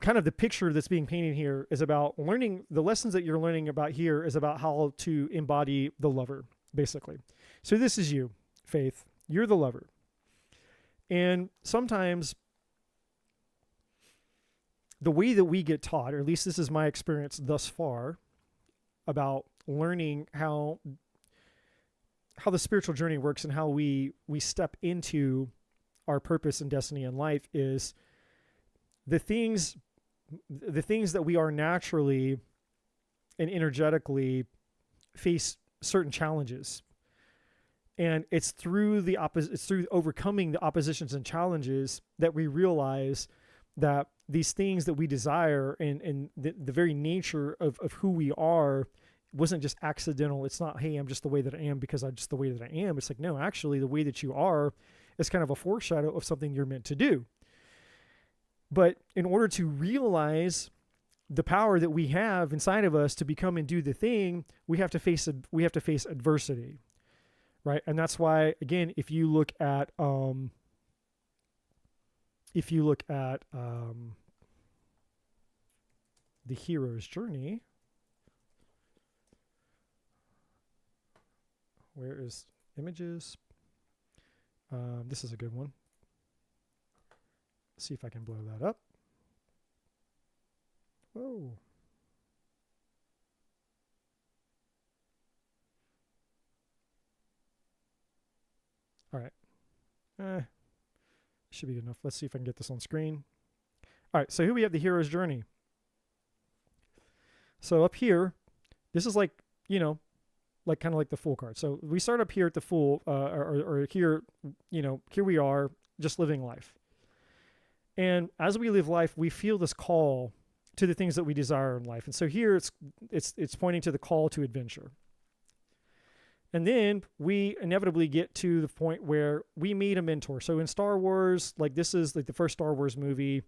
A: Kind of the picture that's being painted here is about learning. The lessons that you're learning about here is about how to embody the lover, basically. So this is you, Faith. You're the lover. And sometimes the way that we get taught, or at least this is my experience thus far, about learning how how the spiritual journey works and how we step into our purpose and destiny in life is the things that we are naturally and energetically face certain challenges. And it's through overcoming the oppositions and challenges that we realize that these things that we desire and the very nature of who we are wasn't just accidental. It's not, hey, I'm just the way that I am because I'm just the way that I am. It's like, no, actually the way that you are is kind of a foreshadow of something you're meant to do. But in order to realize the power that we have inside of us to become and do the thing, we have to face adversity, right? And that's why, again, if you look at the hero's journey, where is images? This is a good one. Let's see if I can blow that up. Whoa. All right. Should be good enough. Let's see if I can get this on screen. All right, so here we have the hero's journey. So up here, this is like, like kind of like the Fool card. So we start up here at the Fool, or here, here we are just living life. And as we live life, we feel this call to the things that we desire in life. And so here it's pointing to the call to adventure. And then we inevitably get to the point where we meet a mentor. So in Star Wars, like this is like the first Star Wars movie.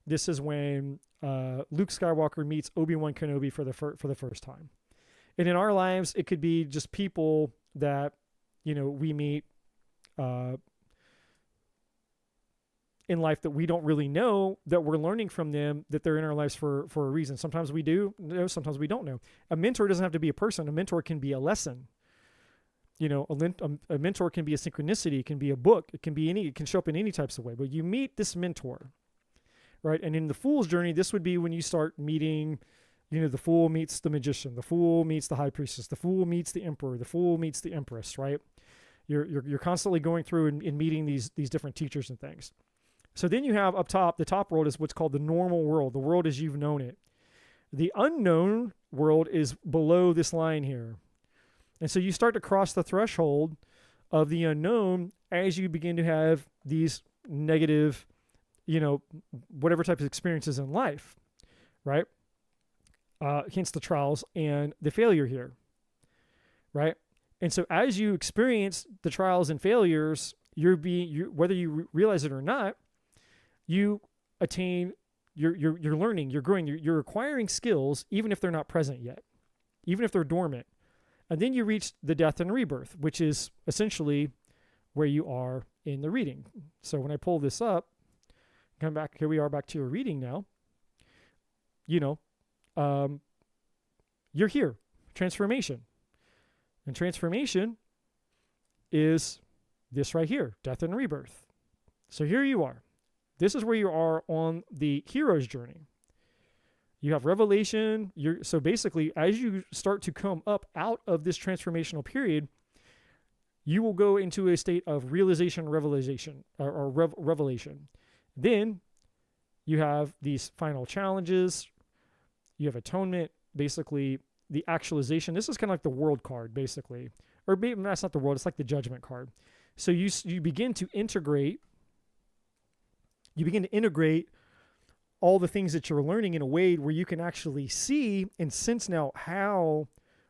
A: This is when Luke Skywalker meets Obi-Wan Kenobi for the first time. And in our lives, it could be just people that, we meet in life that we don't really know, that we're learning from them, that they're in our lives for a reason. Sometimes we do know, sometimes we don't know. A mentor doesn't have to be a person. A mentor can be a lesson. A mentor can be a synchronicity. It can be a book. It can show up in any types of way. But you meet this mentor, right? And in the Fool's journey, this would be when you start meeting, the Fool meets the magician. The Fool meets the high priestess. The Fool meets the emperor. The Fool meets the empress, right? You're constantly going through and meeting these different teachers and things. So then you have up top, the top world is what's called the normal world, the world as you've known it. The unknown world is below this line here. And so you start to cross the threshold of the unknown as you begin to have these negative, whatever type of experiences in life, right? Hence the trials and the failure here, right? And so as you experience the trials and failures, whether you realize it or not, you attain, you're learning, you're growing, you're acquiring skills, even if they're not present yet, even if they're dormant. And then you reach the death and rebirth, which is essentially where you are in the reading. So when I pull this up, come back, here we are back to your reading now. You're here, transformation. And transformation is this right here, death and rebirth. So here you are. This is where you are on the hero's journey. You have revelation. So basically, as you start to come up out of this transformational period, you will go into a state of revelation. Then you have these final challenges. You have atonement, basically the actualization. This is kind of like the world card, basically. Or maybe that's not the world, it's like the judgment card. So you begin to integrate all the things that you're learning in a way where you can actually see and sense now how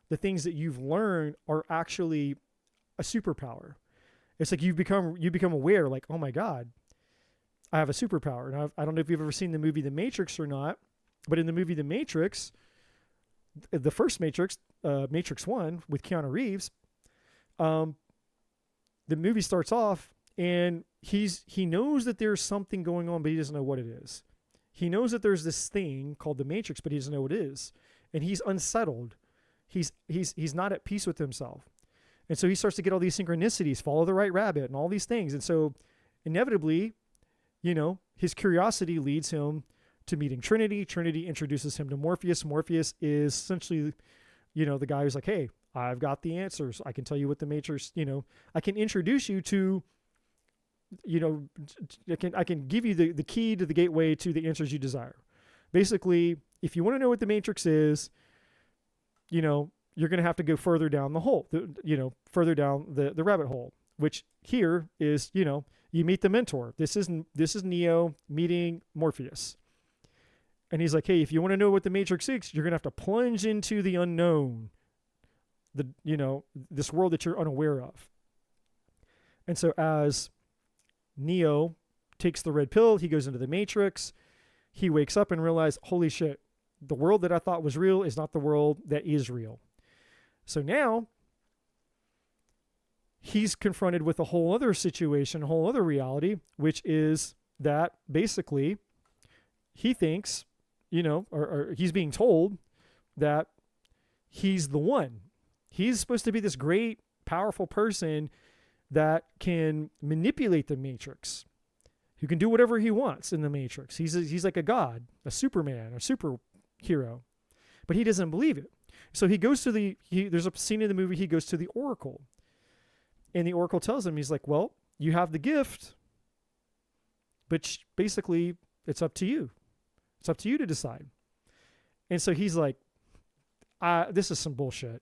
A: the things that you've learned are actually a superpower. It's like you become aware, like, oh my God, I have a superpower. And I don't know if you've ever seen the movie The Matrix or not, but in the movie The Matrix, the first Matrix, Matrix 1 with Keanu Reeves, the movie starts off and he knows that there's something going on, but he doesn't know what it is. He knows that there's this thing called the Matrix, but he doesn't know what it is. And he's unsettled. He's not at peace with himself. And so he starts to get all these synchronicities, follow the right rabbit and all these things. And so inevitably, his curiosity leads him to meeting Trinity. Trinity introduces him to Morpheus. Morpheus is essentially, the guy who's like, hey, I've got the answers. I can tell you what the matrix, I can introduce you to, I can give you the key to the gateway to the answers you desire. Basically, if you want to know what the matrix is, you're going to have to go further down the hole, further down the rabbit hole, which here is, you meet the mentor. This is Neo meeting Morpheus. And he's like, hey, if you want to know what the matrix is, you're going to have to plunge into the unknown, this world that you're unaware of. And so as Neo takes the red pill, he goes into the matrix. He wakes up and realizes, holy shit, the world that I thought was real is not the world that is real. So now he's confronted with a whole other situation, a whole other reality, which is that basically he thinks, or he's being told that he's the one. He's supposed to be this great, powerful person that can manipulate the matrix, who can do whatever he wants in the matrix. He's like a god, a Superman, a superhero, but he doesn't believe it. So he goes to there's a scene in the movie, he goes to the Oracle, and the Oracle tells him, he's like, well, you have the gift, but basically it's up to you. It's up to you to decide. And so he's like, this is some bullshit.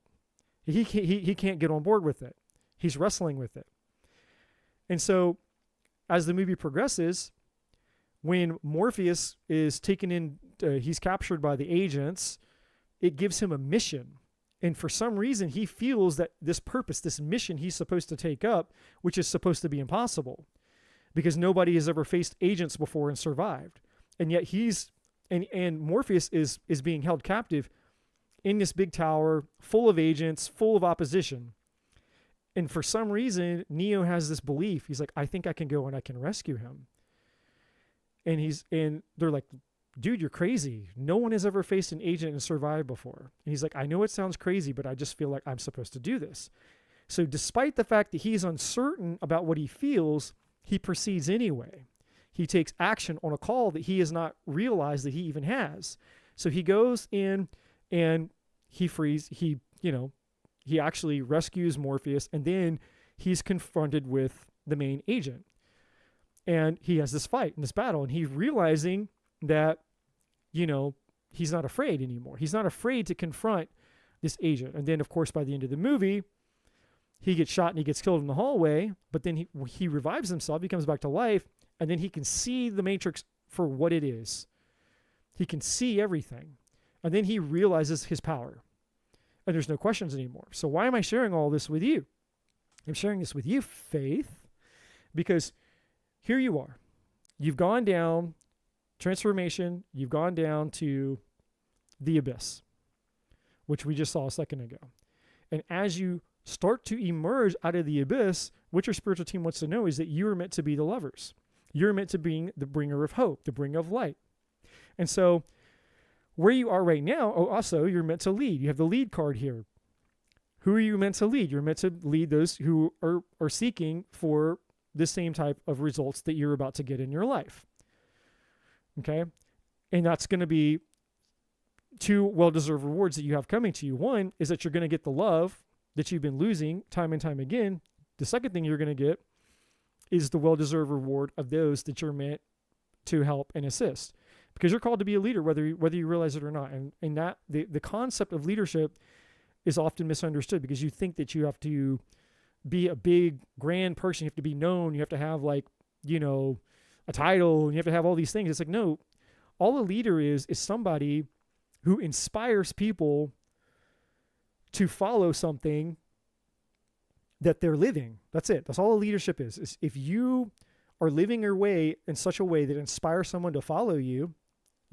A: He can't get on board with it. He's wrestling with it. And so as the movie progresses, when Morpheus is taken in, he's captured by the agents, it gives him a mission. And for some reason, he feels that this purpose, this mission he's supposed to take up, which is supposed to be impossible because nobody has ever faced agents before and survived. And yet and Morpheus is being held captive in this big tower full of agents, full of opposition. And for some reason, Neo has this belief. He's like, I think I can go and I can rescue him. And they're like, dude, you're crazy. No one has ever faced an agent and survived before. And he's like, I know it sounds crazy, but I just feel like I'm supposed to do this. So despite the fact that he's uncertain about what he feels, he proceeds anyway. He takes action on a call that he has not realized that he even has. So he goes in and he actually rescues Morpheus, and then he's confronted with the main agent. And he has this fight and this battle, and he's realizing that, he's not afraid anymore. He's not afraid to confront this agent. And then, of course, by the end of the movie, he gets shot and he gets killed in the hallway, but then he revives himself, he comes back to life, and then he can see the Matrix for what it is. He can see everything. And then he realizes his power. And there's no questions anymore. So why am I sharing all this with you? I'm sharing this with you, Faith, because here you are. You've gone down transformation. You've gone down to the abyss, which we just saw a second ago. And as you start to emerge out of the abyss, what your spiritual team wants to know is that you are meant to be the lovers. You're meant to be the bringer of hope, the bringer of light. And so where you are right now, also, you're meant to lead. You have the lead card here. Who are you meant to lead? You're meant to lead those who are seeking for the same type of results that you're about to get in your life. Okay? And that's going to be two well-deserved rewards that you have coming to you. One is that you're going to get the love that you've been losing time and time again. The second thing you're going to get is the well-deserved reward of those that you're meant to help and assist. Because you're called to be a leader, whether you realize it or not. And that the concept of leadership is often misunderstood because you think that you have to be a big, grand person. You have to be known. You have to have a title. And you have to have all these things. It's like, no, all a leader is somebody who inspires people to follow something that they're living. That's it. That's all a leadership is if you are living your way in such a way that inspires someone to follow you,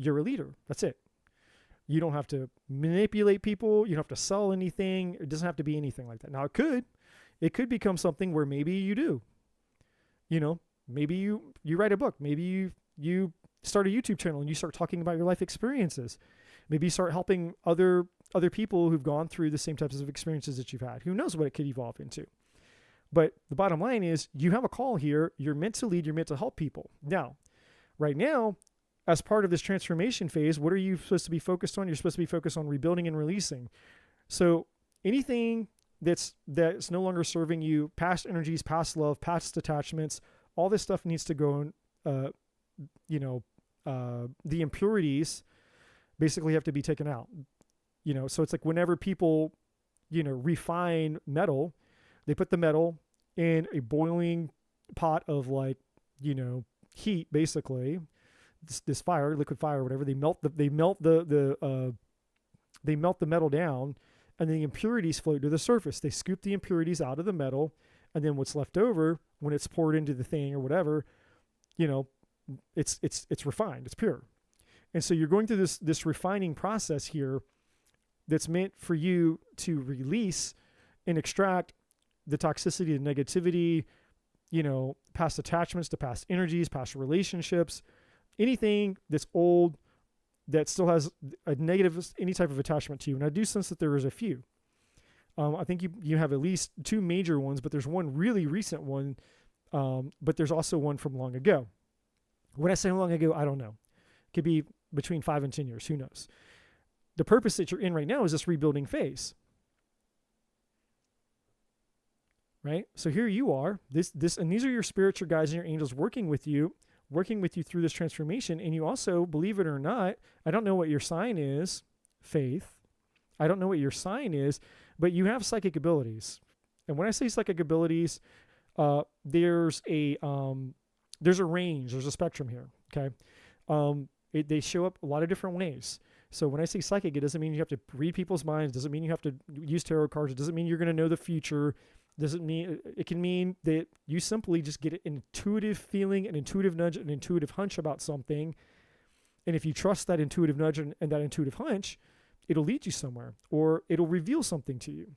A: you're a leader. That's it. You don't have to manipulate people. You don't have to sell anything. It doesn't have to be anything like that. Now it could become something where maybe you do, maybe you write a book. Maybe you start a YouTube channel and you start talking about your life experiences. Maybe you start helping other people who've gone through the same types of experiences that you've had. Who knows what it could evolve into. But the bottom line is you have a call here. You're meant to lead. You're meant to help people. Now, right now, as part of this transformation phase, what are you supposed to be focused on? You're supposed to be focused on rebuilding and releasing. So anything that's no longer serving you, past energies, past love, past attachments, all this stuff needs to go in, the impurities basically have to be taken out. So it's like whenever people, refine metal, they put the metal in a boiling pot of heat, basically, this fire, liquid fire, or whatever. They melt the metal down, and the impurities float to the surface. They scoop the impurities out of the metal, and then what's left over when it's poured into the thing or whatever, it's refined, it's pure. And so you're going through this refining process here that's meant for you to release and extract the toxicity, the negativity, past attachments to past energies, past relationships, anything that's old that still has a negative, any type of attachment to you. And I do sense that there is a few. I think you have at least two major ones, but there's one really recent one, but there's also one from long ago. When I say long ago, I don't know. It could be between 5 and 10 years. Who knows? The purpose that you're in right now is this rebuilding phase. Right? So here you are, and these are your spiritual guides and your angels working with you through this transformation. And you also, believe it or not, I don't know what your sign is, Faith. I don't know what your sign is, but you have psychic abilities. And when I say psychic abilities, there's a range, there's a spectrum here. Okay. They show up a lot of different ways. So when I say psychic, it doesn't mean you have to read people's minds. It doesn't mean you have to use tarot cards. It doesn't mean you're going to know the future. It can mean that you simply just get an intuitive feeling, an intuitive nudge, an intuitive hunch about something. And if you trust that intuitive nudge and that intuitive hunch, it'll lead you somewhere, or it'll reveal something to you,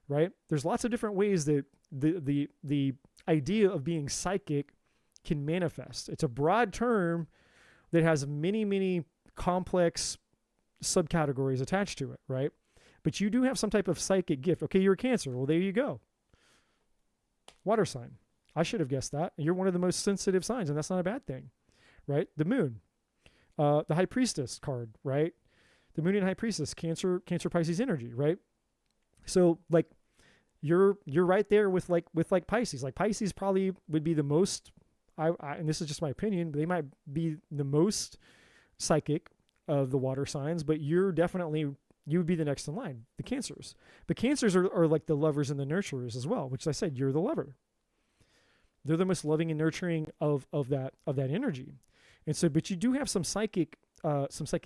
A: right? There's lots of different ways that the idea of being psychic can manifest. It's a broad term that has many, many complex subcategories attached to it, right? But you do have some type of psychic gift. Okay, you're a Cancer. Well, there you go. Water sign. I should have guessed that. You're one of the most sensitive signs, and that's not a bad thing, right? The moon, the High Priestess card, right? The moon and High Priestess, Cancer, Pisces energy, right? So like you're right there with Pisces. Like Pisces probably would be the most, and this is just my opinion, but they might be the most psychic of the water signs, but you would be the next in line, the Cancers. The Cancers are like the lovers and the nurturers as well, which I said, you're the lover. They're the most loving and nurturing of that energy. And so, but you do have some psychic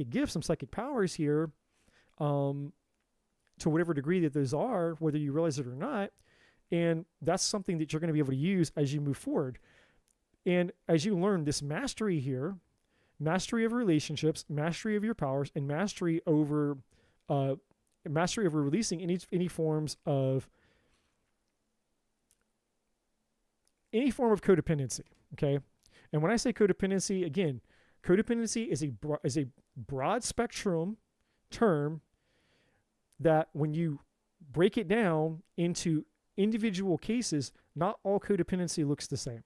A: gifts, some psychic powers here, to whatever degree that those are, whether you realize it or not. And that's something that you're going to be able to use as you move forward. And as you learn this mastery here, mastery of relationships, mastery of your powers, and mastery over releasing any form of codependency. Okay. And when I say codependency, again, codependency is a broad spectrum term that when you break it down into individual cases, not all codependency looks the same,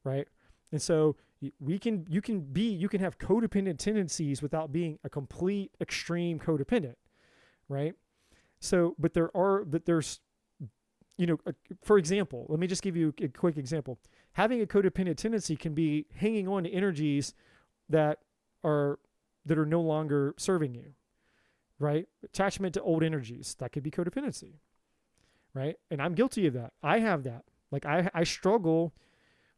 A: right? And so you can have codependent tendencies without being a complete extreme codependent, right? So, but there's, for example, let me just give you a quick example. Having a codependent tendency can be hanging on to energies that are no longer serving you, right? Attachment to old energies, that could be codependency, right? And I'm guilty of that. I have that. Like I struggle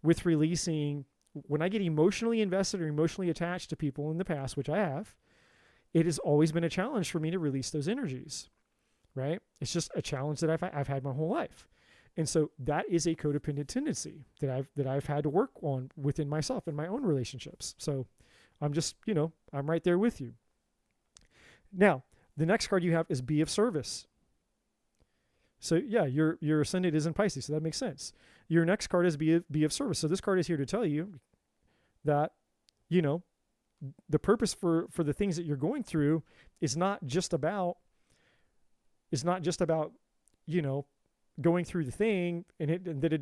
A: with releasing when I get emotionally invested or emotionally attached to people in the past, which I have. It has always been a challenge for me to release those energies, right? It's just a challenge that I've had my whole life. And so that is a codependent tendency that I've had to work on within myself in my own relationships. So I'm just, I'm right there with you. Now, the next card you have is Be of Service. So yeah, your ascendant is in Pisces, so that makes sense. Your next card is be of service. So this card is here to tell you that, the purpose for the things that you're going through is not just about, going through the thing and that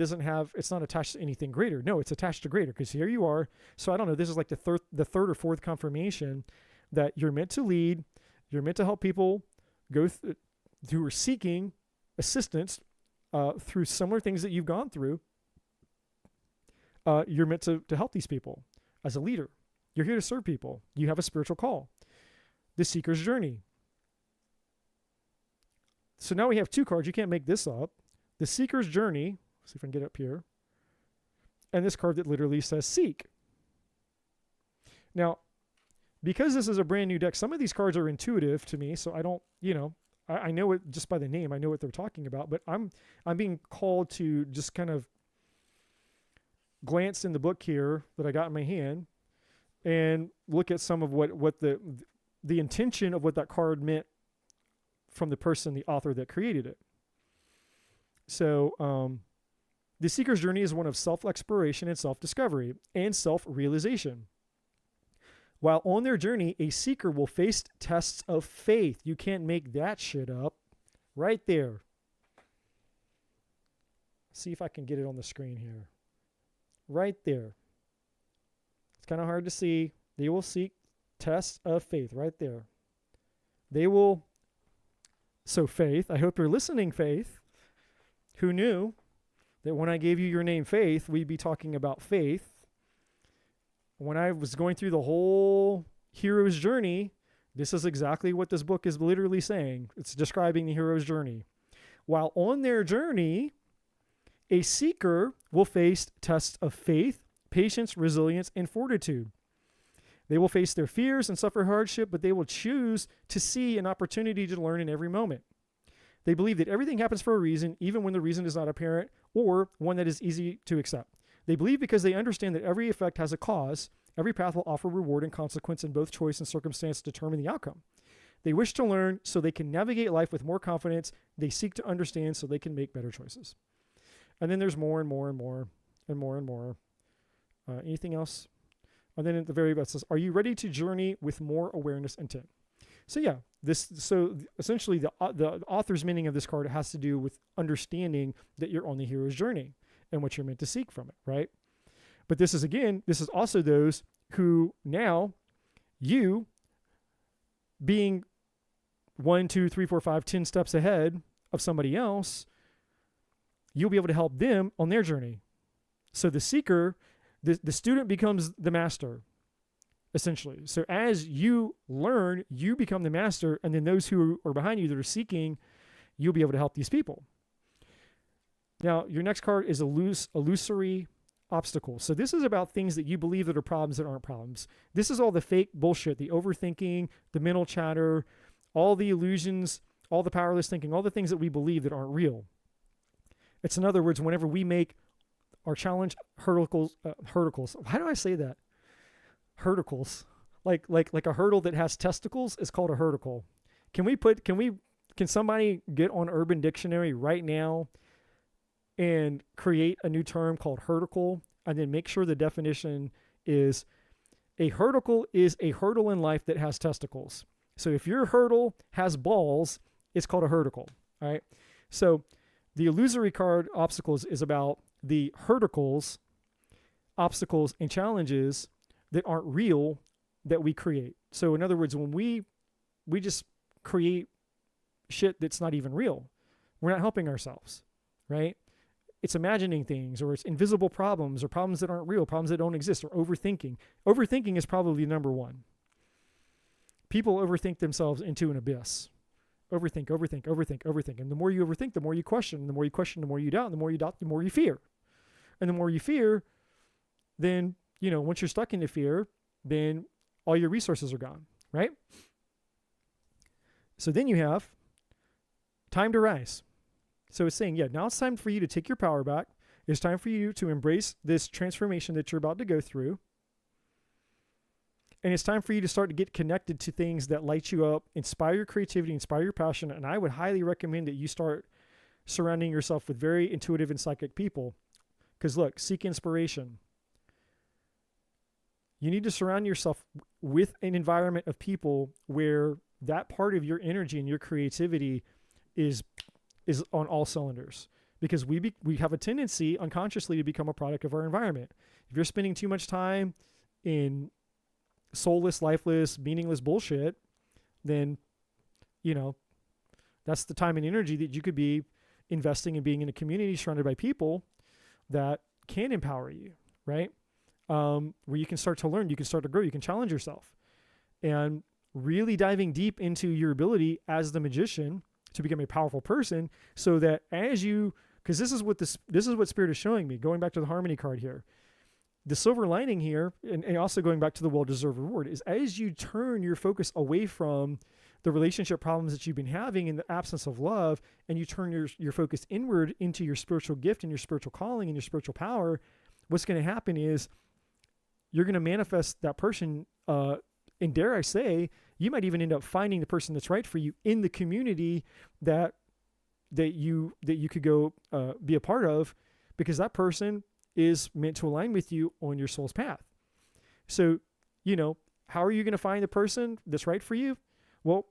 A: it's not attached to anything greater. No, it's attached to greater, because here you are. So I don't know, this is like the third or fourth confirmation that you're meant to lead. You're meant to help people go who are seeking assistance through similar things that you've gone through. You're meant to help these people as a leader. You're here to serve people. You have a spiritual call. The Seeker's Journey. So now we have 2 cards. You can't make this up. The Seeker's Journey. Let's see if I can get up here. And this card that literally says Seek. Now, because this is a brand new deck, some of these cards are intuitive to me, so I don't, I know it just by the name. I know what they're talking about, but I'm being called to just kind of glance in the book here that I got in my hand and look at some of what the intention of what that card meant from the person, the author that created it. So the Seeker's Journey is one of self-exploration and self-discovery and self-realization. While on their journey, a seeker will face tests of faith. You can't make that shit up. Right there. See if I can get it on the screen here. Right there. It's kind of hard to see. They will seek tests of faith. Right there. They will. So Faith, I hope you're listening, Faith. Who knew that when I gave you your name, Faith, we'd be talking about faith? When I was going through the whole hero's journey, this is exactly what this book is literally saying. It's describing the hero's journey. While on their journey, a seeker will face tests of faith, patience, resilience, and fortitude. They will face their fears and suffer hardship, but they will choose to see an opportunity to learn in every moment. They believe that everything happens for a reason, even when the reason is not apparent or one that is easy to accept. They believe because they understand that every effect has a cause. Every path will offer reward and consequence, and both choice and circumstance determine the outcome. They wish to learn so they can navigate life with more confidence. They seek to understand so they can make better choices. And then there's more and more and more and more and more. Anything else? And then at the very best says, are you ready to journey with more awareness and intent? So yeah, so essentially the author's meaning of this card has to do with understanding that you're on the hero's journey and what you're meant to seek from it, right? But this is also those who now, you being 1, 2, 3, 4, 5, 10 steps ahead of somebody else, you'll be able to help them on their journey. So the seeker, the student becomes the master, essentially. So as you learn, you become the master, and then those who are behind you that are seeking, you'll be able to help these people. Now, your next card is illusory obstacles. So this is about things that you believe that are problems that aren't problems. This is all the fake bullshit, the overthinking, the mental chatter, all the illusions, all the powerless thinking, all the things that we believe that aren't real. It's, in other words, whenever we make our challenge hurdles. How do I say that? Hurdles. Like a hurdle that has testicles is called a hurdicle. Can somebody get on Urban Dictionary right now and create a new term called hurdicle, and then make sure the definition is a hurdicle is a hurdle in life that has testicles. So if your hurdle has balls, it's called a hurdicle. All right. So the illusory card obstacles is about the hurdicles, obstacles, and challenges that aren't real that we create. So in other words, when we just create shit that's not even real, we're not helping ourselves, right? It's imagining things, or it's invisible problems, or problems that aren't real, problems that don't exist, or overthinking. Overthinking is probably number one. People overthink themselves into an abyss. Overthink. And the more you overthink, the more you question. And the more you question, the more you doubt. And the more you doubt, the more you fear. And the more you fear, then, once you're stuck into fear, then all your resources are gone, right? So then you have time to rise. So it's saying, now it's time for you to take your power back. It's time for you to embrace this transformation that you're about to go through. And it's time for you to start to get connected to things that light you up, inspire your creativity, inspire your passion. And I would highly recommend that you start surrounding yourself with very intuitive and psychic people. Because look, seek inspiration. You need to surround yourself with an environment of people where that part of your energy and your creativity is on all cylinders, because we have a tendency unconsciously to become a product of our environment. If you're spending too much time in soulless, lifeless, meaningless bullshit, then, That's the time and energy that you could be investing in being in a community surrounded by people that can empower you, right? Where you can start to learn, you can start to grow, you can challenge yourself. And really diving deep into your ability as the magician to become a powerful person, so that as you, because this is what Spirit is showing me, going back to the harmony card here, the silver lining here, and also going back to the well-deserved reward, is as you turn your focus away from the relationship problems that you've been having in the absence of love, and you turn your focus inward into your spiritual gift and your spiritual calling and your spiritual power, what's going to happen is you're going to manifest that person, and dare I say, you might even end up finding the person that's right for you in the community that you could go be a part of, because that person is meant to align with you on your soul's path. So, how are you going to find the person that's right for you? Well,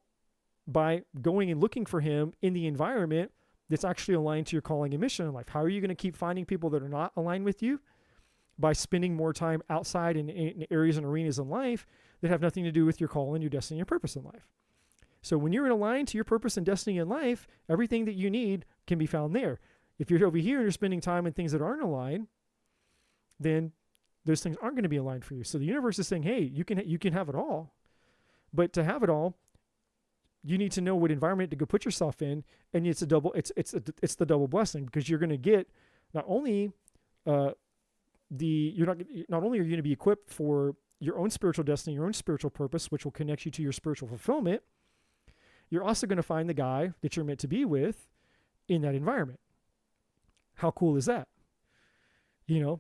A: by going and looking for him in the environment that's actually aligned to your calling and mission in life. How are you going to keep finding people that are not aligned with you? By spending more time outside in areas and arenas in life that have nothing to do with your call and your destiny and purpose in life. So when you're aligned to your purpose and destiny in life, everything that you need can be found there. If you're over here and you're spending time in things that aren't aligned, then those things aren't going to be aligned for you. So the universe is saying, hey, you can have it all. But to have it all, you need to know what environment to go put yourself in, and it's the double blessing, because you're going to get not only not only are you going to be equipped for your own spiritual destiny, your own spiritual purpose, which will connect you to your spiritual fulfillment, you're also going to find the guy that you're meant to be with in that environment. How cool is that?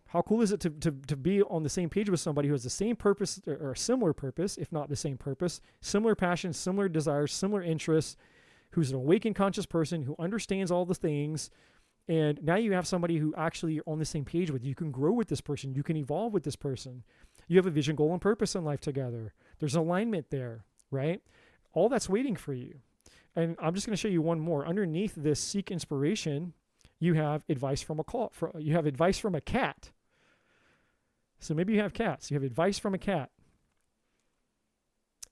A: How cool is it to be on the same page with somebody who has the same purpose or a similar purpose, if not the same purpose, similar passions, similar desires, similar interests, who's an awakened conscious person who understands all the things. And now you have somebody who actually you're on the same page with. You can grow with this person. You can evolve with this person. You have a vision, goal, and purpose in life together. There's alignment there, right? All that's waiting for you. And I'm just going to show you one more. Underneath this seek inspiration, you have advice from you have advice from a cat. So maybe you have cats. You have advice from a cat.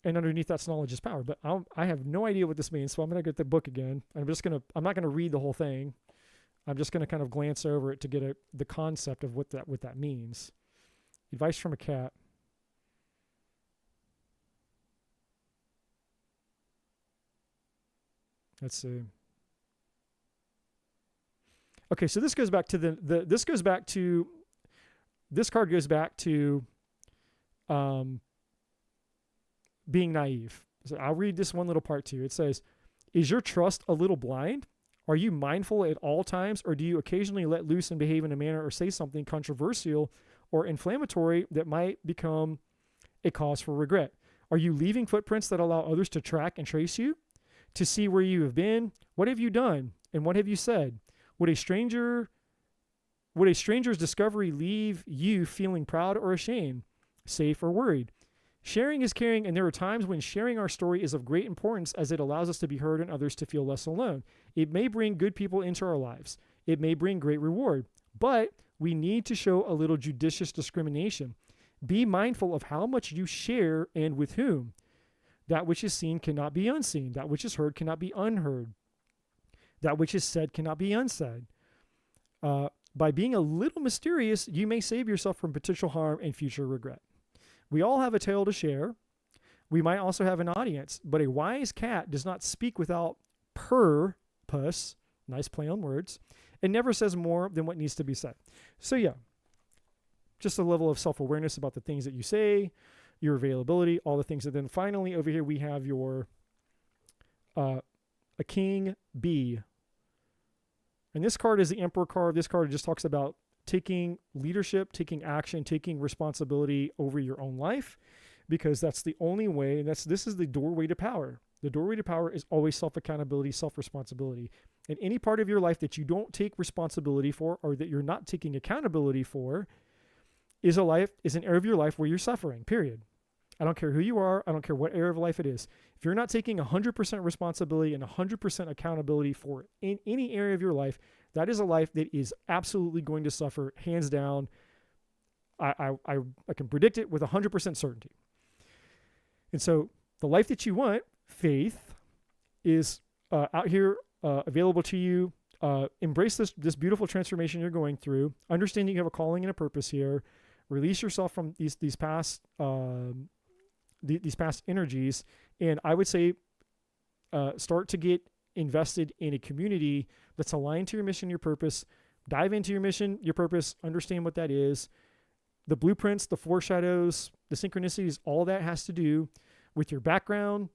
A: And underneath that's knowledge is power. But I have no idea what this means, so I'm going to get the book again. I'm not going to read the whole thing. I'm just going to kind of glance over it to get the concept of what that means. Advice from a cat. Let's see. Okay, so this goes back to this card goes back to being naive. So I'll read this one little part to you. It says, "Is your trust a little blind? Are you mindful at all times, or do you occasionally let loose and behave in a manner or say something controversial or inflammatory that might become a cause for regret? Are you leaving footprints that allow others to track and trace you, to see where you have been? What have you done, and what have you said? Would a stranger's discovery leave you feeling proud or ashamed, safe or worried? Sharing is caring, and there are times when sharing our story is of great importance, as it allows us to be heard and others to feel less alone. It may bring good people into our lives. It may bring great reward, but we need to show a little judicious discrimination. Be mindful of how much you share and with whom. That which is seen cannot be unseen. That which is heard cannot be unheard. That which is said cannot be unsaid. By being a little mysterious, you may save yourself from potential harm and future regret." We all have a tale to share. We might also have an audience, but a wise cat does not speak without purpose, nice play on words, and never says more than what needs to be said. So yeah, just a level of self-awareness about the things that you say, your availability, all the things. And then finally over here we have your a king bee. And this card is the Emperor card. This card just talks about taking leadership, taking action, taking responsibility over your own life, because that's the only way, and this is the doorway to power. The doorway to power is always self-accountability, self-responsibility. And any part of your life that you don't take responsibility for, or that you're not taking accountability for, is an area of your life where you're suffering, period. I don't care who you are. I don't care what area of life it is. If you're not taking 100% responsibility and 100% accountability for in any area of your life, that is a life that is absolutely going to suffer, hands down. I can predict it with 100% certainty. And so the life that you want, faith, is out here available to you. Embrace this beautiful transformation you're going through. Understand that you have a calling and a purpose here. Release yourself from these past energies, and I would say start to get invested in a community that's aligned to your mission, your purpose. Dive into your mission, your purpose. Understand what that is. The blueprints, the foreshadows, the synchronicities, all that has to do with your background,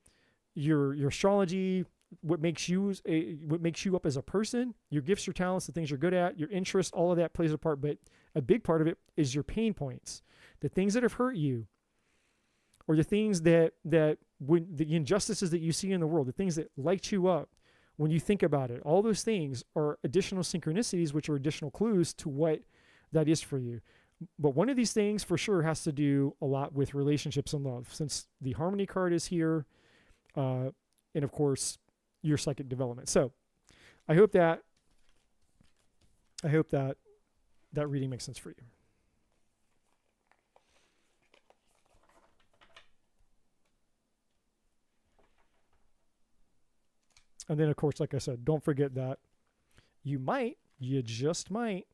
A: your astrology, what makes you up as a person, your gifts, your talents, the things you're good at, your interests, all of that plays a part. But a big part of it is your pain points, the things that have hurt you, or the things that when the injustices that you see in the world, the things that light you up when you think about it. All those things are additional synchronicities, which are additional clues to what that is for you. But one of these things for sure has to do a lot with relationships and love, since the harmony card is here, and of course your psychic development. So I hope that reading makes sense for you. And then of course, like I said, don't forget that you just might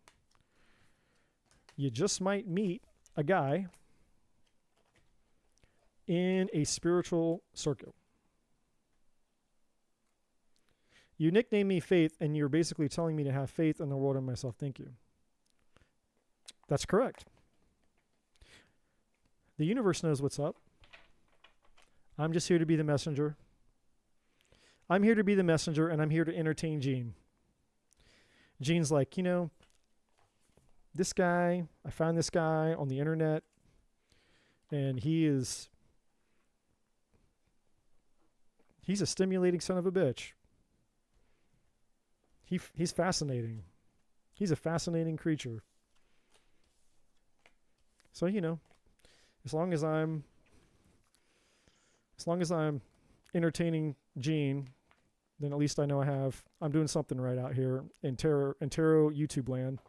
A: meet a guy in a spiritual circle. You nicknamed me Faith, and you're basically telling me to have faith in the world and myself. Thank you. That's correct. The universe knows what's up. I'm just here to be the messenger. I'm here to be the messenger, and I'm here to entertain Gene. Gene's like, this guy, I found this guy on the internet, and he's a stimulating son of a bitch. He's fascinating. He's a fascinating creature. So, as long as I'm entertaining Gene, then at least I know I'm doing something right out here in tarot YouTube land.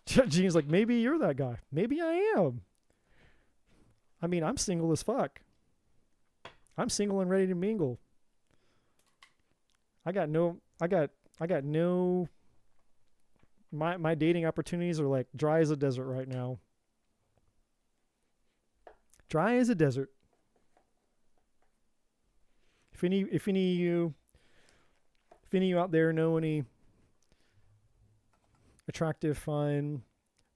A: Gene's like, maybe you're that guy. Maybe I am. I mean, I'm single as fuck. I'm single and ready to mingle. My dating opportunities are like dry as a desert right now. Dry as a desert. If any of you out there know any attractive, fun,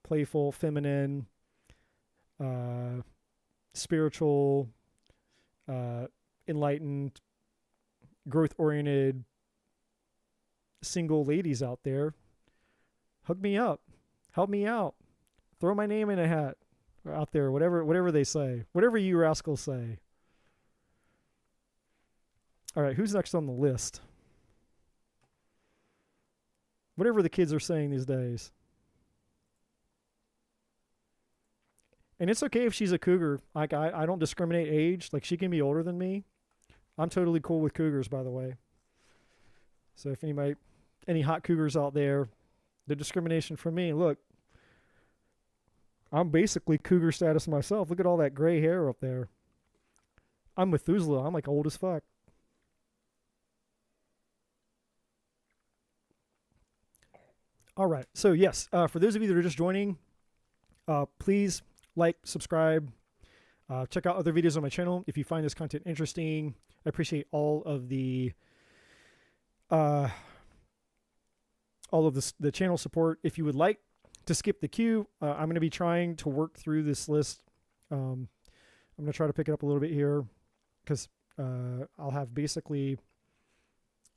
A: playful, feminine, spiritual, enlightened, growth-oriented single ladies out there, hook me up, help me out, throw my name in a hat, or out there, whatever they say, whatever you rascals say. All right, who's next on the list? Whatever the kids are saying these days. And it's okay if she's a cougar. Like, I don't discriminate age. Like, she can be older than me. I'm totally cool with cougars, by the way. So if any hot cougars out there, the discrimination from me, look, I'm basically cougar status myself. Look at all that gray hair up there. I'm Methuselah. I'm like old as fuck. All right. So yes, for those of you that are just joining, please like, subscribe, check out other videos on my channel if you find this content interesting. I appreciate all of the channel support. If you would like to skip the queue, I'm going to be trying to work through this list. I'm going to try to pick it up a little bit here because I'll have basically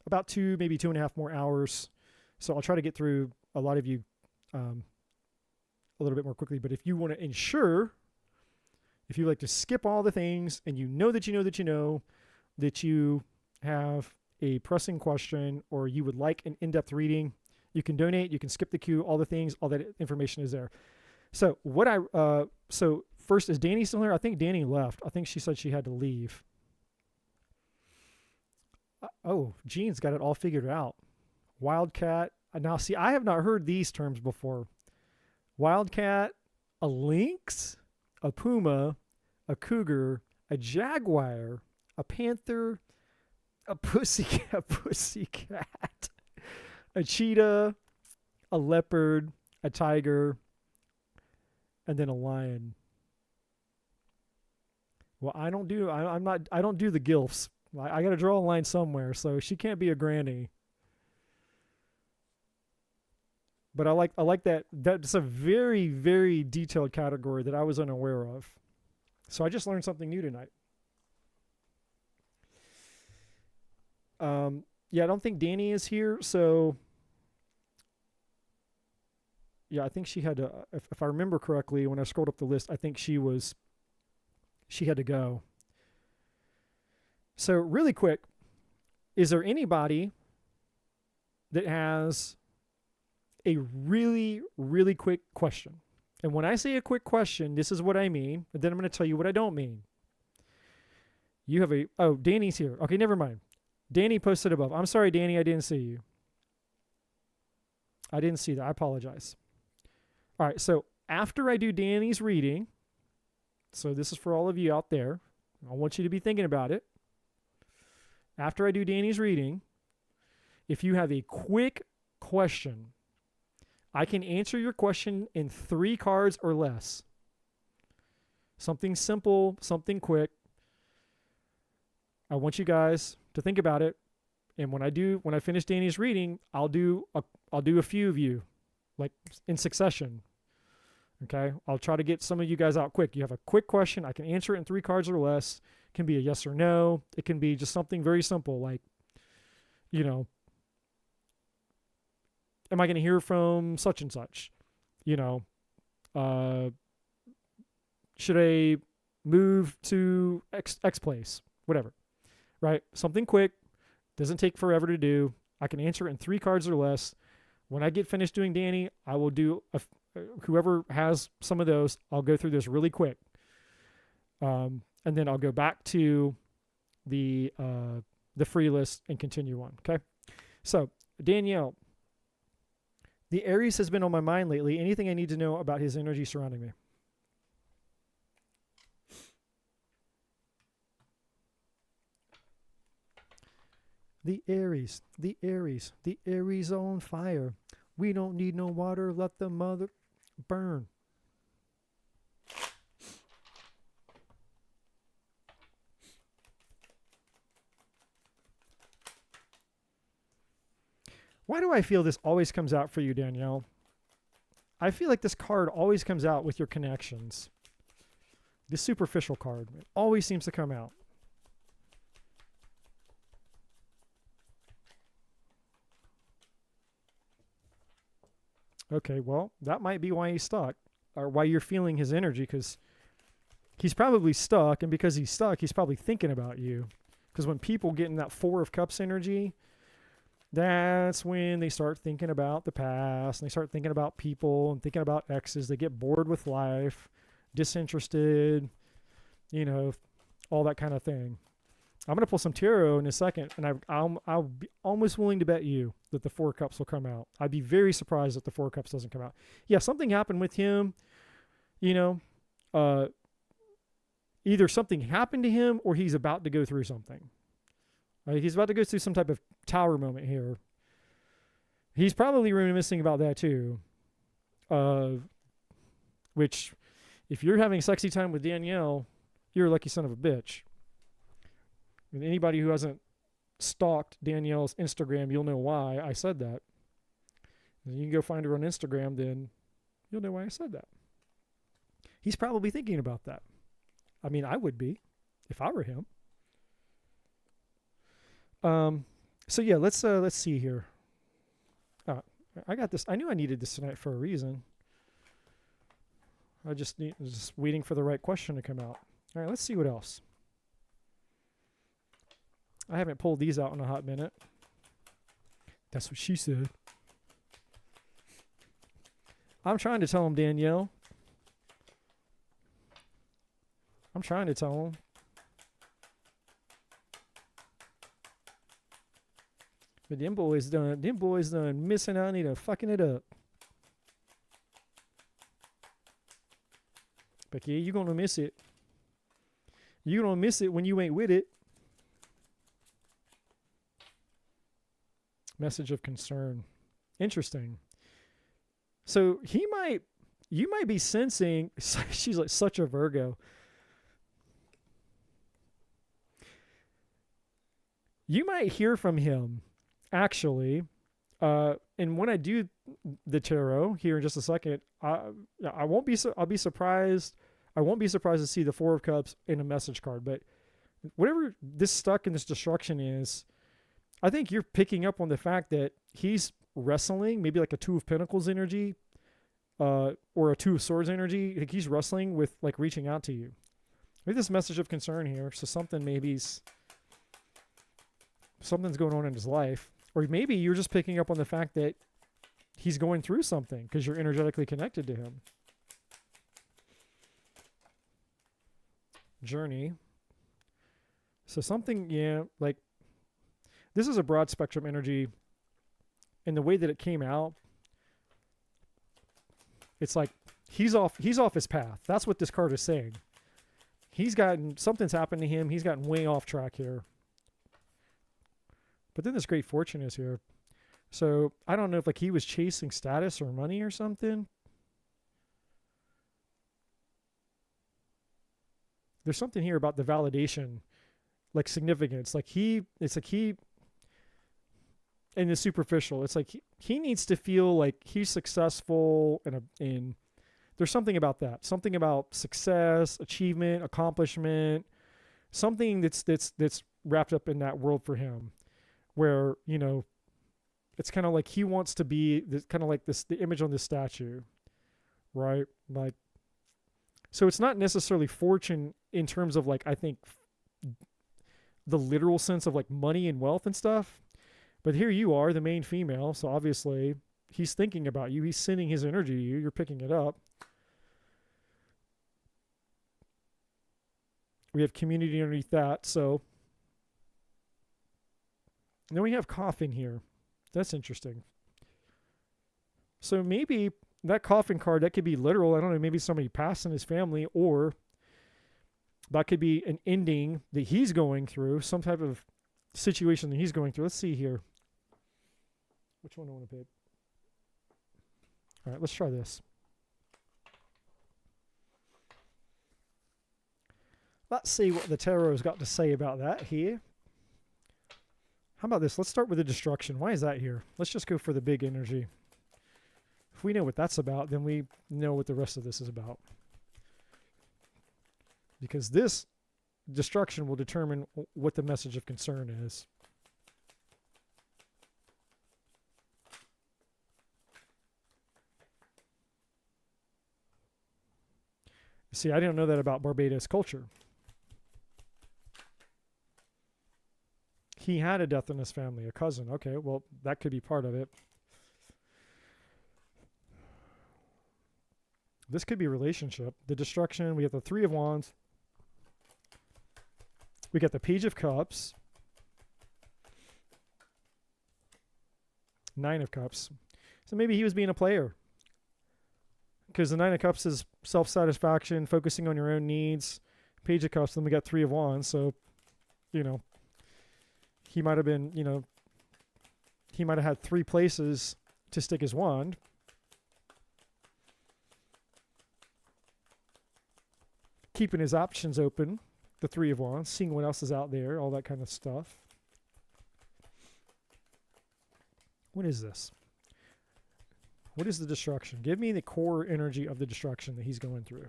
A: about 2, maybe 2.5 more hours. So I'll try to get through a lot of you a little bit more quickly. But if you want to ensure, if you like to skip all the things and you know that you have a pressing question or you would like an in-depth reading, you can donate, you can skip the queue, all the things, all that information is there. So so first, is Danny still here? I think Danny left. I think she said she had to leave. Oh, Jean's got it all figured out. Wildcat. Now, see, I have not heard these terms before. Wildcat, a lynx, a puma, a cougar, a jaguar, a panther, a pussycat, a cheetah, a leopard, a tiger, and then a lion. Well, I don't do the gilfs. I got to draw a line somewhere, so she can't be a granny. But I like that. That's a very, very detailed category that I was unaware of. So I just learned something new tonight. Yeah, I don't think Danny is here, so yeah, I think she had to. If I remember correctly, when I scrolled up the list, I think she had to go. So really quick, is there anybody that has a really, really quick question? And when I say a quick question, this is what I mean, and then I'm going to tell you what I don't mean. You have Danny's here. Okay, never mind. Danny posted above. I'm sorry, Danny, I didn't see you. I didn't see that. I apologize. All right, so after I do Danny's reading, so this is for all of you out there, I want you to be thinking about it. After I do Danny's reading, if you have a quick question, I can answer your question in 3 cards or less. Something simple, something quick. I want you guys to think about it. And when I finish Danny's reading, I'll do a few of you, like in succession. Okay? I'll try to get some of you guys out quick. You have a quick question, I can answer it in 3 cards or less. It can be a yes or no. It can be just something very simple, like, am I going to hear from such and such? Should I move to X place? Whatever, right? Something quick, doesn't take forever to do. I can answer it in 3 cards or less. When I get finished doing Danny, I will do whoever has some of those. I'll go through this really quick, and then I'll go back to the free list and continue on. Okay, so Danielle. The Aries has been on my mind lately. Anything I need to know about his energy surrounding me? The Aries on fire. We don't need no water. Let the mother burn. Why do I feel this always comes out for you, Danielle? I feel like this card always comes out with your connections. This superficial card, it always seems to come out. Okay, well, that might be why he's stuck, or why you're feeling his energy, because he's probably stuck, and because he's stuck, he's probably thinking about you. Because when people get in that 4 of Cups energy, that's when they start thinking about the past, and they start thinking about people and thinking about exes. They get bored with life, disinterested, all that kind of thing. I'm going to pull some tarot in a second, and I'll be almost willing to bet you that the 4 of Cups will come out. I'd be very surprised if the 4 of Cups doesn't come out. Yeah, something happened with him, either something happened to him or he's about to go through something. He's about to go through some type of tower moment here. He's probably reminiscing about that too. Which, if you're having sexy time with Danielle, you're a lucky son of a bitch. And anybody who hasn't stalked Danielle's Instagram, you'll know why I said that. And you can go find her on Instagram, then you'll know why I said that. He's probably thinking about that. I mean, I would be if I were him. So yeah, let's see here. I got this. I knew I needed this tonight for a reason. I just waiting for the right question to come out. All right, let's see what else. I haven't pulled these out in a hot minute. That's what she said. I'm trying to tell him, Danielle. I'm trying to tell him. But them boys done missing out and fucking it up. But yeah, you're gonna miss it. You don't miss it when you ain't with it. Message of concern. Interesting. So you might be sensing, she's like such a Virgo. You might hear from him, actually. And when I do the tarot here in just a second, I won't be, I'll be surprised. I won't be surprised to see the Four of Cups in a message card, but whatever this stuck in this destruction is, I think you're picking up on the fact that he's wrestling, maybe like a Two of Pentacles energy, or a Two of Swords energy. Like he's wrestling with like reaching out to you. Maybe this message of concern here. So something's going on in his life, or maybe you're just picking up on the fact that he's going through something because you're energetically connected to him. Journey. So something, yeah, like this is a broad spectrum energy, and the way that it came out, it's like he's off his path. That's what this card is saying. Something's happened to him. He's gotten way off track here. But then this great fortune is here. So I don't know if like he was chasing status or money or something. There's something here about the validation, like significance. Like he in the superficial, it's like he needs to feel like he's successful in there's something about that. Something about success, achievement, accomplishment, something that's wrapped up in that world for him. Where, you know, it's kind of like he wants to be kind of like the image on this statue, right? Like, so it's not necessarily fortune in terms of like, I think the literal sense of like money and wealth and stuff. But here you are, the main female. So obviously he's thinking about you. He's sending his energy to you. You're picking it up. We have community underneath that. So then we have coffin here. That's interesting. So maybe that coffin card, that could be literal. I don't know, maybe somebody passed in his family, or that could be an ending that he's going through, some type of situation that he's going through. Let's see here. Which one do I want to pick? All right, let's try this. Let's see what the tarot's got to say about that here. How about this? Let's start with the destruction. Why is that here? Let's just go for the big energy. If we know what that's about, then we know what the rest of this is about. Because this destruction will determine what the message of concern is. See, I didn't know that about Barbados culture. He had a death in his family, a cousin. Okay, well, that could be part of it. This could be a relationship. The destruction, we have the Three of Wands. We got the Page of Cups. Nine of Cups. So maybe he was being a player. Because the Nine of Cups is self-satisfaction, focusing on your own needs. Page of Cups, then we got Three of Wands. So, you know, he might have been, you know, he might have had three places to stick his wand. Keeping his options open, the Three of Wands, seeing what else is out there, all that kind of stuff. What is this? What is the destruction? Give me the core energy of the destruction that he's going through.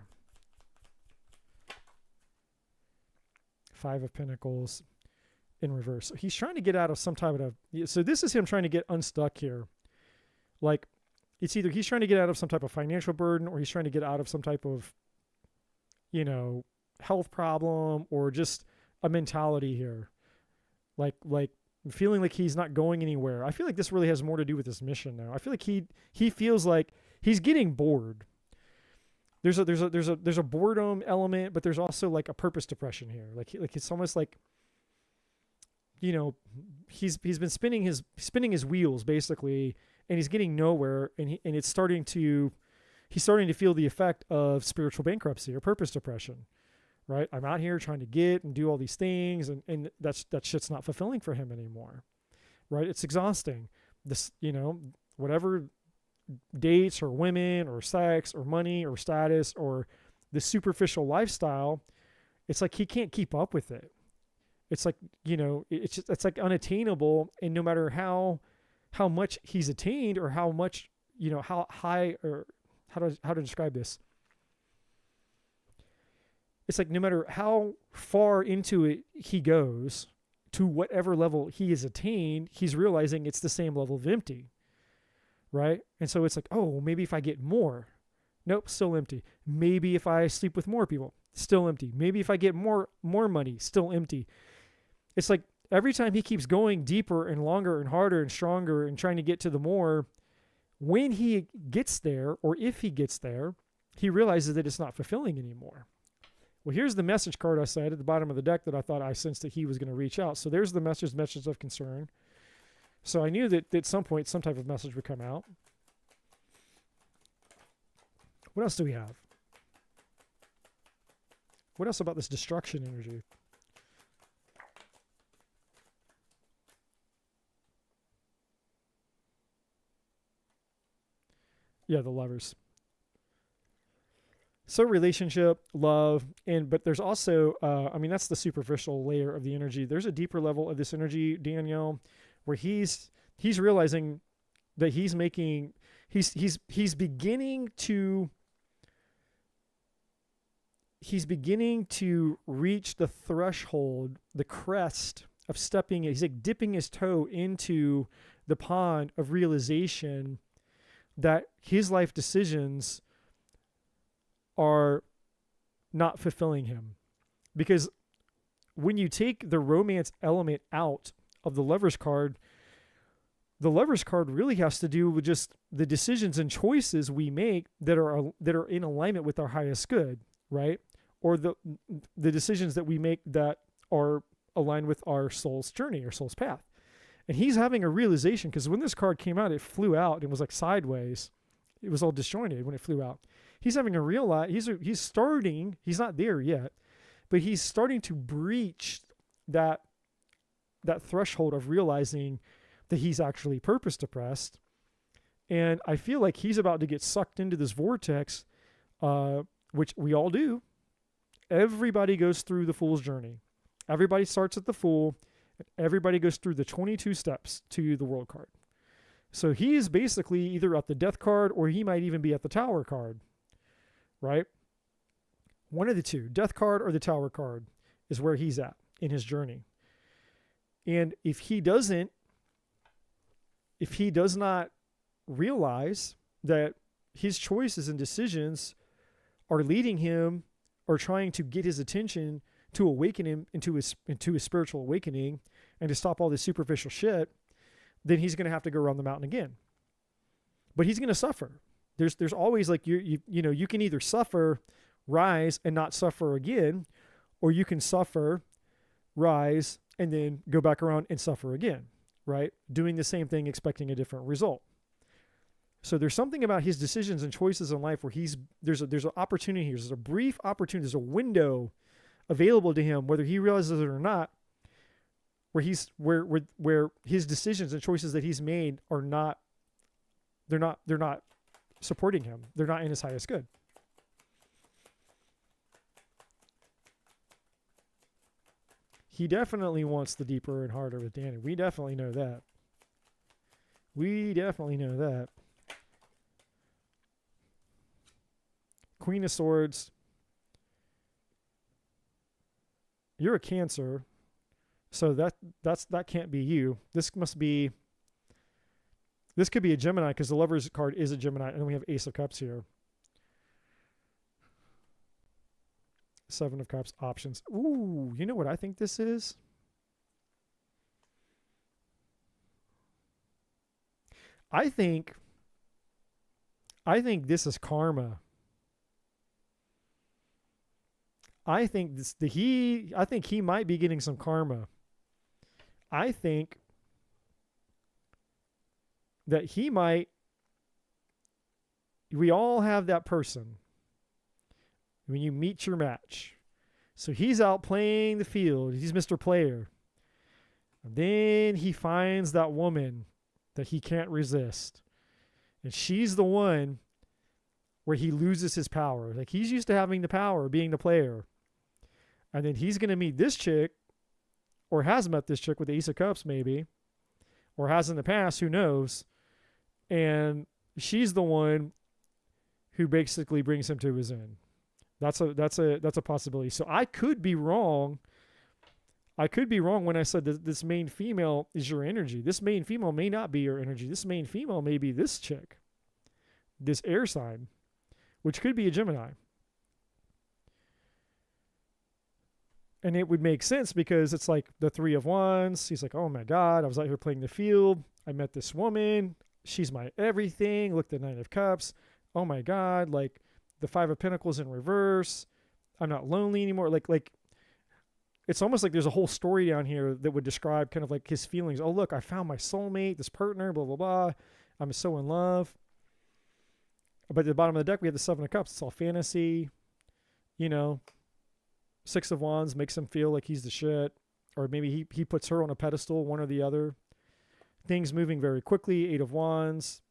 A: Five of Pentacles in reverse. So he's trying to get out of some type of... So this is him trying to get unstuck here. Like, it's either he's trying to get out of some type of financial burden, or he's trying to get out of some type of, you know, health problem, or just a mentality here. Like feeling like he's not going anywhere. I feel like this really has more to do with this mission now. I feel like he feels like he's getting bored. There's a boredom element, but there's also like a purpose depression here. Like it's almost like, you know, he's been spinning his wheels basically, and he's getting nowhere, and he's starting to feel the effect of spiritual bankruptcy or purpose depression. right? I'm out here trying to get and do all these things, and that shit's not fulfilling for him anymore, right? It's exhausting. This, whatever dates or women or sex or money or status or the superficial lifestyle, it's like he can't keep up with it. It's like, it's like unattainable. And no matter how much he's attained or how much, how high, or how to describe this. It's like no matter how far into it he goes, to whatever level he has attained, he's realizing it's the same level of empty, right? And so it's like, oh, maybe if I get more, nope, still empty. Maybe if I sleep with more people, still empty. Maybe if I get more money, still empty. It's like every time he keeps going deeper and longer and harder and stronger and trying to get to the more, when he gets there, or if he gets there, he realizes that it's not fulfilling anymore. Well, here's the message card I said at the bottom of the deck that I thought I sensed that he was going to reach out. So there's the message of concern. So I knew that at some point some type of message would come out. What else do we have? What else about this destruction energy? Yeah, the Lovers. So relationship, love, but there's also, that's the superficial layer of the energy. There's a deeper level of this energy, Danielle, where he's realizing that he's beginning to reach the threshold, the crest of stepping. He's like dipping his toe into the pond of realization that his life decisions are not fulfilling him. Because when you take the romance element out of the Lover's card really has to do with just the decisions and choices we make that are in alignment with our highest good, right? Or the decisions that we make that are aligned with our soul's journey or soul's path. And he's having a realization, because when this card came out, it flew out and was like sideways. It was all disjointed when it flew out. He's having a he's starting, he's not there yet, but he's starting to breach that threshold of realizing that he's actually purpose depressed. And I feel like he's about to get sucked into this vortex, which we all do. Everybody goes through the Fool's journey. Everybody starts at the Fool. Everybody goes through the 22 steps to the World card. So he is basically either at the Death card, or he might even be at the Tower card, right? One of the two, Death card or the Tower card, is where he's at in his journey. And if he does not realize that his choices and decisions are leading him or trying to get his attention to awaken him into his spiritual awakening and to stop all this superficial shit, then he's going to have to go around the mountain again. But he's going to suffer. There's always like, you can either suffer, rise, and not suffer again, or you can suffer, rise, and then go back around and suffer again, right? Doing the same thing, expecting a different result. So there's something about his decisions and choices in life where there's an opportunity here. There's a brief opportunity. There's a window available to him, whether he realizes it or not, where his decisions and choices that he's made are not, they're not supporting him. They're not in his highest good. He definitely wants the deeper and harder with Danny. We definitely know that. Queen of Swords. You're a Cancer, so that can't be you. This could be a Gemini, because the Lover's card is a Gemini, and then we have Ace of Cups here. Seven of Cups, options. Ooh, you know what I think this is? I think this is karma. I think he might be getting some karma. I think that we all have that person when you meet your match. So he's out playing the field. He's Mr. Player. And then he finds that woman that he can't resist. And she's the one where he loses his power. Like, he's used to having the power, being the player. And then he's going to meet this chick, or has met this chick with the Ace of Cups maybe, or has in the past, who knows. And she's the one who basically brings him to his end. That's a possibility. So I could be wrong. I could be wrong when I said that this main female is your energy. This main female may not be your energy. This main female may be this chick, this air sign, which could be a Gemini. And it would make sense because it's like the Three of Wands. He's like, oh my God, I was out here playing the field. I met this woman. She's my everything. Look, the Nine of Cups. Oh my God, like the Five of Pentacles in reverse. I'm not lonely anymore. Like it's almost like there's a whole story down here that would describe kind of like his feelings. Oh, look, I found my soulmate, this partner, blah, blah, blah. I'm so in love. But at the bottom of the deck, we have the Seven of Cups. It's all fantasy, you know. Six of Wands makes him feel like he's the shit. Or maybe he puts her on a pedestal, one or the other. Things moving very quickly. Eight of Wands.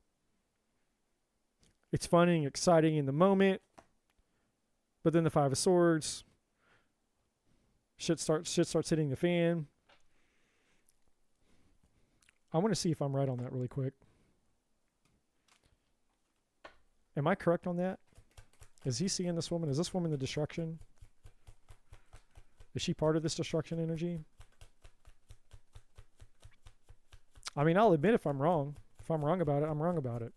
A: It's fun and exciting in the moment. But then the Five of Swords. Shit starts hitting the fan. I want to see if I'm right on that really quick. Am I correct on that? Is he seeing this woman? Is this woman the destruction? Is she part of this destruction energy? I mean, I'll admit if I'm wrong. If I'm wrong about it, I'm wrong about it.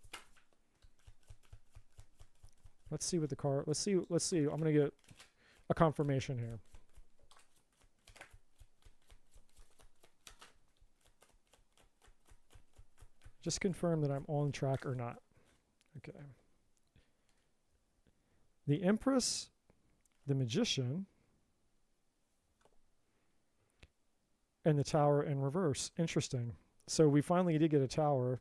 A: Let's see what the card... Let's see. I'm going to get a confirmation here. Just confirm that I'm on track or not. Okay. The Empress, the Magician, and the Tower in reverse. Interesting. So we finally did get a Tower.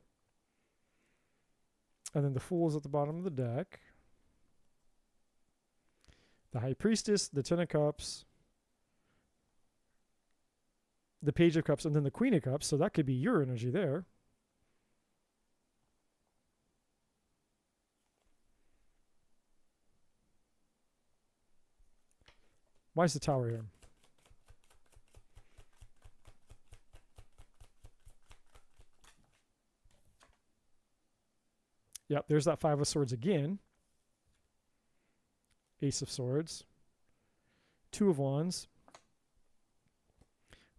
A: And then the Fool is at the bottom of the deck. The High Priestess, the Ten of Cups, the Page of Cups, and then the Queen of Cups. So that could be your energy there. Why is the Tower here? Yep, there's that Five of Swords again. Ace of Swords. Two of Wands.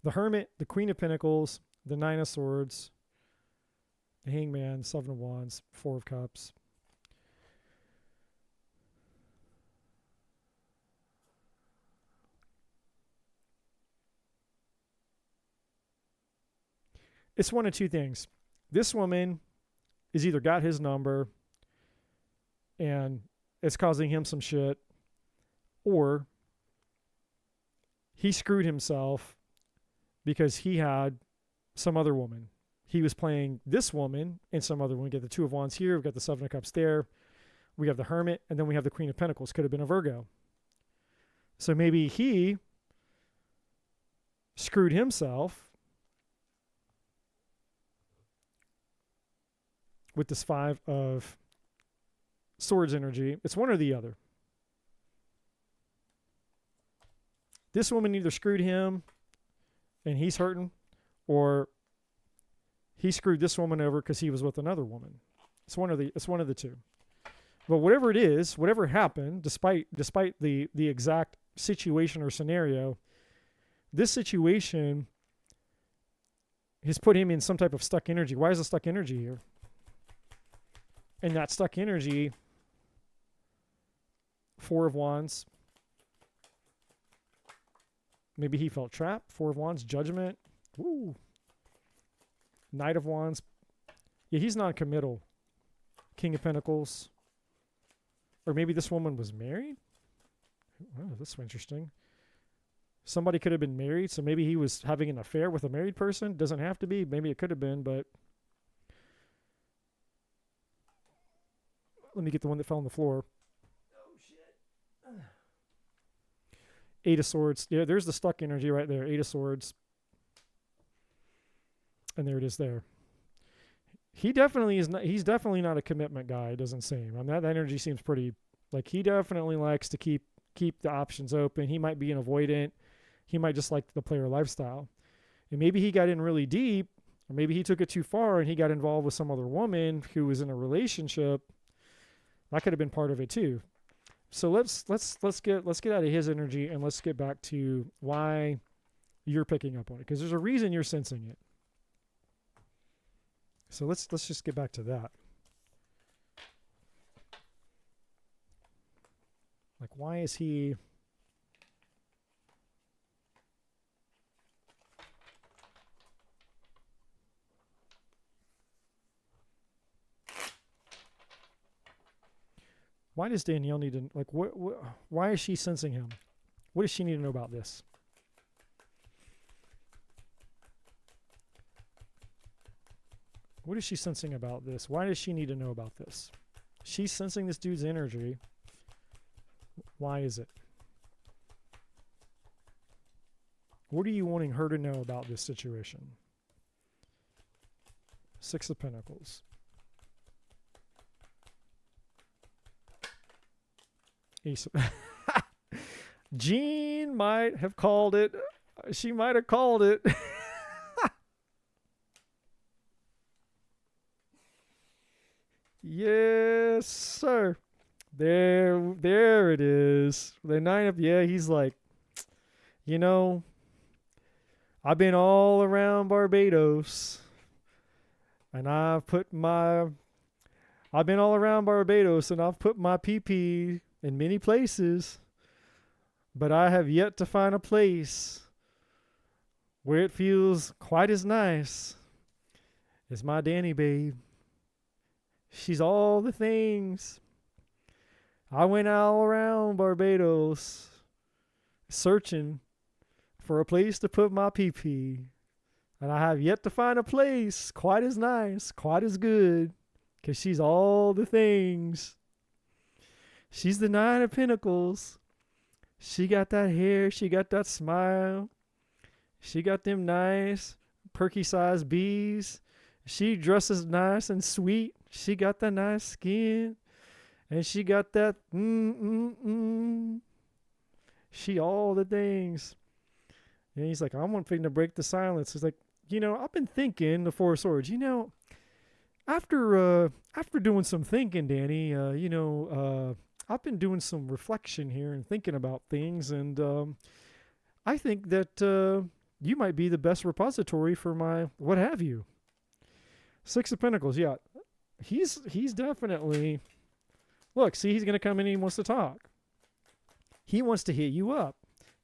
A: The Hermit, the Queen of Pentacles, the Nine of Swords, the Hangman, Seven of Wands, Four of Cups. It's one of two things. This woman has either got his number and it's causing him some shit, or he screwed himself because he had some other woman. He was playing this woman and some other woman. We get the Two of Wands here. We've got the Seven of Cups there. We have the Hermit, and then we have the Queen of Pentacles. Could have been a Virgo. So maybe he screwed himself with this Five of Swords energy. It's one or the other. This woman either screwed him and he's hurting, or he screwed this woman over because he was with another woman. It's one of the two. But whatever it is, whatever happened, despite the exact situation or scenario, this situation has put him in some type of stuck energy. Why is the stuck energy here? And that stuck energy, Four of Wands. Maybe he felt trapped. Four of Wands, Judgment. Woo. Knight of Wands. Yeah, he's non-committal. King of Pentacles. Or maybe this woman was married? Oh, that's interesting. Somebody could have been married, so maybe he was having an affair with a married person. Doesn't have to be. Maybe it could have been, but... Let me get the one that fell on the floor. Oh, shit. Eight of Swords. Yeah, there's the stuck energy right there. Eight of Swords. And there it is there. He definitely is not, he's definitely not a commitment guy, it doesn't seem. I mean, that energy seems pretty, like he definitely likes to keep the options open. He might be an avoidant. He might just like the player lifestyle. And maybe he got in really deep, or maybe he took it too far and he got involved with some other woman who was in a relationship. That could have been part of it too. So let's get out of his energy and let's get back to why you're picking up on it, because there's a reason you're sensing it. So let's just get back to that. Like, why is he? Why does Danielle need to, like, why is she sensing him? What does she need to know about this? What is she sensing about this? Why does she need to know about this? She's sensing this dude's energy. Why is it? What are you wanting her to know about this situation? Six of Pentacles. Ace of Jean might have called it. She might have called it. Yes, sir. There it is. The Nine of, yeah, he's like, you know, I've been all around Barbados, and I've been all around Barbados, and I've put my PP in many places, but I have yet to find a place where it feels quite as nice as my Danny babe. She's all the things. I went all around Barbados searching for a place to put my PP, and I have yet to find a place quite as nice, quite as good, because she's all the things. She's the Nine of Pentacles. She got that hair. She got that smile. She got them nice, perky-sized bees. She dresses nice and sweet. She got that nice skin. And she got that She all the things. And he's like, I'm wanting to break the silence. He's like, you know, I've been thinking, the Four of Swords, you know, after doing some thinking, Danny, I've been doing some reflection here and thinking about things, and I think that you might be the best repository for my what have you. Six of Pentacles, yeah. He's definitely, look, see, he's going to come in and he wants to talk. He wants to hit you up.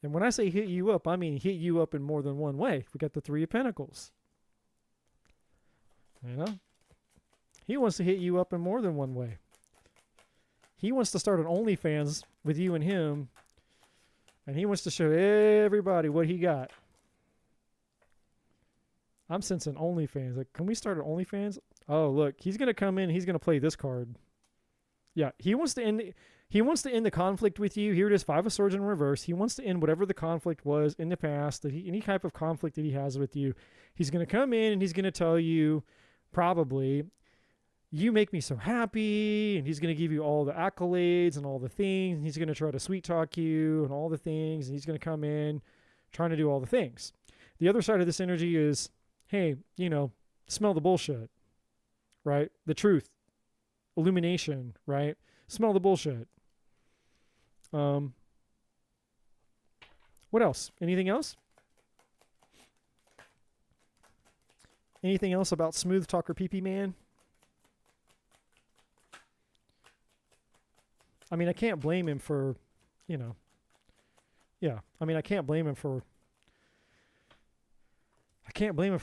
A: And when I say hit you up, I mean hit you up in more than one way. We got the Three of Pentacles. You know? He wants to hit you up in more than one way. He wants to start an OnlyFans with you and him, and he wants to show everybody what he got. I'm sensing OnlyFans. Like, can we start an OnlyFans? Oh, look, he's gonna come in. He's gonna play this card. Yeah, he wants to end. He wants to end the conflict with you. Here it is, Five of Swords in reverse. He wants to end whatever the conflict was in the past. Any type of conflict that he has with you. He's gonna come in and he's gonna tell you, probably, you make me so happy, and he's going to give you all the accolades and all the things, and he's going to try to sweet talk you and all the things, and he's going to come in trying to do all the things. The other side of this energy is, hey, you know, smell the bullshit, right? The truth, illumination, right? Smell the bullshit. What else? Anything else? Anything else about Smooth Talker PP Man? I mean, I can't blame him for, you know, yeah. I mean, I can't blame him for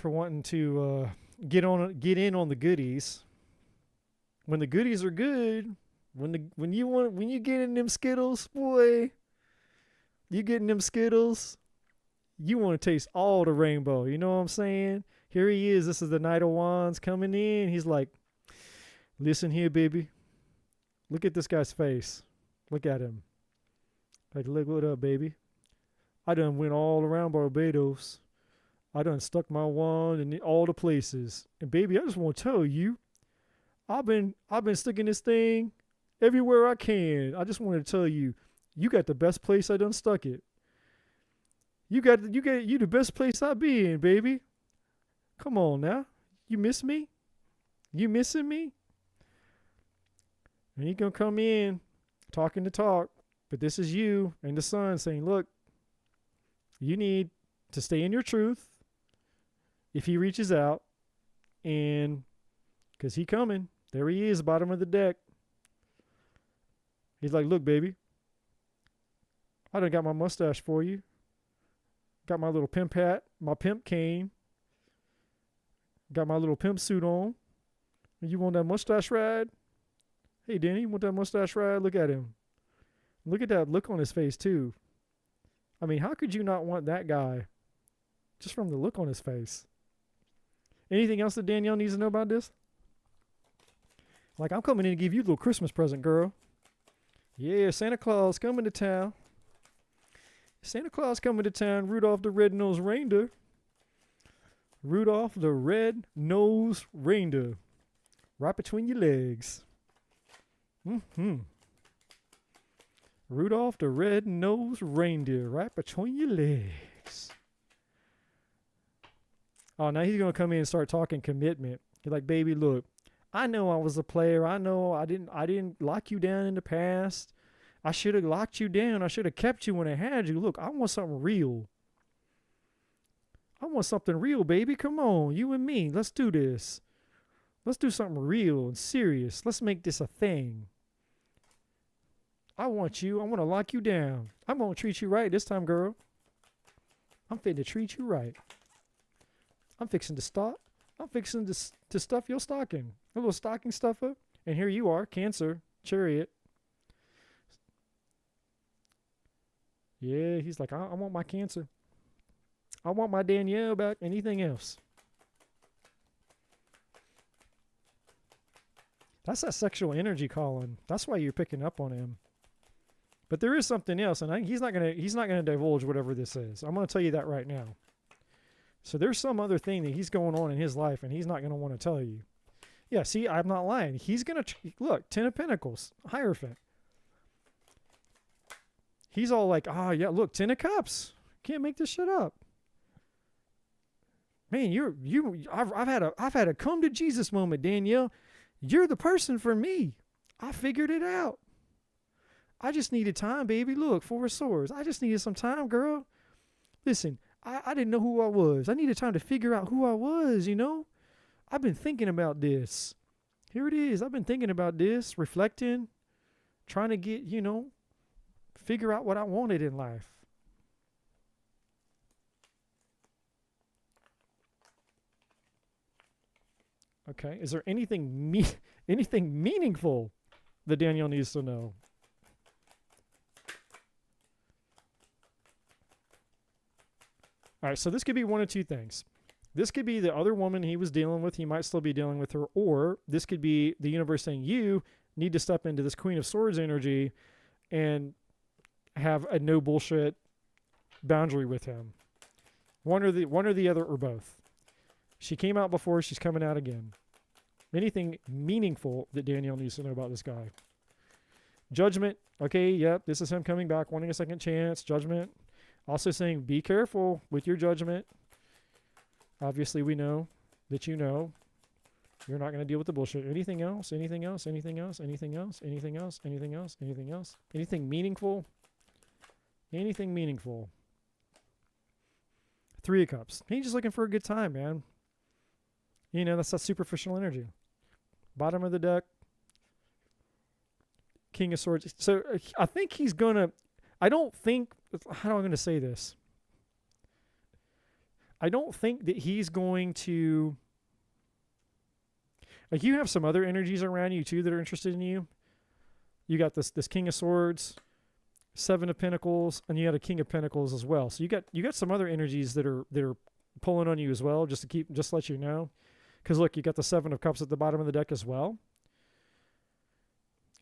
A: wanting to get in on the goodies. When the goodies are good, when you get in them Skittles, boy, you get in them Skittles, you want to taste all the rainbow. You know what I'm saying? Here he is. This is the Knight of Wands coming in. He's like, listen here, baby. Look at this guy's face. Look at him. Like, look, what up, baby? I done went all around Barbados. I done stuck my wand in all the places. And baby, I just want to tell you, I've been sticking this thing everywhere I can. I just want to tell you, you got the best place I done stuck it. You the best place I be in, baby. Come on now. You miss me? You missing me? And he gonna come in talking the talk, but this is you and the son saying, look, you need to stay in your truth if he reaches out, and because he coming. There he is, bottom of the deck. He's like, look, baby, I done got my mustache for you. Got my little pimp hat, my pimp cane. Got my little pimp suit on. You want that mustache ride? Hey, Danny, you want that mustache ride? Look at him. Look at that look on his face, too. I mean, how could you not want that guy? Just from the look on his face. Anything else that Danielle needs to know about this? Like, I'm coming in to give you a little Christmas present, girl. Yeah, Santa Claus coming to town. Santa Claus coming to town. Rudolph the Red-Nosed Reindeer. Rudolph the Red-Nosed Reindeer. Right between your legs. Rudolph the Red-Nosed Reindeer. Right between your legs. Oh, now he's going to come in and start talking commitment. He's like, baby, look, I know I was a player. I know I didn't lock you down in the past. I should have locked you down. I should have kept you when I had you. Look, I want something real. I want something real, baby. Come on, you and me. Let's do this. Let's do something real and serious. Let's make this a thing. I want you. I want to lock you down. I'm going to treat you right this time, girl. I'm fitting to treat you right. I'm fixing to stop. I'm fixing to stuff your stocking. A little stocking stuffer. And here you are, Cancer, Chariot. Yeah, he's like, I want my Cancer. I want my Danielle back. Anything else? That's that sexual energy calling. That's why you're picking up on him. But there is something else, and he's not gonna divulge whatever this is. I'm gonna tell you that right now. So there's some other thing that he's going on in his life, and he's not gonna want to tell you. Yeah, see, I'm not lying. He's gonna look, 10 of Pentacles, Hierophant. He's all like, oh yeah, look, 10 of Cups. Can't make this shit up. Man, I've had a come to Jesus moment, Danielle. You're the person for me. I figured it out. I just needed time, baby. Look, 4 of Swords. I just needed some time, girl. Listen, I didn't know who I was. I needed time to figure out who I was, you know? I've been thinking about this. Here it is. I've been thinking about this, reflecting, trying to get, figure out what I wanted in life. Okay, is there anything meaningful that Danielle needs to know? All right, so this could be one of two things. This could be the other woman he was dealing with. He might still be dealing with her. Or this could be the universe saying, you need to step into this Queen of Swords energy and have a no bullshit boundary with him. One or the other or both. She came out before. She's coming out again. Anything meaningful that Danielle needs to know about this guy? Judgment. Okay, yep, this is him coming back, wanting a second chance. Judgment. Also saying, be careful with your judgment. Obviously, we know that you're not going to deal with the bullshit. Anything else? Anything else? Anything else? Anything else? Anything else? Anything else? Anything else? Anything meaningful? Anything meaningful? 3 of Cups. He's just looking for a good time, man. That's that superficial energy. Bottom of the deck. King of Swords. So I think he's going to... how am I going to say this? I don't think that he's going to... Like, you have some other energies around you, too, that are interested in you. You got this King of Swords, 7 of Pentacles, and you got a King of Pentacles as well. So you got some other energies that are pulling on you as well, just to let you know. Because, look, you got the 7 of Cups at the bottom of the deck as well.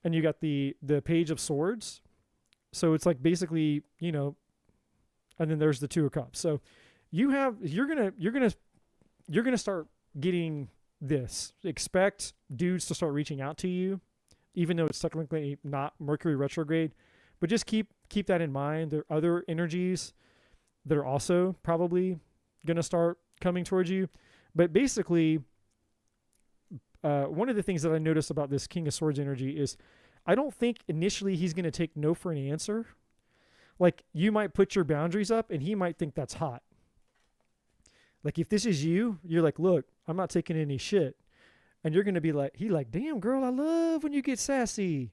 A: And you got the Page of Swords. So it's like basically, and then there's the Two of Cups. So you're gonna start getting this. Expect dudes to start reaching out to you, even though it's technically not Mercury retrograde. But just keep that in mind. There are other energies that are also probably gonna start coming towards you. But basically, one of the things that I noticed about this King of Swords energy is I don't think initially he's gonna take no for an answer. Like, you might put your boundaries up and he might think that's hot. Like, if this is you, you're like, look, I'm not taking any shit. And you're going to be like, damn, girl, I love when you get sassy.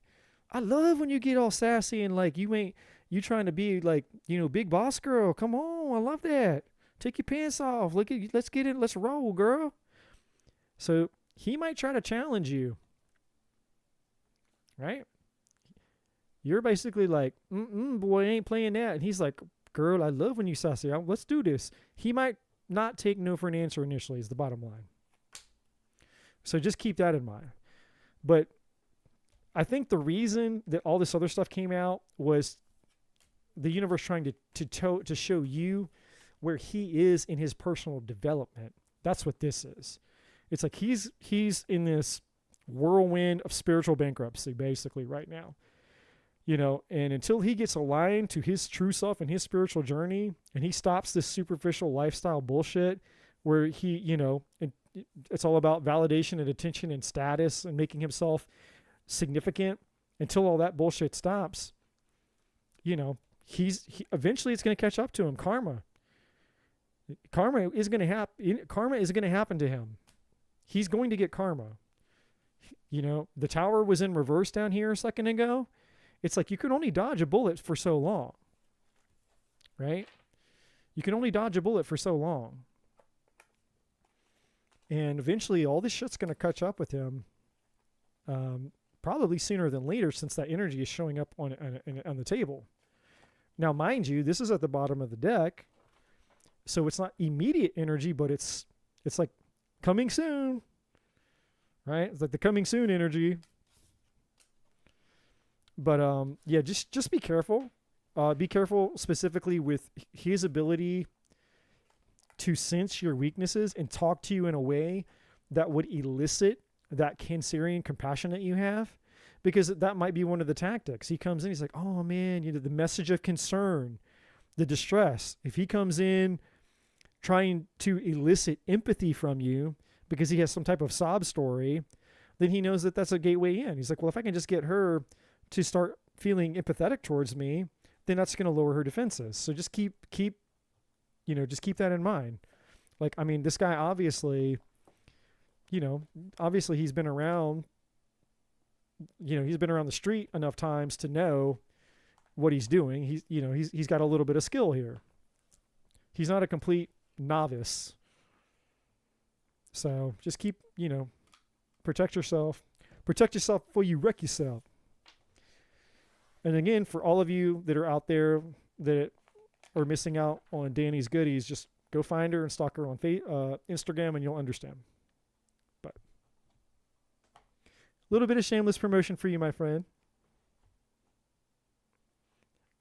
A: I love when you get all sassy and like, you trying to be like, big boss girl. Come on. I love that. Take your pants off. Let's get it. Let's roll, girl. So he might try to challenge you. Right? You're basically like, boy, I ain't playing that. And he's like, girl, I love when you sassy. Let's do this. He might not take no for an answer initially is the bottom line. So just keep that in mind. But I think the reason that all this other stuff came out was the universe trying to show you where he is in his personal development. That's what this is. It's like he's in this whirlwind of spiritual bankruptcy basically right now. And until he gets aligned to his true self and his spiritual journey, and he stops this superficial lifestyle bullshit where it's all about validation and attention and status and making himself significant, until all that bullshit stops, eventually it's going to catch up to him. Karma is going to happen to him. He's going to get karma. The tower was in reverse down here a second ago. It's like you can only dodge a bullet for so long, right? You can only dodge a bullet for so long. And eventually all this shit's going to catch up with him, probably sooner than later, since that energy is showing up on the table. Now, mind you, this is at the bottom of the deck, so it's not immediate energy, but it's like coming soon, right? It's like the coming soon energy. But just be careful. Be careful specifically with his ability to sense your weaknesses and talk to you in a way that would elicit that Cancerian compassion that you have, because that might be one of the tactics. He comes in, he's like, oh man, the message of concern, the distress. If he comes in trying to elicit empathy from you because he has some type of sob story, then he knows that that's a gateway in. He's like, well, if I can just get her to start feeling empathetic towards me, then that's going to lower her defenses. So just keep that in mind. Like, I mean, this guy obviously he's been around, he's been around the street enough times to know what he's doing. He's got a little bit of skill here. He's not a complete novice. So just keep, protect yourself before you wreck yourself. And again, for all of you that are out there that are missing out on Danny's goodies, just go find her and stalk her on Instagram and you'll understand. But a little bit of shameless promotion for you, my friend.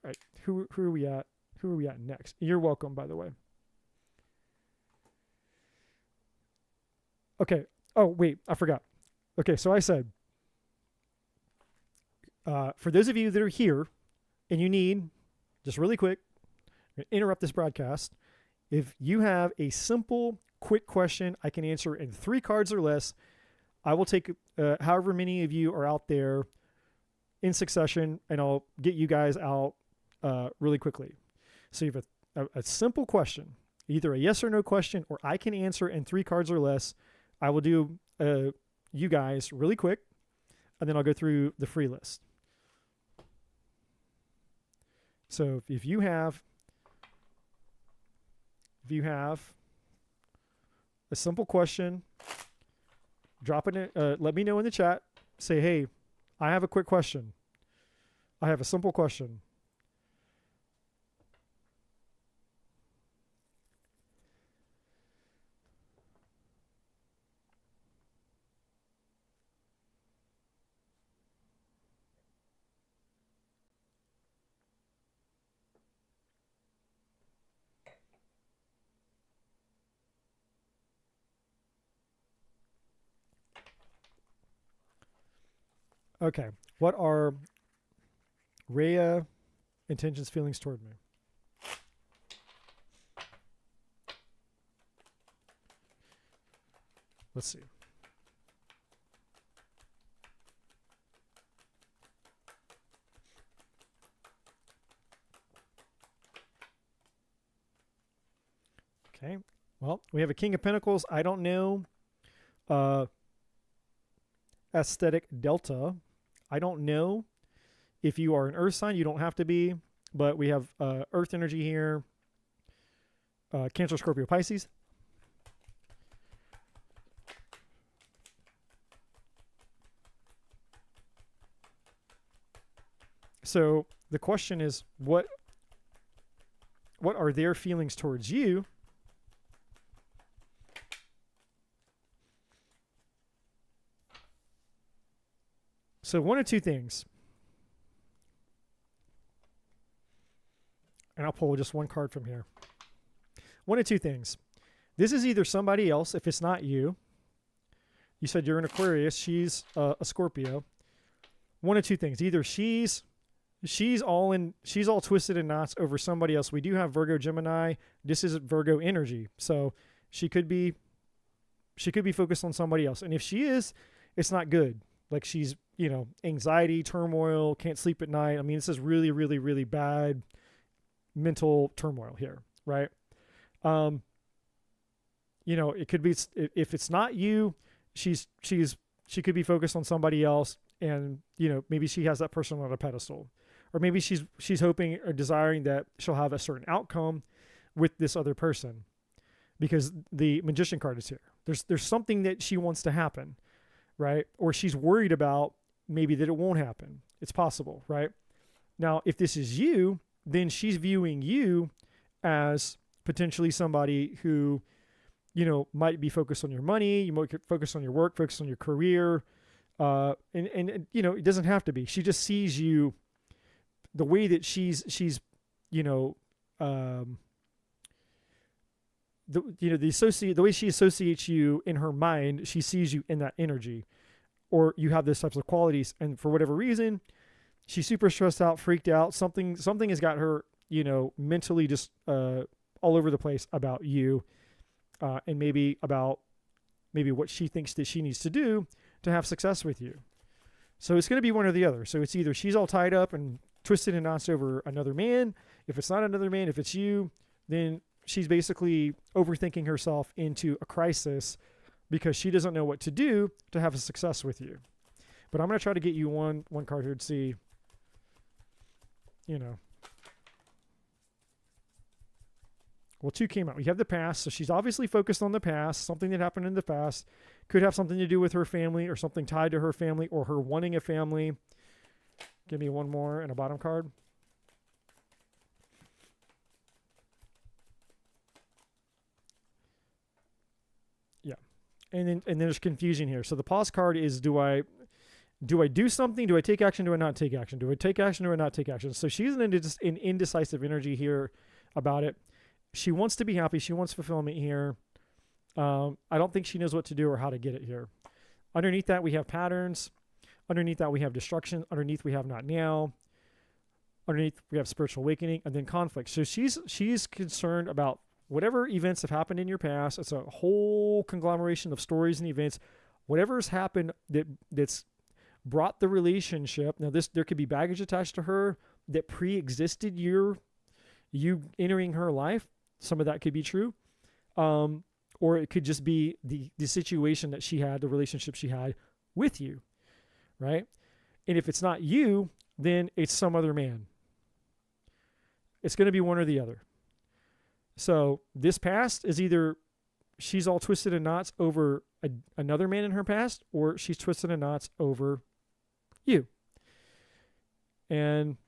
A: All right, who are we at? Who are we at next? You're welcome, by the way. Okay. Oh, wait, I forgot. Okay, so I said, for those of you that are here and you need, just really quick, I'm going to interrupt this broadcast. If you have a simple, quick question I can answer in 3 cards or less, I will take however many of you are out there in succession, and I'll get you guys out really quickly. So you have a simple question, either a yes or no question, or I can answer in 3 cards or less. I will do you guys really quick, and then I'll go through the free list. So if you have a simple question, drop it in, let me know in the chat. Say, hey, I have a quick question. I have a simple question. Okay. What are Rhea intentions, feelings toward me? Let's see. Okay. Well, we have a King of Pentacles. I don't know. Aesthetic Delta. I don't know if you are an earth sign. You don't have to be. But we have earth energy here. Cancer, Scorpio, Pisces. So the question is, what are their feelings towards you? So one of two things. And I'll pull just one card from here. One of two things. This is either somebody else, if it's not you. You said you're an Aquarius. She's a Scorpio. One of two things. Either she's all twisted in knots over somebody else. We do have Virgo, Gemini. This is Virgo energy. So she could be focused on somebody else. And if she is, it's not good. Like she's, anxiety, turmoil, can't sleep at night. I mean, this is really, really, really bad mental turmoil here, right? It could be, if it's not you, she could be focused on somebody else, and maybe she has that person on a pedestal, or maybe she's hoping or desiring that she'll have a certain outcome with this other person, because the Magician card is here. There's something that she wants to happen, right? Or she's worried about maybe that it won't happen. It's possible, right? Now, if this is you, then she's viewing you as potentially somebody who, might be focused on your money. You might focus on your work, focus on your career. And it doesn't have to be. She just sees you the way that the way she associates you in her mind, she sees you in that energy, or you have those types of qualities. And for whatever reason, she's super stressed out, freaked out. Something has got her, mentally just all over the place about you, and maybe about what she thinks that she needs to do to have success with you. So it's going to be one or the other. So it's either she's all tied up and twisted in knots over another man. If it's not another man, if it's you, then she's basically overthinking herself into a crisis because she doesn't know what to do to have a success with you. But I'm going to try to get you one card here to see, Well, two came out. We have the past. So she's obviously focused on the past, something that happened in the past. Could have something to do with her family or something tied to her family or her wanting a family. Give me one more and a bottom card. Yeah. And then there's confusion here. So the pause card is, do I do something? Do I take action? Do I not take action? Do I take action? Do I not take action? So she's in indecisive energy here about it. She wants to be happy. She wants fulfillment here. I don't think she knows what to do or how to get it here. Underneath that, we have patterns. Underneath that, we have destruction. Underneath, we have not now. Underneath, we have spiritual awakening, and then conflict. So she's concerned about whatever events have happened in your past. It's a whole conglomeration of stories and events. Whatever's happened that's brought the relationship. Now, there could be baggage attached to her that pre-existed you entering her life. Some of that could be true. Or it could just be the situation that she had, the relationship she had with you, right? And if it's not you, then it's some other man. It's going to be one or the other. So this past is either she's all twisted in knots over another man in her past, or she's twisted in knots over you. And,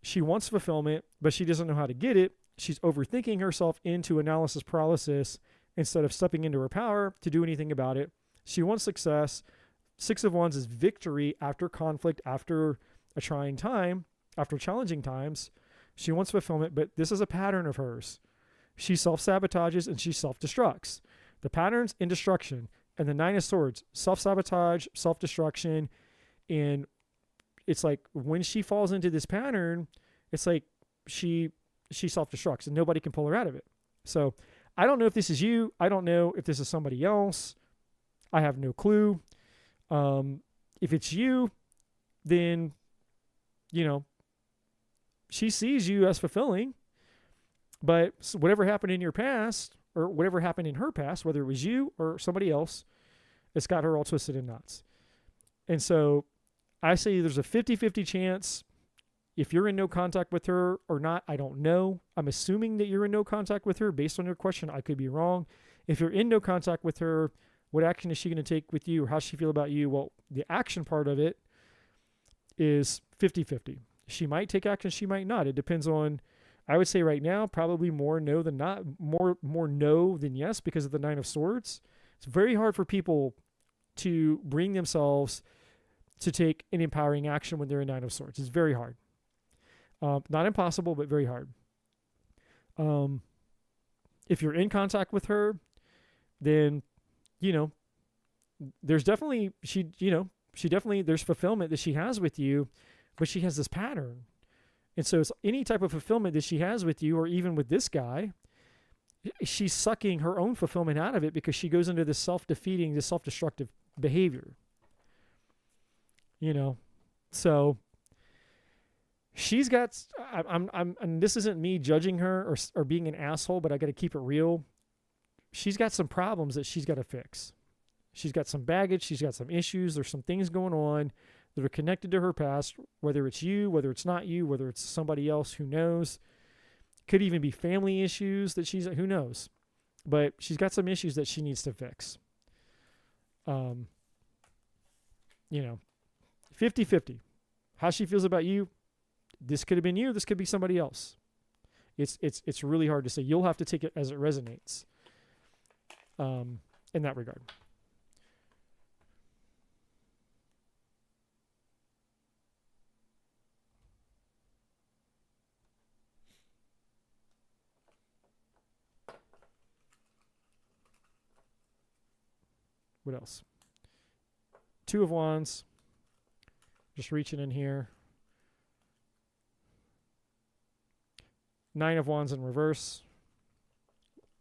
A: she wants fulfillment, but she doesn't know how to get it. She's overthinking herself into analysis paralysis instead of stepping into her power to do anything about it. She wants success. 6 of Wands is victory after conflict, after a trying time, after challenging times. She wants fulfillment, but this is a pattern of hers. She self-sabotages and she self-destructs. The patterns in destruction, and the 9 of Swords, self-sabotage, self-destruction. And it's like when she falls into this pattern, it's like she self-destructs and nobody can pull her out of it. So I don't know if this is you. I don't know if this is somebody else. I have no clue. If it's you, then, she sees you as fulfilling, but whatever happened in your past or whatever happened in her past, whether it was you or somebody else, it's got her all twisted in knots. And so I say there's a 50-50 chance if you're in no contact with her or not. I don't know. I'm assuming that you're in no contact with her based on your question. I could be wrong. If you're in no contact with her, what action is she going to take with you, or how does she feel about you? Well, the action part of it is 50-50. She might take action, she might not. It depends on, I would say right now, probably more no than not, more no than yes, because of the Nine of Swords. It's very hard for people to bring themselves to take an empowering action when they're in Nine of Swords. It's very hard. Not impossible, but very hard. If you're in contact with her, then, there's definitely, there's fulfillment that she has with you, but she has this pattern. And so it's any type of fulfillment that she has with you, or even with this guy, she's sucking her own fulfillment out of it because she goes into this self-defeating, this self-destructive behavior. So she's got, and this isn't me judging her or being an asshole, but I got to keep it real. She's got some problems that she's got to fix. She's got some baggage. She's got some issues. There's some things going on that are connected to her past, whether it's you, whether it's not you, whether it's somebody else, who knows. Could even be family issues that who knows. But she's got some issues that she needs to fix. 50-50. How she feels about you, this could have been you, this could be somebody else. It's really hard to say. You'll have to take it as it resonates. In that regard. What else? Two of Wands. Just reaching in here. Nine of Wands in reverse.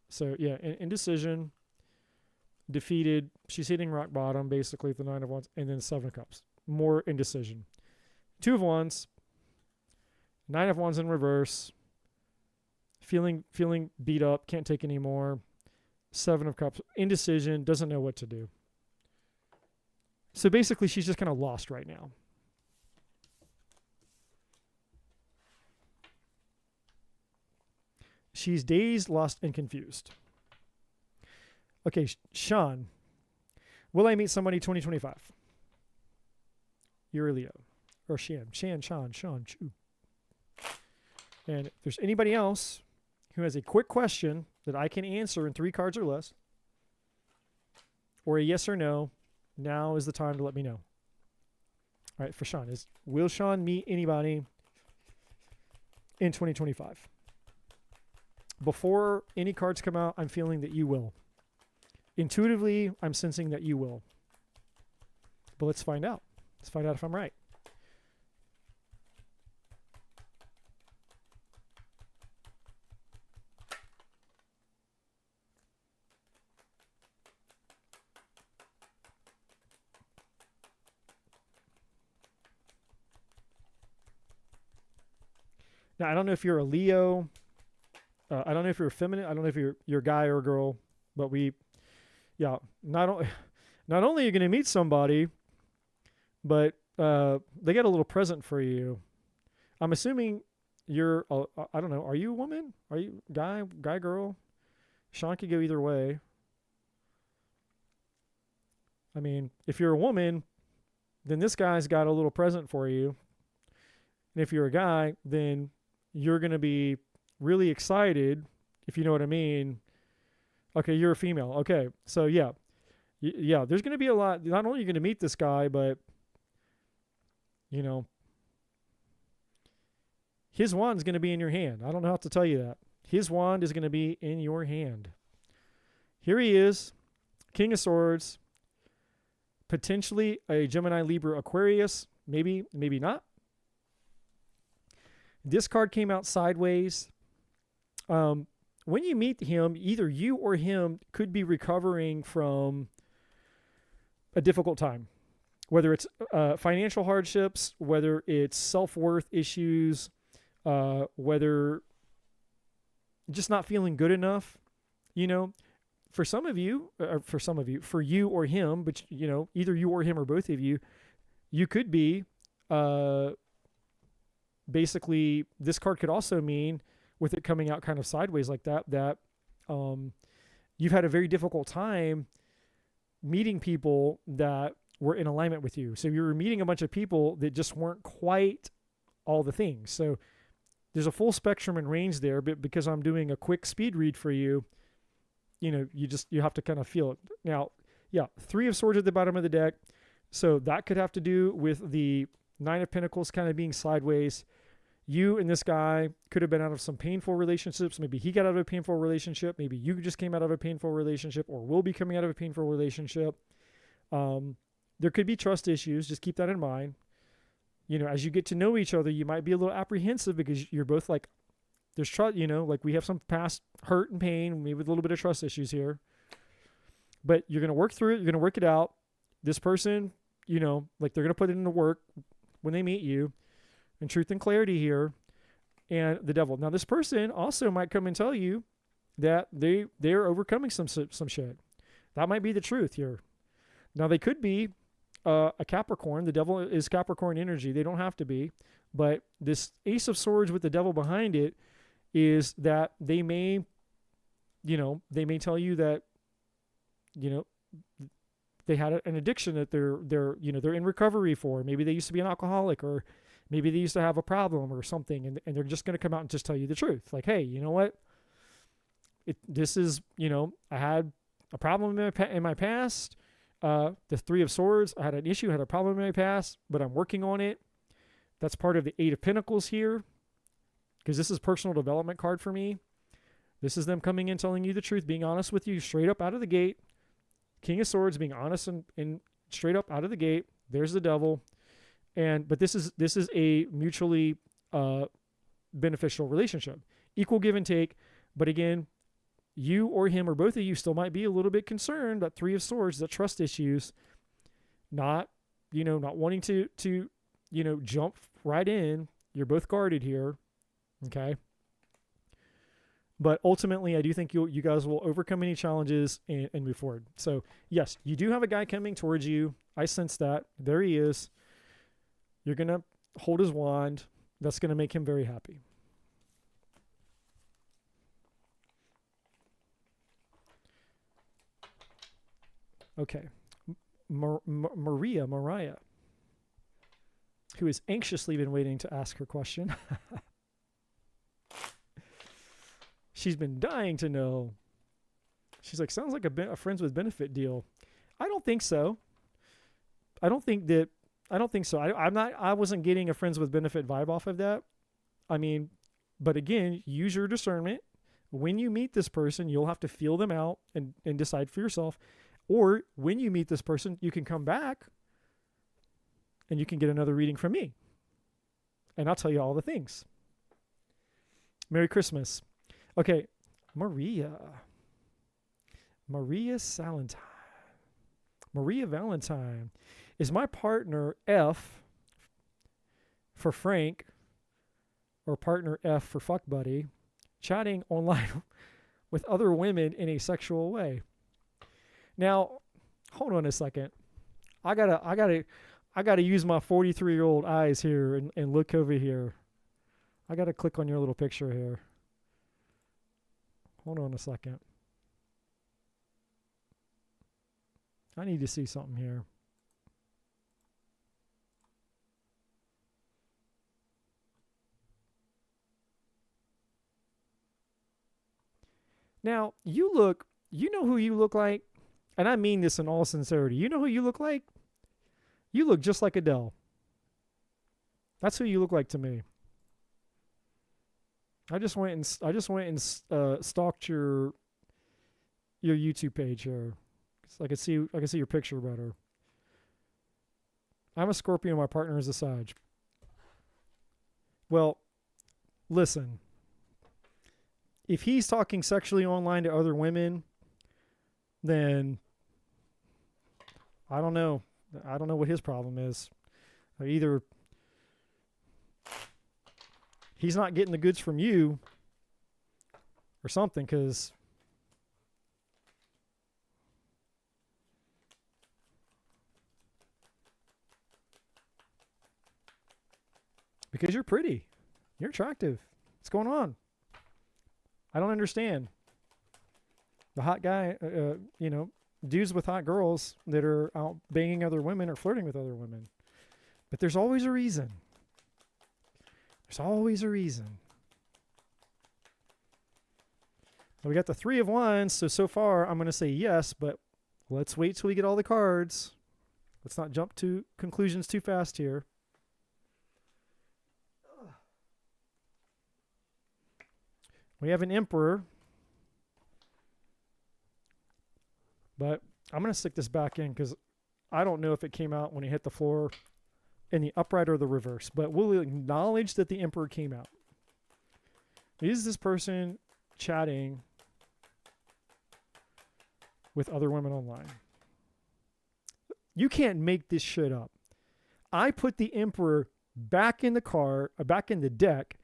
A: So, yeah, indecision. Defeated. She's hitting rock bottom, basically, the Nine of Wands. And then Seven of Cups. More indecision. Two of Wands. Nine of Wands in reverse. Feeling beat up. Can't take any more. Seven of Cups. Indecision. Doesn't know what to do. So basically, she's just kind of lost right now. She's dazed, lost, and confused. Okay, Sean. Will I meet somebody 2025? You're a Leo. Or Sean, Chu. And if there's anybody else who has a quick question that I can answer in 3 cards or less, or a yes or no, now is the time to let me know. All right, for Sean, will Sean meet anybody in 2025? Before any cards come out, I'm feeling that you will. Intuitively, I'm sensing that you will. But let's find out. Let's find out if I'm right. Now, I don't know if you're a Leo. I don't know if you're feminine. I don't know if you're a guy or a girl. But not only are you going to meet somebody, but they get a little present for you. I'm assuming you're, I don't know, are you a woman? Are you guy, girl? Sean could go either way. I mean, if you're a woman, then this guy's got a little present for you. And if you're a guy, then you're going to be really excited, if you know what I mean. Okay, you're a female. Okay, so yeah, there's going to be a lot. Not only are you going to meet this guy, but, his wand's going to be in your hand. I don't know how to tell you that. His wand is going to be in your hand. Here he is, King of Swords, potentially a Gemini, Libra, Aquarius. Maybe, maybe not. This card came out sideways. When you meet him, either you or him could be recovering from a difficult time, whether it's financial hardships, whether it's self-worth issues, whether just not feeling good enough. For you or him, but either you or him or both of you, you could be basically, this card could also mean, with it coming out kind of sideways like that you've had a very difficult time meeting people that were in alignment with you. So you were meeting a bunch of people that just weren't quite all the things. So there's a full spectrum and range there, but because I'm doing a quick speed read for you, you have to kind of feel it. Now, yeah, 3 of Swords at the bottom of the deck. So that could have to do with the 9 of Pentacles kind of being sideways. You and this guy could have been out of some painful relationships. Maybe he got out of a painful relationship. Maybe you just came out of a painful relationship, or will be coming out of a painful relationship. There could be trust issues. Just keep that in mind. As you get to know each other, you might be a little apprehensive because you're both like, there's trust, like we have some past hurt and pain, maybe with a little bit of trust issues here. But you're going to work through it. You're going to work it out. This person, they're going to put it into work when they meet you. And truth and clarity here, and the Devil. Now, this person also might come and tell you that they're overcoming some shit. That might be the truth here. Now, they could be a Capricorn. The Devil is Capricorn energy. They don't have to be. But this Ace of Swords with the Devil behind it is that they may tell you that, they had an addiction that they're in recovery for. Maybe they used to be an alcoholic, or maybe they used to have a problem or something, and they're just going to come out and just tell you the truth. Like, hey, you know what? I had a problem in my past. The 3 of Swords, I had an issue, had a problem in my past, but I'm working on it. That's part of the 8 of Pentacles here, because this is personal development card for me. This is them coming in, telling you the truth, being honest with you straight up out of the gate. King of Swords, being honest and straight up out of the gate. There's the Devil. But this is a mutually beneficial relationship, equal give and take. But again, you or him or both of you still might be a little bit concerned that 3 of Swords, that trust issues, not wanting to jump right in. You're both guarded here, okay? But ultimately, I do think you guys will overcome any challenges and move forward. So yes, you do have a guy coming towards you. I sense that. There he is. You're going to hold his wand. That's going to make him very happy. Okay. Mariah, who has anxiously been waiting to ask her question. She's been dying to know. She's like, sounds like a friends with benefit deal. I don't think so. I don't think so. I wasn't getting a friends with benefit vibe off of that. I mean, but again, use your discernment. When you meet this person, you'll have to feel them out and decide for yourself. Or when you meet this person, you can come back and you can get another reading from me. And I'll tell you all the things. Merry Christmas. Okay, Maria Valentine is my partner F for Frank, or partner F for fuck buddy, chatting online with other women in a sexual way. Now, hold on a second. I gotta use my 43-year-old eyes here and look over here. I gotta click on your little picture here. Hold on a second. I need to see something here. Now, you know who you look like? And I mean this in all sincerity. You know who you look like? You look just like Adele. That's who you look like to me. I just went and stalked your YouTube page here, so I could see your picture better. I'm a Scorpio. My partner is a Sag. Well, listen. If he's talking sexually online to other women, then I don't know. I don't know what his problem is. Either he's not getting the goods from you or something, because you're pretty. You're attractive. What's going on? I don't understand. The hot guy, dudes with hot girls that are out banging other women or flirting with other women. But there's always a reason. There's always a reason. We got the 3 of Wands, so far I'm going to say yes, but let's wait till we get all the cards. Let's not jump to conclusions too fast here. We have an Emperor, but I'm going to stick this back in because I don't know if it came out when it hit the floor in the upright or the reverse, but we'll acknowledge that the Emperor came out. Is this person chatting with other women online? You can't make this shit up. I put the Emperor back in the card, back in the deck,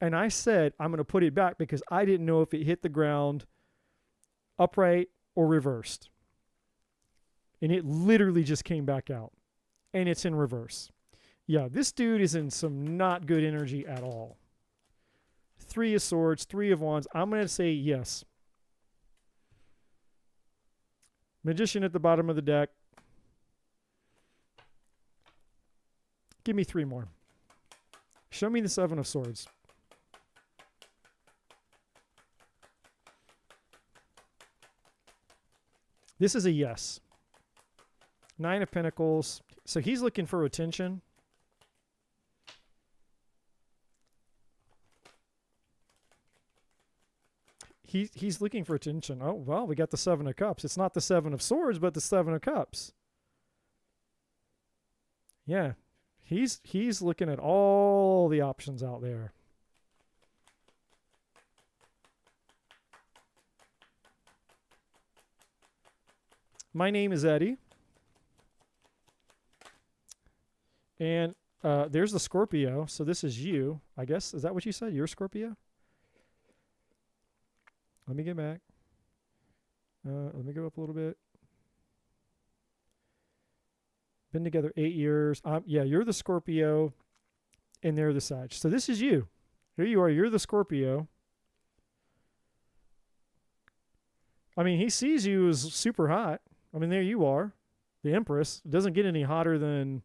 A: and I said I'm going to put it back because I didn't know if it hit the ground upright or reversed. And it literally just came back out. And it's in reverse. Yeah, this dude is in some not good energy at all. 3 of Swords, 3 of Wands. I'm going to say yes. Magician at the bottom of the deck. Give me 3 more. Show me the 7 of Swords. This is a yes. 9 of Pentacles. So he's looking for attention. He's looking for attention. Oh, well, we got the 7 of Cups. It's not the 7 of Swords, but the 7 of Cups. Yeah. He's looking at all the options out there. My name is Eddie. And there's the Scorpio. So this is you, I guess. Is that what you said? You're a Scorpio? Let me get back. Let me go up a little bit. Been together 8 years. Yeah, you're the Scorpio, and they're the Sag. So this is you. Here you are. You're the Scorpio. I mean, he sees you as super hot. I mean, there you are. The Empress. It doesn't get any hotter than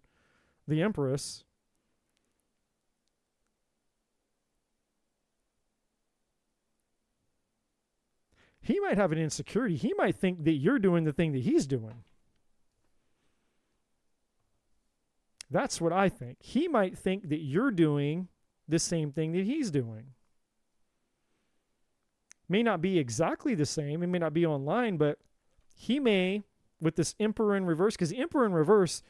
A: the Empress. He might have an insecurity. He might think that you're doing the thing that he's doing. That's what I think. He might think that you're doing the same thing that he's doing. May not be exactly the same. It may not be online, but he may, with this Emperor in reverse, because the Emperor in reverse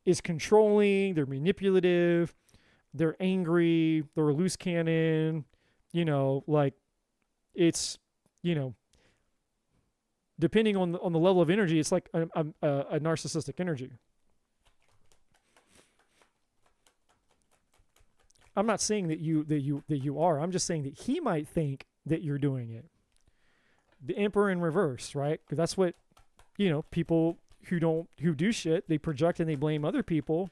A: is controlling, they're manipulative, they're angry, they're a loose cannon, like it's, depending on the level of energy, it's like a narcissistic energy. I'm not saying that you are. I'm just saying that he might think that you're doing it. The Emperor in reverse, right? Because that's what, people who do shit, they project and they blame other people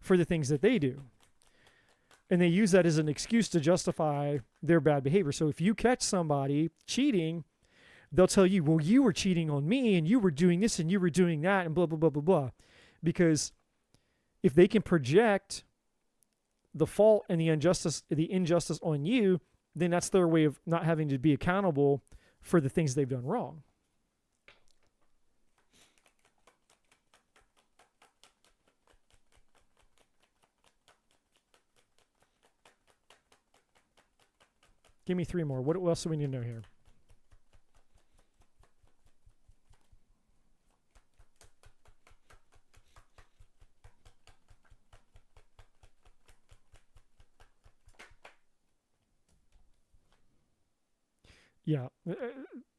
A: for the things that they do. And they use that as an excuse to justify their bad behavior. So if you catch somebody cheating, they'll tell you, well, you were cheating on me and you were doing this and you were doing that and blah, blah, blah, blah, blah. Because if they can project the fault and the injustice on you, then that's their way of not having to be accountable for the things they've done wrong. Give me 3 more. What else do we need to know here?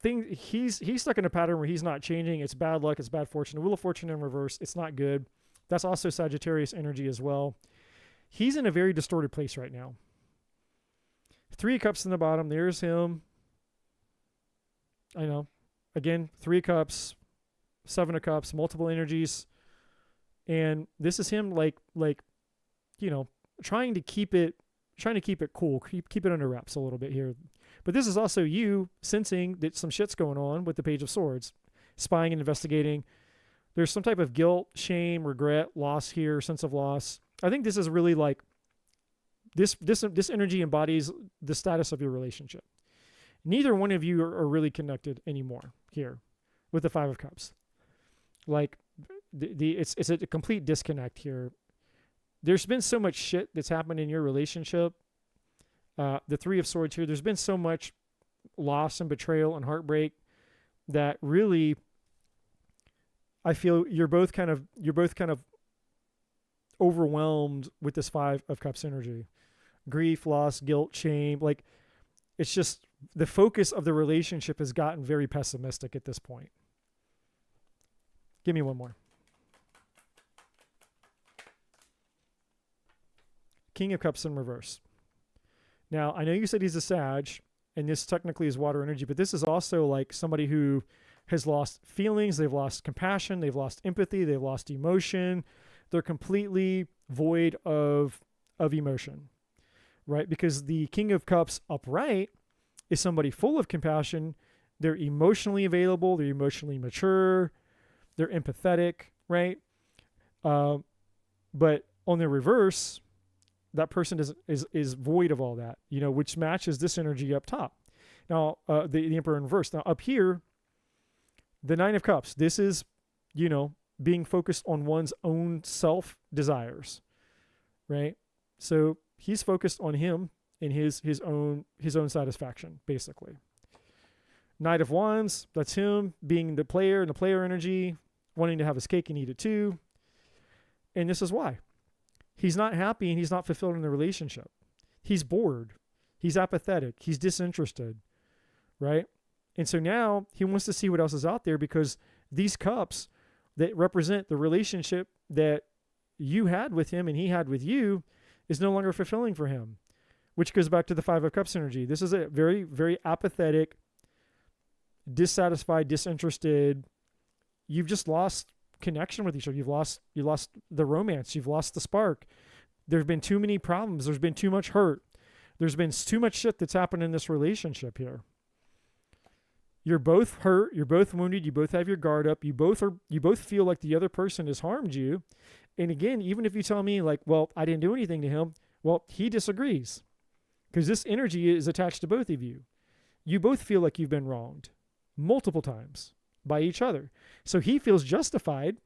A: He's stuck in a pattern where he's not changing. It's bad luck. It's bad fortune. The Wheel of Fortune in reverse. It's not good. That's also Sagittarius energy as well. He's in a very distorted place right now. 3 of Cups in the bottom. There's him. I know. Again, 3 of Cups, 7 of Cups, multiple energies. And this is him trying to keep it cool, keep it under wraps a little bit here. But this is also you sensing that some shit's going on with the Page of Swords, spying and investigating. There's some type of guilt, shame, regret, loss here, sense of loss. I think this is really like this energy embodies the status of your relationship. Neither one of you are really connected anymore here with the 5 of Cups. Like it's a complete disconnect here. There's been so much shit that's happened in your relationship. The 3 of Swords here, there's been so much loss and betrayal and heartbreak that really, I feel you're both kind of overwhelmed with this 5 of Cups energy. Grief, loss, guilt, shame. Like, it's just the focus of the relationship has gotten very pessimistic at this point. Give me one more. King of Cups in reverse. Now, I know you said he's a Sag, and this technically is water energy, but this is also like somebody who has lost feelings, they've lost compassion, they've lost empathy, they've lost emotion. They're completely void of emotion, right? Because the King of Cups upright is somebody full of compassion. They're emotionally available, they're emotionally mature, they're empathetic, right? But on the reverse, that person is void of all that, which matches this energy up top. Now, the Emperor in reverse. Now, up here, the 9 of Cups. This is, being focused on one's own self desires, right? So he's focused on him and his own satisfaction, basically. Knight of Wands. That's him being the player and the player energy, wanting to have his cake and eat it too. And this is why. He's not happy and he's not fulfilled in the relationship. He's bored. He's apathetic. He's disinterested, right? And so now he wants to see what else is out there, because these cups that represent the relationship that you had with him and he had with you is no longer fulfilling for him, which goes back to the 5 of Cups energy. This is a very, very apathetic, dissatisfied, disinterested. You've just lost connection with each other. You lost the romance. You've lost the spark. There's been too many problems. There's been too much hurt. There's been too much shit that's happened in this relationship here. You're both hurt. You're both wounded. You both have your guard up. You both feel like the other person has harmed you. And again, even if you tell me like, well, I didn't do anything to him. Well, he disagrees, because this energy is attached to both of you. You both feel like you've been wronged multiple times by each other. So he feels justified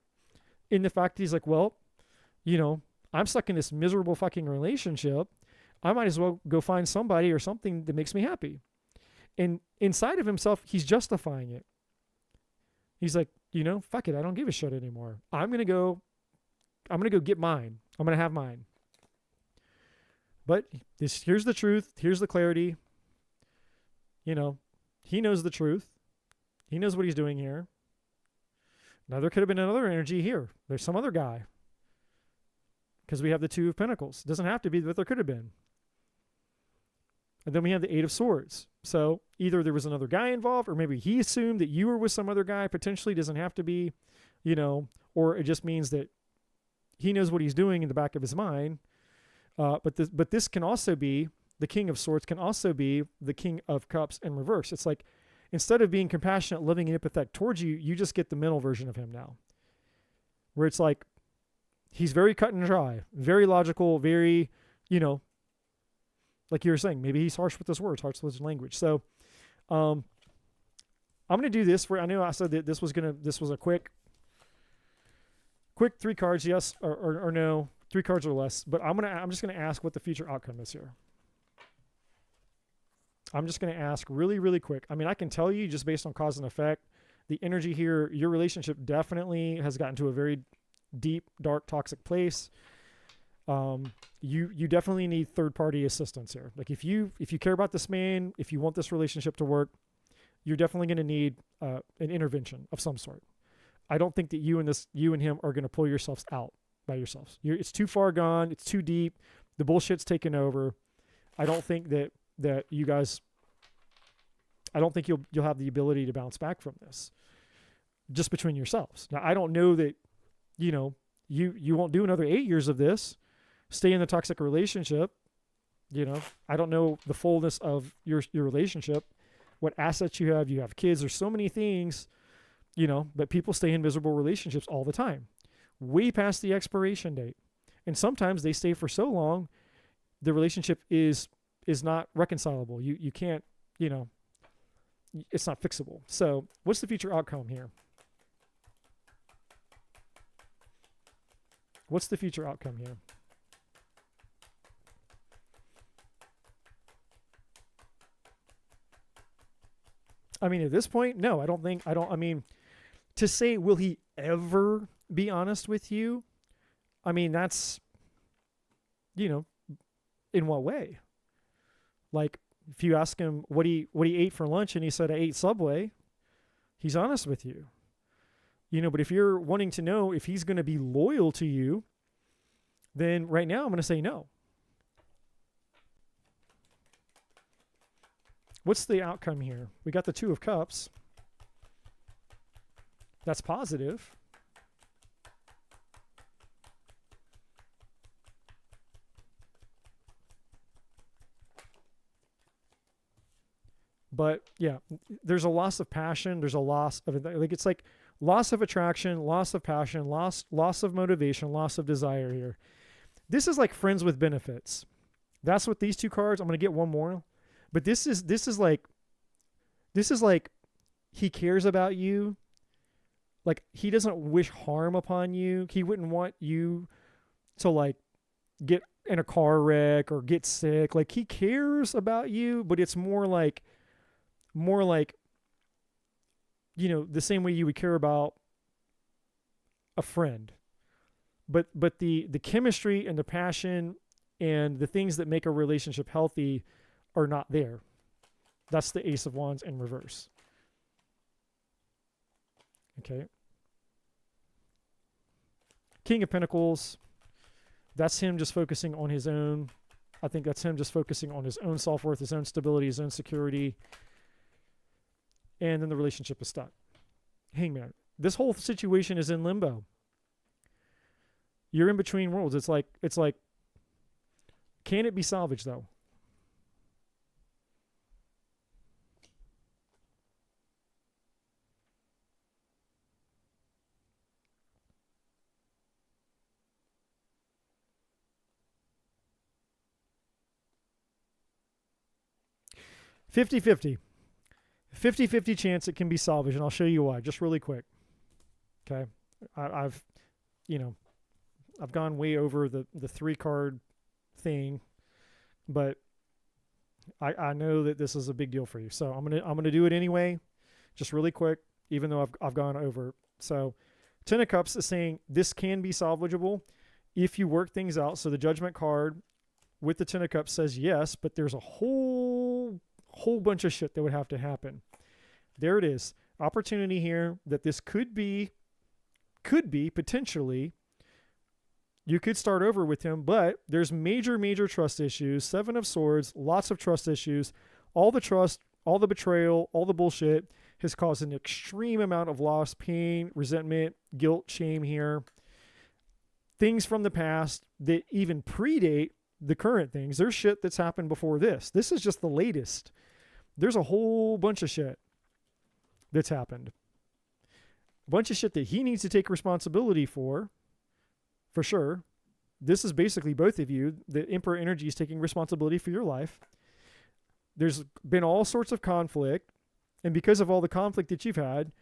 A: in the fact that he's like, well, I'm stuck in this miserable fucking relationship. I might as well go find somebody or something that makes me happy. And inside of himself, he's justifying it. He's like, fuck it. I don't give a shit anymore. I'm going to go get mine. I'm going to have mine. But here's the truth. Here's the clarity. He knows the truth. He knows what he's doing here. Now, there could have been another energy here. There's some other guy. Because we have the 2 of Pentacles. It doesn't have to be, but there could have been. And then we have the 8 of Swords. So either there was another guy involved, or maybe he assumed that you were with some other guy. Potentially doesn't have to be, or it just means that he knows what he's doing in the back of his mind. But this can also be, the King of Swords can also be the King of Cups in reverse. It's like, instead of being compassionate, loving, and empathetic towards you, you just get the mental version of him now. Where it's like, he's very cut and dry, very logical, very, like you were saying, maybe he's harsh with his words, harsh with his language. So I'm going to do this. I know I said that this was a quick 3 cards, yes or no, 3 cards or less. But I'm just going to ask what the future outcome is here. I'm just going to ask really, really quick. I mean, I can tell you just based on cause and effect, the energy here, your relationship definitely has gotten to a very deep, dark, toxic place. You definitely need third-party assistance here. Like if you care about this man, if you want this relationship to work, you're definitely going to need an intervention of some sort. I don't think that you and him are going to pull yourselves out by yourselves. It's too far gone. It's too deep. The bullshit's taken over. I don't think that you guys. I don't think you'll have the ability to bounce back from this. Just between yourselves. Now, I don't know that, you won't do another 8 years of this. Stay in the toxic relationship. I don't know the fullness of your relationship, what assets you have kids. There's so many things, but people stay in miserable relationships all the time, way past the expiration date. And sometimes they stay for so long, the relationship is not reconcilable. You can't, it's not fixable. So what's the future outcome here? What's the future outcome here? I mean, at this point, no, I mean, to say, will he ever be honest with you? I mean, that's, in what way? Like, if you ask him what he ate for lunch and he said, I ate Subway, he's honest with you. But if you're wanting to know if he's going to be loyal to you, then right now I'm going to say no. What's the outcome here? We got the Two of Cups. That's positive. But yeah, there's a loss of passion. There's a loss of, it's like loss of attraction, loss of passion, loss of motivation, loss of desire here. This is like friends with benefits. That's what these two cards, I'm going to get one more. But this is like he cares about you. Like, he doesn't wish harm upon you. He wouldn't want you to like get in a car wreck or get sick. Like, he cares about you, but it's more like, the same way you would care about a friend. But the chemistry and the passion and the things that make a relationship healthy are not there. That's the Ace of Wands in reverse. Okay. King of Pentacles. That's him just focusing on his own. I think that's him just focusing on his own self-worth, his own stability, his own security. And then the relationship is stuck. Hangman. This whole situation is in limbo. You're in between worlds. It's like, can it be salvaged though? $50-50. 50-50 chance it can be salvaged, and I'll show you why, just really quick. Okay. I've gone way over the 3-card thing, but I know that this is a big deal for you. So I'm gonna do it anyway, just really quick, even though I've gone over. So 10 of Cups is saying this can be salvageable if you work things out. So the Judgment card with the 10 of Cups says yes, but there's a whole bunch of shit that would have to happen. There it is. Opportunity here that this could be potentially, you could start over with him, but there's major trust issues. 7 of Swords, lots of trust issues. All the trust, all the betrayal, all the bullshit has caused an extreme amount of loss, pain, resentment, guilt, shame here. Things from the past that even predate the current things. There's shit that's happened before this. This is just the latest. There's a whole bunch of shit that's happened. A bunch of shit that he needs to take responsibility for sure. This is basically both of you. The Emperor energy is taking responsibility for your life. There's been all sorts of conflict, and because of all the conflict that you've had,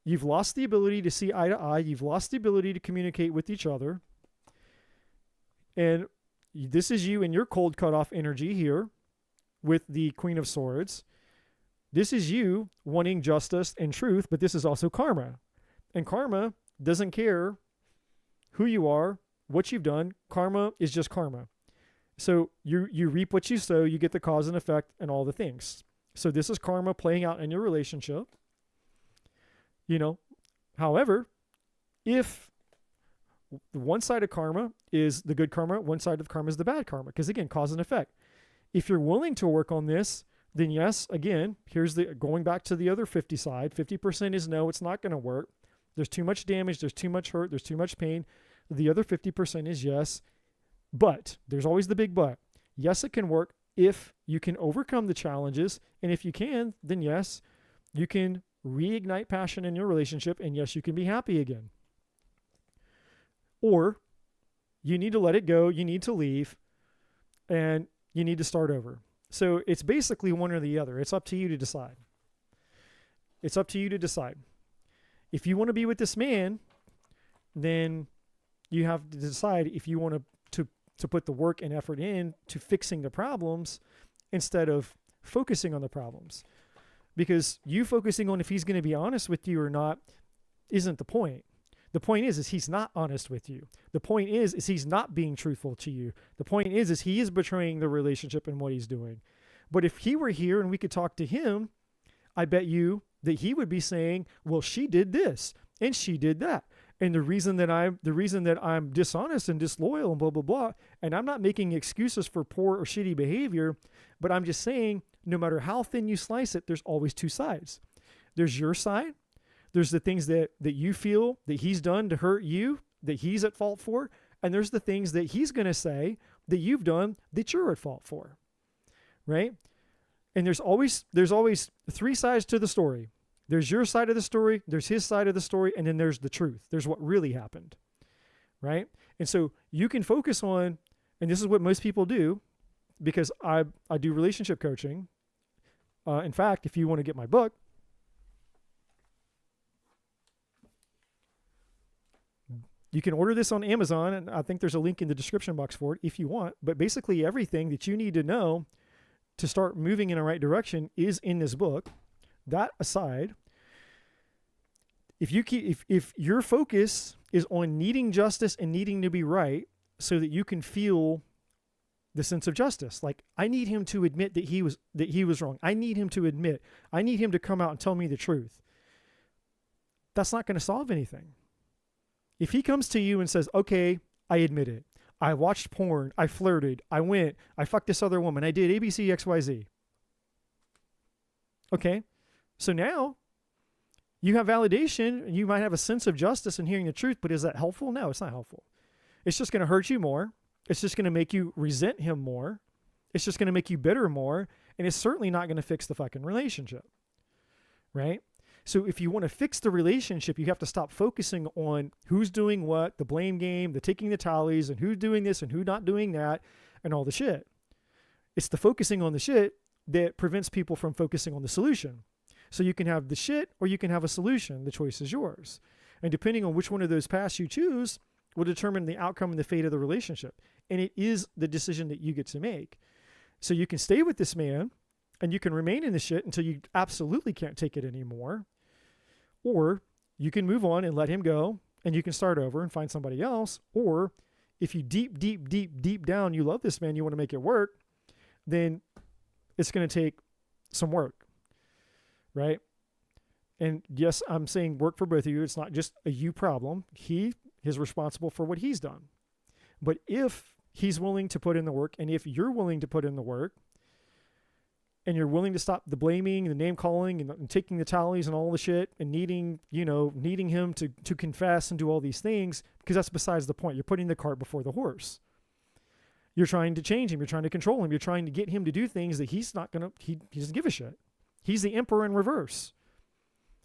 A: you've lost the ability to see eye to eye. You've lost the ability to communicate with each other. And this is you in your cold cutoff energy here with the Queen of Swords. This is you wanting justice and truth, but this is also karma. And karma doesn't care who you are, what you've done. Karma is just karma. So you reap what you sow, you get the cause and effect and all the things. So this is karma playing out in your relationship. However, if one side of karma is the good karma, one side of karma is the bad karma, because again, cause and effect. If you're willing to work on this, then yes, again, here's going back to the other 50 side. 50% is no, it's not going to work. There's too much damage, there's too much hurt, there's too much pain. The other 50% is yes, but there's always the big but. Yes, it can work if you can overcome the challenges, and if you can, then yes, you can reignite passion in your relationship, and yes, you can be happy again. Or you need to let it go, you need to leave, and you need to start over. So it's basically one or the other. It's up to you to decide. It's up to you to decide. If you want to be with this man, then you have to decide if you want to put the work and effort in to fixing the problems instead of focusing on the problems. Because you focusing on if he's going to be honest with you or not isn't the point. The point is he's not honest with you. The point is he's not being truthful to you. The point is he is betraying the relationship and what he's doing. But if he were here and we could talk to him, I bet you that he would be saying, well, she did this and she did that. And the reason that I'm dishonest and disloyal and blah, blah, blah. And I'm not making excuses for poor or shitty behavior, but I'm just saying no matter how thin you slice it, there's always two sides. There's your side. There's the things that you feel that he's done to hurt you, that he's at fault for. And there's the things that he's going to say that you've done that you're at fault for. Right? And there's always three sides to the story. There's your side of the story, there's his side of the story, and then there's the truth. There's what really happened. Right? And so you can focus on, and this is what most people do, because I do relationship coaching. In fact, if you want to get my book, you can order this on Amazon, and I think there's a link in the description box for it if you want. But basically everything that you need to know to start moving in the right direction is in this book. That aside, if your focus is on needing justice and needing to be right so that you can feel the sense of justice, like I need him to admit that he was wrong. I need him to come out and tell me the truth. That's not going to solve anything. If he comes to you and says, okay, I admit it. I watched porn. I flirted. I fucked this other woman. I did ABC, XYZ. Okay. So now you have validation and you might have a sense of justice in hearing the truth, but is that helpful? No, it's not helpful. It's just going to hurt you more. It's just going to make you resent him more. It's just going to make you bitter more. And it's certainly not going to fix the fucking relationship. Right? So if you want to fix the relationship, you have to stop focusing on who's doing what, the blame game, the taking the tallies, and who's doing this and who's not doing that, and all the shit. It's the focusing on the shit that prevents people from focusing on the solution. So you can have the shit or you can have a solution. The choice is yours. And depending on which one of those paths you choose will determine the outcome and the fate of the relationship. And it is the decision that you get to make. So you can stay with this man and you can remain in the shit until you absolutely can't take it anymore. Or you can move on and let him go and you can start over and find somebody else. Or if you deep down, you love this man, you want to make it work, then it's going to take some work. Right? And yes, I'm saying work for both of you. It's not just a you problem. He is responsible for what he's done. But if he's willing to put in the work, and if you're willing to put in the work, and you're willing to stop the blaming, the name calling, and taking the tallies and all the shit, and needing him to confess and do all these things, because that's besides the point. You're putting the cart before the horse. You're trying to change him. You're trying to control him. You're trying to get him to do things that he doesn't give a shit. He's the emperor in reverse,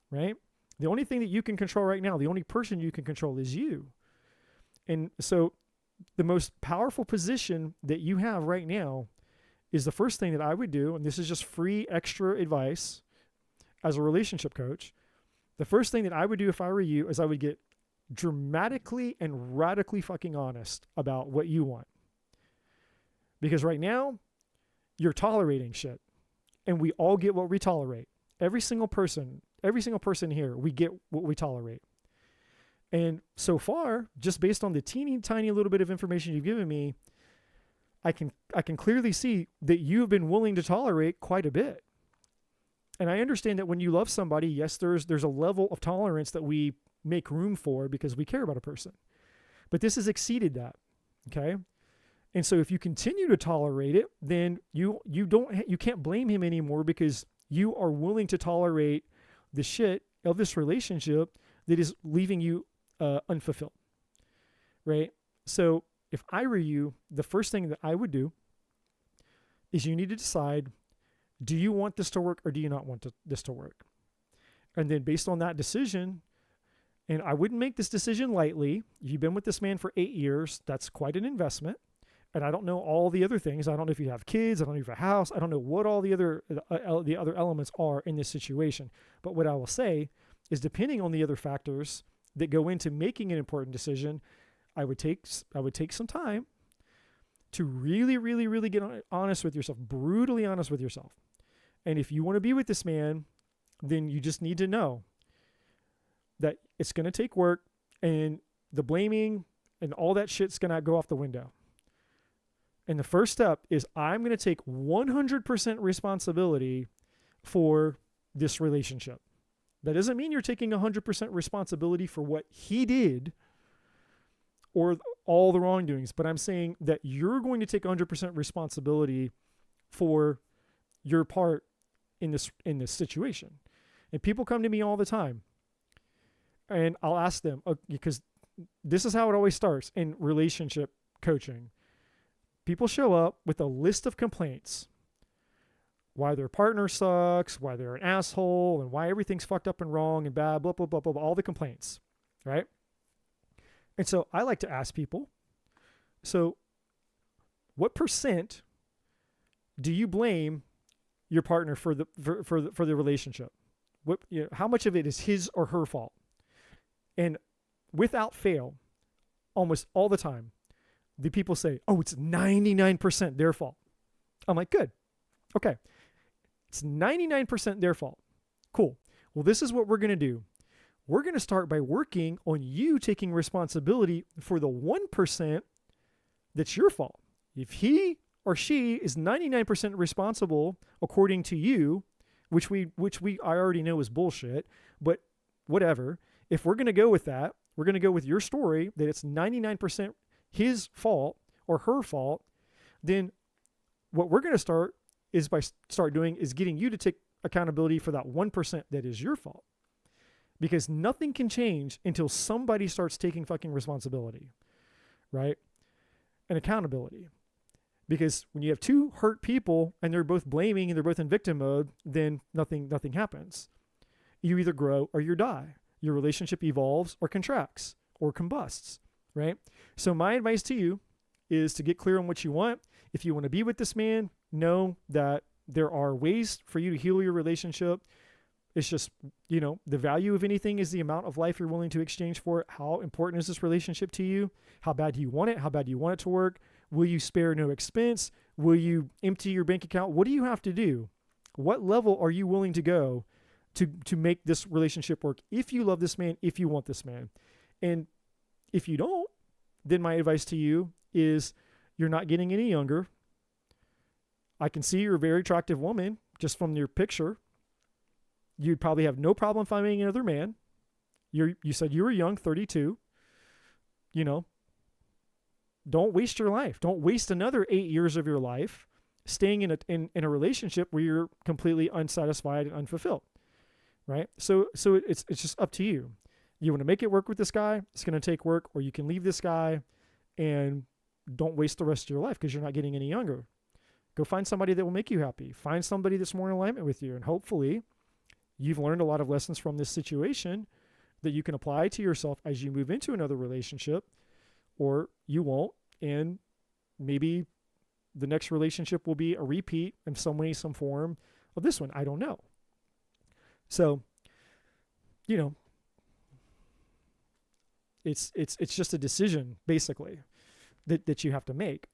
A: right? The only thing that you can control right now, the only person you can control is you. And so the most powerful position that you have right now is the first thing that I would do, and this is just free extra advice as a relationship coach. The first thing that I would do if I were you is I would get dramatically and radically fucking honest about what you want. Because right now, you're tolerating shit. And we all get what we tolerate. Every single person here, we get what we tolerate. And so far, just based on the teeny tiny little bit of information you've given me, I can clearly see that you've been willing to tolerate quite a bit. And I understand that when you love somebody, yes, there's a level of tolerance that we make room for because we care about a person. But this has exceeded that. Okay? And so if you continue to tolerate it, then you can't blame him anymore, because you are willing to tolerate the shit of this relationship that is leaving you unfulfilled. Right? So if I were you, the first thing that I would do is you need to decide, do you want this to work or do you not want this to work? And then based on that decision, and I wouldn't make this decision lightly. You've been with this man for 8 years. That's quite an investment. And I don't know all the other things. I don't know if you have kids. I don't know if you have a house. I don't know what all the other elements are in this situation. But what I will say is, depending on the other factors that go into making an important decision, I would take some time to really, really, really get honest with yourself, brutally honest with yourself. And if you want to be with this man, then you just need to know that it's going to take work, and the blaming and all that shit's going to go off the window. And the first step is, I'm going to take 100% responsibility for this relationship. That doesn't mean you're taking 100% responsibility for what he did or all the wrongdoings, but I'm saying that you're going to take 100% responsibility for your part in this situation. And people come to me all the time, and I'll ask them, because this is how it always starts in relationship coaching. People show up with a list of complaints. Why their partner sucks, why they're an asshole, and why everything's fucked up and wrong and bad, blah, blah, blah, blah, blah, all the complaints, right? And so I like to ask people, so what percent do you blame your partner for the relationship? How much of it is his or her fault? And without fail, almost all the time, the people say, oh, it's 99% their fault. I'm like, good. Okay. It's 99% their fault. Cool. Well, this is what we're going to do. We're going to start by working on you taking responsibility for the 1% that's your fault. If he or she is 99% responsible according to you, which I already know is bullshit, but whatever. If we're going to go with that, we're going to go with your story that it's 99% his fault or her fault, then what we're going to start doing is getting you to take accountability for that 1% that is your fault. Because nothing can change until somebody starts taking fucking responsibility, right? And accountability. Because when you have two hurt people and they're both blaming and they're both in victim mode, then nothing happens. You either grow or you die. Your relationship evolves or contracts or combusts, right? So my advice to you is to get clear on what you want. If you want to be with this man, know that there are ways for you to heal your relationship. It's just, the value of anything is the amount of life you're willing to exchange for it. How important is this relationship to you? How bad do you want it? How bad do you want it to work? Will you spare no expense? Will you empty your bank account? What do you have to do? What level are you willing to go to make this relationship work? If you love this man, if you want this man. And if you don't, then my advice to you is you're not getting any younger. I can see you're a very attractive woman just from your picture. You'd probably have no problem finding another man. You said you were young, 32. Don't waste your life. Don't waste another 8 years of your life staying in a relationship where you're completely unsatisfied and unfulfilled, right? So it's just up to you. You want to make it work with this guy, it's going to take work, or you can leave this guy and don't waste the rest of your life because you're not getting any younger. Go find somebody that will make you happy. Find somebody that's more in alignment with you, and hopefully you've learned a lot of lessons from this situation that you can apply to yourself as you move into another relationship, or you won't. And maybe the next relationship will be a repeat in some way, some form of this one. I don't know. So, it's just a decision basically that you have to make.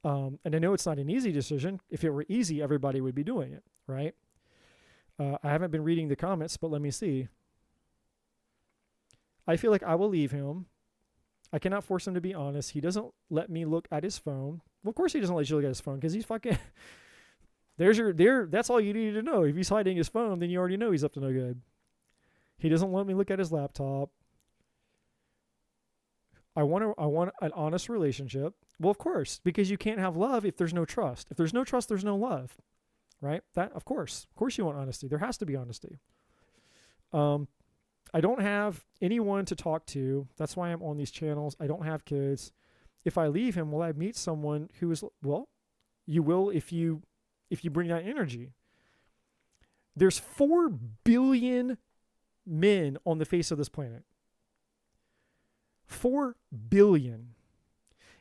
A: And I know it's not an easy decision. If it were easy, everybody would be doing it, right? I haven't been reading the comments, but let me see. I feel like I will leave him. I cannot force him to be honest. He doesn't let me look at his phone. Well, of course he doesn't let you look at his phone because he's fucking... That's all you needed to know. If he's hiding his phone, then you already know he's up to no good. He doesn't let me look at his laptop. I want an honest relationship. Well, of course, because you can't have love if there's no trust. If there's no trust, there's no love, right? Of course you want honesty. There has to be honesty. I don't have anyone to talk to. That's why I'm on these channels. I don't have kids. If I leave him, will I meet someone who is, well, you will if you bring that energy. There's 4 billion men on the face of this planet. 4 billion.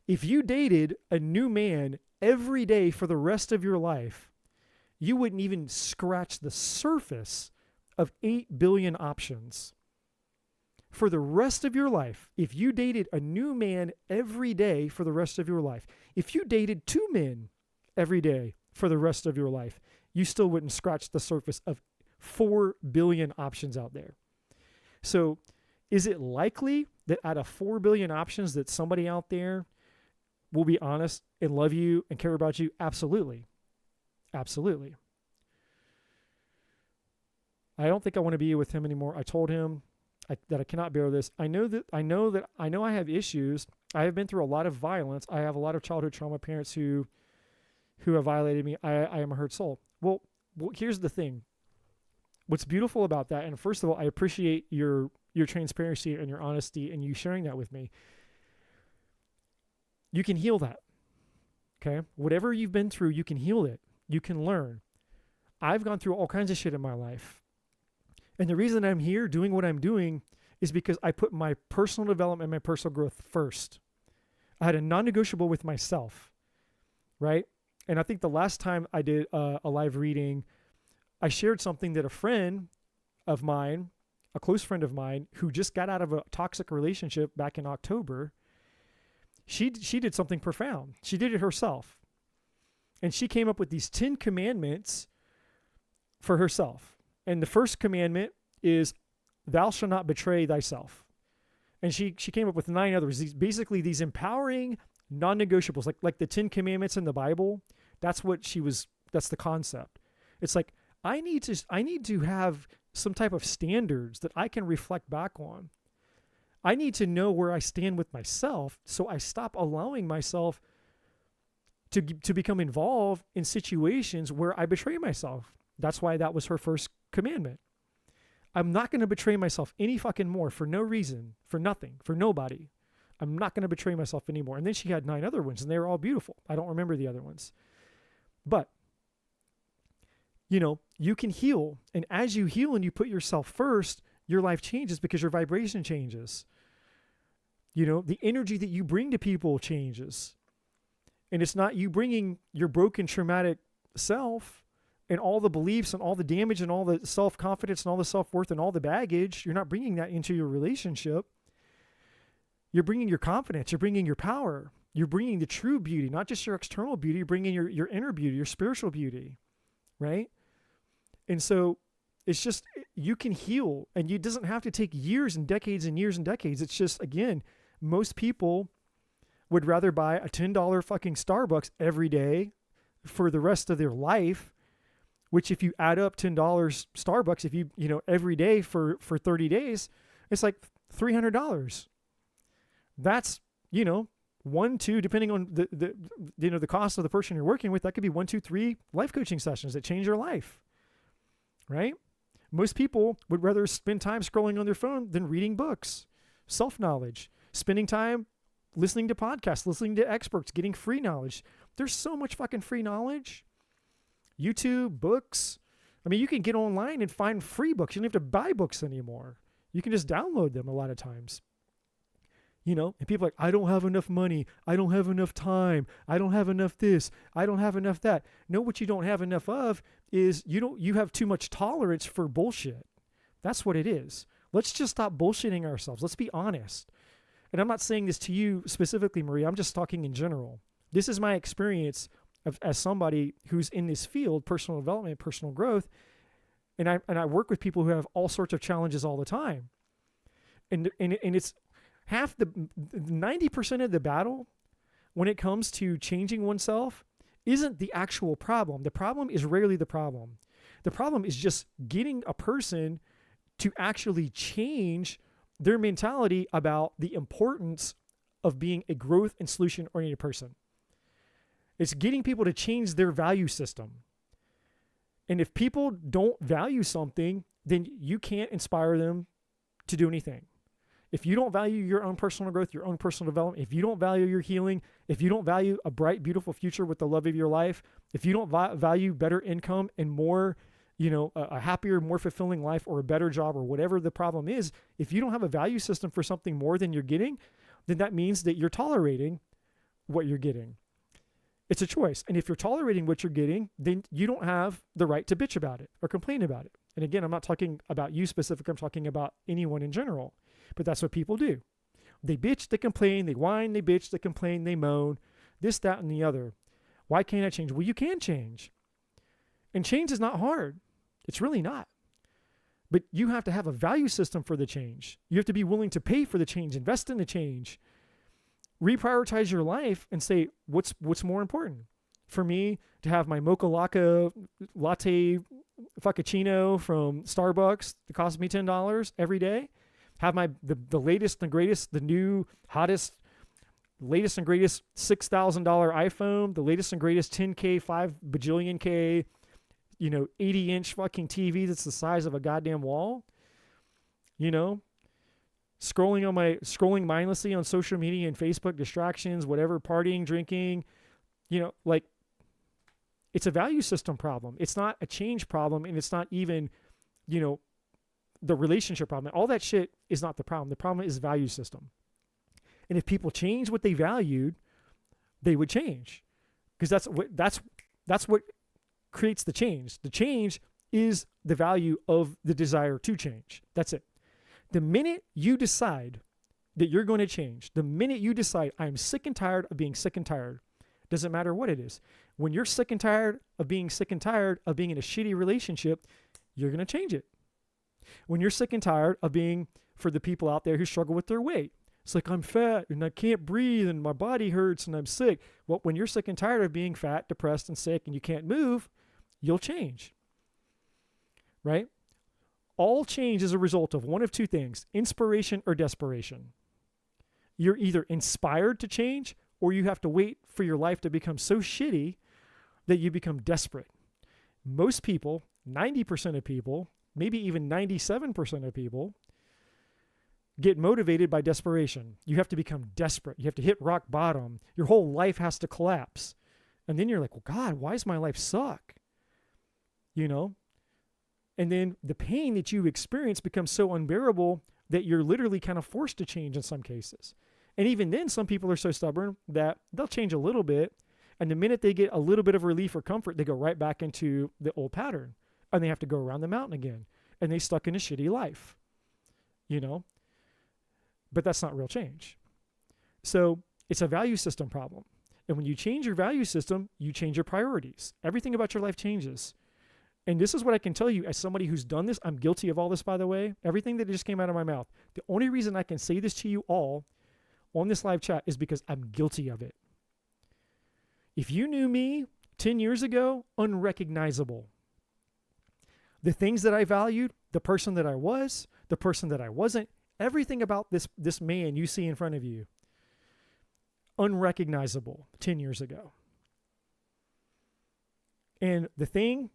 A: If you dated a new man every day for the rest of your life, you wouldn't even scratch the surface of 8 billion options. For the rest of your life, if you dated a new man every day for the rest of your life, if you dated 2 men every day for the rest of your life, you still wouldn't scratch the surface of 4 billion options out there. So is it likely that out of 4 billion options that somebody out there will be honest and love you and care about you? Absolutely. Absolutely. I don't think I want to be with him anymore. I told him that I cannot bear this. I know I have issues. I have been through a lot of violence. I have a lot of childhood trauma, parents who have violated me. I am a hurt soul. Well, here's the thing. What's beautiful about that, and first of all, I appreciate your transparency and your honesty and you sharing that with me. You can heal that. Okay? Whatever you've been through, you can heal it. You can learn. I've gone through all kinds of shit in my life. And the reason I'm here doing what I'm doing is because I put my personal development and my personal growth first. I had a non-negotiable with myself, right? And I think the last time I did a live reading, I shared something that a friend of mine, a close friend of mine, who just got out of a toxic relationship back in October, she did something profound. She did it herself. And she came up with these 10 commandments for herself. And the first commandment is, thou shalt not betray thyself. And she came up with 9 others. Basically these empowering non-negotiables, like the 10 commandments in the Bible. That's the concept. It's like, I need to have some type of standards that I can reflect back on. I need to know where I stand with myself, so I stop allowing myself to become involved in situations where I betray myself. That's why that was her first commandment. I'm not going to betray myself any fucking more for no reason, for nothing, for nobody. I'm not going to betray myself anymore. And then she had 9 other ones, and they were all beautiful. I don't remember the other ones. But, you can heal. And as you heal and you put yourself first, your life changes because your vibration changes. The energy that you bring to people changes. And it's not you bringing your broken, traumatic self and all the beliefs and all the damage and all the self-confidence and all the self-worth and all the baggage. You're not bringing that into your relationship. You're bringing your confidence. You're bringing your power. You're bringing the true beauty, not just your external beauty. You're bringing your inner beauty, your spiritual beauty, right? And so it's just, you can heal, and it doesn't have to take years and decades and years and decades. It's just, again, most people would rather buy a $10 fucking Starbucks every day for the rest of their life, which if you add up $10 Starbucks, if you every day for 30 days, it's like $300. That's, 1, 2, depending on the cost of the person you're working with, that could be 1, 2, 3 life coaching sessions that change your life, right? Most people would rather spend time scrolling on their phone than reading books, self-knowledge, spending time listening to podcasts, listening to experts, getting free knowledge. There's so much fucking free knowledge. YouTube, books. I mean, you can get online and find free books. You don't have to buy books anymore. You can just download them a lot of times. And people are like, I don't have enough money. I don't have enough time. I don't have enough this. I don't have enough that. No, what you don't have enough of is you have too much tolerance for bullshit. That's what it is. Let's just stop bullshitting ourselves. Let's be honest. And I'm not saying this to you specifically, Maria. I'm just talking in general. This is my experience as somebody who's in this field, personal development, personal growth. And I work with people who have all sorts of challenges all the time. And it's 90% of the battle when it comes to changing oneself isn't the actual problem. The problem is rarely the problem. The problem is just getting a person to actually change their mentality about the importance of being a growth and solution-oriented person. It's getting people to change their value system. And if people don't value something, then you can't inspire them to do anything. If you don't value your own personal growth, your own personal development, if you don't value your healing, if you don't value a bright, beautiful future with the love of your life, if you don't value better income and more, a happier, more fulfilling life or a better job or whatever the problem is, if you don't have a value system for something more than you're getting, then that means that you're tolerating what you're getting. It's a choice. And if you're tolerating what you're getting, then you don't have the right to bitch about it or complain about it. And again, I'm not talking about you specifically. I'm talking about anyone in general. But that's what people do. They bitch, they complain, they whine, they bitch, they complain, they moan, this, that, and the other. Why can't I change? Well, you can change. And change is not hard. It's really not. But you have to have a value system for the change. You have to be willing to pay for the change, invest in the change, reprioritize your life and say, what's more important? For me to have my mocha latte frappuccino from Starbucks that costs me $10 every day, have the latest and greatest, the new, hottest, latest and greatest $6,000 iPhone, the latest and greatest 10K, 5 bajillion K, 80-inch fucking TV that's the size of a goddamn wall, scrolling mindlessly on social media and Facebook, distractions, whatever, partying, drinking, it's a value system problem. It's not a change problem, and it's not even, the relationship problem. All that shit is not the problem. The problem is value system. And if people change what they valued, they would change, because that's what creates the change. The change is the value of the desire to change. That's it. The minute you decide that you're going to change, the minute you decide I'm sick and tired of being sick and tired, doesn't matter what it is. When you're sick and tired of being sick and tired of being in a shitty relationship, you're going to change it. When you're sick and tired of being, for the people out there who struggle with their weight, it's like, I'm fat and I can't breathe and my body hurts and I'm sick. Well, when you're sick and tired of being fat, depressed, and sick and you can't move, you'll change. Right? All change is a result of one of two things, inspiration or desperation. You're either inspired to change, or you have to wait for your life to become so shitty that you become desperate. Most people, 90% of people, maybe even 97% of people, get motivated by desperation. You have to become desperate. You have to hit rock bottom. Your whole life has to collapse. And then you're like, well, God, why does my life suck? And then the pain that you experience becomes so unbearable that you're literally kind of forced to change in some cases. And even then, some people are so stubborn that they'll change a little bit. And the minute they get a little bit of relief or comfort, they go right back into the old pattern. And they have to go around the mountain again. And they stuck in a shitty life. But that's not real change. So it's a value system problem. And when you change your value system, you change your priorities. Everything about your life changes. And this is what I can tell you as somebody who's done this. I'm guilty of all this, by the way. Everything that just came out of my mouth. The only reason I can say this to you all on this live chat is because I'm guilty of it. If you knew me 10 years ago, unrecognizable. The things that I valued, the person that I was, the person that I wasn't, everything about this man you see in front of you, unrecognizable 10 years ago. And the thing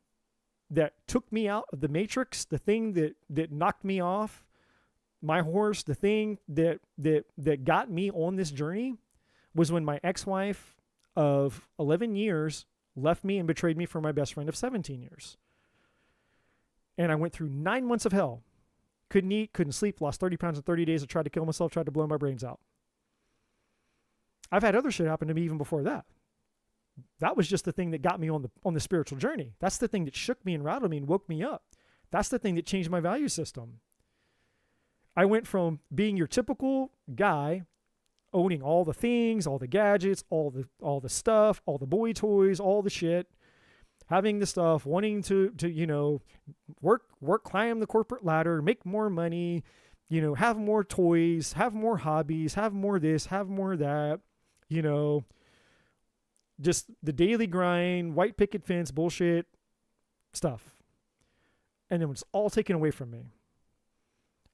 A: that took me out of the matrix, the thing that knocked me off my horse, the thing that got me on this journey was when my ex-wife of 11 years left me and betrayed me for my best friend of 17 years. And I went through 9 months of hell. Couldn't eat, couldn't sleep, lost 30 pounds in 30 days. I tried to kill myself, tried to blow my brains out. I've had other shit happen to me even before that. That was just the thing that got me on the spiritual journey. That's the thing that shook me and rattled me and woke me up. That's the thing that changed my value system. I went from being your typical guy, owning all the things, all the gadgets, all the stuff, all the boy toys, all the shit, having the stuff, wanting to work, climb the corporate ladder, make more money, have more toys, have more hobbies, have more this, have more that, just the daily grind, white picket fence, bullshit stuff. And then it's all taken away from me.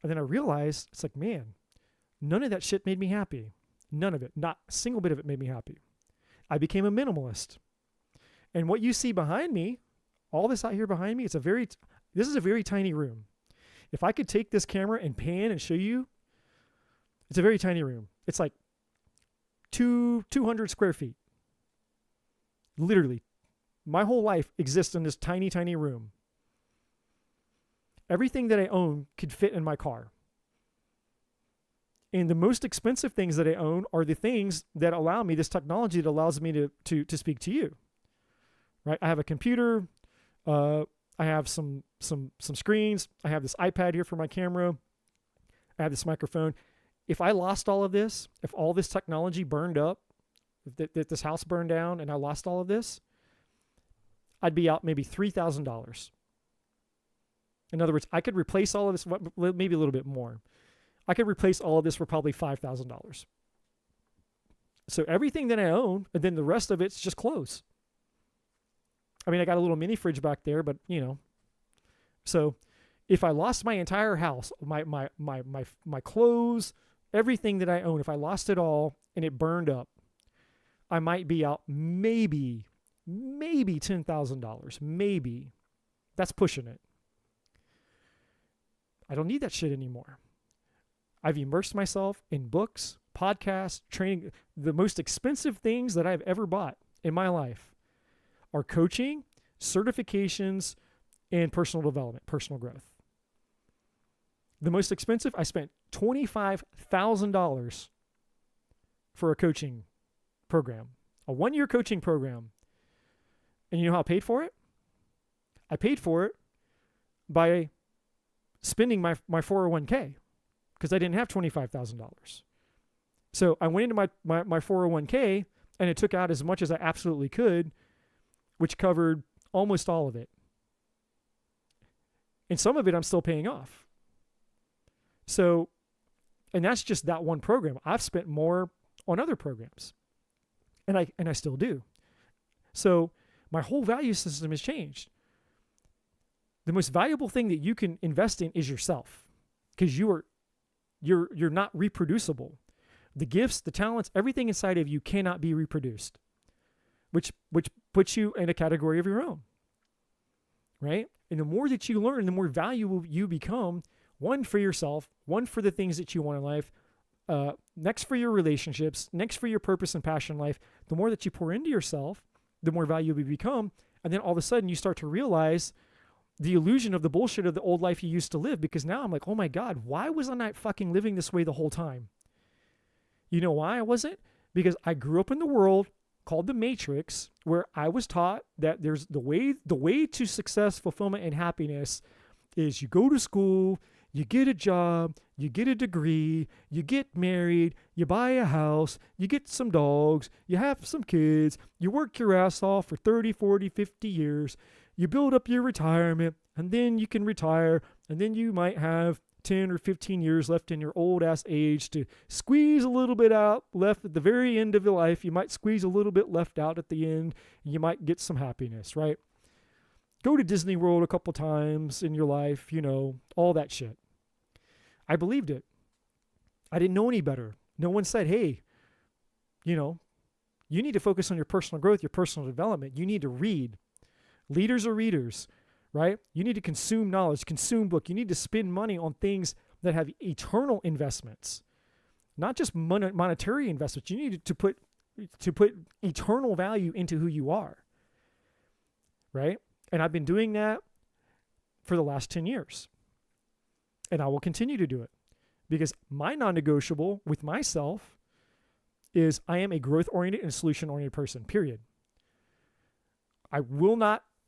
A: And then I realized, it's like, man, none of that shit made me happy. None of it. Not a single bit of it made me happy. I became a minimalist. And what you see behind me, all this out here behind me, this is a very tiny room. If I could take this camera and pan and show you, it's a very tiny room. It's like 200 square feet. Literally. My whole life exists in this tiny, tiny room. Everything that I own could fit in my car. And the most expensive things that I own are the things that allow me, this technology that allows me to speak to you. Right? I have a computer. I have some screens. I have this iPad here for my camera. I have this microphone. If I lost all of this, if all this technology burned up, if this house burned down and I lost all of this, I'd be out maybe $3,000. In other words, I could replace all of this, maybe a little bit more. I could replace all of this for probably $5,000. So everything that I own, and then the rest of it's just clothes. I mean, I got a little mini fridge back there, but so if I lost my entire house, my clothes, everything that I own, if I lost it all and it burned up, I might be out maybe $10,000. Maybe. That's pushing it. I don't need that shit anymore. I've immersed myself in books, podcasts, training. The most expensive things that I've ever bought in my life are coaching, certifications, and personal development, personal growth. The most expensive, I spent $25,000 for a coaching program, a 1-year coaching program. And you know how I paid for it? I paid for it by spending my 401k because I didn't have $25,000. So I went into my 401k and it took out as much as I absolutely could, which covered almost all of it. And some of it I'm still paying off. So, and that's just that one program. I've spent more on other programs. And I still do. So my whole value system has changed. The most valuable thing that you can invest in is yourself, because you're not reproducible. The gifts, the talents, everything inside of you cannot be reproduced, which puts you in a category of your own, right? And the more that you learn, the more valuable you become, one for yourself, one for the things that you want in life, next for your relationships, next for your purpose and passion in life. The more that you pour into yourself, the more valuable you become. And then all of a sudden you start to realize the illusion of the bullshit of the old life you used to live, because now I'm like, oh my God, why was I not fucking living this way the whole time? You know why I wasn't? Because I grew up in the world called the Matrix, where I was taught that there's the way to success, fulfillment, and happiness is you go to school, you get a job, you get a degree, you get married, you buy a house, you get some dogs, you have some kids, you work your ass off for 30, 40, 50 years, you build up your retirement, and then you can retire, and then you might have 10 or 15 years left in your old ass age to squeeze a little bit out left at the very end of your life. You might squeeze a little bit left out at the end, and you might get some happiness, right? Go to Disney World a couple times in your life, all that shit. I believed it. I didn't know any better. No one said, hey, you need to focus on your personal growth, your personal development. You need to read. Leaders are readers, right? You need to consume knowledge, consume book. You need to spend money on things that have eternal investments, not just monetary investments. You need to put eternal value into who you are, right? And I've been doing that for the last 10 years. And I will continue to do it, because my non-negotiable with myself is I am a growth-oriented and solution-oriented person, period. I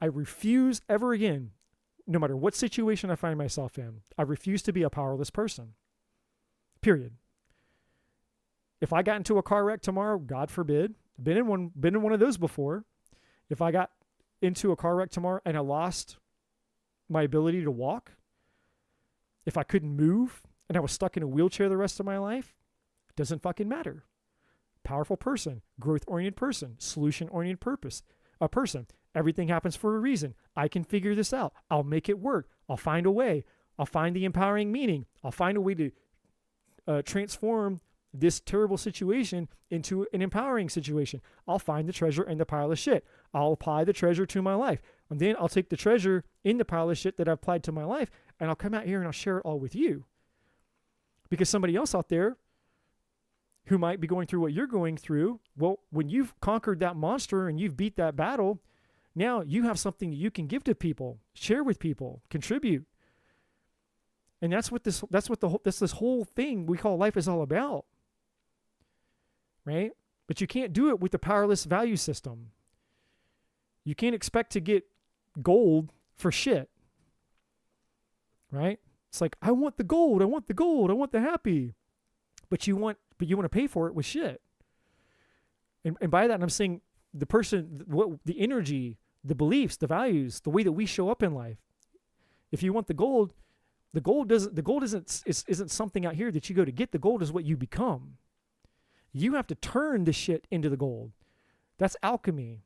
A: refuse ever again, no matter what situation I find myself in, I refuse to be a powerless person, period. If I got into a car wreck tomorrow, God forbid, been in one of those before. If I got into a car wreck tomorrow and I lost my ability to walk, if I couldn't move and I was stuck in a wheelchair the rest of my life, it doesn't fucking matter, powerful person, growth-oriented person, solution-oriented person. Everything happens for a reason. I can figure this out. I'll make it work. I'll find a way. I'll find the empowering meaning. I'll find a way to transform this terrible situation into an empowering situation. I'll find the treasure in the pile of shit. I'll apply the treasure to my life. And then I'll take the treasure in the pile of shit that I've applied to my life, and I'll come out here and I'll share it all with you. Because somebody else out there who might be going through what you're going through, well, when you've conquered that monster and you've beat that battle, now you have something that you can give to people, share with people, contribute. And that's what this whole thing we call life is all about. Right? But you can't do it with the powerless value system. You can't expect to get gold for shit. Right? It's like, I want the gold, I want the gold, I want the happy. But you want to pay for it with shit. And by that I'm saying the person, the energy, the beliefs, the values, the way that we show up in life. If you want the gold isn't something out here that you go to get. The gold is what you become. You have to turn the shit into the gold. That's alchemy.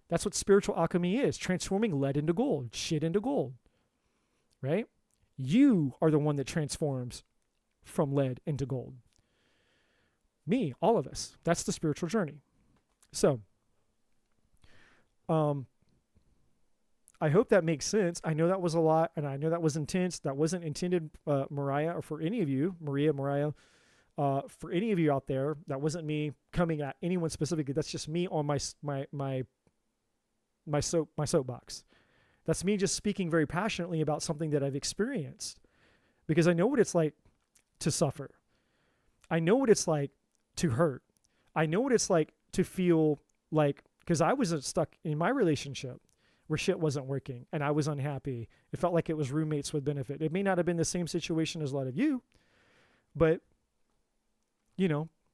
A: That's what spiritual alchemy is. Transforming lead into gold, shit into gold. Right? You are the one that transforms from lead into gold. Me, all of us. That's the spiritual journey. So, I hope that makes sense. I know that was a lot, and I know that was intense. That wasn't intended, Mariah, or for any of you, Mariah, for any of you out there. That wasn't me coming at anyone specifically. That's just me on my soapbox. That's me just speaking very passionately about something that I've experienced, because I know what it's like to suffer. I know what it's like to hurt. I know what it's like to feel like, because I was stuck in my relationship where shit wasn't working and I was unhappy. It felt like it was roommates with benefit. It may not have been the same situation as a lot of you, but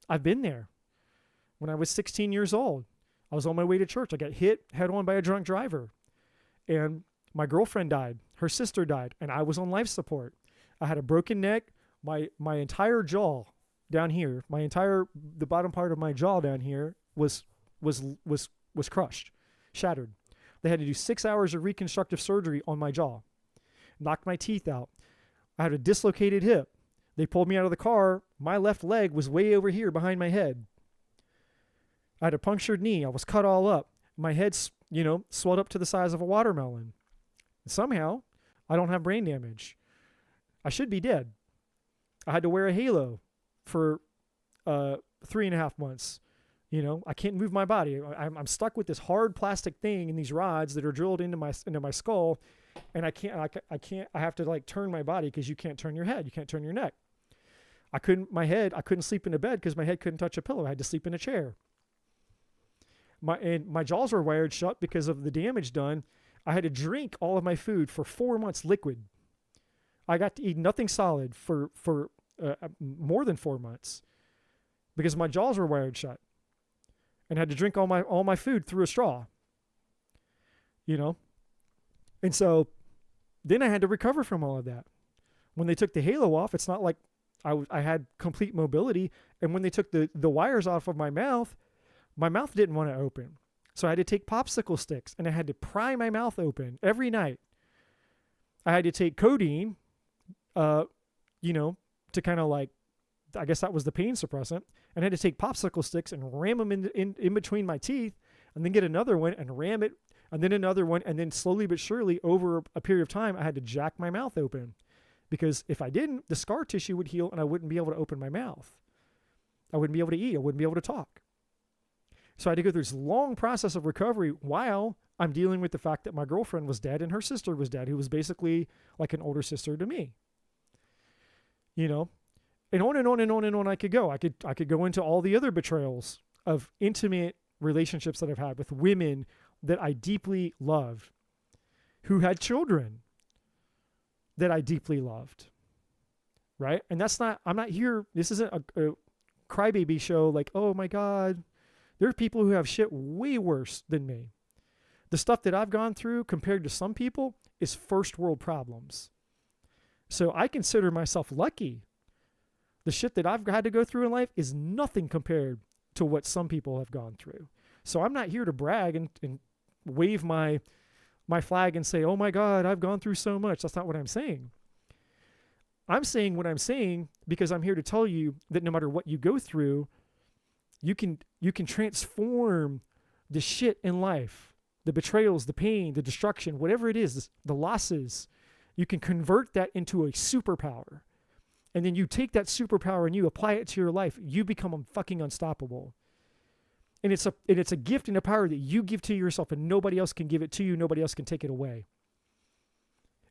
A: I've been there. When I was 16 years old, I was on my way to church. I got hit head on by a drunk driver, and my girlfriend died. Her sister died, and I was on life support. I had a broken neck. My entire jaw down here, the bottom part of my jaw down here was crushed, shattered. They had to do 6 hours of reconstructive surgery on my jaw, knocked my teeth out. I had a dislocated hip. They pulled me out of the car. My left leg was way over here behind my head. I had a punctured knee. I was cut all up. My head, swelled up to the size of a watermelon. And somehow, I don't have brain damage. I should be dead. I had to wear a halo for 3.5 months. I can't move my body. I'm stuck with this hard plastic thing and these rods that are drilled into my skull, and I have to turn my body, because you can't turn your head, you can't turn your neck. I couldn't sleep in a bed because my head couldn't touch a pillow. I had to sleep in a chair. My jaws were wired shut because of the damage done. I had to drink all of my food for 4 months liquid. I got to eat nothing solid for more than 4 months because my jaws were wired shut, and had to drink all my food through a straw. And so then I had to recover from all of that. When they took the halo off, it's not like I had complete mobility. And when they took the wires off of my mouth didn't want to open. So I had to take popsicle sticks, and I had to pry my mouth open every night. I had to take codeine, to kind of I guess that was the pain suppressant. And I had to take popsicle sticks and ram them in between my teeth, and then get another one and ram it, and then another one. And then slowly but surely over a period of time, I had to jack my mouth open, because if I didn't, the scar tissue would heal and I wouldn't be able to open my mouth. I wouldn't be able to eat. I wouldn't be able to talk. So I had to go through this long process of recovery while I'm dealing with the fact that my girlfriend was dead and her sister was dead, who was basically like an older sister to me. And on and on and on and on I could go. I could go into all the other betrayals of intimate relationships that I've had with women that I deeply loved, who had children that I deeply loved. Right? And I'm not here. This isn't a crybaby show like, oh my God. There are people who have shit way worse than me. The stuff that I've gone through compared to some people is first world problems. So I consider myself lucky. The shit that I've had to go through in life is nothing compared to what some people have gone through. So I'm not here to brag and wave my flag and say, oh my God, I've gone through so much. That's not what I'm saying. I'm saying what I'm saying because I'm here to tell you that no matter what you go through, you can transform the shit in life, the betrayals, the pain, the destruction, whatever it is, the losses. You can convert that into a superpower. And then you take that superpower and you apply it to your life. You become fucking unstoppable. And it's a gift and a power that you give to yourself, and nobody else can give it to you. Nobody else can take it away.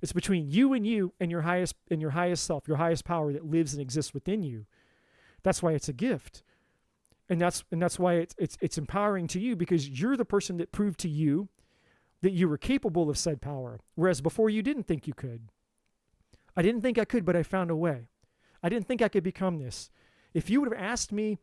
A: It's between you and your highest self, your highest power that lives and exists within you. That's why it's a gift. And that's why it's empowering to you, because you're the person that proved to you that you were capable of said power, whereas before you didn't think you could. I didn't think I could, but I found a way. I didn't think I could become this. If you would have asked me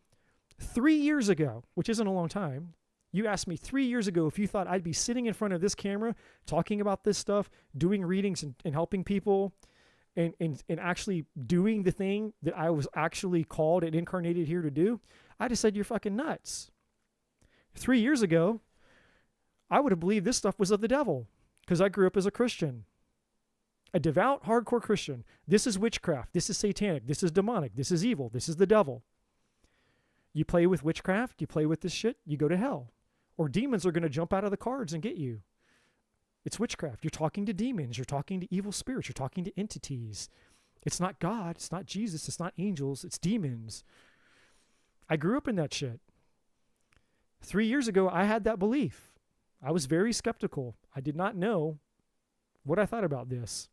A: 3 years ago, which isn't a long time, you asked me 3 years ago if you thought I'd be sitting in front of this camera talking about this stuff, doing readings and helping people, and actually doing the thing that I was actually called and incarnated here to do, I'd have said you're fucking nuts. 3 years ago, I would have believed this stuff was of the devil because I grew up as a Christian. A devout, hardcore Christian. This is witchcraft. This is satanic. This is demonic. This is evil. This is the devil. You play with witchcraft, you play with this shit, you go to hell. Or demons are going to jump out of the cards and get you. It's witchcraft. You're talking to demons. You're talking to evil spirits. You're talking to entities. It's not God. It's not Jesus. It's not angels. It's demons. I grew up in that shit. 3 years ago, I had that belief. I was very skeptical. I did not know what I thought about this.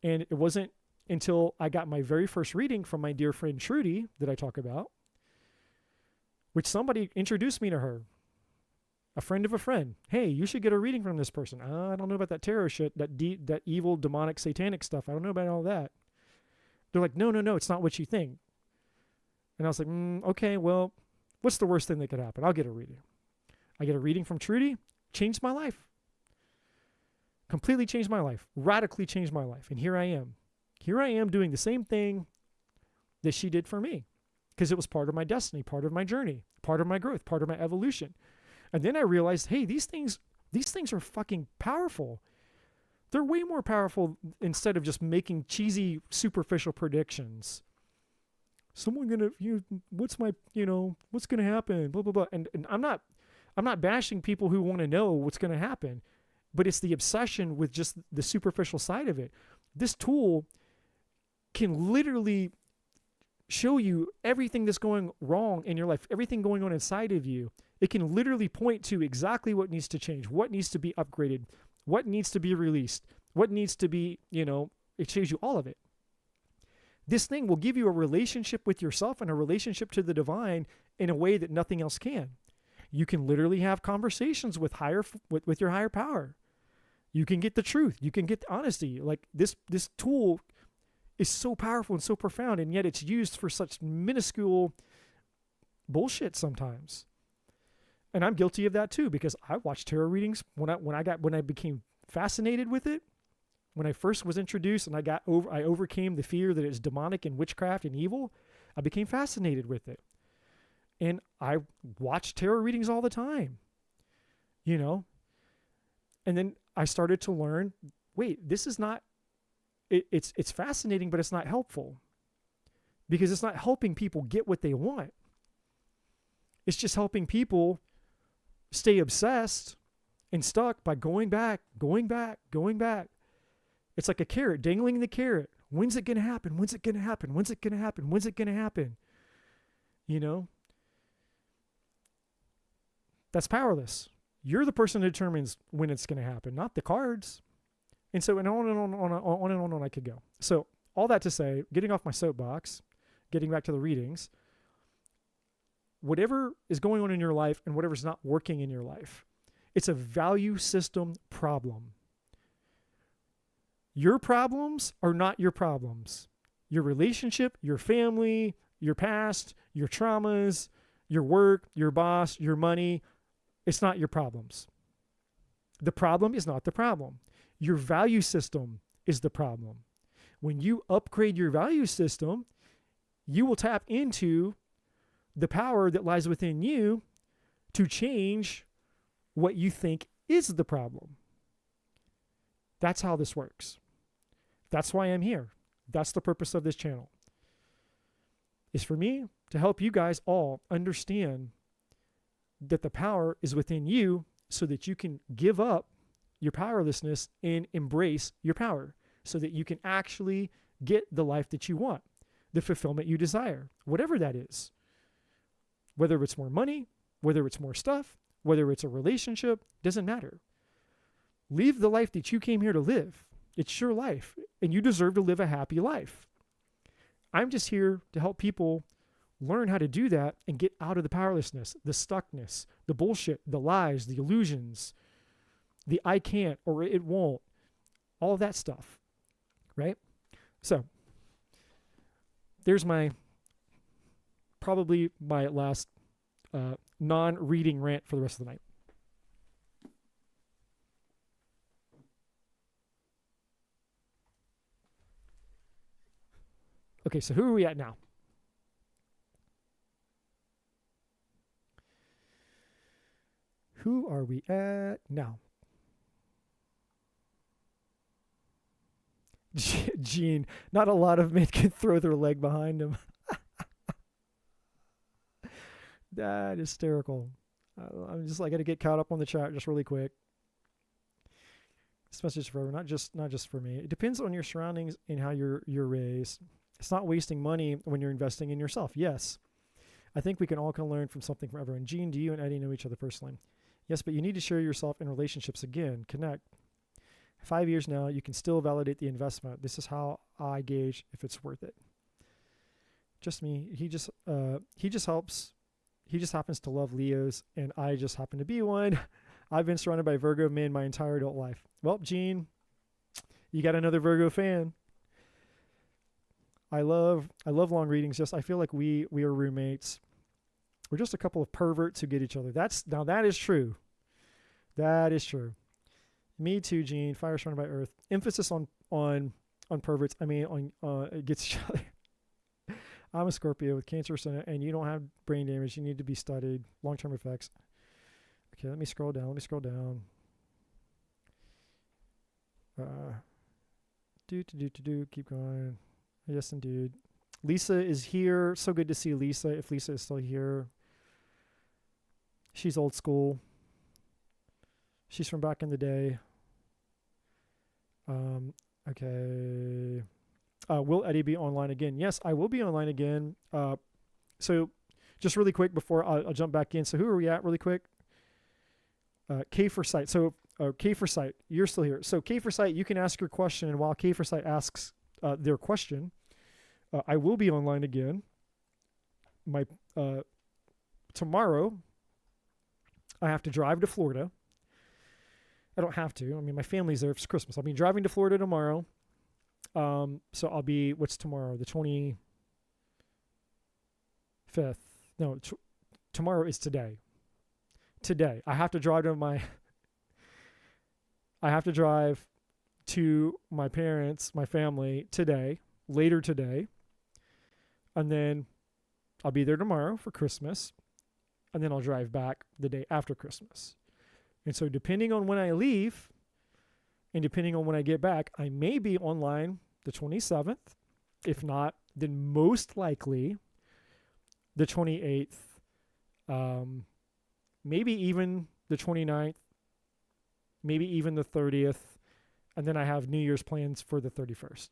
A: And it wasn't until I got my very first reading from my dear friend Trudy that I talk about, which somebody introduced me to her. A friend of a friend. Hey, you should get a reading from this person. I don't know about that tarot shit, that evil, demonic, satanic stuff. I don't know about all that. They're like, no, it's not what you think. And I was like, okay, well, what's the worst thing that could happen? I'll get a reading. I get a reading from Trudy. Changed my life. Completely changed my life. Radically changed my life. And here I am. Here I am doing the same thing that she did for me, because it was part of my destiny, part of my journey, part of my growth, part of my evolution. And then I realized, hey, these things are fucking powerful. They're way more powerful instead of just making cheesy, superficial predictions. Someone gonna, what's gonna happen? Blah blah blah. And I'm not bashing people who want to know what's gonna happen, but it's the obsession with just the superficial side of it. This tool can literally show you everything that's going wrong in your life, everything going on inside of you. It can literally point to exactly what needs to change, what needs to be upgraded, what needs to be released, what needs to be, it shows you all of it. This thing will give you a relationship with yourself and a relationship to the divine in a way that nothing else can. You can literally have conversations with your higher power. You can get the truth. You can get the honesty. Like this tool is so powerful and so profound, and yet it's used for such minuscule bullshit sometimes. And I'm guilty of that too, because I watched tarot readings when I became fascinated with it. When I first was introduced and I overcame the fear that it's demonic and witchcraft and evil, I became fascinated with it. And I watched tarot readings all the time, And then I started to learn, wait, this is not, it's fascinating, but it's not helpful, because it's not helping people get what they want. It's just helping people stay obsessed and stuck by going back. It's like a carrot, dangling the carrot. When's it going to happen? When's it going to happen? When's it going to happen? When's it going to happen? That's powerless. You're the person that determines when it's going to happen, not the cards. And so, and on and on I could go. So all that to say, getting off my soapbox, getting back to the readings, whatever is going on in your life and whatever's not working in your life, it's a value system problem. Your problems are not your problems. Your relationship, your family, your past, your traumas, your work, your boss, your money, it's not your problems. The problem is not the problem. Your value system is the problem. When you upgrade your value system, you will tap into the power that lies within you to change what you think is the problem. That's how this works. That's why I'm here. That's the purpose of this channel. Is for me to help you guys all understand that the power is within you so that you can give up your powerlessness and embrace your power so that you can actually get the life that you want, the fulfillment you desire, whatever that is. Whether it's more money, whether it's more stuff, whether it's a relationship, doesn't matter. Live the life that you came here to live. It's your life, and you deserve to live a happy life. I'm just here to help people learn how to do that and get out of the powerlessness, the stuckness, the bullshit, the lies, the illusions, the I can't or it won't, all of that stuff, right? So there's probably my last non-reading rant for the rest of the night. Okay, so who are we at now? Who are we at now? Gene, not a lot of men can throw their leg behind them. That is hysterical. I'm just like, I got to get caught up on the chat just really quick. This message for everyone, not just for me. It depends on your surroundings and how you're raised. It's not wasting money when you're investing in yourself. Yes. I think we can all learn from something from everyone. Gene, do you and Eddie know each other personally? Yes, but you need to share yourself in relationships again. Connect. 5 years now, you can still validate the investment. This is how I gauge if it's worth it. Just me. He just helps. He just happens to love Leos, and I just happen to be one. I've been surrounded by Virgo men my entire adult life. Well, Gene, you got another Virgo fan. I love long readings. Just I feel like we are roommates. We're just a couple of perverts who get each other. Now that is true. That is true. Me too, Gene. Fire surrounded by Earth. Emphasis on perverts. I mean, it gets each other. I'm a Scorpio with Cancer Ascendant, and you don't have brain damage. You need to be studied. Long-term effects. Okay, let me scroll down. Keep going. Yes, indeed. Lisa is here. So good to see Lisa, if Lisa is still here. She's old school. She's from back in the day. Okay. Will Eddie be online again? Yes, I will be online again. So just really quick before I'll jump back in. So who are we at really quick? K for Sight. So K for Sight, you're still here. So K for Sight, you can ask your question. And while K for Sight asks their question, I will be online again. Tomorrow, I have to drive to Florida. I don't have to. I mean, my family's there. It's Christmas. I'll be driving to Florida tomorrow. So I'll be, what's tomorrow? The 25th. No, tomorrow is today. Today. I have to drive to my parents, my family today, later today. And then I'll be there tomorrow for Christmas. And then I'll drive back the day after Christmas. And so depending on when I leave and depending on when I get back, I may be online the 27th. If not, then most likely the 28th, maybe even the 29th, maybe even the 30th. And then I have New Year's plans for the 31st.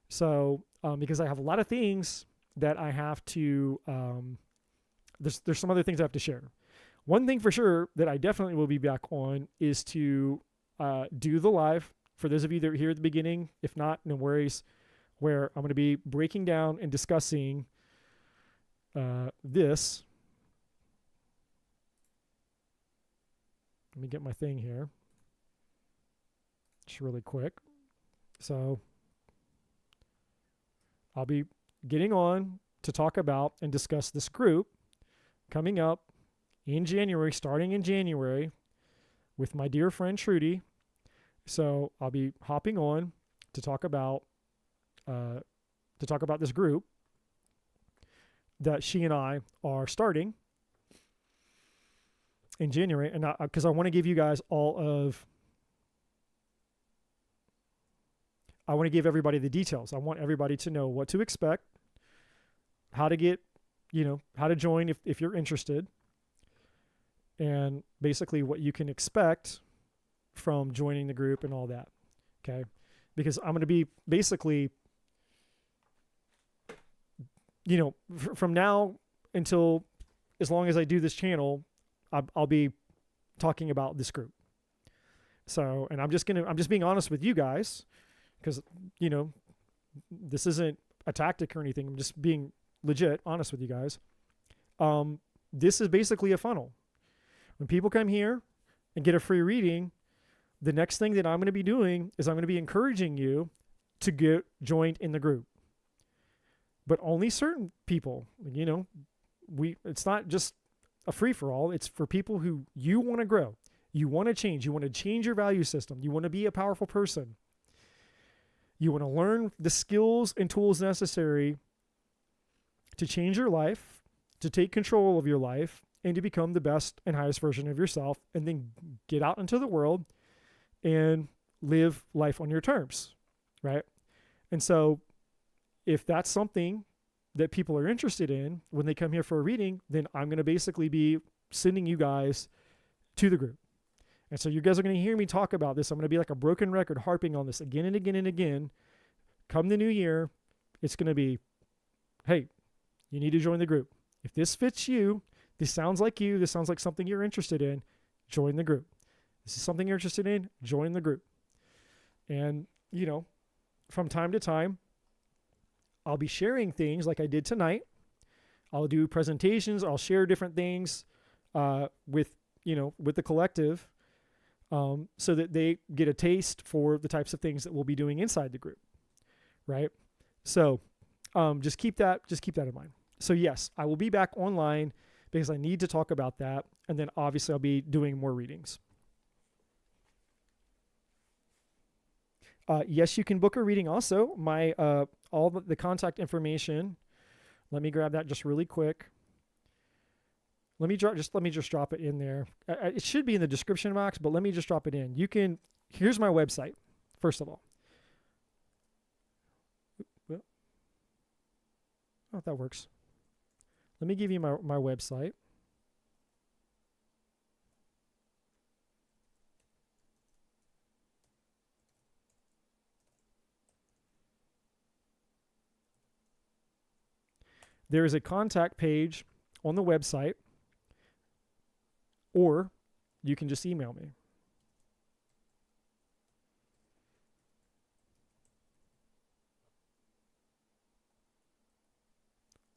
A: So because I have a lot of things that I have to, there's some other things I have to share. One thing for sure that I definitely will be back on is to do the live. For those of you that are here at the beginning, if not, no worries, where I'm going to be breaking down and discussing this. Let me get my thing here. Just really quick. So I'll be getting on to talk about and discuss this group coming up in January, starting in January, with my dear friend Trudy. So I'll be hopping on to talk about this group. that she and I are starting in January, and because I want to give you guys I want to give everybody the details. I want everybody to know what to expect, how to get, how to join if you're interested, and basically what you can expect from joining the group and all that. Okay. Because I'm going to be basically, from now until as long as I do this channel, I'll be talking about this group. So, and I'm just being honest with you guys, because, this isn't a tactic or anything. I'm just being legit honest with you guys. This is basically a funnel. When people come here and get a free reading, the next thing that I'm going to be doing is I'm going to be encouraging you to get joined in the group. But only certain people, it's not just a free-for-all. It's for people who you want to grow. You want to change. You want to change your value system. You want to be a powerful person. You want to learn the skills and tools necessary to change your life, to take control of your life, and to become the best and highest version of yourself, and then get out into the world and live life on your terms, right? And so if that's something that people are interested in when they come here for a reading, then I'm going to basically be sending you guys to the group. And so you guys are going to hear me talk about this. I'm going to be like a broken record harping on this again and again and again. Come the new year, it's going to be, hey, you need to join the group. If this fits you, this sounds like you, this sounds like something you're interested in, join the group. This is something you're interested in, join the group. And, from time to time, I'll be sharing things like I did tonight. I'll do presentations. I'll share different things with the collective, so that they get a taste for the types of things that we'll be doing inside the group, right? So just keep that in mind. So yes, I will be back online because I need to talk about that, and then obviously I'll be doing more readings. Yes, you can book a reading also. My all the contact information. Let me grab that just really quick. Let me just drop it in there. It should be in the description box, but let me just drop it in. Here's my website, first of all. Oh, if that works. Let me give you my website. There is a contact page on the website, or you can just email me.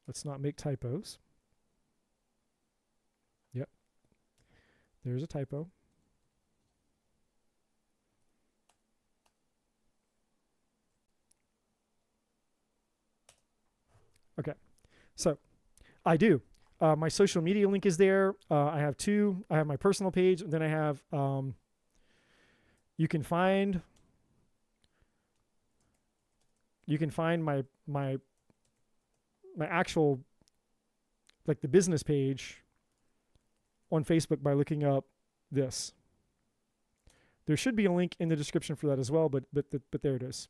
A: Let's not make typos. Yep. There's a typo. Okay. So I do. My social media link is there. I have two. I have my personal page, and then I have, you can find my actual, like the business page on Facebook by looking up this. There should be a link in the description for that as well, but there it is.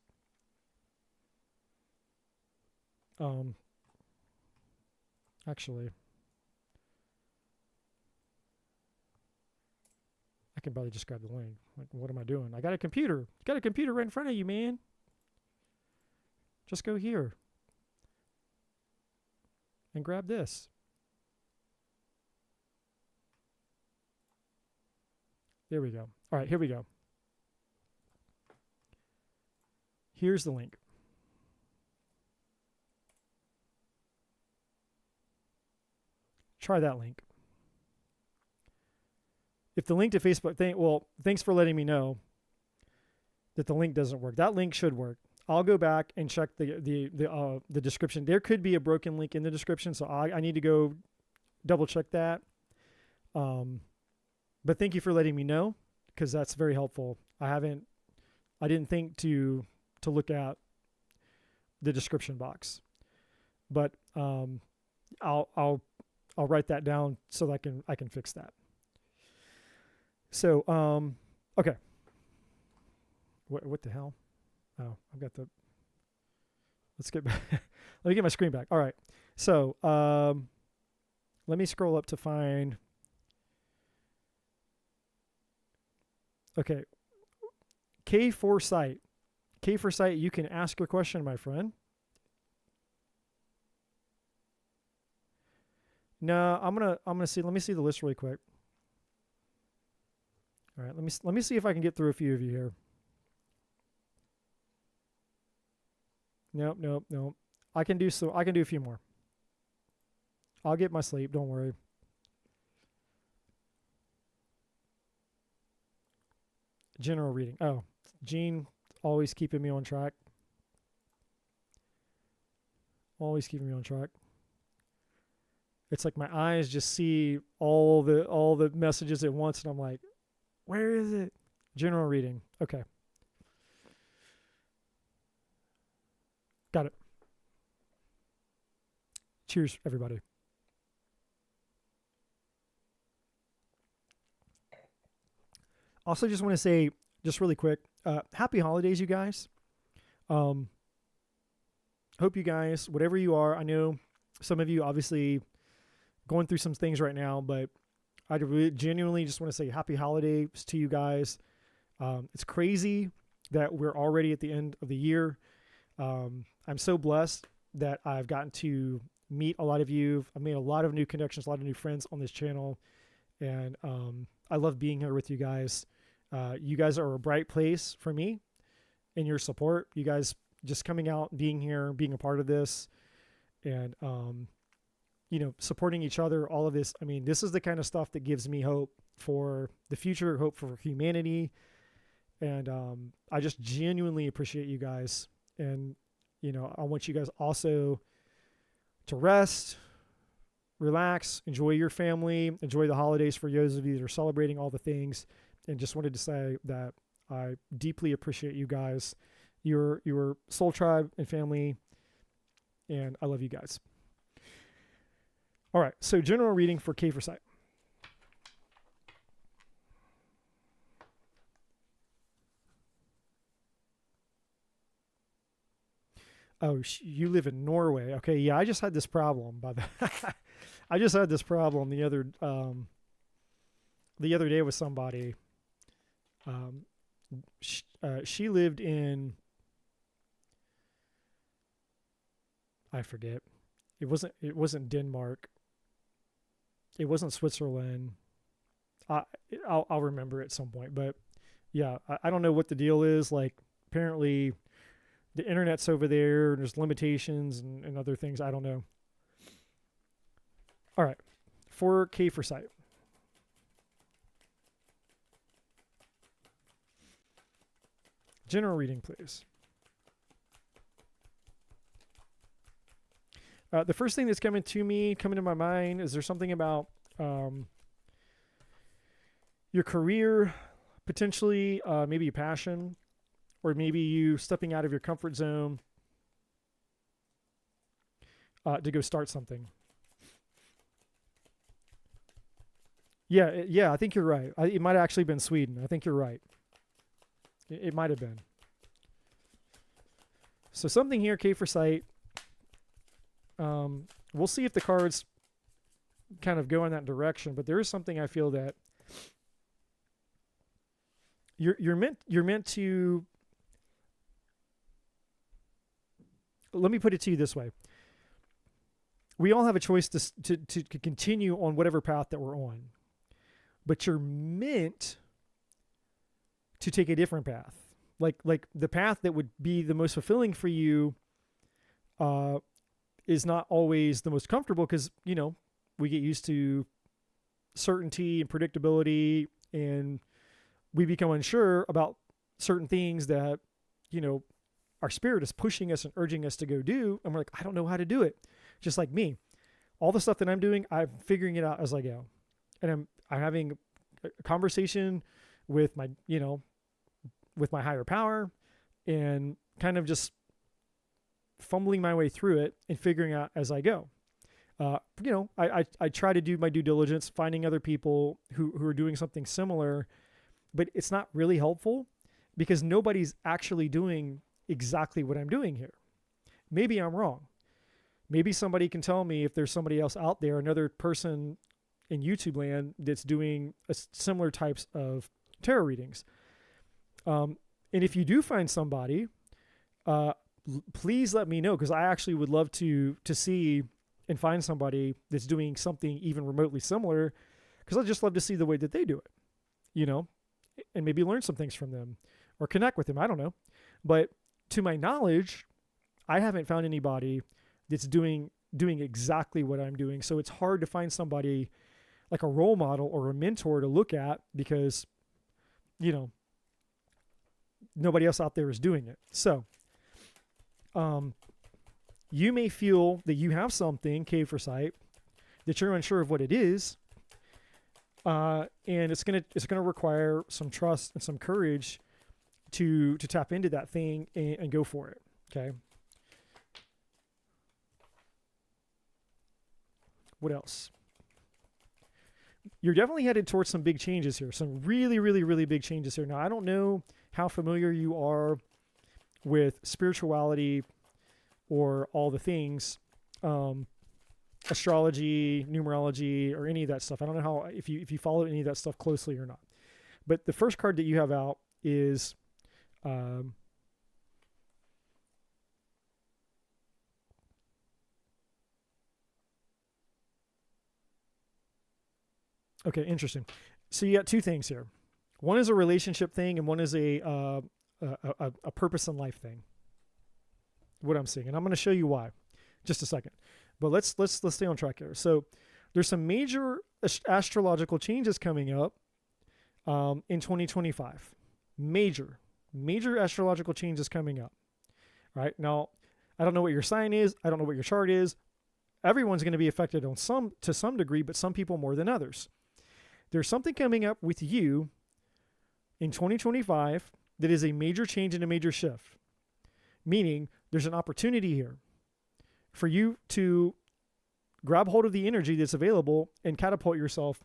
A: Actually, I can probably just grab the link. Like, what am I doing? I got a computer. You got a computer right in front of you, man. Just go here and grab this. There we go. All right, here we go. Here's the link. Try that link. If the link to Facebook thanks for letting me know that the link doesn't work. That link should work. I'll go back and check the description. There could be a broken link in the description, so I need to go double check that. But thank you for letting me know, because that's very helpful. I didn't think to look at the description box, but I'll write that down so that I can fix that. So okay. What the hell? Oh, I've got the. Let's get back. Let me get my screen back. All right. So let me scroll up to find. Okay. K for sight. K for sight. You can ask your question, my friend. No, I'm gonna see. Let me see the list really quick. All right. Let me see if I can get through a few of you here. Nope. I can do a few more. I'll get my sleep. Don't worry. General reading. Oh, Gene, always keeping me on track. Always keeping me on track. It's like my eyes just see all the messages at once, and I'm like, where is it? General reading. Okay. Got it. Cheers, everybody. Also, just want to say, just really quick, happy holidays, you guys. Hope you guys, whatever you are, I know some of you obviously going through some things right now, but I really genuinely just want to say happy holidays to you guys. It's crazy that we're already at the end of the year. I'm so blessed that I've gotten to meet a lot of you. I've made a lot of new connections, a lot of new friends on this channel. And I love being here with you guys. You guys are a bright place for me in your support. You guys just coming out, being here, being a part of this, and, supporting each other, all of this. I mean, this is the kind of stuff that gives me hope for the future, hope for humanity. And I just genuinely appreciate you guys. And, I want you guys also to rest, relax, enjoy your family, enjoy the holidays for those of you that are celebrating all the things. And just wanted to say that I deeply appreciate you guys, your soul tribe and family, and I love you guys. All right, so general reading for K for sight. Oh, you live in Norway. Okay, yeah, I just had this problem. I just had this problem the other day with somebody. She lived in, I forget. It wasn't Denmark. It wasn't Switzerland. I'll remember at some point. But yeah, I don't know what the deal is. Like, apparently the internet's over there, and there's limitations and other things. I don't know. All right. 4K for sight. General reading, please. The first thing that's coming to my mind, is there something about your career, potentially, maybe a passion, or maybe you stepping out of your comfort zone to go start something. Yeah, I think you're right. It might have actually been Sweden. I think you're right. It might have been. So something here, K for sight. We'll see if the cards kind of go in that direction, but there is something I feel that you're meant to. Let me put it to you this way. We all have a choice to continue on whatever path that we're on, but you're meant to take a different path. Like the path that would be the most fulfilling for you is not always the most comfortable, because, we get used to certainty and predictability, and we become unsure about certain things that, our spirit is pushing us and urging us to go do. And we're like, I don't know how to do it. Just like me, all the stuff that I'm doing, I'm figuring it out as I go. And I'm having a conversation with my, with my higher power, and kind of just fumbling my way through it and figuring out as I go. I try to do my due diligence, finding other people who are doing something similar, but it's not really helpful because nobody's actually doing exactly what I'm doing here. Maybe I'm wrong. Maybe somebody can tell me if there's somebody else out there, another person in YouTube land that's doing similar types of tarot readings. And if you do find somebody, please let me know, because I actually would love to see and find somebody that's doing something even remotely similar, because I'd just love to see the way that they do it, and maybe learn some things from them or connect with them. I don't know. But to my knowledge, I haven't found anybody that's doing exactly what I'm doing. So it's hard to find somebody like a role model or a mentor to look at because, nobody else out there is doing it. So, you may feel that you have something, cave for sight, that you're unsure of what it is, and it's gonna require some trust and some courage to tap into that thing and go for it. Okay. What else? You're definitely headed towards some big changes here. Some really, really, really big changes here. Now, I don't know how familiar you are with spirituality or all the things, astrology, numerology, or any of that stuff. I don't know how, if you follow any of that stuff closely or not. But the first card that you have out is okay, interesting. So you got two things here. One is a relationship thing, and one is a purpose in life thing. What I'm seeing, and I'm going to show you why, just a second. But let's stay on track here. So there's some major astrological changes coming up in 2025. Major astrological changes coming up. Right now, I don't know what your sign is. I don't know what your chart is. Everyone's going to be affected to some degree, but some people more than others. There's something coming up with you in 2025 that is a major change and a major shift. Meaning there's an opportunity here for you to grab hold of the energy that's available and catapult yourself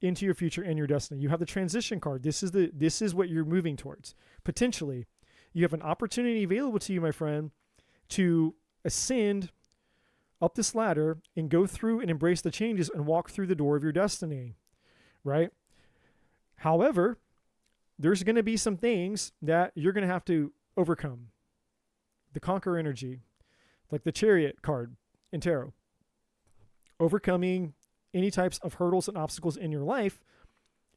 A: into your future and your destiny. You have the transition card. This is what you're moving towards. Potentially, you have an opportunity available to you, my friend, to ascend up this ladder and go through and embrace the changes and walk through the door of your destiny, right? However, there's going to be some things that you're going to have to overcome. The Conquer energy, like the Chariot card in tarot. Overcoming any types of hurdles and obstacles in your life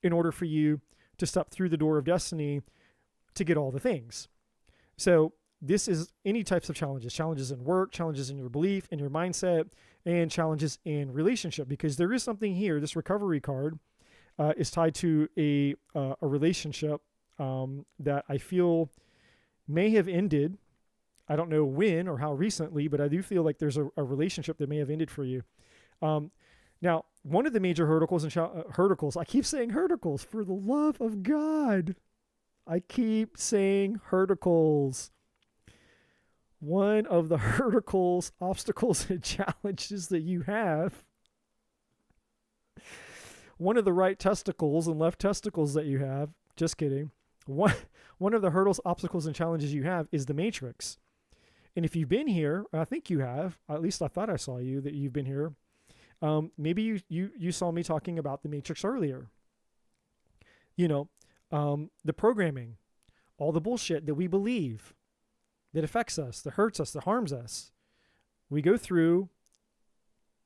A: in order for you to step through the door of destiny to get all the things. So this is any types of challenges in work, challenges in your belief, in your mindset, and challenges in relationship, because there is something here. This recovery card is tied to a relationship that I feel may have ended. I don't know when or how recently, but I do feel like there's a relationship that may have ended for you. Now, one of the major hurdles, I keep saying hurdles, for the love of God. I keep saying hurdles. One of the hurdles, obstacles, and challenges that you have, one of the right testicles and left testicles that you have, just kidding. One of the hurdles, obstacles, and challenges you have is the matrix. And if you've been here, I think you have, at least I thought I saw you, that you've been here. Maybe you saw me talking about the matrix earlier. The programming, all the bullshit that we believe that affects us, that hurts us, that harms us. We go through,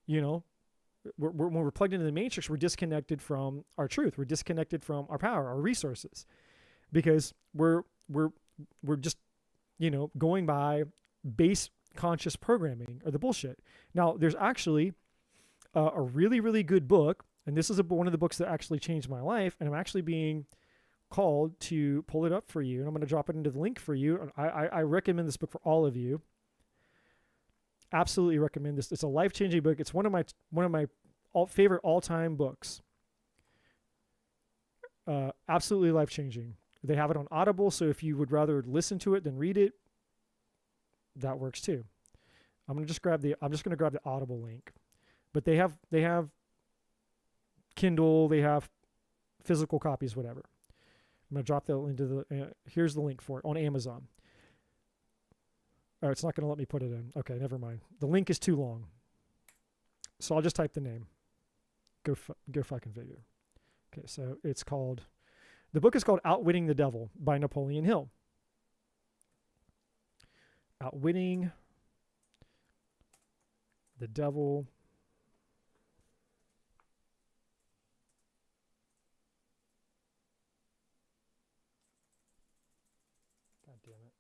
A: when we're plugged into the matrix, we're disconnected from our truth. We're disconnected from our power, our resources, because we're just, going by base conscious programming or the bullshit. Now, there's actually a really, really good book, and this is one of the books that actually changed my life, and I'm actually being called to pull it up for you, and I'm going to drop it into the link for you. I recommend this book for all of you. Absolutely recommend this. It's a life-changing book. It's one of my favorite all-time books. Absolutely life-changing. They have it on Audible, so if you would rather listen to it than read it, that works too. I'm just going to grab the Audible link. but they have Kindle, they have physical copies, whatever. I'm going to drop that into the, here's the link for it on Amazon. Oh, it's not going to let me put it in. Okay, never mind. The link is too long. So I'll just type the name. Go fucking figure. Okay, so it's called, the book is called Outwitting the Devil by Napoleon Hill. Outwitting the Devil. God damn it.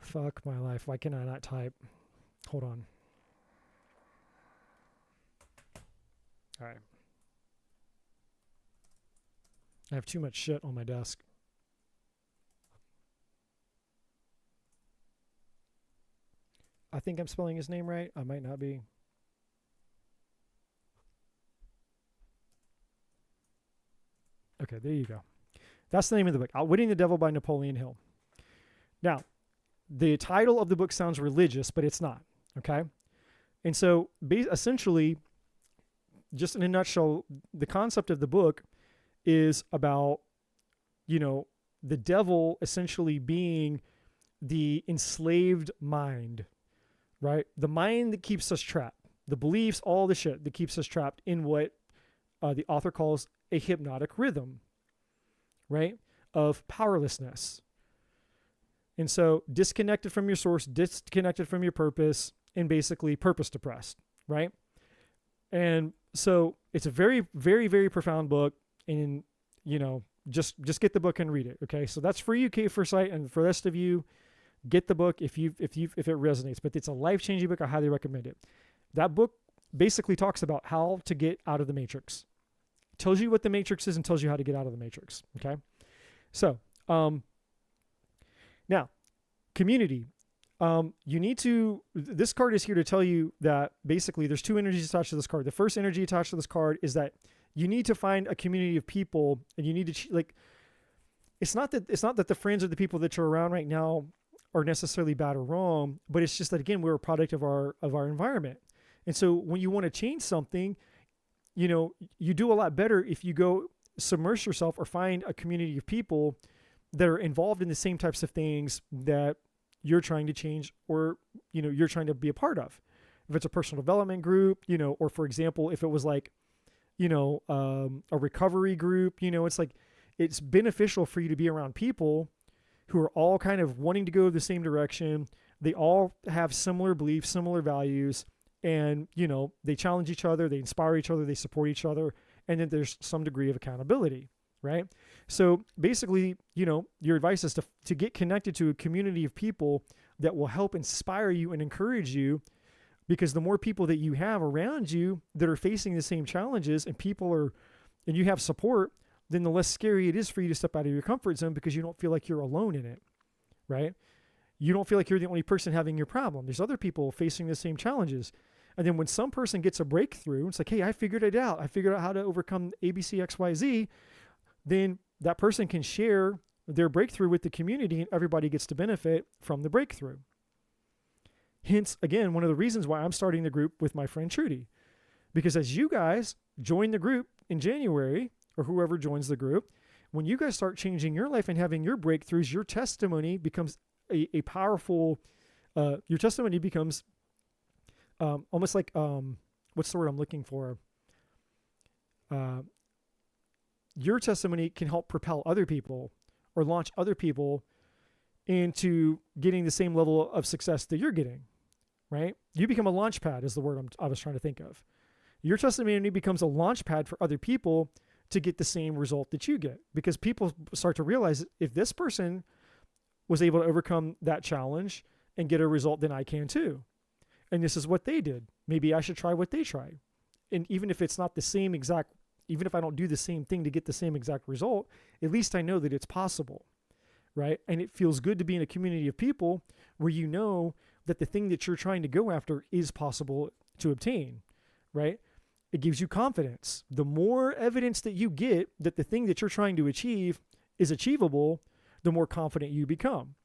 A: Fuck my life. Why can I not type? Hold on. All right. I have too much shit on my desk. I think I'm spelling his name right. I might not be. Okay, there you go. That's the name of the book, Outwitting the Devil by Napoleon Hill. Now, the title of the book sounds religious, but it's not, okay? And so, essentially, just in a nutshell, the concept of the book is about, the devil essentially being the enslaved mind, right? The mind that keeps us trapped, the beliefs, all the shit that keeps us trapped in what the author calls a hypnotic rhythm, right? Of powerlessness. And so disconnected from your source, disconnected from your purpose, and basically purpose depressed, right? And so it's a very, very, very profound book. And, just get the book and read it. Okay. So that's for you, K Forsyth, and for the rest of you, get the book if it resonates. But it's a life-changing book. I highly recommend it. That book basically talks about how to get out of the matrix. It tells you what the matrix is and tells you how to get out of the matrix. Okay. So, now, community. You need to, this card is here to tell you that basically there's two energies attached to this card. The first energy attached to this card is that you need to find a community of people, and you need to, it's not that the friends or the people that you're around right now are necessarily bad or wrong, but it's just that, again, we're a product of our environment. And so when you want to change something, you do a lot better if you go submerge yourself or find a community of people that are involved in the same types of things that you're trying to change, or, you're trying to be a part of. If it's a personal development group, or for example, if it was a recovery group, it's beneficial for you to be around people who are all kind of wanting to go the same direction. They all have similar beliefs, similar values, and, they challenge each other, they inspire each other, they support each other, and then there's some degree of accountability. Right? So basically, your advice is to get connected to a community of people that will help inspire you and encourage you, because the more people that you have around you that are facing the same challenges and you have support, then the less scary it is for you to step out of your comfort zone, because you don't feel like you're alone in it. Right? You don't feel like you're the only person having your problem. There's other people facing the same challenges. And then when some person gets a breakthrough, it's like, hey, I figured it out. I figured out how to overcome ABC, XYZ. Then that person can share their breakthrough with the community, and everybody gets to benefit from the breakthrough. Hence, again, one of the reasons why I'm starting the group with my friend Trudy, because as you guys join the group in January, or whoever joins the group, when you guys start changing your life and having your breakthroughs, your testimony becomes a powerful, your testimony becomes almost like, what's the word I'm looking for? Your testimony can help propel other people or launch other people into getting the same level of success that you're getting, right? You become a launch pad is the word I was trying to think of. Your testimony becomes a launch pad for other people to get the same result that you get, because people start to realize, if this person was able to overcome that challenge and get a result, then I can too. And this is what they did. Maybe I should try what they tried. And even if it's not the same exact, even if I don't do the same thing to get the same exact result, at least I know that it's possible, right? And it feels good to be in a community of people where you know that the thing that you're trying to go after is possible to obtain, right? it gives you confidence. The more evidence that you get that the thing that you're trying to achieve is achievable, the more confident you become.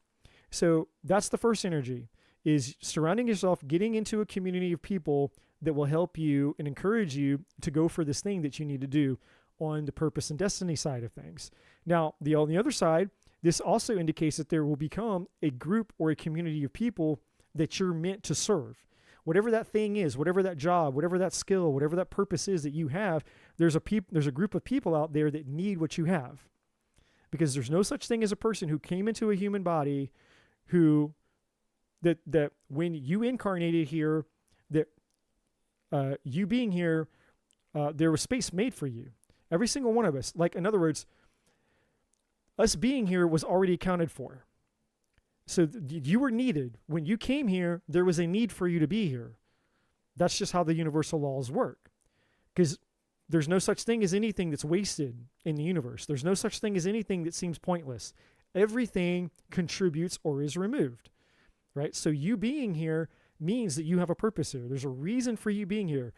A: So that's the first energy, is surrounding yourself, getting into a community of people that will help you and encourage you to go for this thing that you need to do on the purpose and destiny side of things. Now, on the other side, this also indicates that there will become a group or a community of people that you're meant to serve. Whatever that thing is, whatever that job, whatever that skill, whatever that purpose is that you have, there's a group of people out there that need what you have. Because there's no such thing as a person who came into a human body that when you incarnated here, that you being here, there was space made for you. Every single one of us. Like, in other words, us being here was already accounted for. So you were needed. When you came here, there was a need for you to be here. That's just how the universal laws work. Because there's no such thing as anything that's wasted in the universe. There's no such thing as anything that seems pointless. Everything contributes or is removed, right? So you being here means that you have a purpose here. There's a reason for you being here.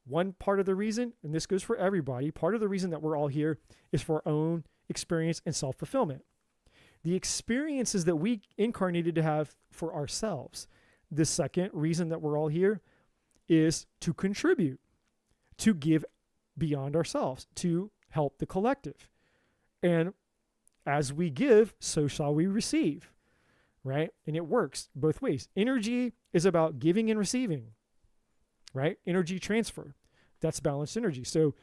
A: One part of the reason, and this goes for everybody, part of the reason that we're all here is for our own experience and self-fulfillment. The experiences that we incarnated to have for ourselves. The second reason that we're all here is to contribute, to give beyond ourselves, to help the collective. And as we give, so shall we receive, right? And it works both ways. Energy is about giving and receiving, right? Energy transfer. That's balanced energy. So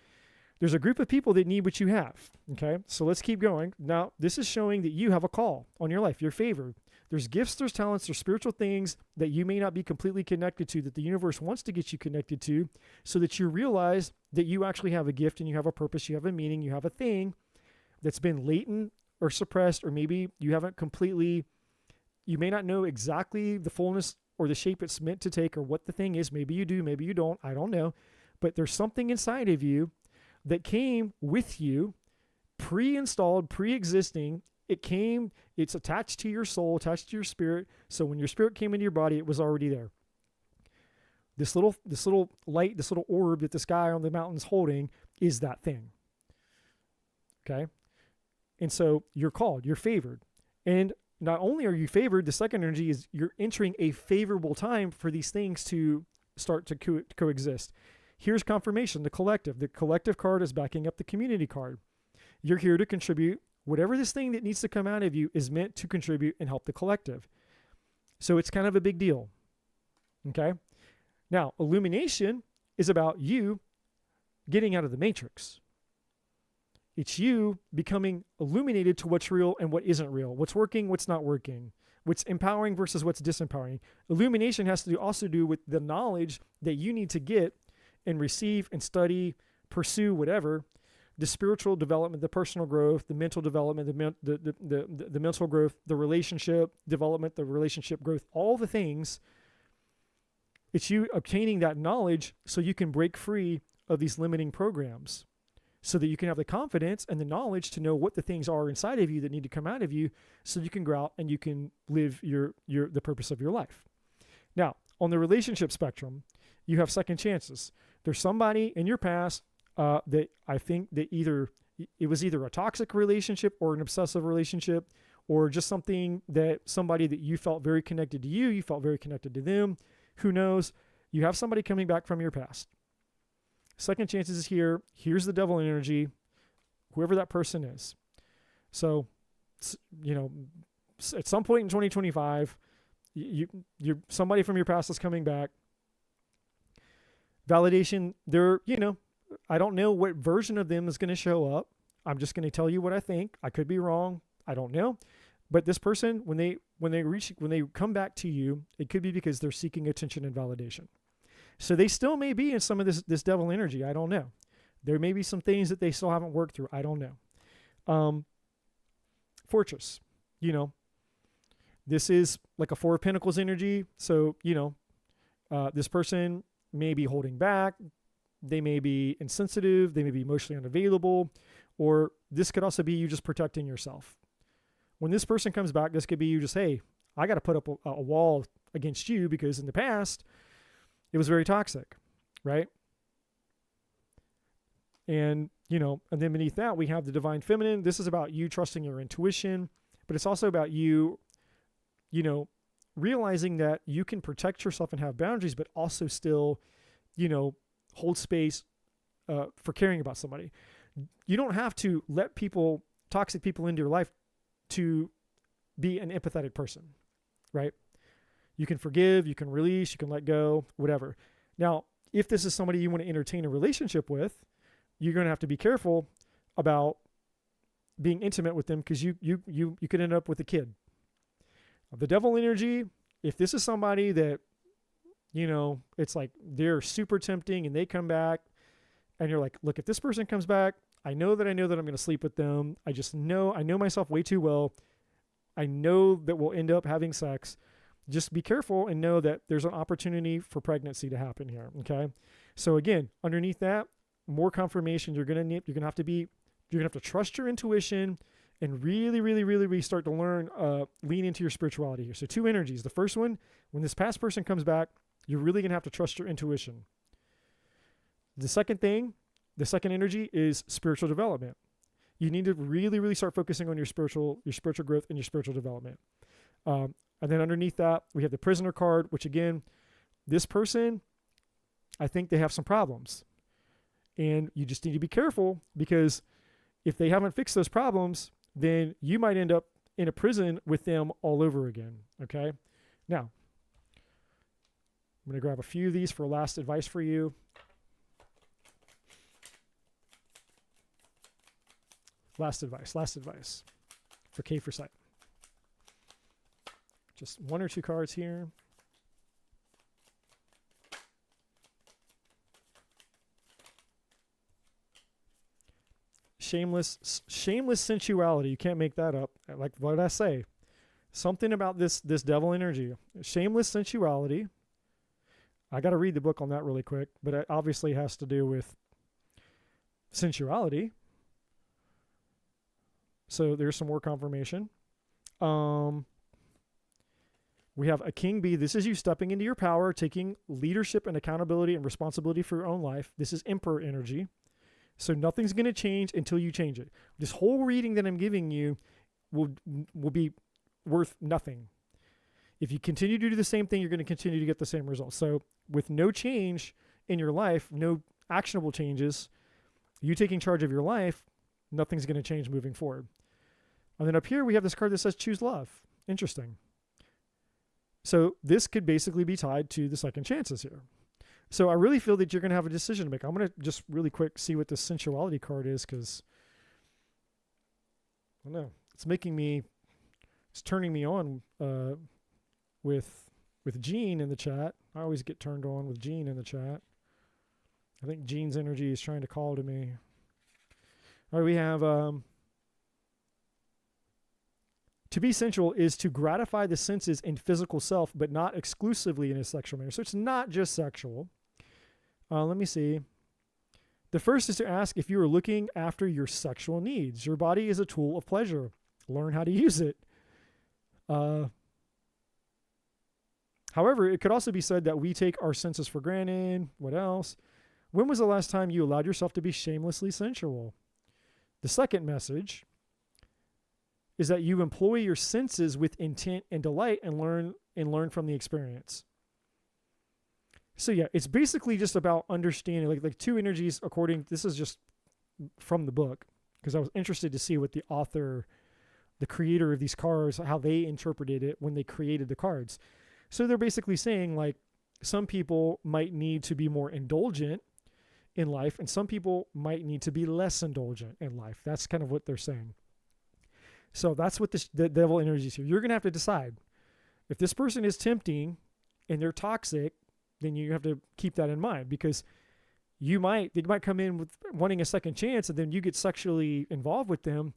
A: there's a group of people that need what you have, okay? So let's keep going. Now, this is showing that you have a call on your life. You're favored. There's gifts, there's talents, there's spiritual things that you may not be completely connected to, that the universe wants to get you connected to, so that you realize that you actually have a gift and you have a purpose, you have a meaning, you have a thing that's been latent or suppressed, or maybe you haven't completely, you may not know exactly the fullness or the shape it's meant to take or what the thing is. Maybe you do, maybe you don't, I don't know. But there's something inside of you that came with you, pre-installed, pre-existing. It's attached to your soul, attached to your spirit. So when your spirit came into your body, it was already there. This little light, this little orb that this guy on the mountain's holding is that thing. Okay? And so you're called, you're favored. And not only are you favored, the second energy is you're entering a favorable time for these things to start to coexist. Here's confirmation, the collective. The collective card is backing up the community card. You're here to contribute. Whatever this thing that needs to come out of you is meant to contribute and help the collective. So it's kind of a big deal. Okay? Now, illumination is about you getting out of the matrix. It's you becoming illuminated to what's real and what isn't real, what's working, what's not working, what's empowering versus what's disempowering. Illumination has to also do with the knowledge that you need to get and receive and study, pursue, whatever, the spiritual development, the personal growth, the mental development, the mental growth, the relationship development, the relationship growth, all the things. It's you obtaining that knowledge so you can break free of these limiting programs, so that you can have the confidence and the knowledge to know what the things are inside of you that need to come out of you, so you can go out and you can live the purpose of your life. Now, on the relationship spectrum, you have second chances. There's somebody in your past that I think that it was either a toxic relationship or an obsessive relationship, or just somebody that you felt very connected to you felt very connected to them. Who knows? You have somebody coming back from your past. Second chances is here. Here's the devil energy, whoever that person is. So, at some point in 2025, you're somebody from your past is coming back. Validation, I don't know what version of them is going to show up. I'm just going to tell you what I think. I could be wrong. I don't know. But this person, when they come back to you, it could be because they're seeking attention and validation. So they still may be in some of this devil energy. I don't know. There may be some things that they still haven't worked through. I don't know. Fortress, this is like a Four of Pentacles energy. So, this person may be holding back. They may be insensitive. They may be emotionally unavailable. Or this could also be you just protecting yourself. When this person comes back, this could be you just, hey, I got to put up a wall against you because in the past, it was very toxic, right? And, and then beneath that, we have the divine feminine. This is about you trusting your intuition, but it's also about you, realizing that you can protect yourself and have boundaries, but also still, hold space for caring about somebody. You don't have to let toxic people into your life to be an empathetic person, right? You can forgive, you can release, you can let go, whatever. Now, if this is somebody you want to entertain a relationship with, you're going to have to be careful about being intimate with them, because you could end up with a kid. The devil energy, if this is somebody that, it's like they're super tempting and they come back and you're like, look, if this person comes back, I know that I'm going to sleep with them. I know myself way too well. I know that we'll end up having sex. Just be careful and know that there's an opportunity for pregnancy to happen here. Okay. So again, underneath that, more confirmation. You're going to have to trust your intuition and really, really, really, really start to learn, lean into your spirituality here. So 2 energies. The first one, when this past person comes back, you're really going to have to trust your intuition. The second energy is spiritual development. You need to really, really start focusing on your spiritual growth and your spiritual development. And then underneath that, we have the prisoner card, which again, this person, I think they have some problems. And you just need to be careful, because if they haven't fixed those problems, then you might end up in a prison with them all over again. Okay. Now, I'm going to grab a few of these for last advice for you. Last advice for K for Sight. Just 1 or 2 cards here. Shameless sensuality. You can't make that up. Like, what did I say? Something about this devil energy. Shameless sensuality. I got to read the book on that really quick, but it obviously has to do with sensuality. So there's some more confirmation. We have a king bee. This is you stepping into your power, taking leadership and accountability and responsibility for your own life. This is emperor energy. So nothing's going to change until you change it. This whole reading that I'm giving you will be worth nothing. If you continue to do the same thing, you're going to continue to get the same results. So with no change in your life, no actionable changes, you taking charge of your life, nothing's going to change moving forward. And then up here, we have this card that says choose love. Interesting. So this could basically be tied to the second chances here. So I really feel that you're going to have a decision to make. I'm going to just really quick see what this sensuality card is, because I don't know. It's turning me on with Gene in the chat. I always get turned on with Gene in the chat. I think Gene's energy is trying to call to me. All right, we have to be sensual is to gratify the senses and physical self, but not exclusively in a sexual manner. So it's not just sexual. Let me see. The first is to ask if you are looking after your sexual needs. Your body is a tool of pleasure. Learn how to use it. However, it could also be said that we take our senses for granted. What else? When was the last time you allowed yourself to be shamelessly sensual? The second message is that you employ your senses with intent and delight and learn from the experience. So yeah, it's basically just about understanding like 2 energies this is just from the book, because I was interested to see what the author, the creator of these cards, how they interpreted it when they created the cards. So they're basically saying like some people might need to be more indulgent in life and some people might need to be less indulgent in life. That's kind of what they're saying. So that's what the devil energy is here. You're going to have to decide. If this person is tempting and they're toxic, then you have to keep that in mind, because they might come in with wanting a second chance and then you get sexually involved with them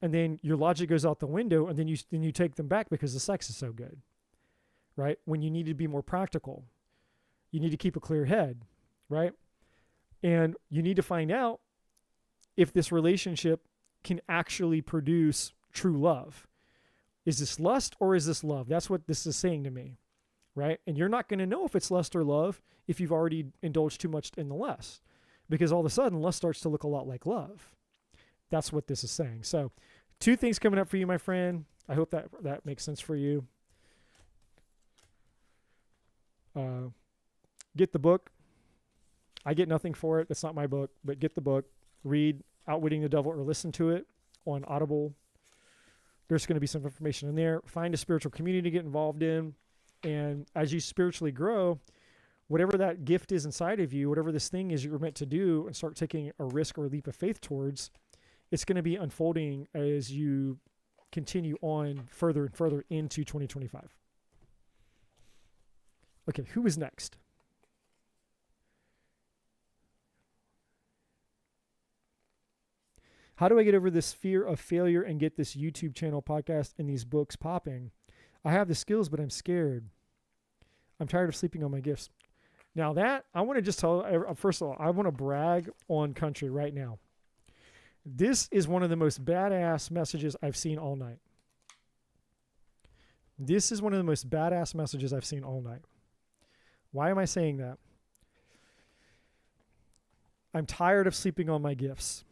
A: and then your logic goes out the window and then you take them back because the sex is so good, right? When you need to be more practical, you need to keep a clear head, right? And you need to find out if this relationship can actually produce true love. Is this lust or is this love? That's what this is saying to me, right? And you're not going to know if it's lust or love if you've already indulged too much in the lust, because all of a sudden lust starts to look a lot like love. That's what this is saying. So 2 things coming up for you, my friend. I hope that makes sense for you. Get the book. I get nothing for it. That's not my book, but get the book. Read Outwitting the Devil or listen to it on Audible. There's going to be some information in there. Find a spiritual community to get involved in. And as you spiritually grow, whatever that gift is inside of you, whatever this thing is you're meant to do and start taking a risk or a leap of faith towards, it's going to be unfolding as you continue on further and further into 2025. Okay, who is next? How do I get over this fear of failure and get this YouTube channel, podcast, and these books popping? I have the skills, but I'm scared. I'm tired of sleeping on my gifts. Now that, I want to just tell, first of all, I want to brag on Country right now. This is one of the most badass messages I've seen all night. This is one of the most badass messages I've seen all night. Why am I saying that? I'm tired of sleeping on my gifts.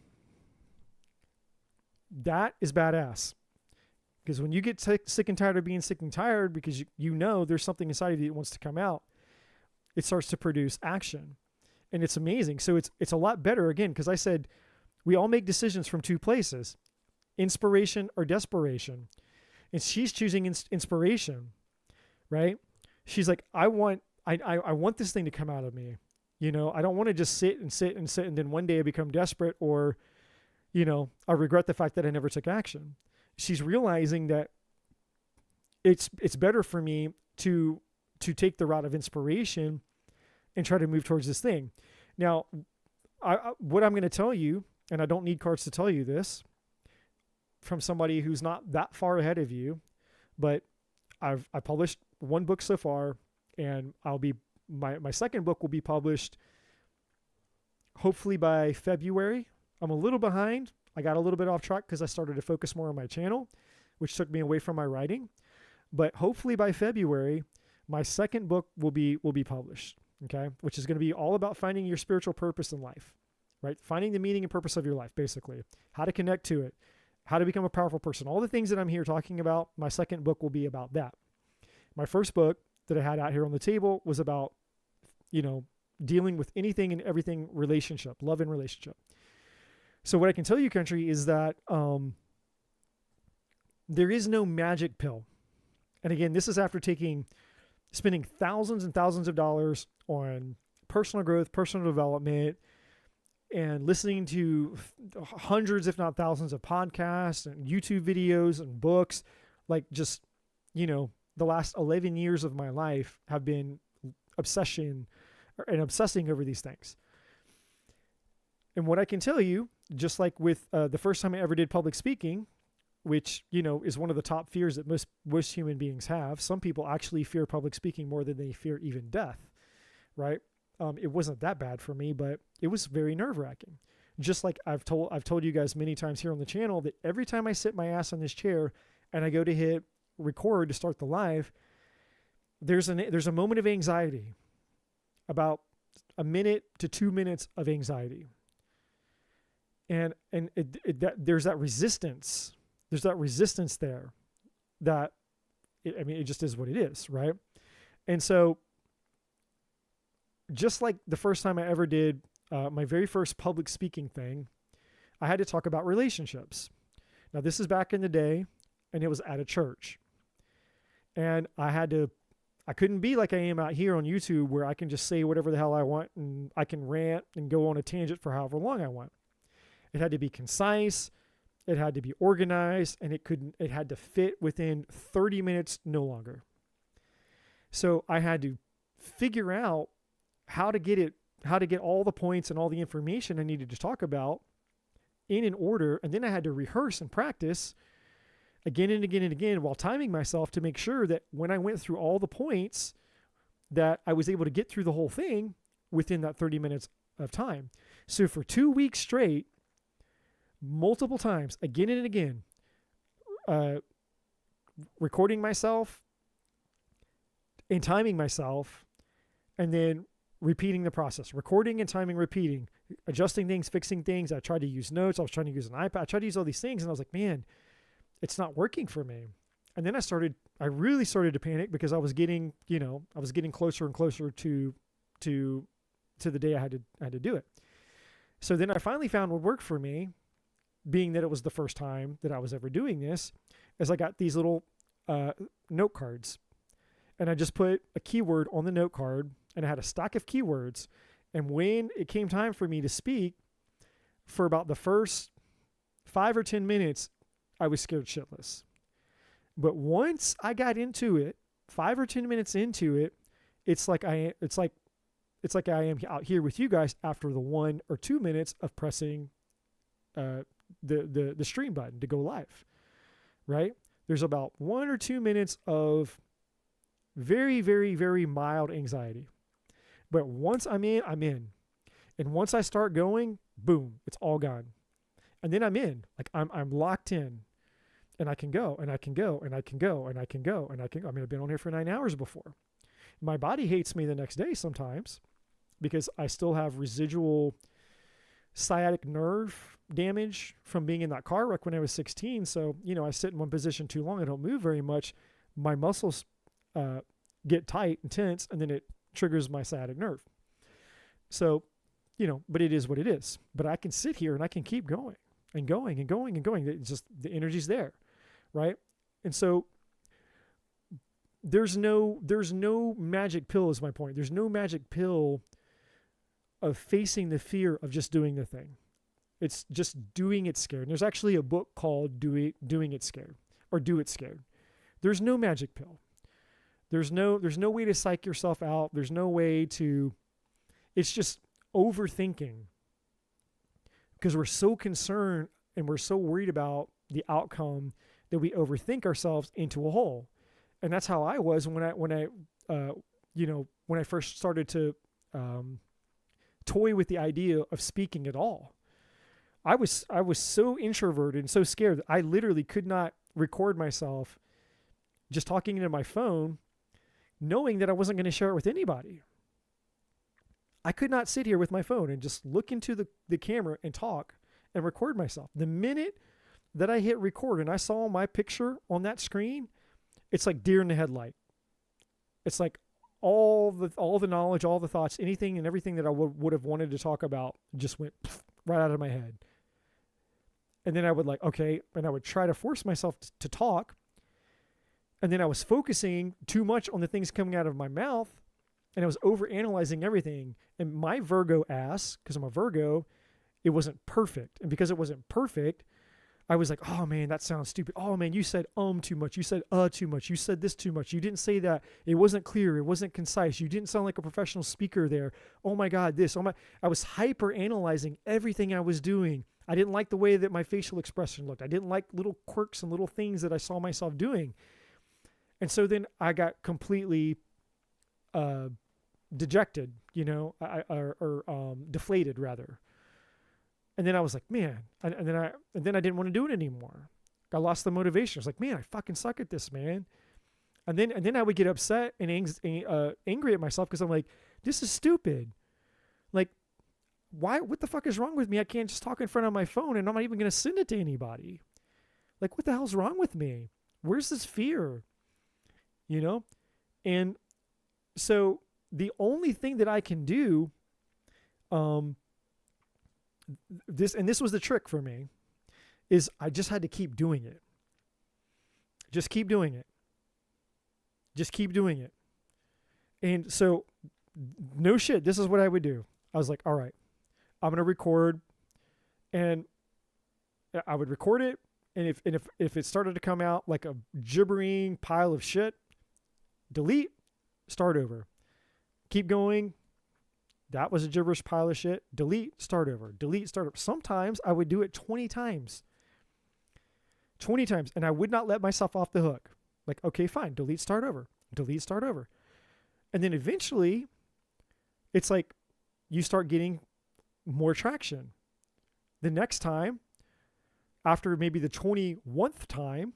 A: That is badass. Because when you get sick and tired of being sick and tired because you know there's something inside of you that wants to come out, it starts to produce action. And it's amazing. So it's a lot better, again, because I said we all make decisions from 2 places, inspiration or desperation. And she's choosing inspiration, right? She's like, I want this thing to come out of me. You know, I don't want to just sit and then one day I become desperate or, you know, I regret the fact that I never took action. She's realizing that it's better for me to take the route of inspiration and try to move towards this thing. Now, what I'm going to tell you, and I don't need cards to tell you this, from somebody who's not that far ahead of you, but I published 1 book so far, and my second book will be published hopefully by February. I'm a little behind. I got a little bit off track because I started to focus more on my channel, which took me away from my writing. But hopefully by February, my second book will be published, okay? Which is going to be all about finding your spiritual purpose in life, right? Finding the meaning and purpose of your life, basically. How to connect to it, how to become a powerful person. All the things that I'm here talking about, my second book will be about that. My first book that I had out here on the table was about, you know, dealing with anything and everything relationship, love and relationship. So what I can tell you, Country, is that there is no magic pill. And again, this is after spending thousands and thousands of dollars on personal growth, personal development, and listening to hundreds, if not thousands of podcasts and YouTube videos and books. Like just, you know, the last 11 years of my life have been obsessing over these things. And what I can tell you, just like with the first time I ever did public speaking, which, you know, is one of the top fears that most human beings have. Some people actually fear public speaking more than they fear even death, right? It wasn't that bad for me, but it was very nerve-wracking. Just like I've told you guys many times here on the channel that every time I sit my ass on this chair and I go to hit record to start the live, there's a moment of anxiety, about a minute to 2 minutes of anxiety. And there's that resistance. There's that resistance there that, it just is what it is, right? And so just like the first time I ever did my very first public speaking thing, I had to talk about relationships. Now, this is back in the day, and it was at a church. And I couldn't be like I am out here on YouTube where I can just say whatever the hell I want and I can rant and go on a tangent for however long I want. It had to be concise, it had to be organized, and it had to fit within 30 minutes, no longer. So I had to figure out how to get all the points and all the information I needed to talk about in an order. And then I had to rehearse and practice again and again and again while timing myself to make sure that when I went through all the points that I was able to get through the whole thing within that 30 minutes of time. So for 2 weeks straight, multiple times, again and again, recording myself and timing myself, and then repeating the process, recording and timing, repeating, adjusting things, fixing things. I tried to use notes. I was trying to use an iPad. I tried to use all these things, and I was like, man, it's not working for me. And then I really started to panic because I was getting closer and closer to the day I had to do it. So then I finally found what worked for me, being that it was the first time that I was ever doing this, is I got these little note cards, and I just put a keyword on the note card, and I had a stack of keywords. And when it came time for me to speak, for about the first 5 or 10 minutes, I was scared shitless. But once I got into it, 5 or 10 minutes into it, it's like I am out here with you guys after the 1 or 2 minutes of pressing the stream button to go live, right? There's about 1 or 2 minutes of very, very, very mild anxiety. But once I'm in, I'm in. And once I start going, boom, it's all gone. And then I'm in, like I'm locked in, and I can go, and I can go, and I can go, and I can go, and I can go. I mean, I've been on here for 9 hours before. My body hates me the next day sometimes because I still have residual sciatic nerve damage from being in that car wreck when I was 16. So, I sit in one position too long. I don't move very much. My muscles get tight and tense, and then it triggers my sciatic nerve. So, but it is what it is. But I can sit here and I can keep going and going and going and going. It's just the energy's there, right? And so there's no magic pill is my point. There's no magic pill of facing the fear of just doing the thing. It's just doing it scared. And there's actually a book called Doing It Scared, or Do It Scared. There's no magic pill. There's no way to psych yourself out. There's no way to, it's just overthinking, because we're so concerned and we're so worried about the outcome that we overthink ourselves into a hole. And that's how I was when I first started to toy with the idea of speaking at all. I was so introverted and so scared that I literally could not record myself just talking into my phone, knowing that I wasn't going to share it with anybody. I could not sit here with my phone and just look into the camera and talk and record myself. The minute that I hit record and I saw my picture on that screen, it's like deer in the headlight. It's like all the knowledge, all the thoughts, anything and everything that I would have wanted to talk about just went right out of my head. And then I would and I would try to force myself to talk. And then I was focusing too much on the things coming out of my mouth, and I was overanalyzing everything. And my Virgo ass, because I'm a Virgo, it wasn't perfect. And because it wasn't perfect, I was like, oh man, that sounds stupid. Oh man, you said too much. You said too much. You said this too much. You didn't say that. It wasn't clear. It wasn't concise. You didn't sound like a professional speaker there. Oh my God, this. I was hyper analyzing everything I was doing. I didn't like the way that my facial expression looked. I didn't like little quirks and little things that I saw myself doing. And so then I got completely dejected, or deflated rather. And then I was like, man, and then I didn't want to do it anymore. I lost the motivation. I was like, man, I fucking suck at this, man. And then I would get upset and angry at myself because I'm like, this is stupid. Like, why? What the fuck is wrong with me? I can't just talk in front of my phone and I'm not even going to send it to anybody. Like, what the hell's wrong with me? Where's this fear? And so the only thing that I can do, this was the trick for me, is I just had to keep doing it. Just keep doing it. Just keep doing it. And so, no shit, this is what I would do. I was like, all right, I'm going to record, and I would record it. And if it started to come out like a gibbering pile of shit, delete, start over. Keep going. That was a gibberish pile of shit. Delete, start over. Delete, start over. Sometimes I would do it 20 times. 20 times. And I would not let myself off the hook. Like, okay, fine. Delete, start over. Delete, start over. And then eventually, it's like you start getting more traction. The next time, after maybe the 21st time,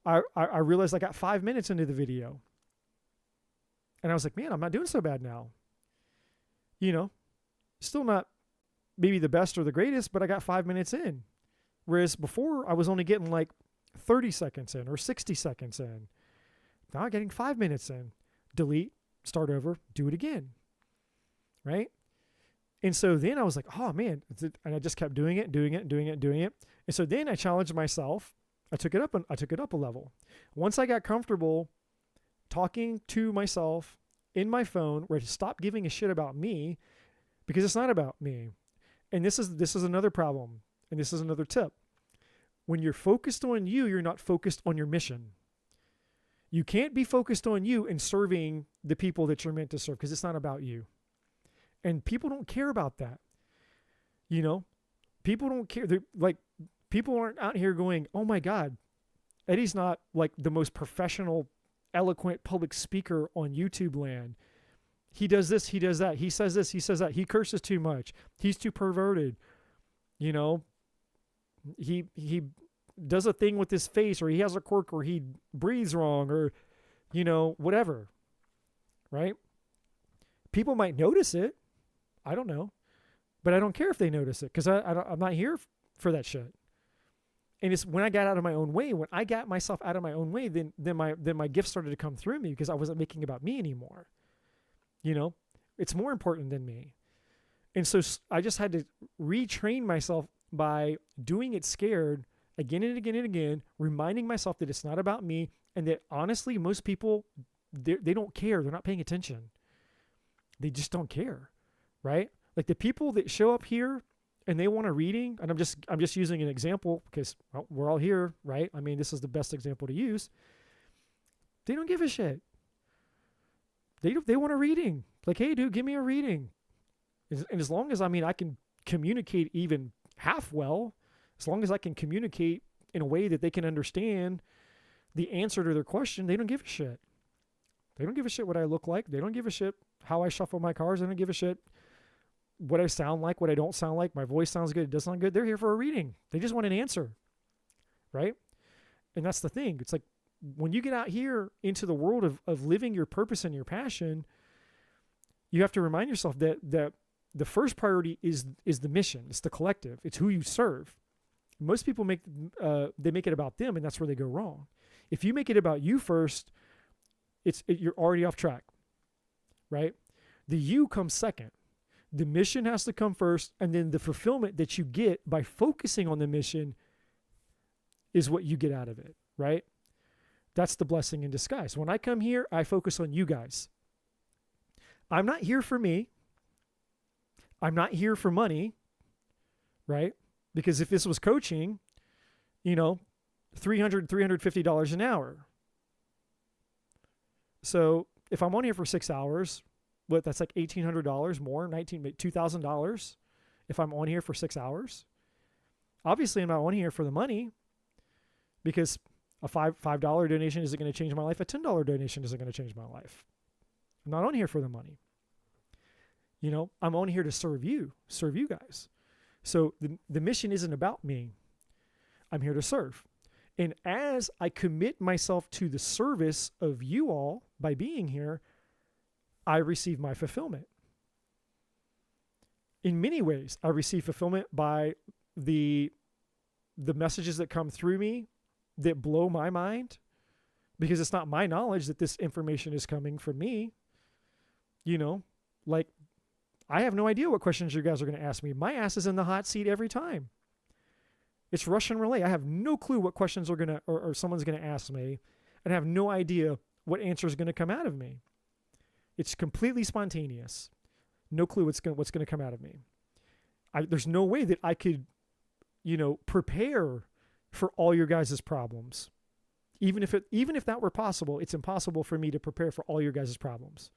A: I realized I got 5 minutes into the video. And I was like, man, I'm not doing so bad now. You know, still not maybe the best or the greatest, but I got 5 minutes in. Whereas before I was only getting like 30 seconds in or 60 seconds in. Now I'm getting 5 minutes in. Delete, start over, do it again. Right? And so then I was like, oh man, and I just kept doing it. And so then I challenged myself. I took it up a level. Once I got comfortable talking to myself in my phone, where to stop giving a shit about me, because it's not about me. And this is another problem, and this is another tip. When you're focused on you, you're not focused on your mission. You can't be focused on you and serving the people that you're meant to serve, because it's not about you. And people don't care about that. You know, people don't care. They're like, people aren't out here going, oh my God, Eddie's not like the most professional, eloquent public speaker on YouTube land. He does this, he does that. He says this, he says that. He curses too much. He's too perverted. You know, he does a thing with his face, or he has a quirk, or he breathes wrong, or, you know, whatever. Right? People might notice it. I don't know. But I don't care if they notice it, because I'm not here for that shit. And it's when I got out of my own way, when I got myself out of my own way, then my gifts started to come through me, because I wasn't making it about me anymore. You know, it's more important than me. And so I just had to retrain myself by doing it scared again and again and again, reminding myself that it's not about me, and that honestly, most people, they don't care. They're not paying attention. They just don't care, right? Like the people that show up here and they want a reading, and I'm just using an example because we're all here, right? I mean, this is the best example to use. They don't give a shit. They want a reading. Like, hey, dude, give me a reading. And as long as, I can communicate even half well, as long as I can communicate in a way that they can understand the answer to their question, they don't give a shit. They don't give a shit what I look like. They don't give a shit how I shuffle my cards. They don't give a shit what I sound like, what I don't sound like. My voice sounds good. It doesn't sound good. They're here for a reading. They just want an answer, right? And that's the thing. It's like when you get out here into the world of living your purpose and your passion, you have to remind yourself that the first priority is the mission. It's the collective. It's who you serve. Most people make it about them, and that's where they go wrong. If you make it about you first, you're already off track, right? The you comes second. The mission has to come first, and then the fulfillment that you get by focusing on the mission is what you get out of it, right? That's the blessing in disguise. When I come here, I focus on you guys. I'm not here for me. I'm not here for money, right? Because if this was coaching, you know, $350 an hour. So if I'm on here for 6 hours, that's like $1,800 more, $2,000 if I'm on here for 6 hours. Obviously, I'm not on here for the money, because a $5 donation isn't going to change my life. A $10 donation isn't going to change my life. I'm not on here for the money. You know, I'm on here to serve you guys. So the mission isn't about me. I'm here to serve. And as I commit myself to the service of you all by being here, I receive my fulfillment. In many ways, I receive fulfillment by the messages that come through me that blow my mind, because it's not my knowledge that this information is coming from me. You know, like, I have no idea what questions you guys are going to ask me. My ass is in the hot seat every time. It's Russian roulette. I have no clue what questions are going to, or someone's going to ask me, and I have no idea what answer is going to come out of me. It's completely spontaneous. No clue what's going to come out of me. There's no way that I could, you know, prepare for all your guys' problems. Even if that were possible, it's impossible for me to prepare for all your guys' problems.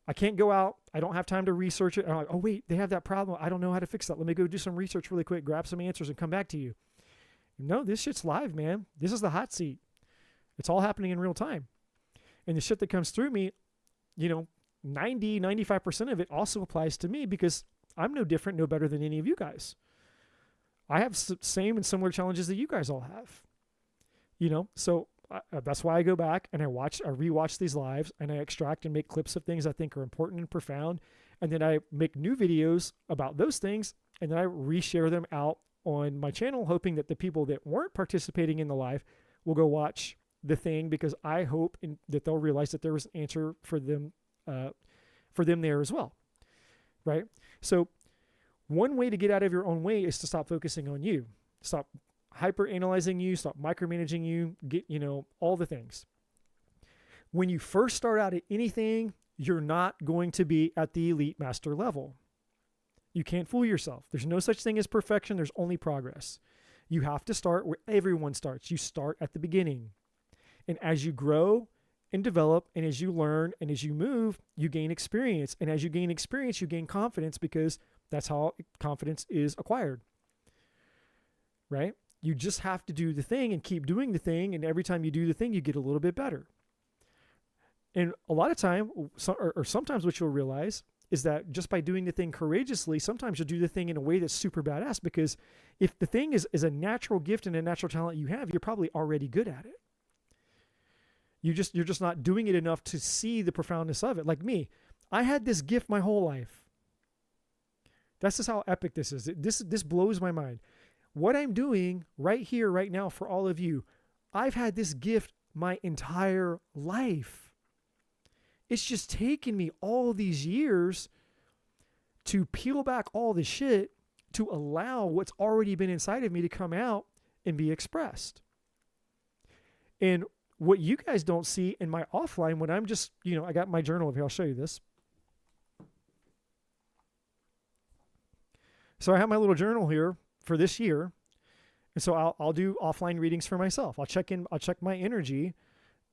A: I can't go out. I don't have time to research it. I'm like, oh, wait, they have that problem. I don't know how to fix that. Let me go do some research really quick, grab some answers, and come back to you. No, this shit's live, man. This is the hot seat. It's all happening in real time. And the shit that comes through me, you know, 95% of it also applies to me, because I'm no different, no better than any of you guys. I have same and similar challenges that you guys all have. You know, so that's why I go back and I rewatch these lives, and I extract and make clips of things I think are important and profound. and then I make new videos about those things, and then I reshare them out on my channel, hoping that the people that weren't participating in the live will go watch the thing, because I hope that they'll realize that there was an answer for them there as well, right? So one way to get out of your own way is to stop focusing on you, stop hyper analyzing you, stop micromanaging you, get, all the things. When you first start out at anything, you're not going to be at the elite master level. You can't fool yourself. There's no such thing as perfection. There's only progress. You have to start where everyone starts. You start at the beginning. And as you grow and develop, and as you learn, and as you move, you gain experience. And as you gain experience, you gain confidence, because that's how confidence is acquired, right? You just have to do the thing and keep doing the thing. And every time you do the thing, you get a little bit better. And a lot of time, or sometimes what you'll realize is that just by doing the thing courageously, sometimes you'll do the thing in a way that's super badass, because if the thing is a natural gift and a natural talent you have, you're probably already good at it. You're just not doing it enough to see the profoundness of it. Like me, I had this gift my whole life. That's just how epic this is. This blows my mind. What I'm doing right here, right now, for all of you, I've had this gift my entire life. It's just taken me all these years to peel back all the shit, to allow what's already been inside of me to come out and be expressed. And what you guys don't see in my offline, when I'm just, I got my journal over here. I'll show you this. So I have my little journal here for this year. And so I'll do offline readings for myself. I'll check my energy,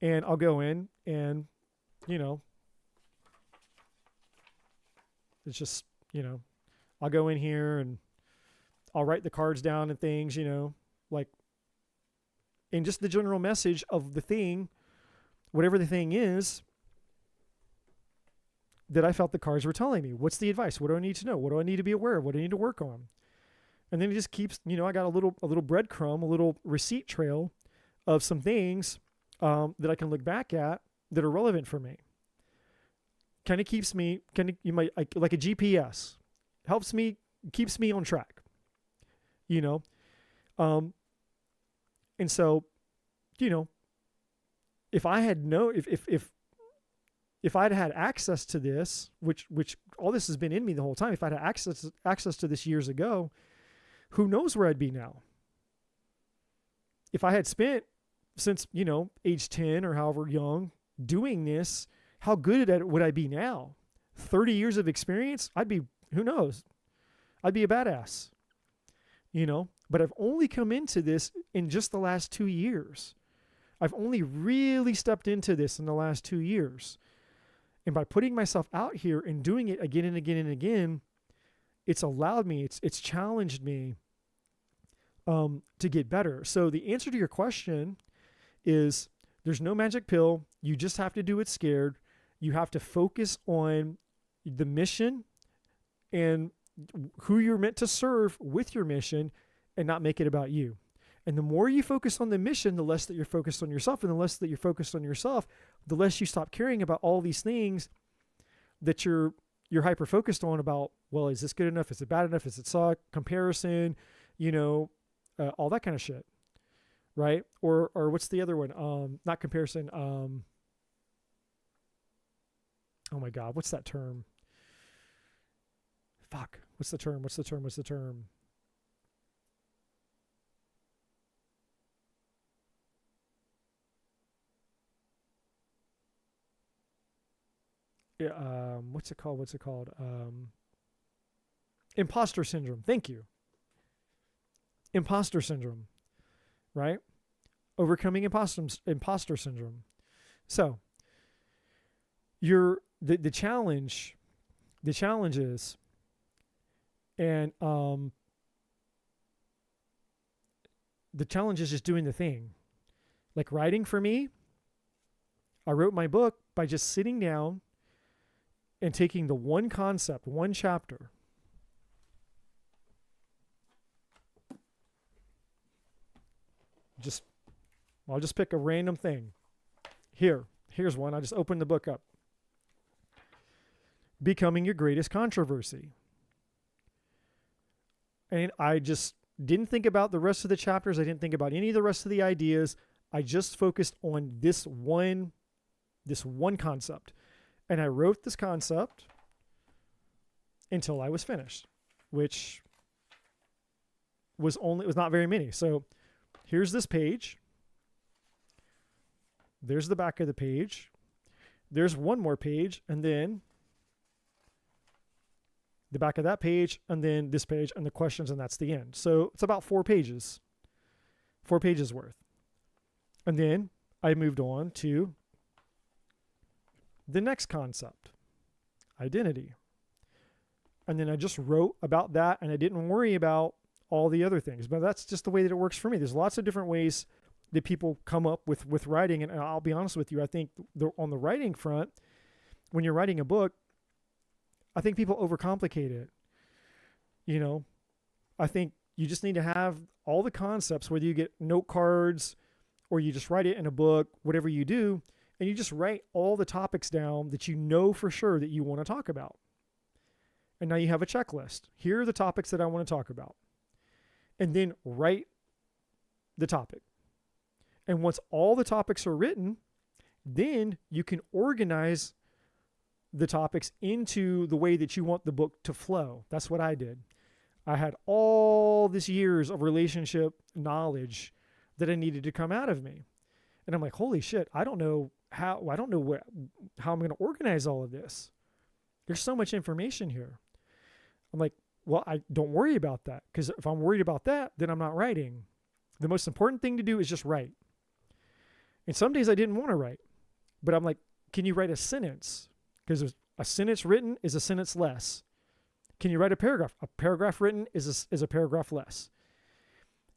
A: and I'll go in and, it's just, I'll go in here and I'll write the cards down and things, like, and just the general message of the thing, whatever the thing is that I felt the cards were telling me. What's the advice? What do I need to know? What do I need to be aware of? What do I need to work on? And then it just keeps, I got a little breadcrumb, a little receipt trail of some things that I can look back at that are relevant for me. Kind of keeps me, like a GPS, helps me, keeps me on track, and so, if I had if I'd had access to this, which all this has been in me the whole time, if I'd had access to this years ago, who knows where I'd be now? If I had spent since, age 10 or however young doing this, how good at it would I be now? 30 years of experience? Who knows? I'd be a badass, but I've only come into this in just the last 2 years. I've only really stepped into this in the last 2 years. And by putting myself out here and doing it again and again and again, it's allowed me, it's challenged me to get better. So the answer to your question is there's no magic pill. You just have to do it scared. You have to focus on the mission and who you're meant to serve with your mission, and not make it about you. And the more you focus on the mission, the less that you're focused on yourself. And the less that you're focused on yourself, the less you stop caring about all these things that you're hyper focused on about. Well, is this good enough? Is it bad enough? Is it suck? Comparison, all that kind of shit. Right? Or what's the other one? Not comparison. Oh my God, what's that term? Fuck. What's the term? Yeah, what's it called? Imposter syndrome. Thank you. Imposter syndrome, right? Overcoming imposter syndrome. So the challenge is, and the challenge is just doing the thing. Like writing for me, I wrote my book by just sitting down and taking the one concept, one chapter, I'll just pick a random thing. Here's one. I just opened the book up. becoming your greatest controversy. And I just didn't think about the rest of the chapters. I didn't think about any of the rest of the ideas. I just focused on this one concept. And I wrote this concept until I was finished, which was not very many. So here's this page. There's the back of the page. There's one more page, and then the back of that page, and then this page, and the questions, and that's the end. So it's about 4 pages. 4 pages worth. And then I moved on to the next concept, identity. And then I just wrote about that, and I didn't worry about all the other things. But that's just the way that it works for me. There's lots of different ways that people come up with writing. And I'll be honest with you, I think on the writing front, when you're writing a book, I think people overcomplicate it. You know, I think you just need to have all the concepts, whether you get note cards or you just write it in a book, whatever you do, and you just write all the topics down that you know for sure that you want to talk about. And now you have a checklist. Here are the topics that I want to talk about. And then write the topic. And once all the topics are written, then you can organize the topics into the way that you want the book to flow. That's what I did. I had all this years of relationship knowledge that I needed to come out of me. And I'm like, holy shit, I don't know how I'm going to organize all of this. There's so much information here. I'm like, well, I don't worry about that, because if I'm worried about that, then I'm not writing. The most important thing to do is just write. And some days I didn't want to write, but I'm like, can you write a sentence? Because a sentence written is a sentence less. Can you write a paragraph? A paragraph written is a paragraph less.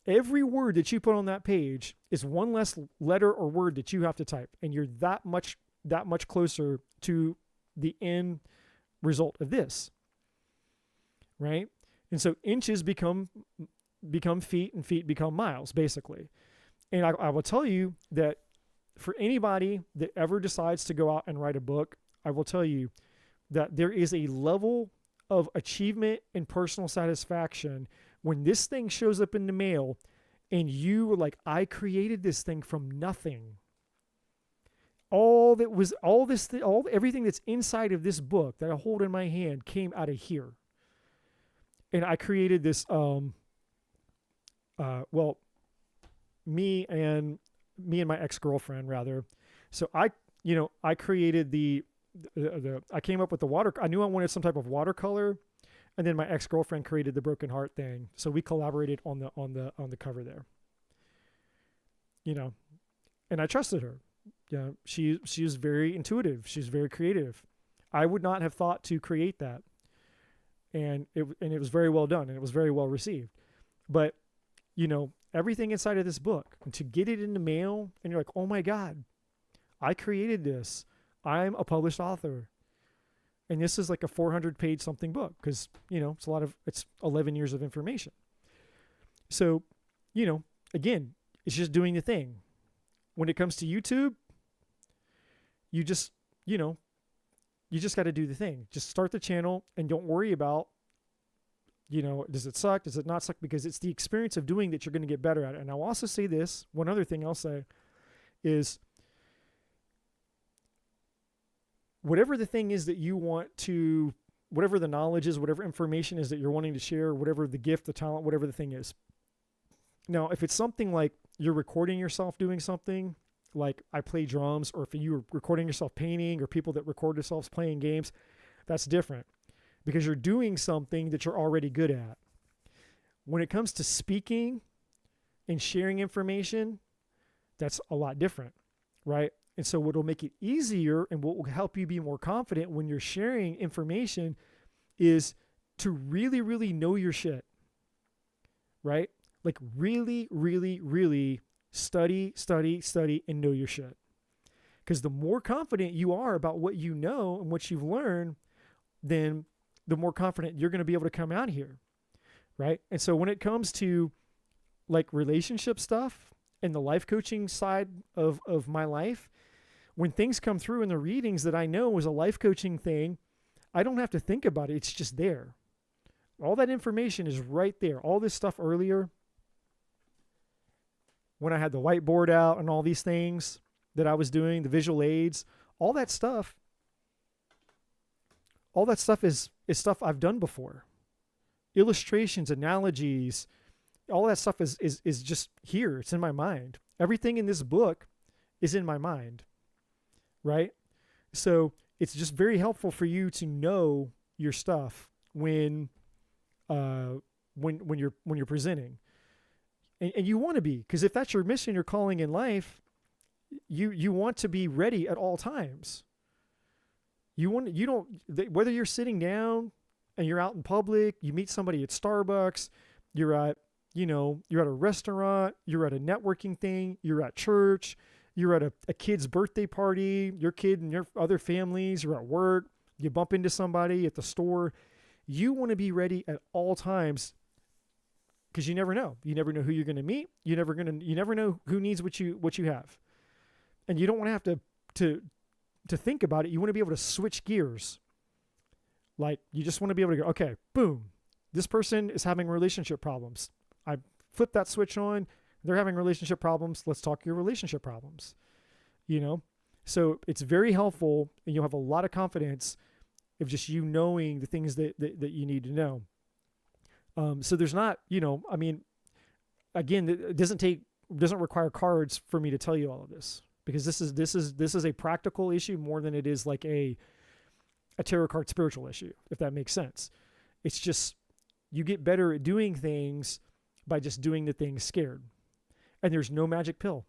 A: Every word that you put on that page is one less letter or word that you have to type, and you're that much closer to the end result of this, right? And so inches become feet, and feet become miles, basically. And I will tell you that for anybody that ever decides to go out and write a book, I will tell you that there is a level of achievement and personal satisfaction when this thing shows up in the mail and you were like, I created this thing from nothing. Everything that's inside of this book that I hold in my hand came out of here. And I created this, me and my ex-girlfriend rather. So I created I came up with the water. I knew I wanted some type of watercolor, and then my ex-girlfriend created the broken heart thing. So we collaborated on the cover there. You know, and I trusted her. Yeah, she was very intuitive. She's very creative. I would not have thought to create that, and it was very well done, and it was very well received. But you know, everything inside of this book, and to get it in the mail, and you're like, oh my God, I created this. I'm a published author. And this is like a 400-page something book, because, you know, it's 11 years of information. So, you know, again, it's just doing the thing. When it comes to YouTube, you just got to do the thing. Just start the channel and don't worry about, you know, does it suck? Does it not suck? Because it's the experience of doing that you're going to get better at it. And I'll also say this, one other thing I'll say is, whatever the thing is that you want to, whatever the knowledge is, whatever information is that you're wanting to share, whatever the gift, the talent, whatever the thing is. Now, if it's something like you're recording yourself doing something, like I play drums, or if you're recording yourself painting, or people that record themselves playing games, that's different, because you're doing something that you're already good at. When it comes to speaking and sharing information, that's a lot different, right? And so what will make it easier and what will help you be more confident when you're sharing information is to really, really know your shit, right? Like really, really, really study, and know your shit. Because the more confident you are about what you know and what you've learned, then the more confident you're going to be able to come out here, right? And so when it comes to like relationship stuff and the life coaching side of my life, when things come through in the readings that I know was a life coaching thing, I don't have to think about it. It's just there. All that information is right there. All this stuff earlier, when I had the whiteboard out and all these things that I was doing, the visual aids, all that stuff is stuff I've done before. Illustrations, analogies, all that stuff is just here. It's in my mind. Everything in this book is in my mind, right? So it's just very helpful for you to know your stuff when you're presenting, and you want to be, because if that's your mission, your calling in life, you want to be ready at all times. Whether you're sitting down and you're out in public, you meet somebody at Starbucks, you're at a restaurant, you're at a networking thing, you're at church, you're at a kid's birthday party, your kid and your other families, you're at work, you bump into somebody at the store. You want to be ready at all times, because you never know. You never know who you're going to meet. You never know who needs what you have. And you don't want to have to think about it. You want to be able to switch gears. Like, you just want to be able to go, okay, boom, this person is having relationship problems. I flip that switch on. They're having relationship problems. Let's talk your relationship problems. So it's very helpful, and you'll have a lot of confidence of just you knowing the things that you need to know. So there's not, again, it doesn't require cards for me to tell you all of this, because this is a practical issue more than it is like a tarot card spiritual issue, if that makes sense. It's just, you get better at doing things by just doing the things scared. And there's no magic pill.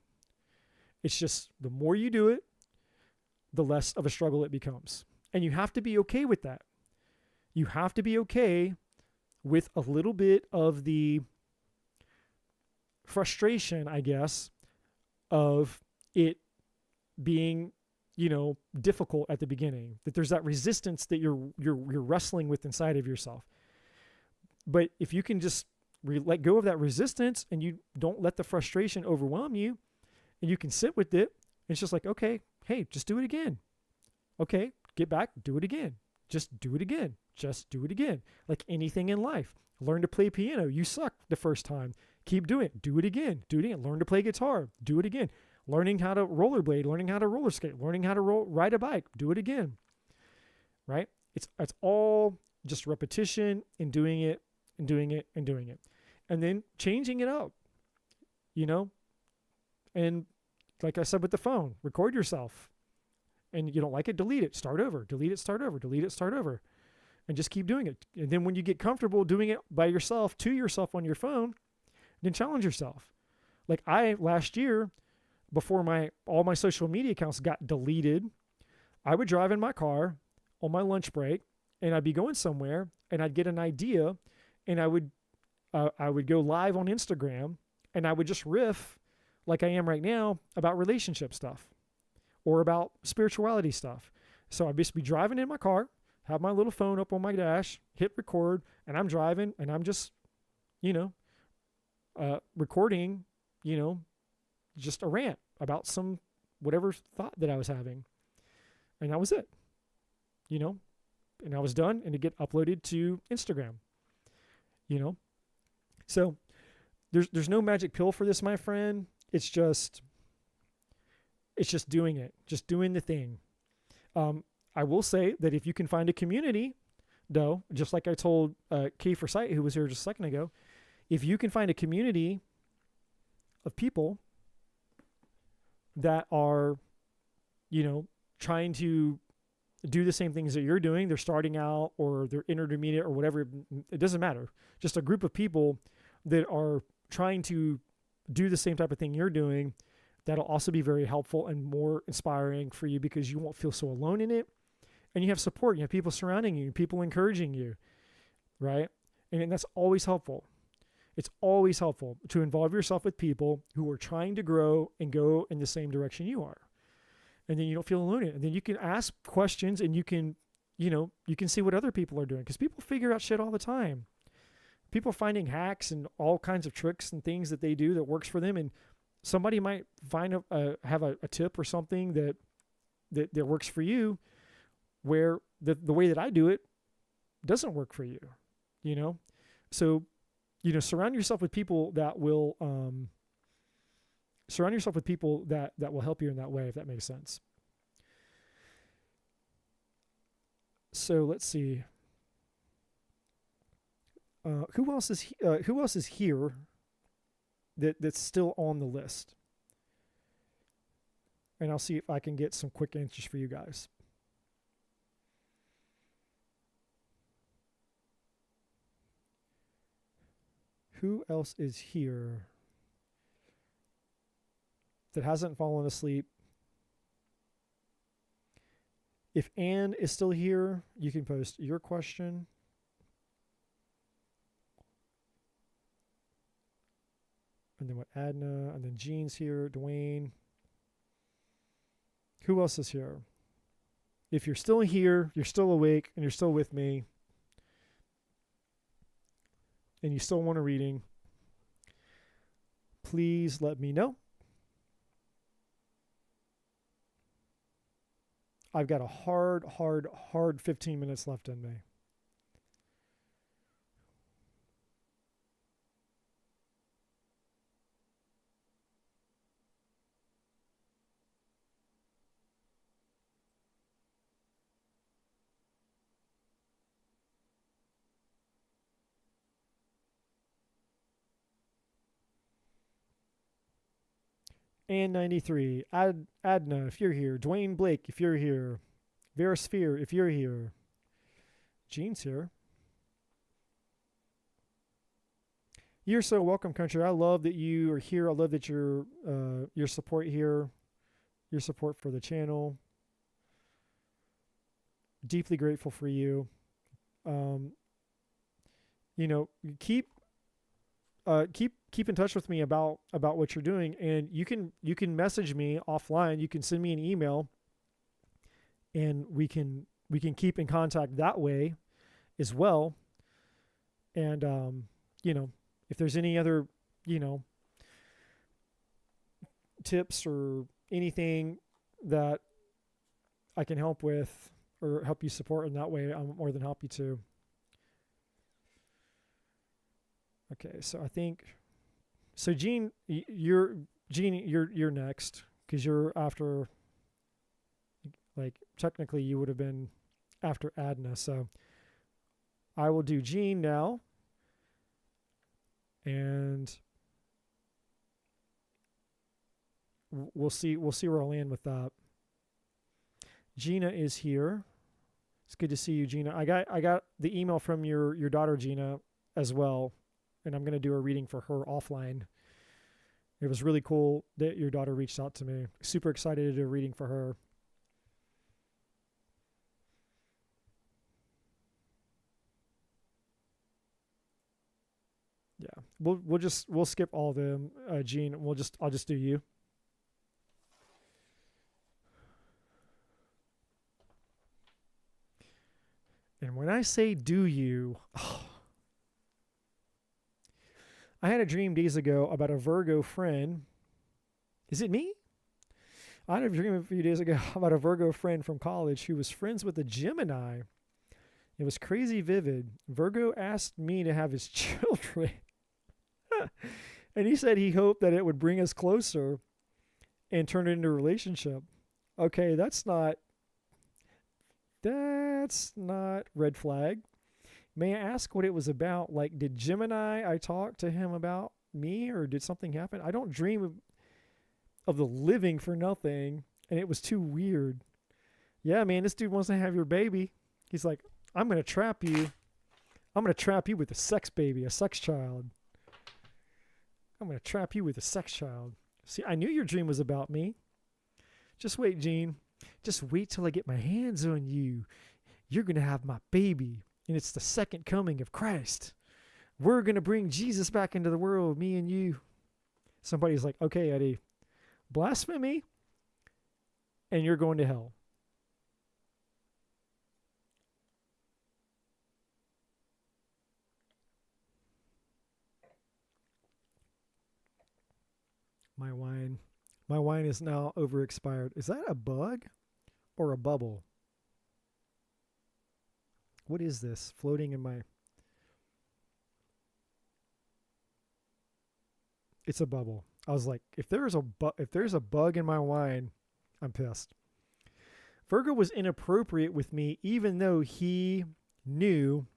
A: It's just, the more you do it, the less of a struggle it becomes. And you have to be okay with that. You have to be okay with a little bit of the frustration, I guess, of it being, difficult at the beginning. That there's that resistance that you're wrestling with inside of yourself. But if you can just let go of that resistance, and you don't let the frustration overwhelm you, and you can sit with it, it's just like, okay, hey, just do it again. Okay, get back, do it again. Just do it again. Just do it again. Like anything in life. Learn to play piano. You sucked the first time. Keep doing it. Do it again. Do it again. Learn to play guitar. Do it again. Learning how to rollerblade. Learning how to roller skate. Learning how to ride a bike. Do it again. Right? It's all just repetition and doing it and doing it and doing it. And then changing it up. And like I said with the phone, record yourself. And you don't like it, delete it, start over, delete it, start over, delete it, start over. And just keep doing it. And then when you get comfortable doing it by yourself, to yourself on your phone, then challenge yourself. Like last year, before all my social media accounts got deleted, I would drive in my car on my lunch break, and I'd be going somewhere, and I'd get an idea, and I would go live on Instagram, and I would just riff like I am right now about relationship stuff or about spirituality stuff. So I'd just be driving in my car, have my little phone up on my dash, hit record, and I'm driving, and I'm just, recording, just a rant about some whatever thought that I was having. And that was it, and I was done, and it get uploaded to Instagram, So there's no magic pill for this, my friend. It's just doing it, just doing the thing. I will say that if you can find a community, though, just like I told Kay for Sight, who was here just a second ago, if you can find a community of people that are, trying to do the same things that you're doing, they're starting out or they're intermediate or whatever, it doesn't matter. Just a group of people that are trying to do the same type of thing you're doing, that'll also be very helpful and more inspiring for you, because you won't feel so alone in it. And you have support. You have people surrounding you, people encouraging you, right? And that's always helpful. It's always helpful to involve yourself with people who are trying to grow and go in the same direction you are. And then you don't feel alone in it. And then you can ask questions, and you can see what other people are doing, because people figure out shit all the time. People are finding hacks and all kinds of tricks and things that they do that works for them. And somebody might find have a tip or something that works for you. where the way that I do it doesn't work for you, you know? So, surround yourself with people that will, that will help you in that way, if that makes sense. So let's see. Who else is here that's still on the list? And I'll see if I can get some quick answers for you guys. Who else is here that hasn't fallen asleep? If Anne is still here, you can post your question. And then what, Adna, and then Jean's here, Dwayne. Who else is here? If you're still here, you're still awake, and you're still with me, and you still want a reading, please let me know. I've got a hard 15 minutes left in me. And 93. Adna, if you're here. Dwayne Blake, if you're here. Vera Sphere, if you're here. Jean's here. You're so welcome, country. I love that you are here. I love that your support here, your support for the channel. Deeply grateful for you. Keep in touch with me about what you're doing, and you can message me offline. You can send me an email, and we can keep in contact that way as well. And if there's any other tips or anything that I can help with or help you support in that way, I'm more than happy to. Okay, so I think, Jean, you're next, because you're after, like, technically you would have been after Adna. So I will do Jean now, and we'll see where I'll land with that. Gina is here. It's good to see you, Gina. I got the email from your daughter, Gina, as well. And I'm going to do a reading for her offline. It was really cool that your daughter reached out to me. Super excited to do a reading for her. Yeah, we'll skip all of them, Jean. I'll just do you. And when I say do you, I had a dream days ago about a Virgo friend. Is it me? I had a dream a few days ago about a Virgo friend from college who was friends with a Gemini. It was crazy vivid. Virgo asked me to have his children. And he said he hoped that it would bring us closer and turn it into a relationship. Okay, that's not red flag. May I ask what it was about? Like, did Gemini, I talk to him about me, or did something happen? I don't dream of the living for nothing, and it was too weird. Yeah, man, this dude wants to have your baby. He's like, I'm going to trap you. I'm going to trap you with a sex baby, a sex child. I'm going to trap you with a sex child. See, I knew your dream was about me. Just wait, Gene. Just wait till I get my hands on you. You're going to have my baby. And it's the second coming of Christ. We're going to bring Jesus back into the world, me and you. Somebody's like, okay, Eddie, blasphemy, and you're going to hell. My wine is now over expired. Is that a bug or a bubble? what is this floating in my... It's a bubble. I was like, if there's a bug in my wine, I'm pissed. Virgo was inappropriate with me, even though he knew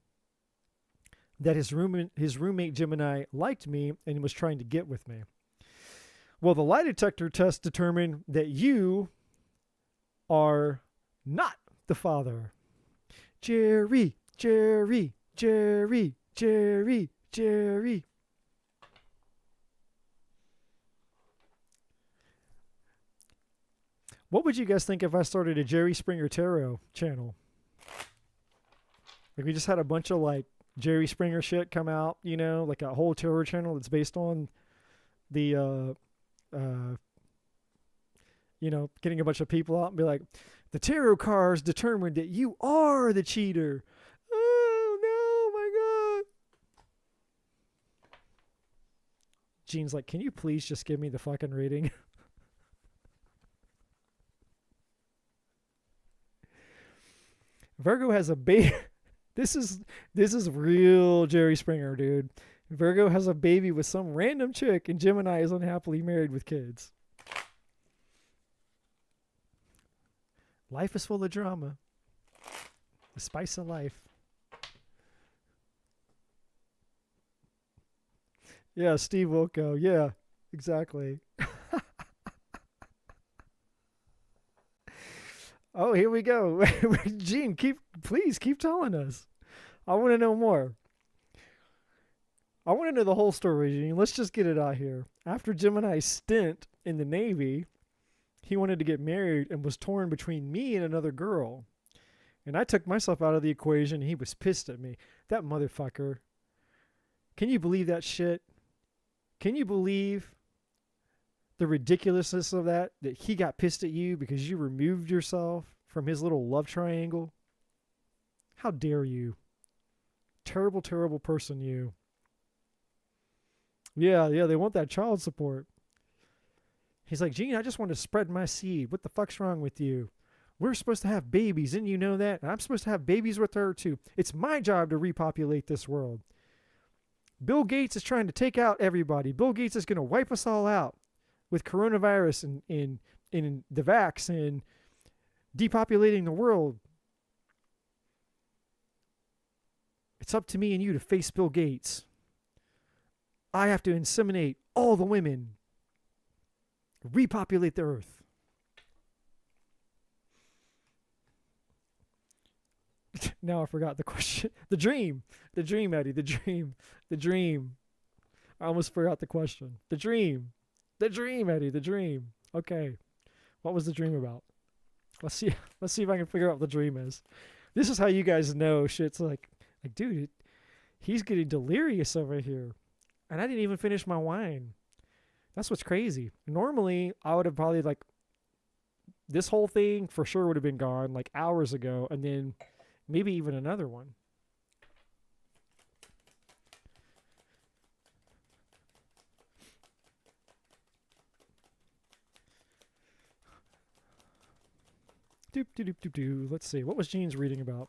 A: that his roommate Gemini liked me and was trying to get with me. Well, the lie detector test determined that you are not the father. Jerry, Jerry, Jerry, Jerry, Jerry. What would you guys think if I started a Jerry Springer Tarot channel? Like we just had a bunch of like Jerry Springer shit come out, you know, like a whole tarot channel that's based on the, you know, getting a bunch of people out and be like, the tarot cards determined that you are the cheater. Oh, no, my God. Jean's like, can you please just give me the fucking reading? Virgo has a baby. This is real Jerry Springer, dude. Virgo has a baby with some random chick, and Gemini is unhappily married with kids. Life is full of drama. The spice of life. Yeah, Steve Wilco. Yeah, exactly. Oh, here we go. Gene, please keep telling us. I want to know more. I want to know the whole story, Gene. Let's just get it out here. After Gemini's stint in the Navy, he wanted to get married and was torn between me and another girl. And I took myself out of the equation. And he was pissed at me. That motherfucker. Can you believe that shit? Can you believe the ridiculousness of that he got pissed at you because you removed yourself from his little love triangle? How dare you? Terrible, terrible person, you. Yeah, they want that child support. He's like, Gene, I just want to spread my seed. What the fuck's wrong with you? We're supposed to have babies, and you know that? And I'm supposed to have babies with her, too. It's my job to repopulate this world. Bill Gates is trying to take out everybody. Bill Gates is going to wipe us all out with coronavirus and the vax and depopulating the world. It's up to me and you to face Bill Gates. I have to inseminate all the women. Repopulate the earth. Now I forgot the question. The dream, Eddie, the dream. I almost forgot the question. The dream, Eddie, the dream. Okay. What was the dream about? Let's see if I can figure out what the dream is. This is how you guys know shit's like dude, he's getting delirious over here. And I didn't even finish my wine. That's what's crazy. Normally, I would have probably this whole thing for sure would have been gone like hours ago, and then maybe even another one. Doop, doop, doop, doop, doop. Let's see. What was Jean's reading about?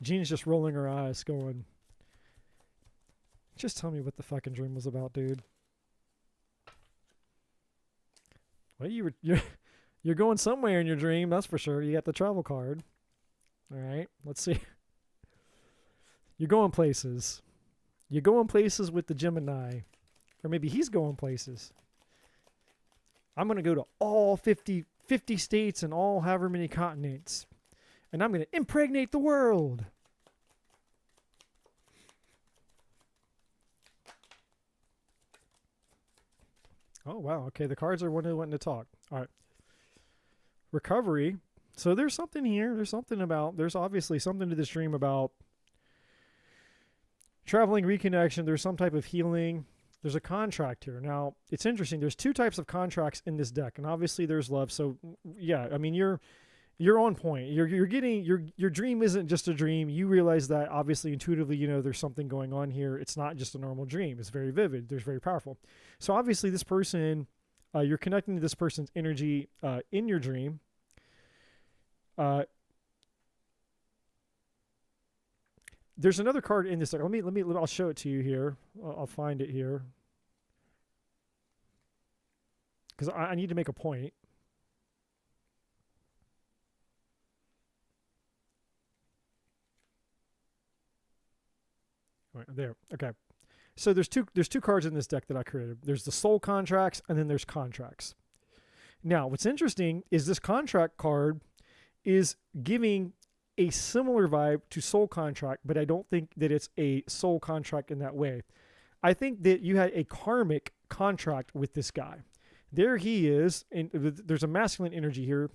A: Jean's just rolling her eyes going, just tell me what the fucking dream was about, dude. Well, you're going somewhere in your dream, that's for sure. You got the travel card. All right, let's see. You're going places. You're going places with the Gemini. Or maybe he's going places. I'm going to go to all 50 states and all however many continents. And I'm going to impregnate the world. Oh, wow. Okay, the cards are wanting to talk. All right. Recovery. So there's something here. There's obviously something to this dream about traveling, reconnection. There's some type of healing. There's a contract here. Now, it's interesting. There's two types of contracts in this deck, and obviously there's love. So, yeah, I mean, you're on point. You're getting your dream isn't just a dream. You realize that obviously intuitively, you know, there's something going on here. It's not just a normal dream. It's very vivid. There's very powerful. So obviously this person, you're connecting to this person's energy in your dream. there's another card in this deck. I'll show it to you here. I'll find it here because I need to make a point. Right there. Okay. So there's two cards in this deck that I created. There's the soul contracts, and then there's contracts. Now, what's interesting is this contract card is giving a similar vibe to soul contract, but I don't think that it's a soul contract in that way. I think that you had a karmic contract with this guy. There he is, and there's a masculine energy here,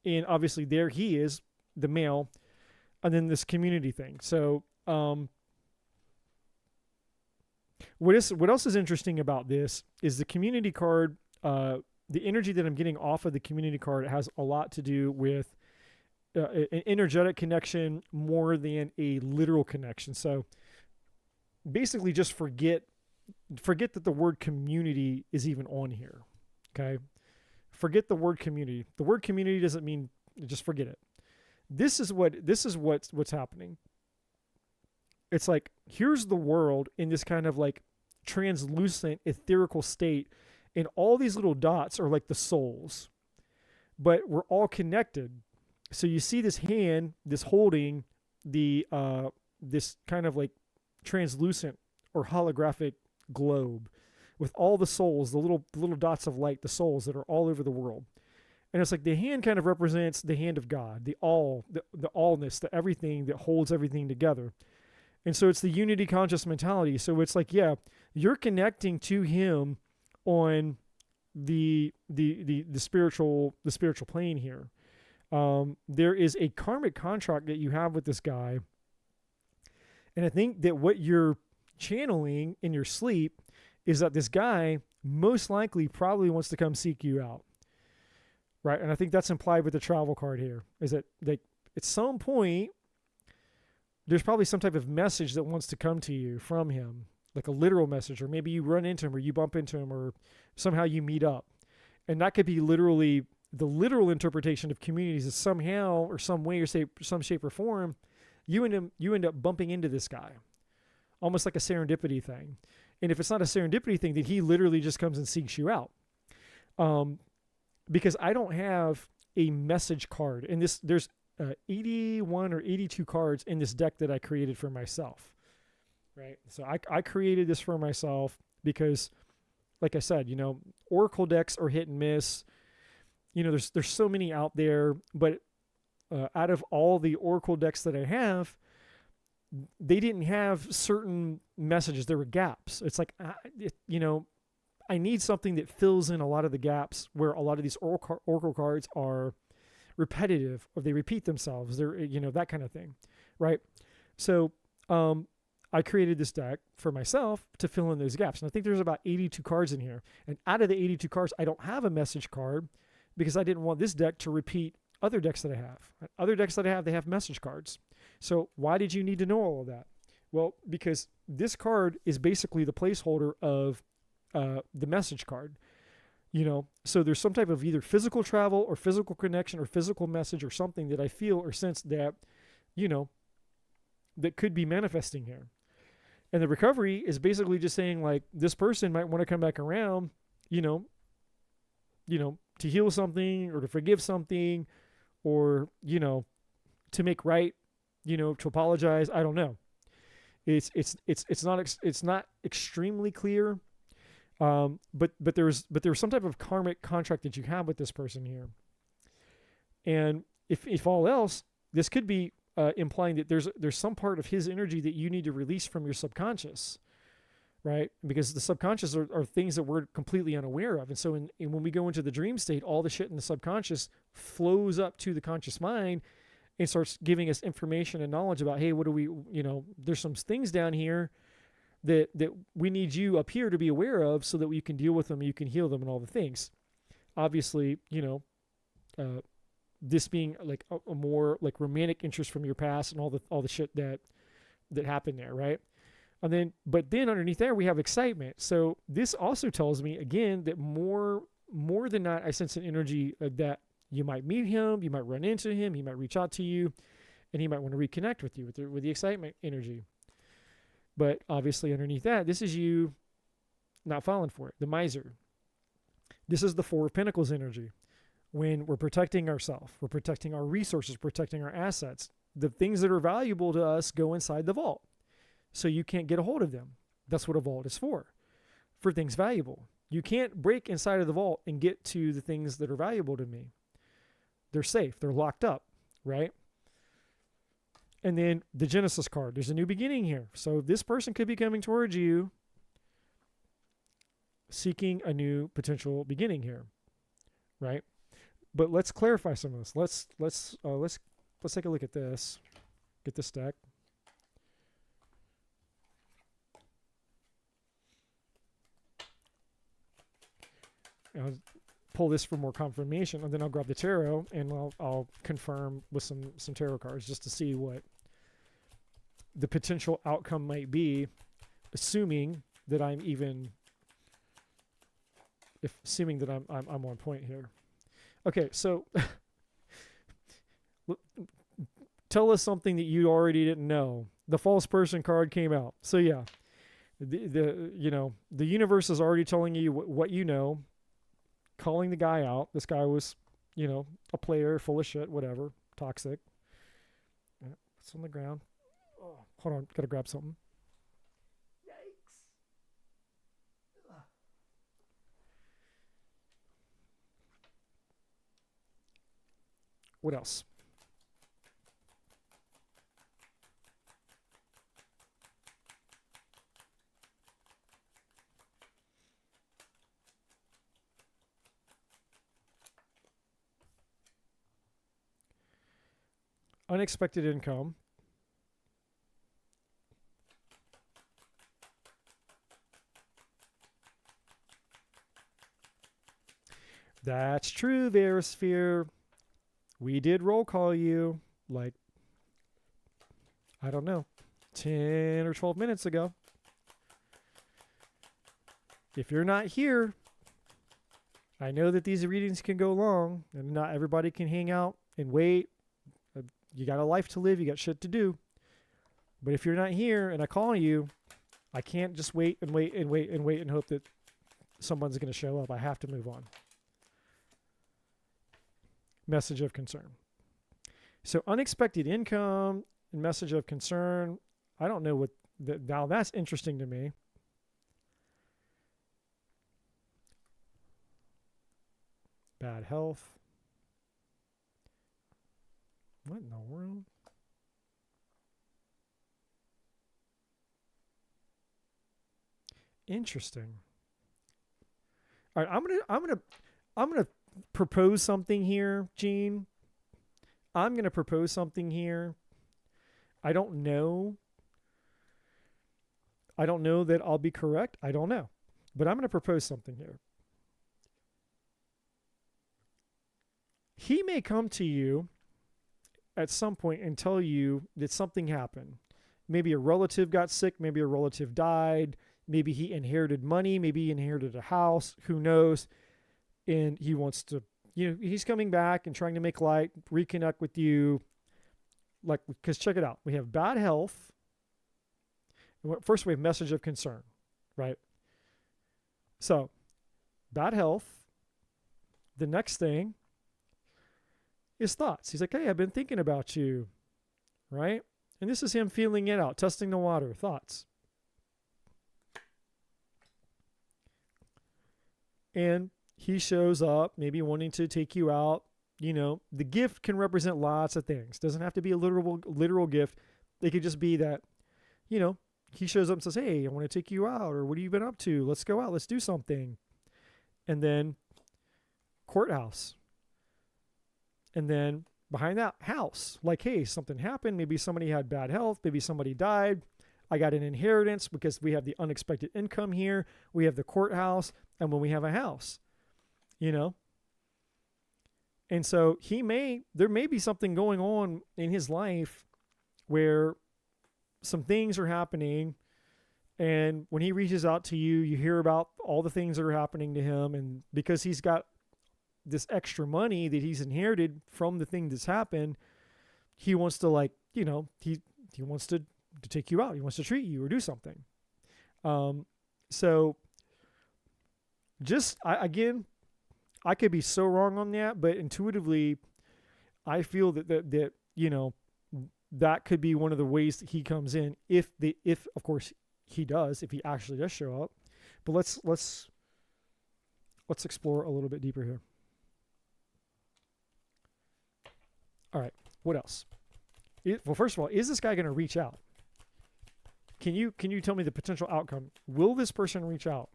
A: and obviously there he is, the male, and then this community thing. So, what else is interesting about this is the community card. The energy that I'm getting off of the community card has a lot to do with an energetic connection more than a literal connection. So basically just forget that the word community is even on here. Okay. Forget the word community. The word community doesn't mean, just forget it. This is what's happening. It's like, here's the world in this kind of like translucent etherical state, and all these little dots are like the souls, but we're all connected. So you see this hand, this holding the this kind of like translucent or holographic globe with all the souls, the little dots of light, the souls that are all over the world. And it's like the hand kind of represents the hand of God, the all, the allness, the everything that holds everything together. And so it's the unity conscious mentality. So it's like, yeah, you're connecting to him on the spiritual plane here. There is a karmic contract that you have with this guy. And I think that what you're channeling in your sleep is that this guy most likely probably wants to come seek you out. Right? And I think that's implied with the travel card here, is that like at some point, there's probably some type of message that wants to come to you from him, like a literal message, or maybe you run into him or you bump into him or somehow you meet up. And that could be literally the literal interpretation of communities is somehow or some way or some shape or form, you end up bumping into this guy, almost like a serendipity thing. And if it's not a serendipity thing, then he literally just comes and seeks you out. Because I don't have a message card. And there's 81 or 82 cards in this deck that I created for myself. Right? So I created this for myself because, like I said, Oracle decks are hit and miss. There's so many out there, but out of all the Oracle decks that I have, they didn't have certain messages. There were gaps. It's like, I need something that fills in a lot of the gaps where a lot of these Oracle cards are repetitive or they repeat themselves. They're, that kind of thing. Right. So, I created this deck for myself to fill in those gaps. And I think there's about 82 cards in here. And out of the 82 cards, I don't have a message card because I didn't want this deck to repeat other decks that I have. Other decks that I have, they have message cards. So why did you need to know all of that? Well, because this card is basically the placeholder of the message card. So there's some type of either physical travel or physical connection or physical message or something that I feel or sense that, that could be manifesting here. And the recovery is basically just saying like, this person might want to come back around, to heal something or to forgive something or, to make right, to apologize. I don't know. It's not extremely clear. But there's some type of karmic contract that you have with this person here. And if all else, this could be implying that there's some part of his energy that you need to release from your subconscious, right? Because the subconscious are things that we're completely unaware of. And so when we go into the dream state, all the shit in the subconscious flows up to the conscious mind and starts giving us information and knowledge about, hey, what do we, there's some things down here that we need you up here to be aware of so that you can deal with them, you can heal them and all the things. Obviously, this being like a more like romantic interest from your past and all the shit that happened there, right? But then underneath there we have excitement. So this also tells me again that more than not, I sense an energy that you might meet him, you might run into him, he might reach out to you, And he might want to reconnect with you with the excitement energy. But obviously underneath that, this is you not falling for it. The miser. This is the Four of Pentacles energy. When we're protecting ourselves, we're protecting our resources, protecting our assets. The things that are valuable to us go inside the vault. So you can't get a hold of them. That's what a vault is for things valuable. You can't break inside of the vault and get to the things that are valuable to me. They're safe. They're locked up, right? And then the Genesis card. There's a new beginning here. So this person could be coming towards you seeking a new potential beginning here, right? But let's clarify some of this. Let's take a look at this. Get this deck. I'll pull this for more confirmation, and then I'll grab the tarot and I'll confirm with some tarot cards just to see what the potential outcome might be, assuming that I'm on point here. Okay, so tell us something that you already didn't know. The false person card came out. So yeah, the universe is already telling you what you know, calling the guy out. This guy was, a player, full of shit, whatever, toxic. It's on the ground. Oh, hold on, gotta grab something. Yikes. What else? Unexpected income. That's true, Verisphere. We did roll call you like, I don't know, 10 or 12 minutes ago. If you're not here, I know that these readings can go long and not everybody can hang out and wait. You got a life to live. You got shit to do. But if you're not here and I call you, I can't just wait and wait and wait and wait and hope that someone's going to show up. I have to move on. Message of concern. So unexpected income and message of concern. I don't know what, now that's interesting to me. Bad health. What in the world? Interesting. All right, I'm gonna propose something here, Gene. I'm gonna propose something here. I don't know that I'll be correct. I don't know, but I'm gonna propose something here. He may come to you at some point and tell you that something happened. Maybe a relative got sick. Maybe a relative died. Maybe he inherited money. Maybe he inherited a house. Who knows? And he wants to, he's coming back and trying to make light, reconnect with you. Like, because check it out. We have bad health. First, we have message of concern, right? So, bad health. The next thing is thoughts. He's like, hey, I've been thinking about you, right? And this is him feeling it out, testing the water, thoughts. And he shows up, maybe wanting to take you out. The gift can represent lots of things. Doesn't have to be a literal gift. It could just be that, he shows up and says, hey, I want to take you out, or what have you been up to? Let's go out. Let's do something. And then courthouse. And then behind that, house. Like, hey, something happened. Maybe somebody had bad health. Maybe somebody died. I got an inheritance because we have the unexpected income here. We have the courthouse. And when we have a house, And so there may be something going on in his life where some things are happening. And when he reaches out to you, you hear about all the things that are happening to him. And because he's got this extra money that he's inherited from the thing that's happened, he wants to he wants to take you out. He wants to treat you or do something. So just, again, I could be so wrong on that, but intuitively, I feel that that could be one of the ways that he comes in if of course he does, if he actually does show up. But let's explore a little bit deeper here. All right, what else? Well, first of all, is this guy going to reach out? Can you tell me the potential outcome? Will this person reach out?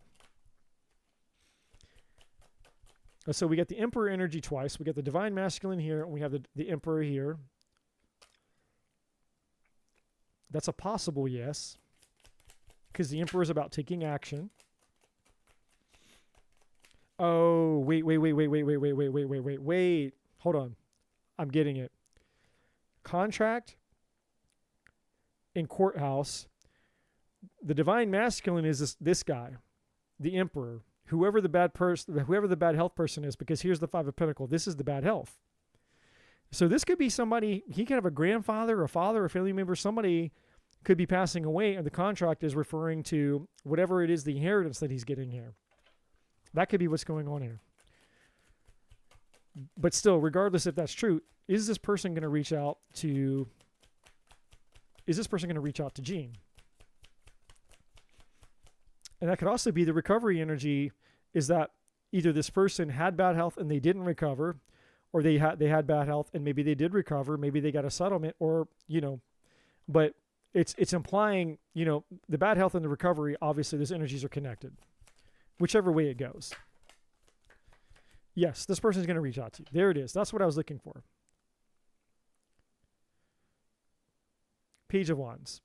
A: So we got the Emperor energy twice. We got the Divine Masculine here, and we have the Emperor here. That's a possible yes, because the Emperor is about taking action. Oh, wait. Hold on. I'm getting it. Contract in courthouse. The Divine Masculine is this guy, the Emperor. Whoever the bad health person is, because here's the Five of Pentacles. This is the bad health. So this could be somebody, he could have a grandfather, a father, a family member, somebody could be passing away, and the contract is referring to whatever it is, the inheritance that he's getting here. That could be what's going on here. But still, regardless if that's true, is this person going to reach out to Jean? And that could also be the recovery energy, is that either this person had bad health and they didn't recover, or they had bad health and maybe they did recover, maybe they got a settlement, or, but it's implying, the bad health and the recovery, obviously those energies are connected, whichever way it goes. Yes, this person's going to reach out to you. There it is. That's what I was looking for. Page of Wands.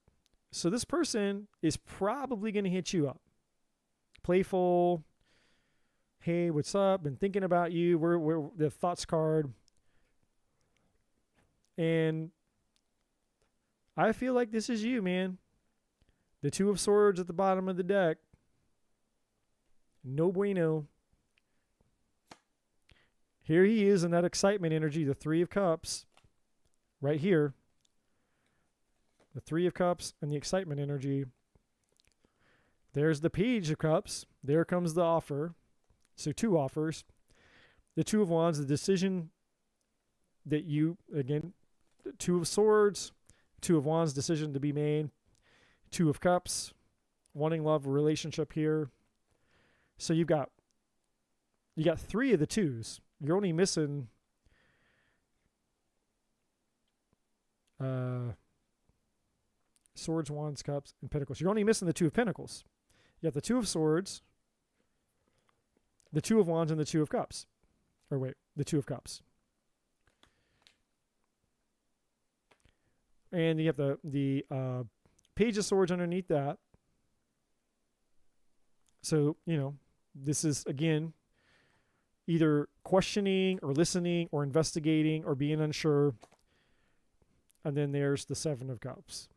A: So this person is probably going to hit you up. Playful. Hey, what's up? Been thinking about you. We're the thoughts card. And I feel like this is you, man. The Two of Swords at the bottom of the deck. No bueno. Here he is in that excitement energy, the Three of Cups. Right here. The Three of Cups and the excitement energy. There's the Page of Cups. There comes the offer. So two offers. The Two of Wands, the decision that you, again, Two of Swords, Two of Wands, decision to be made. Two of Cups, wanting love, relationship here. So you got three of the twos. You're only missing Swords, Wands, Cups, and Pentacles. You're only missing the Two of Pentacles. You got the Two of Swords, the Two of Wands, and the Two of Cups. Or wait, the Two of Cups. And you have the Page of Swords underneath that. So, this is, again, either questioning or listening or investigating or being unsure. And then there's the Seven of Cups.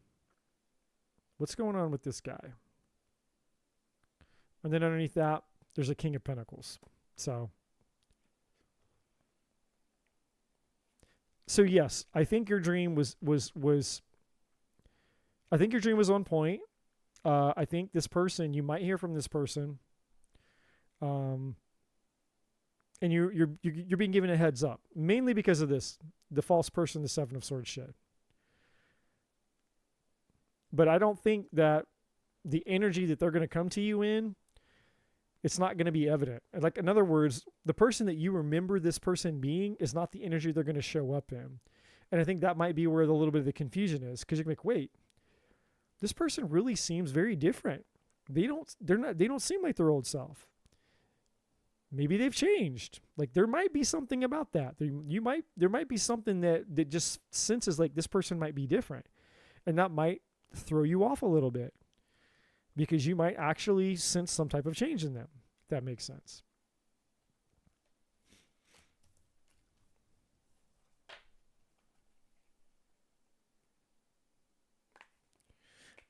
A: What's going on with this guy? And then underneath that, there's a King of Pentacles. So yes, I think your dream was I think your dream was on point. I think this person, you might hear from this person. And you're being given a heads up, mainly because of this, the false person, the Seven of Swords shit. But I don't think that the energy that they're going to come to you in, it's not going to be evident. Like, in other words, the person that you remember this person being is not the energy they're going to show up in. And I think that might be where a little bit of the confusion is, because you're like, wait, this person really seems very different. They don't seem like their old self. Maybe they've changed. Like, there might be something about that. There might be something that just senses like this person might be different. And that might throw you off a little bit, because you might actually sense some type of change in them, if that makes sense.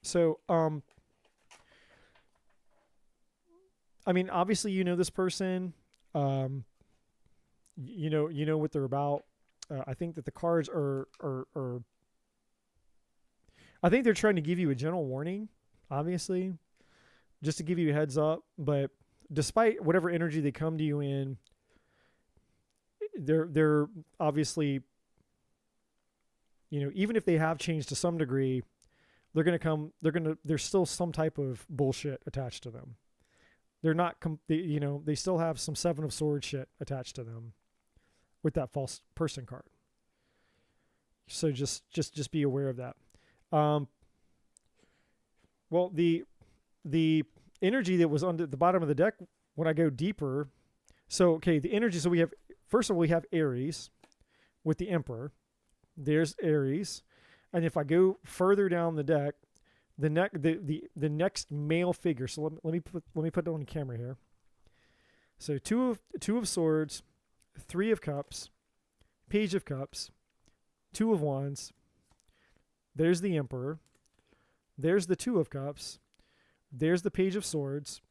A: So, I mean, obviously, this person, you know what they're about. I think that the cards are I think they're trying to give you a gentle warning, obviously, just to give you a heads up. But despite whatever energy they come to you in, they're obviously, even if they have changed to some degree, there's still some type of bullshit attached to them. They're not, they still have some Seven of Swords shit attached to them with that false person card. So just be aware of that. Well, the energy that was on the bottom of the deck, when I go deeper, the energy, so first of all, we have Aries with the Emperor. There's Aries. And if I go further down the deck, the next male figure. So let me put that on the camera here. So two of Swords, Three of Cups, Page of Cups, Two of Wands. There's the Emperor. There's the Two of Cups. There's the Page of Swords.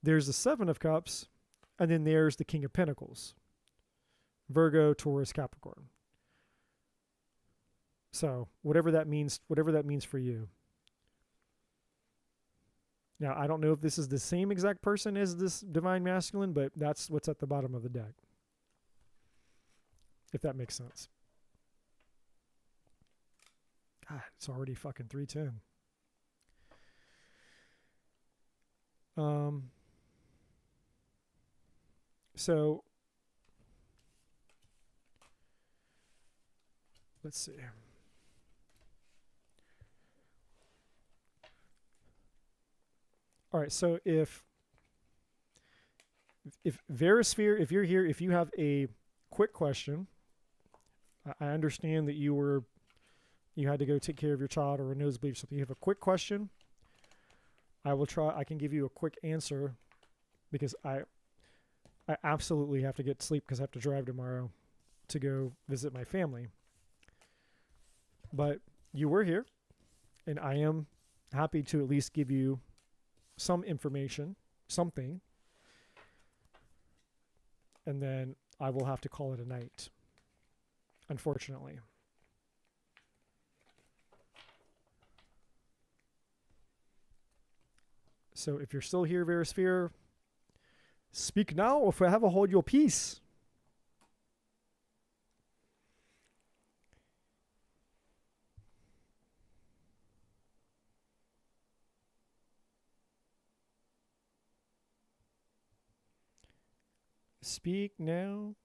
A: There's the Seven of Cups, and then there's the King of Pentacles. Virgo, Taurus, Capricorn. So whatever that means for you. Now, I don't know if this is the same exact person as this Divine Masculine, but that's what's at the bottom of the deck. If that makes sense. God, it's already fucking 3:10. So let's see. All right, so if Verisphere, if you're here, if you have a quick question, I understand that you had to go take care of your child or a nosebleed or something. You have a quick question, I can give you a quick answer, because I absolutely have to get sleep because I have to drive tomorrow to go visit my family. But you were here, and I am happy to at least give you some information, something, and then I will have to call it a night, unfortunately. So if you're still here, Verisphere, speak now, or forever hold your peace. Speak now,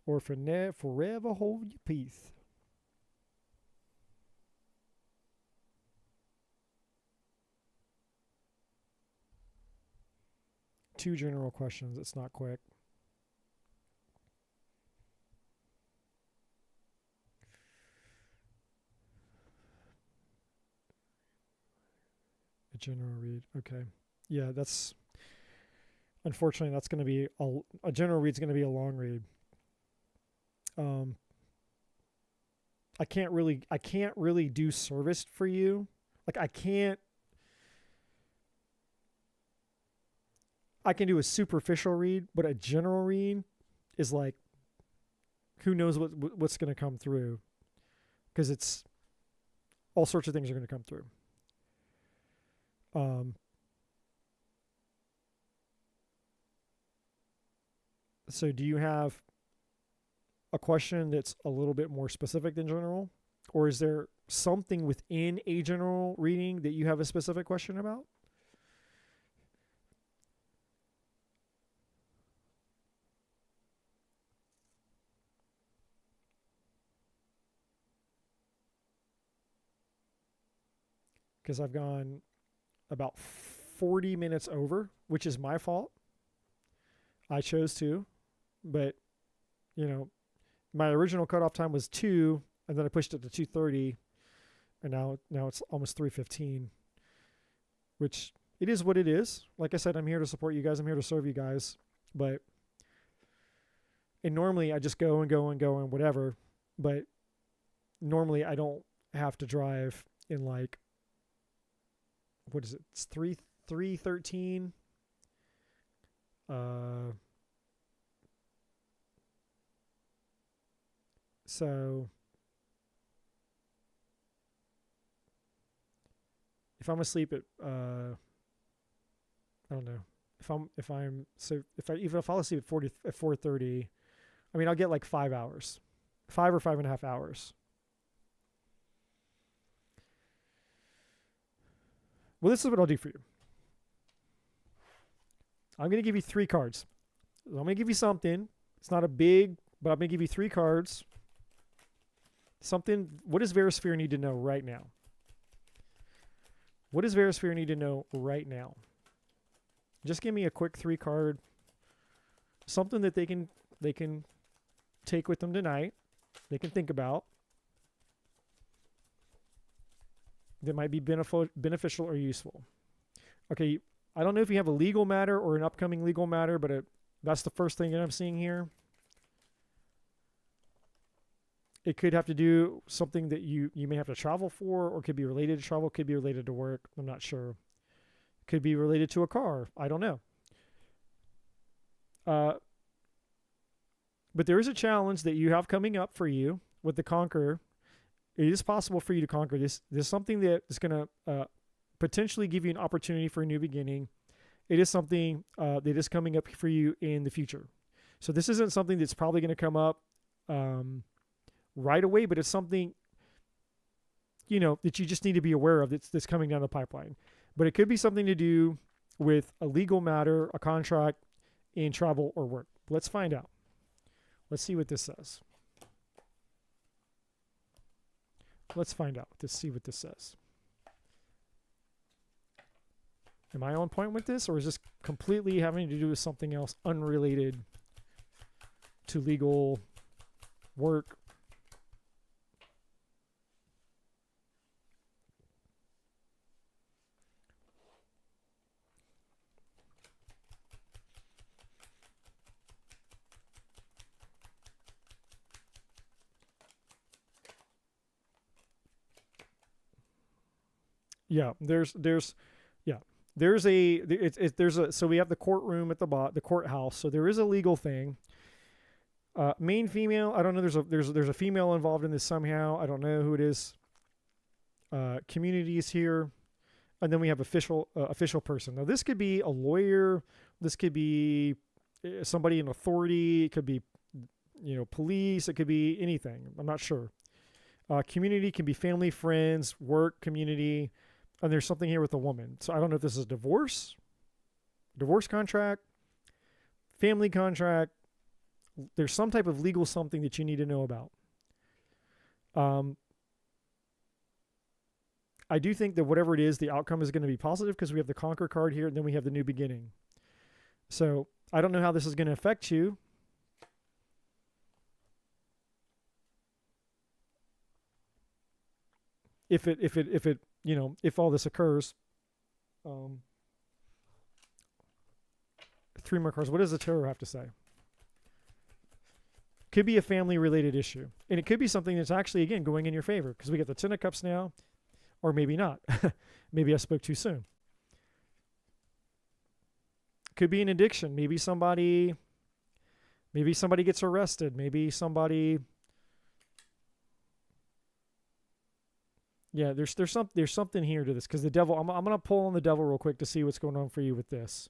A: or forever hold your peace. Two general questions. It's not quick. A general read. Okay. Yeah, unfortunately, that's going to be a general read's going to be a long read. I can't really do service for you. Like I can do a superficial read, but a general read is like, who knows what's going to come through, because it's all sorts of things are going to come through. So do you have a question that's a little bit more specific than general? Or is there something within a general reading that you have a specific question about? Because I've gone about 40 minutes over, which is my fault. I chose to, but my original cutoff time was 2, and then I pushed it to 2:30, and now it's almost 3:15, which it is what it is. Like I said, I'm here to support you guys. I'm here to serve you guys. And normally I just go and go and go and whatever, but normally I don't have to drive in like, what is it? It's 3:13. So if I'm asleep at I don't know. If I fall asleep at 4:30, I mean I'll get like 5 hours. 5 or 5.5 hours. Well, this is what I'll do for you. I'm going to give you 3 cards. I'm going to give you something. It's not a big, but I'm going to give you 3 cards. Something, what does Verisphere need to know right now? What does Verisphere need to know right now? Just give me a quick 3 card. Something that they can take with them tonight. They can think about. That might be beneficial or useful. Okay, I don't know if you have a legal matter or an upcoming legal matter, but that's the first thing that I'm seeing here. It could have to do something that you may have to travel for, or could be related to travel, could be related to work. I'm not sure. Could be related to a car. I don't know. But there is a challenge that you have coming up for you with the Conqueror. It is possible for you to conquer this. This is something that is going to potentially give you an opportunity for a new beginning. It is something that is coming up for you in the future. So this isn't something that's probably going to come up right away, but it's something, that you just need to be aware of that's coming down the pipeline. But it could be something to do with a legal matter, a contract, in travel or work. Let's find out. Let's see what this says. Let's find out. Let's see what this says. Am I on point with this, or is this completely having to do with something else unrelated to legal work? Yeah, there's so we have the courtroom at the courthouse. So there is a legal thing. Main female, I don't know. There's a female involved in this somehow. I don't know who it is. Communities here, and then we have official person. Now this could be a lawyer. This could be somebody in authority. It could be police. It could be anything. I'm not sure. Community can be family, friends, work, community. And there's something here with a woman. So I don't know if this is divorce contract, family contract. There's some type of legal something that you need to know about. I do think that whatever it is, the outcome is going to be positive because we have the Conquer card here, and then we have the New Beginning. So I don't know how this is going to affect you. If all this occurs. 3 more cards. What does the Tarot have to say? Could be a family-related issue. And it could be something that's actually, again, going in your favor because we get the 10 of Cups now, or maybe not. Maybe I spoke too soon. Could be an addiction. Maybe somebody gets arrested. Maybe somebody... Yeah, there's something here to this because the devil. I'm gonna pull on the devil real quick to see what's going on for you with this,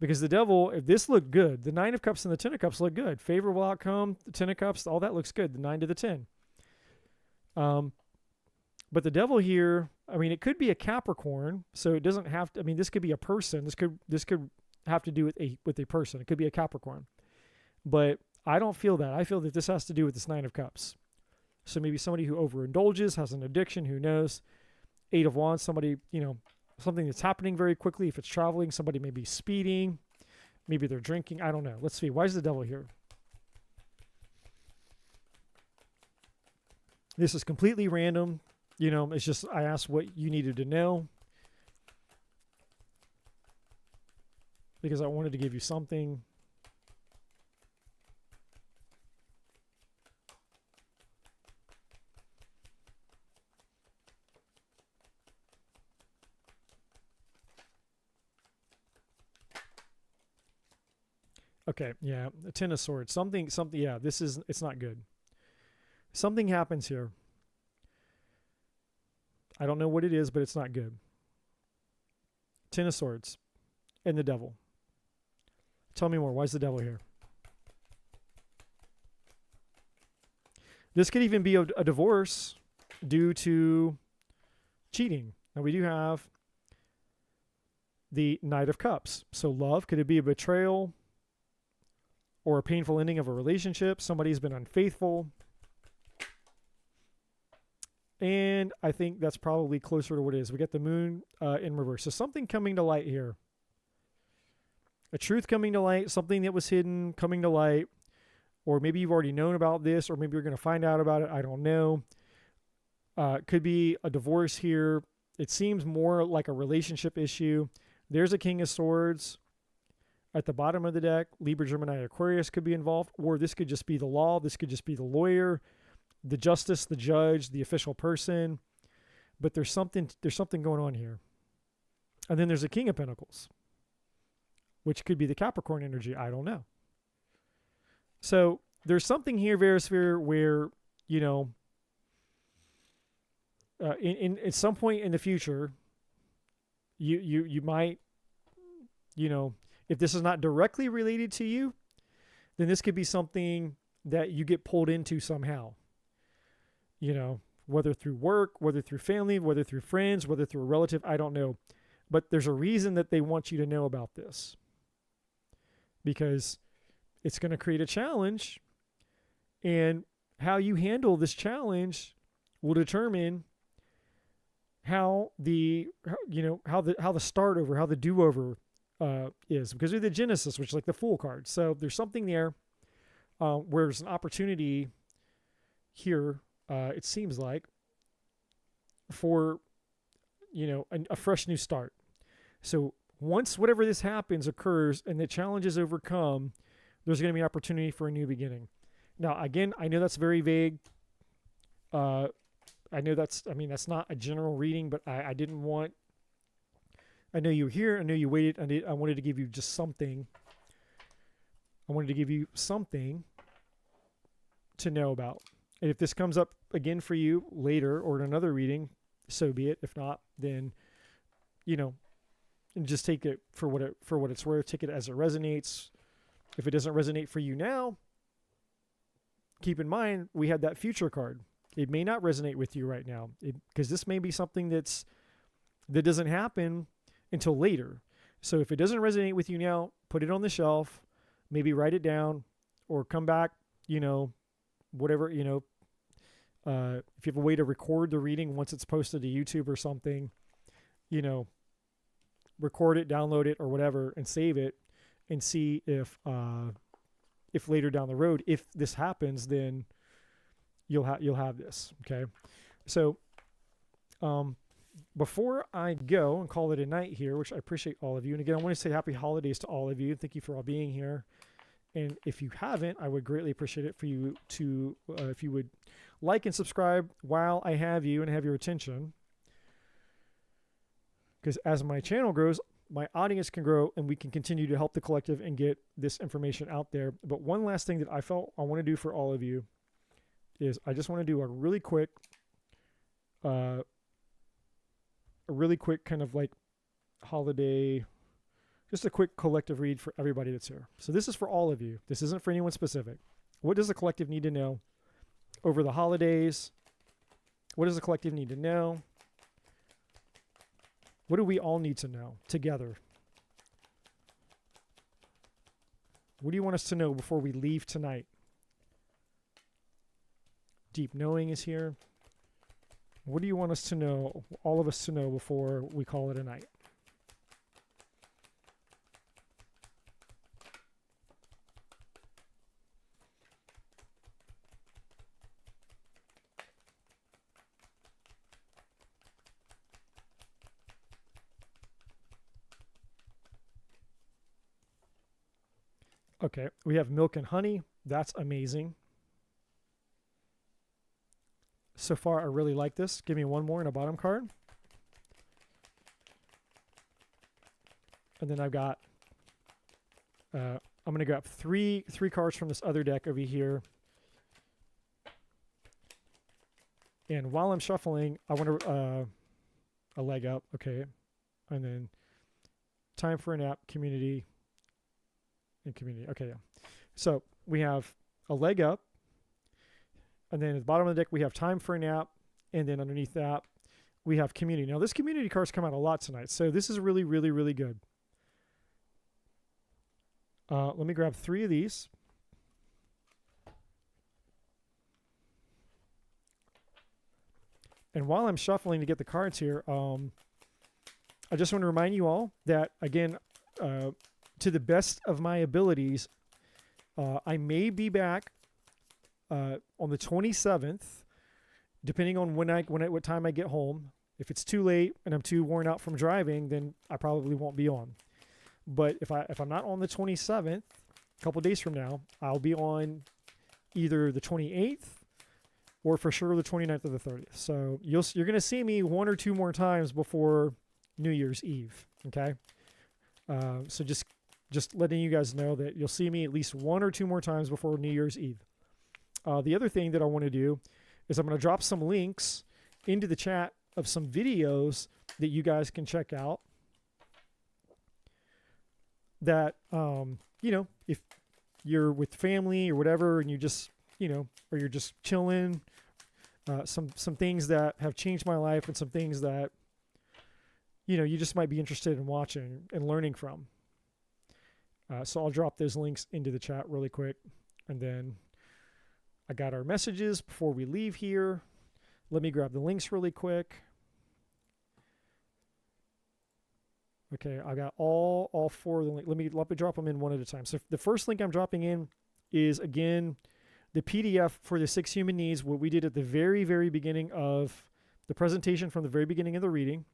A: because the devil. If this looked good, the 9 of Cups and the 10 of Cups look good. Favorable outcome. The 10 of Cups, all that looks good. The 9 to the 10. But the devil here. I mean, it could be a Capricorn, so it doesn't have to. I mean, this could be a person. This could have to do with a person. It could be a Capricorn, but I don't feel that. I feel that this has to do with this 9 of Cups. So maybe somebody who overindulges, has an addiction, who knows. 8 of Wands, somebody, something that's happening very quickly. If it's traveling, somebody may be speeding. Maybe they're drinking. I don't know. Let's see. Why is the devil here? This is completely random. It's just I asked what you needed to know because I wanted to give you something. Okay, yeah, a 10 of Swords. Something, yeah, it's not good. Something happens here. I don't know what it is, but it's not good. Ten of Swords, and the Devil. Tell me more. Why is the Devil here? This could even be a divorce due to cheating. Now, we do have the Knight of Cups. So love, could it be a betrayal or a painful ending of a relationship? Somebody's been unfaithful. And I think that's probably closer to what it is. We got the Moon in reverse. So something coming to light here. A truth coming to light, something that was hidden coming to light. Or maybe you've already known about this, or maybe you're going to find out about it. I don't know. Could be a divorce here. It seems more like a relationship issue. There's a King of Swords at the bottom of the deck. Libra, Gemini, Aquarius could be involved. Or this could just be the law. This could just be the lawyer, the justice, the judge, the official person. But there's something going on here. And then there's a King of Pentacles, which could be the Capricorn energy. I don't know. So there's something here, Verisphere, where, you know, in at some point in the future, you might, you know, if this is not directly related to you, then this could be something that you get pulled into somehow. You know, whether through work, whether through family, whether through friends, whether through a relative, I don't know. But there's a reason that they want you to know about this. Because it's going to create a challenge, and how you handle this challenge will determine how the start over, how the do-over is, because of the Genesis, which is like the Fool card. So there's something there where there's an opportunity here, it seems like, for, you know, a fresh new start. So once whatever this happens occurs and the challenge is overcome, there's going to be an opportunity for a new beginning. Now, again, I know that's very vague. I know that's not a general reading, but I didn't want, I know you were here. I know you waited. I wanted to give you just something. I wanted to give you something to know about. And if this comes up again for you later or in another reading, so be it. If not, then, you know, just take it for what it's worth. Take it as it resonates. If it doesn't resonate for you now, keep in mind we had that future card. It may not resonate with you right now, because this may be something that doesn't happen until later. So if it doesn't resonate with you now, put it on the shelf, maybe write it down, or come back, you know, whatever, you know, if you have a way to record the reading once it's posted to YouTube or something, you know, record it, download it, or whatever, and save it, and see if later down the road, if this happens, then you'll have this. Okay. So, before I go and call it a night here, which I appreciate all of you. And again, I want to say happy holidays to all of you. Thank you for all being here. And if you haven't, I would greatly appreciate it for you to, if you would like and subscribe while I have you and have your attention. Because as my channel grows, my audience can grow, and we can continue to help the collective and get this information out there. But one last thing that I felt I want to do for all of you is I just want to do a really quick kind of like holiday, just a quick collective read for everybody that's here. So this is for all of you. This isn't for anyone specific. What does the collective need to know over the holidays? What does the collective need to know? What do we all need to know together? What do you want us to know before we leave tonight? Deep knowing is here. What do you want us to know, all of us to know, before we call it a night? Okay, we have milk and honey. That's amazing. So far, I really like this. Give me one more in a bottom card. And then I've got, I'm going to grab three cards from this other deck over here. And while I'm shuffling, I want to, a leg up. Okay. And then time for a nap, community, and community. Okay, yeah. So we have a leg up, and then at the bottom of the deck we have time for a nap, and then underneath that we have community. Now this community card's come out a lot tonight, so this is really, really, really good. Let me grab 3 of these. And while I'm shuffling to get the cards here, I just want to remind you all that, again, to the best of my abilities, I may be back on the 27th, depending on what time I get home. If it's too late and I'm too worn out from driving, then I probably won't be on. But if I'm not on the 27th, a couple days from now, I'll be on either the 28th or for sure the 29th or the 30th. So you're going to see me 1 or 2 more times before New Year's Eve. Okay. So just letting you guys know that you'll see me at least 1 or 2 more times before New Year's Eve. The other thing that I want to do is I'm going to drop some links into the chat of some videos that you guys can check out that, if you're with family or whatever, and you just, or you're just chilling, some things that have changed my life and some things that, you just might be interested in watching and learning from. So I'll drop those links into the chat really quick. And then I got our messages before we leave here. Let me grab the links really quick. Okay, I got all 4 of the links. Let me drop them in one at a time. So the first link I'm dropping in is, again, the PDF for the 6 human needs, what we did at the very, very beginning of the presentation, from the very beginning of the reading.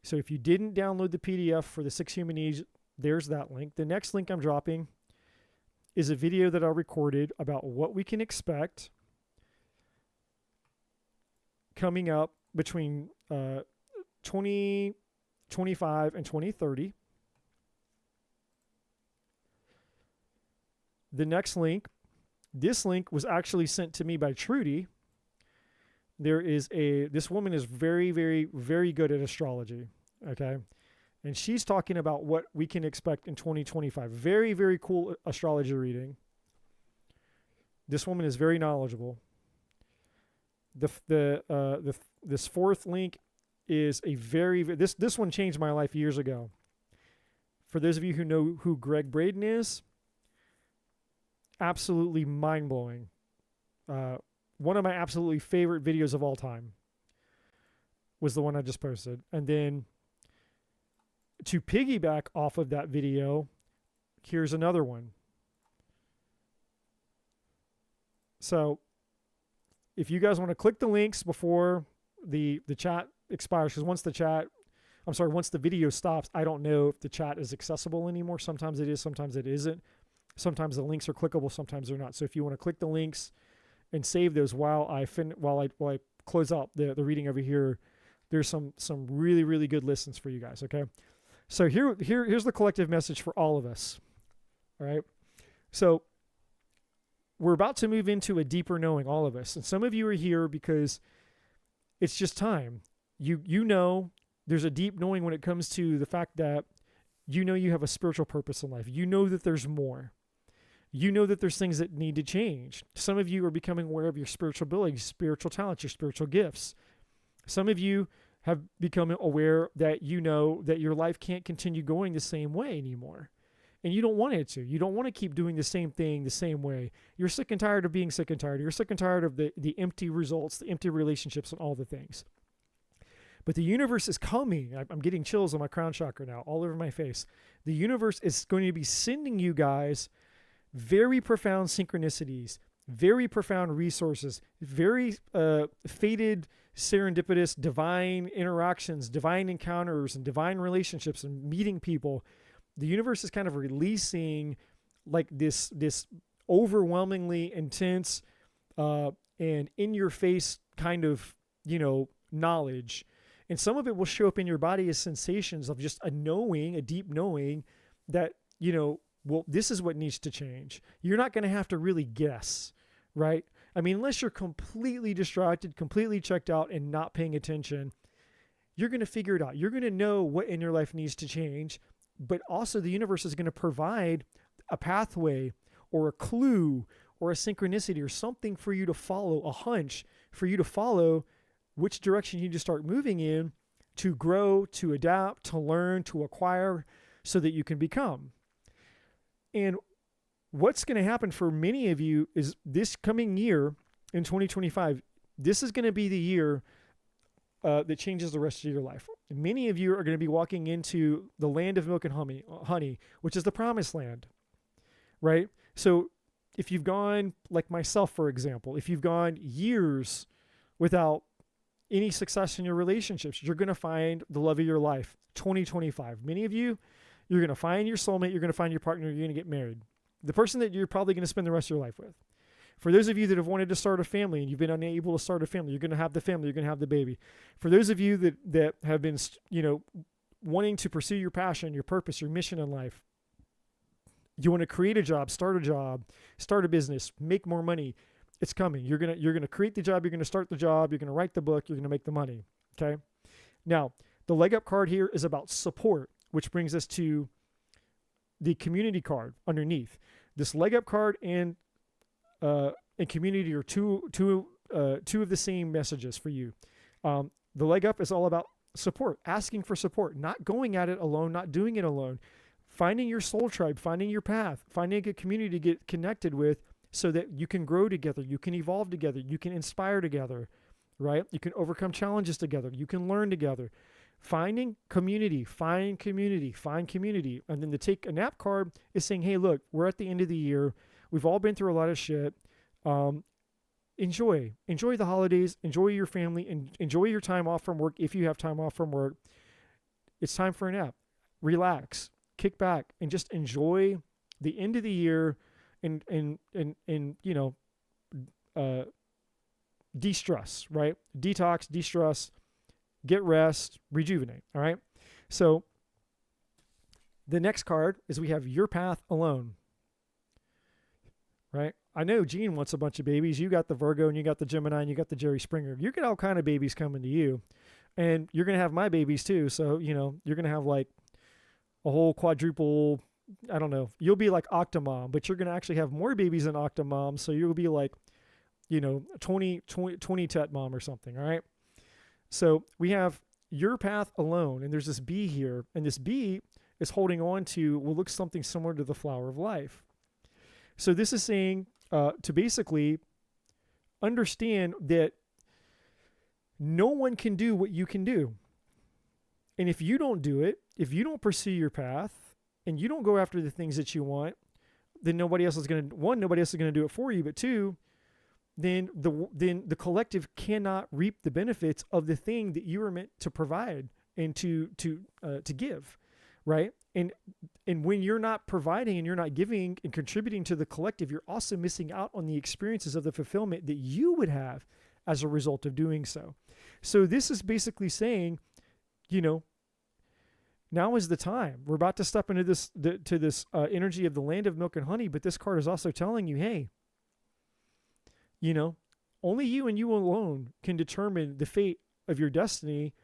A: So if you didn't download the PDF for the 6 human needs, there's that link. The next link I'm dropping is a video that I recorded about what we can expect coming up between 2025 and 2030. The next link, this link was actually sent to me by Trudy. This woman is very, very, very good at astrology. Okay. And she's talking about what we can expect in 2025. Very, very cool astrology reading. This woman is very knowledgeable. This fourth link is this one changed my life years ago. For those of you who know who Greg Braden is, absolutely mind-blowing. One of my absolutely favorite videos of all time was the one I just posted. And then to piggyback off of that video, here's another one. So if you guys want to click the links before the chat expires, because once the video stops, I don't know if the chat is accessible anymore. Sometimes it is, sometimes it isn't. Sometimes the links are clickable, sometimes they're not. So if you want to click the links and save those while I close out the reading over here, there's some really, really good listens for you guys. Okay. So here's the collective message for all of us. All right. So we're about to move into a deeper knowing, all of us. And some of you are here because it's just time. You know there's a deep knowing when it comes to the fact that you have a spiritual purpose in life. You know that there's more. You know that there's things that need to change. Some of you are becoming aware of your spiritual abilities, spiritual talents, your spiritual gifts. Some of you have become aware that that your life can't continue going the same way anymore. And you don't want it to. You don't want to keep doing the same thing the same way. You're sick and tired of being sick and tired. You're sick and tired of the empty results, the empty relationships, and all the things. But the universe is coming. I'm getting chills on my crown chakra now, all over my face. The universe is going to be sending you guys very profound synchronicities, very profound resources, very fated, serendipitous, divine interactions, divine encounters, and divine relationships, and meeting people. The universe is kind of releasing like this overwhelmingly intense and in-your-face kind of, knowledge. And some of it will show up in your body as sensations of just a deep knowing that, this is what needs to change. You're not going to have to really guess, right? I mean, unless you're completely distracted, completely checked out, and not paying attention, you're going to figure it out. You're going to know what in your life needs to change. but also the universe is going to provide a pathway or a clue or a synchronicity or something for you to follow, a hunch for you to follow which direction you need to start moving in to grow, to adapt, to learn, to acquire, so that you can become. And what's going to happen for many of you is this coming year in 2025, this is going to be the year that changes the rest of your life. Many of you are going to be walking into the land of milk and honey, which is the promised land, right? So if you've gone, like myself, for example, if you've gone years without any success in your relationships, you're going to find the love of your life. 2025. Many of you, you're going to find your soulmate, you're going to find your partner, you're going to get married. The person that you're probably going to spend the rest of your life with. For those of you that have wanted to start a family and you've been unable to start a family, you're going to have the family, you're going to have the baby. For those of you that have been, wanting to pursue your passion, your purpose, your mission in life, you want to create a job, start a business, make more money. It's coming. You're going to create the job, you're going to start the job, you're going to write the book, you're going to make the money. Okay? Now, the leg up card here is about support, which brings us to the community card underneath. This leg up card and community are two of the same messages for you. The leg up is all about support, asking for support, not going at it alone, not doing it alone, finding your soul tribe, finding your path, finding a community to get connected with so that you can grow together, you can evolve together, you can inspire together, right? You can overcome challenges together, you can learn together. Finding community, find community. And then the take a nap card is saying, hey, look, we're at the end of the year. We've all been through a lot of shit. Enjoy the holidays, enjoy your family, and enjoy your time off from work if you have time off from work. It's time for a nap. Relax, kick back, and just enjoy the end of the year and de-stress, right? Detox, de-stress, get rest, rejuvenate, all right? So the next card is we have your path alone, right? I know Gene wants a bunch of babies. You got the Virgo and you got the Gemini and you got the Jerry Springer. You get all kind of babies coming to you, and you're going to have my babies too. So, you're going to have like a whole quadruple, I don't know. You'll be like Octomom, but you're going to actually have more babies than Octomom. So you'll be like, 20 tet mom or something, all right? So we have your path alone, and there's this bee here, and this bee is holding on to what looks something similar to the flower of life. So this is saying to basically understand that no one can do what you can do. And if you don't do it, if you don't pursue your path, and you don't go after the things that you want, then nobody else is going to do it for you, but two, then the collective cannot reap the benefits of the thing that you were meant to provide and to give, right? And when you're not providing and you're not giving and contributing to the collective, you're also missing out on the experiences of the fulfillment that you would have as a result of doing so. So this is basically saying, now is the time. We're about to step into this energy of the land of milk and honey, but this card is also telling you, hey, only you and you alone can determine the fate of your destiny.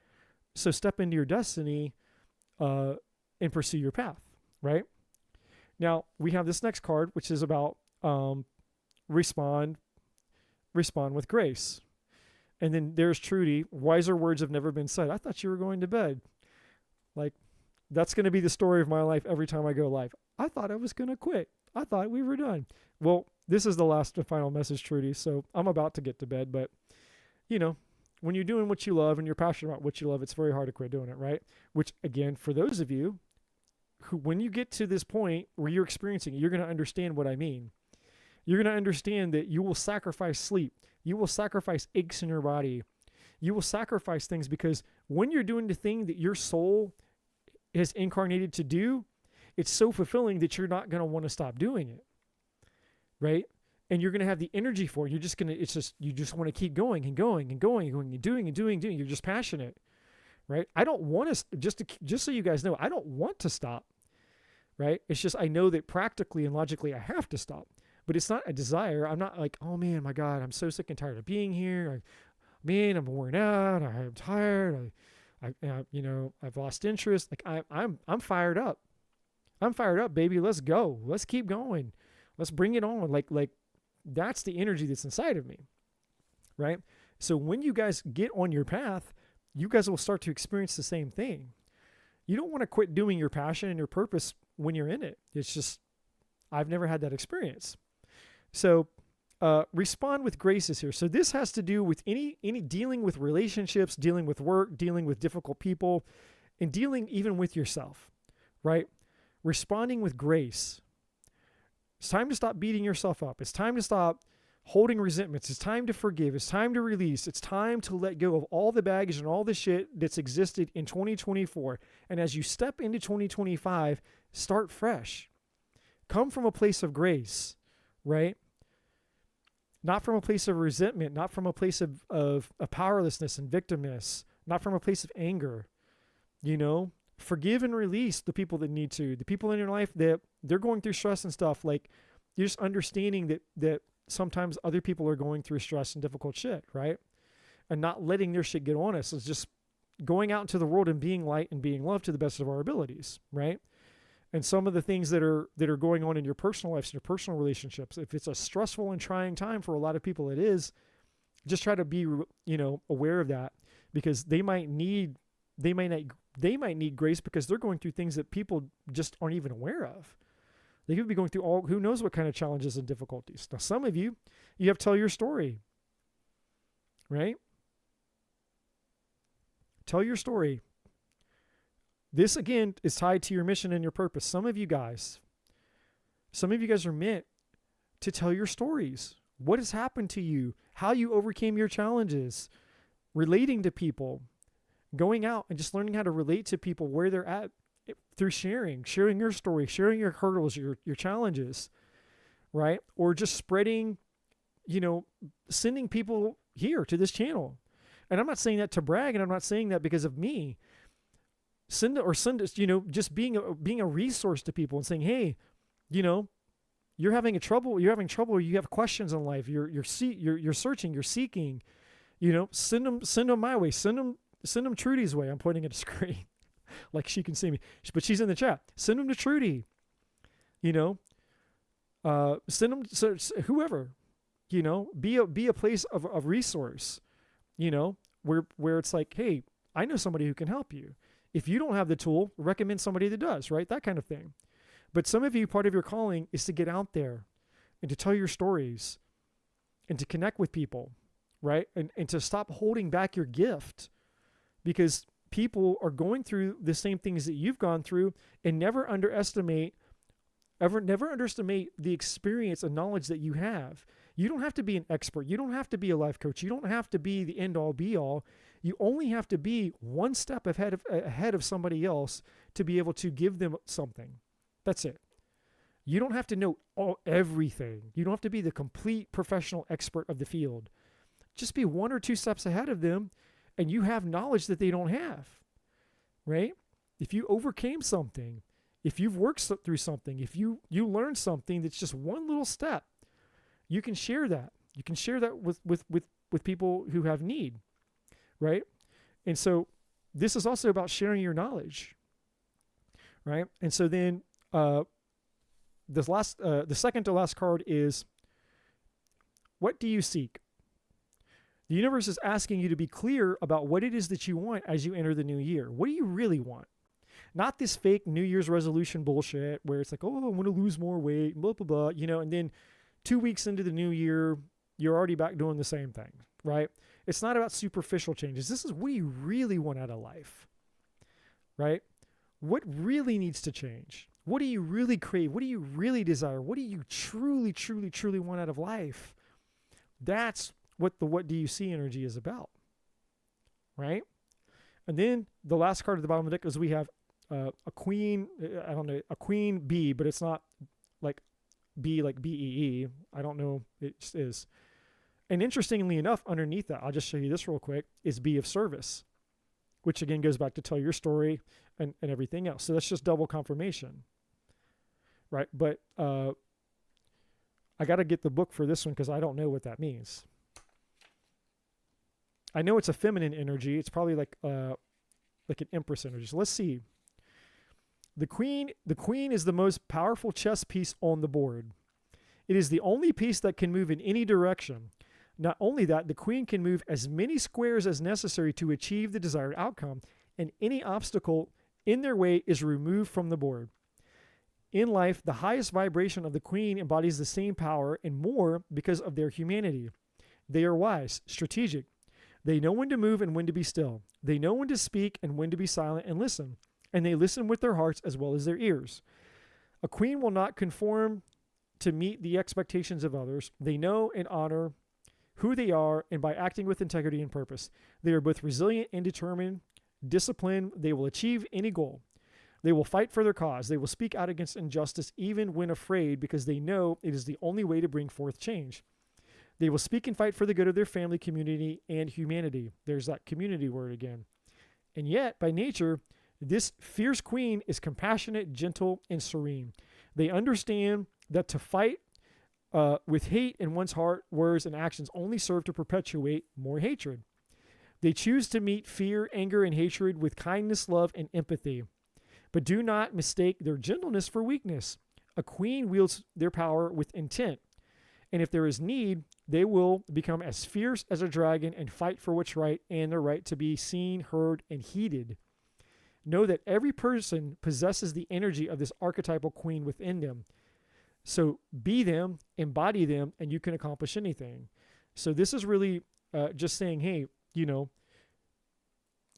A: So step into your destiny and pursue your path, right? Now, we have this next card, which is about respond with grace. And then there's Trudy. Wiser words have never been said. I thought you were going to bed. Like, that's going to be the story of my life every time I go live. I thought I was going to quit. I thought we were done. Well, this is the last and final message, Trudy. So I'm about to get to bed, but when you're doing what you love and you're passionate about what you love, it's very hard to quit doing it, right? Which, again, for those of you who, when you get to this point where you're experiencing it, you're going to understand what I mean. You're going to understand that you will sacrifice sleep. You will sacrifice aches in your body. You will sacrifice things because when you're doing the thing that your soul has incarnated to do, it's so fulfilling that you're not going to want to stop doing it, right? And you're going to have the energy for it. You just want to keep going and going and going and going and doing. You're just passionate, right? I don't want to, just so you guys know, I don't want to stop, right? It's just, I know that practically and logically I have to stop, but it's not a desire. I'm not like, oh man, my God, I'm so sick and tired of being here. I'm worn out. I'm tired. I've lost interest. Like I'm fired up. I'm fired up, baby. Let's go. Let's keep going. Let's bring it on. Like that's the energy that's inside of me, right? So when you guys get on your path, you guys will start to experience the same thing. You don't want to quit doing your passion and your purpose when you're in it. It's just, I've never had that experience. So respond with grace is here. So this has to do with any dealing with relationships, dealing with work, dealing with difficult people, and dealing even with yourself, right? Responding with grace. It's time to stop beating yourself up. It's time to stop holding resentments. It's time to forgive. It's time to release. It's time to let go of all the baggage and all the shit that's existed in 2024. And as you step into 2025, start fresh. Come from a place of grace, right? Not from a place of resentment, not from a place of powerlessness and victimness, not from a place of anger. You know, forgive and release the people that need to. The people in your life that they're going through stress and stuff. Like, you're just understanding that sometimes other people are going through stress and difficult shit, right? And not letting their shit get on us. It's just going out into the world and being light and being loved to the best of our abilities, right? And some of the things that are going on in your personal lives, in your personal relationships, if it's a stressful and trying time for a lot of people, it is, just try to be, aware of that, because they might need grace because they're going through things that people just aren't even aware of. They could be going through who knows what kind of challenges and difficulties. Now, some of you have to tell your story, right? Tell your story. This, again, is tied to your mission and your purpose. Some of you guys are meant to tell your stories. What has happened to you, how you overcame your challenges, relating to people, going out and just learning how to relate to people where they're at through sharing your story, sharing your hurdles, your challenges, right? Or just spreading, sending people here to this channel. And I'm not saying that to brag, and I'm not saying that because of me. Send us, just being a resource to people and saying, hey, you're having trouble, or you have questions in life, you're searching, you're seeking, send them my way, send them Trudy's way. I'm pointing at a screen like she can see me, but she's in the chat. Send them to Trudy, send them to whoever, be a place of resource, where it's like, hey, I know somebody who can help you. If you don't have the tool, recommend somebody that does, right? That kind of thing. But some of you, part of your calling is to get out there and to tell your stories and to connect with people, right? And to stop holding back your gift, because people are going through the same things that you've gone through, and never underestimate the experience and knowledge that you have. You don't have to be an expert. You don't have to be a life coach. You don't have to be the end all be all. You only have to be one step ahead of somebody else to be able to give them something. That's it. You don't have to know everything. You don't have to be the complete professional expert of the field. Just be one or two steps ahead of them, and you have knowledge that they don't have, right? If you overcame something, if you've worked through something, if you learned something that's just one little step, you can share that. You can share that with people who have need, right? And so this is also about sharing your knowledge, right? And so then the second to last card is, what do you seek? The universe is asking you to be clear about what it is that you want as you enter the new year. What do you really want? Not this fake New Year's resolution bullshit where it's like, oh, I want to lose more weight, blah, blah, blah, and then 2 weeks into the new year, you're already back doing the same thing, right? It's not about superficial changes. This is what you really want out of life, right? What really needs to change? What do you really crave? What do you really desire? What do you truly, truly, truly want out of life? That's what the what do you see energy is about, right? And then the last card at the bottom of the deck is we have a queen, a queen bee, but it's not like B like BEE. I don't know. It just is. And interestingly enough, underneath that, I'll just show you this real quick, is be of service, which again goes back to tell your story and everything else. So that's just double confirmation, right? But I got to get the book for this one because I don't know what that means. I know it's a feminine energy. It's probably like an empress energy. So let's see. The queen is the most powerful chess piece on the board. It is the only piece that can move in any direction. Not only that, the queen can move as many squares as necessary to achieve the desired outcome, and any obstacle in their way is removed from the board. In life, the highest vibration of the queen embodies the same power and more because of their humanity. They are wise, strategic. They know when to move and when to be still. They know when to speak and when to be silent and listen. And they listen with their hearts as well as their ears. A queen will not conform to meet the expectations of others. They know and honor who they are, and by acting with integrity and purpose, they are both resilient and determined, disciplined. They will achieve any goal. They will fight for their cause. They will speak out against injustice even when afraid, because they know it is the only way to bring forth change. They will speak and fight for the good of their family, community, and humanity. There's that community word again. And yet, by nature, this fierce queen is compassionate, gentle, and serene. They understand that to fight with hate in one's heart, words, and actions only serve to perpetuate more hatred. They choose to meet fear, anger, and hatred with kindness, love, and empathy. But do not mistake their gentleness for weakness. A queen wields their power with intent. And if there is need, they will become as fierce as a dragon and fight for what's right and their right to be seen, heard, and heeded. Know that every person possesses the energy of this archetypal queen within them. So be them, embody them, and you can accomplish anything. So this is really just saying, hey,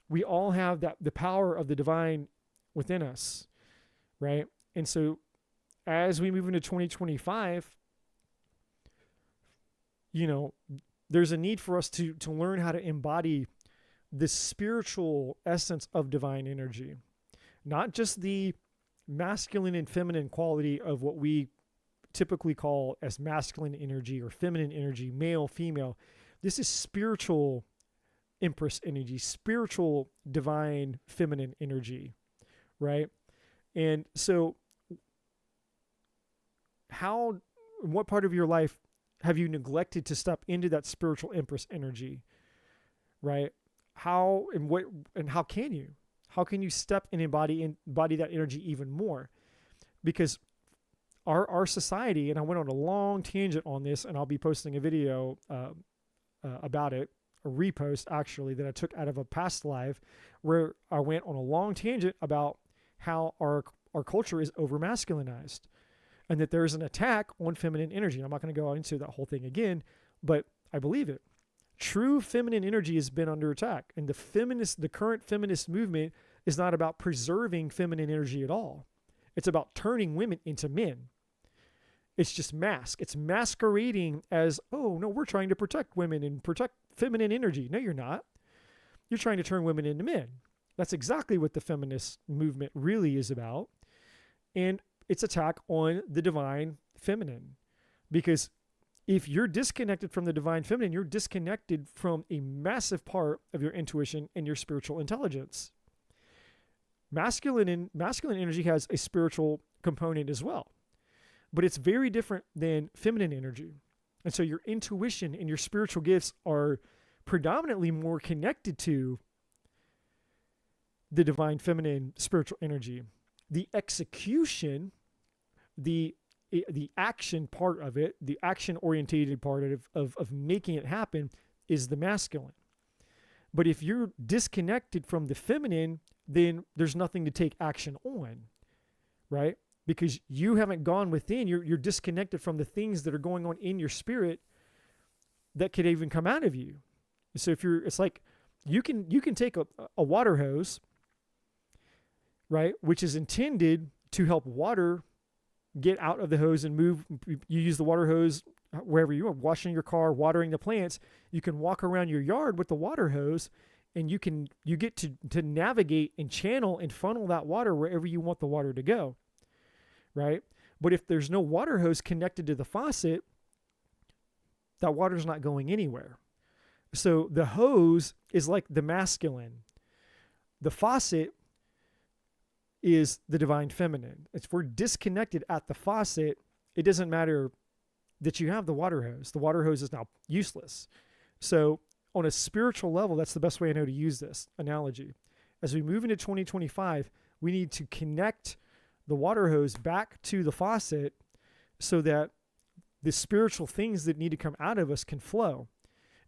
A: we all have the power of the divine within us, right? And so as we move into 2025, there's a need for us to learn how to embody the spiritual essence of divine energy, not just the masculine and feminine quality of what we typically call as masculine energy or feminine energy, male, female. This is spiritual empress energy, spiritual divine feminine energy, right? And so in what part of your life have you neglected to step into that spiritual empress energy, right? How can you? How can you step and embody that energy even more? Because our society, and I went on a long tangent on this, and I'll be posting a video about it, a repost actually, that I took out of a past live, where I went on a long tangent about how our culture is over masculinized, and that there is an attack on feminine energy. I'm not going to go into that whole thing again, but I believe it. True feminine energy has been under attack, and the current feminist movement is not about preserving feminine energy at all. It's about turning women into men. It's just It's masquerading as, oh, no, we're trying to protect women and protect feminine energy. No, you're not. You're trying to turn women into men. That's exactly what the feminist movement really is about. And it's attack on the divine feminine. Because if you're disconnected from the divine feminine, you're disconnected from a massive part of your intuition and your spiritual intelligence. Masculine energy has a spiritual component as well, but it's very different than feminine energy. And so your intuition and your spiritual gifts are predominantly more connected to the divine feminine spiritual energy. The execution, the action part of it, the action-orientated part of making it happen is the masculine. But if you're disconnected from the feminine, then there's nothing to take action on, right? Because you haven't gone within, you're disconnected from the things that are going on in your spirit that could even come out of you. So it's like you can take a water hose, right, which is intended to help water get out of the hose and move. You use the water hose wherever you are, washing your car, watering the plants. You can walk around your yard with the water hose, and you get to navigate and channel and funnel that water wherever you want the water to go, right? But if there's no water hose connected to the faucet, that water's not going anywhere. So the hose is like the masculine. The faucet is the divine feminine. If we're disconnected at the faucet, it doesn't matter that you have the water hose. The water hose is now useless. So on a spiritual level, that's the best way I know to use this analogy. As we move into 2025, we need to connect the water hose back to the faucet so that the spiritual things that need to come out of us can flow.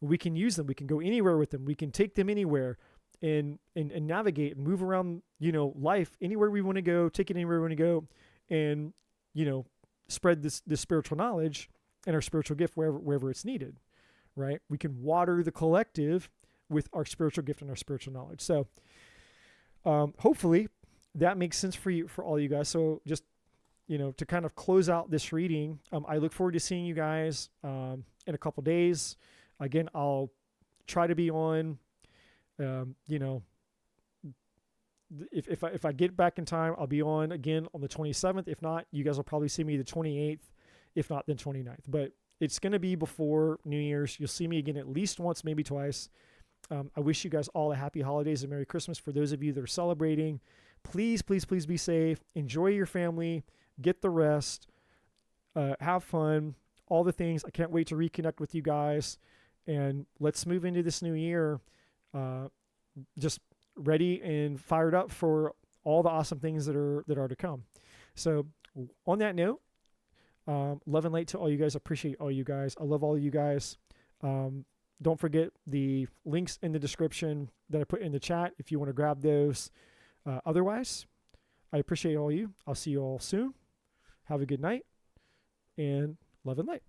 A: We can use them. We can go anywhere with them. We can take them anywhere and navigate and move around, life anywhere we want to go, take it anywhere we want to go, and, spread this spiritual knowledge and our spiritual gift wherever it's needed, right? We can water the collective with our spiritual gift and our spiritual knowledge. So hopefully that makes sense for all you guys. So just, to kind of close out this reading, I look forward to seeing you guys in a couple days. Again, I'll try to be on, if I get back in time, I'll be on again on the 27th. If not, you guys will probably see me the 28th. If not, then 29th. But it's going to be before New Year's. You'll see me again at least once, maybe twice. I wish you guys all a happy holidays and Merry Christmas. For those of you that are celebrating, please, please, please be safe. Enjoy your family. Get the rest. Have fun. All the things. I can't wait to reconnect with you guys. And let's move into this new year just ready and fired up for all the awesome things that are to come. So on that note, love and light to all you guys. Appreciate all you guys. I love all you guys. Don't forget the links in the description that I put in the chat if you want to grab those. Otherwise, I appreciate all you. I'll see you all soon. Have a good night and love and light.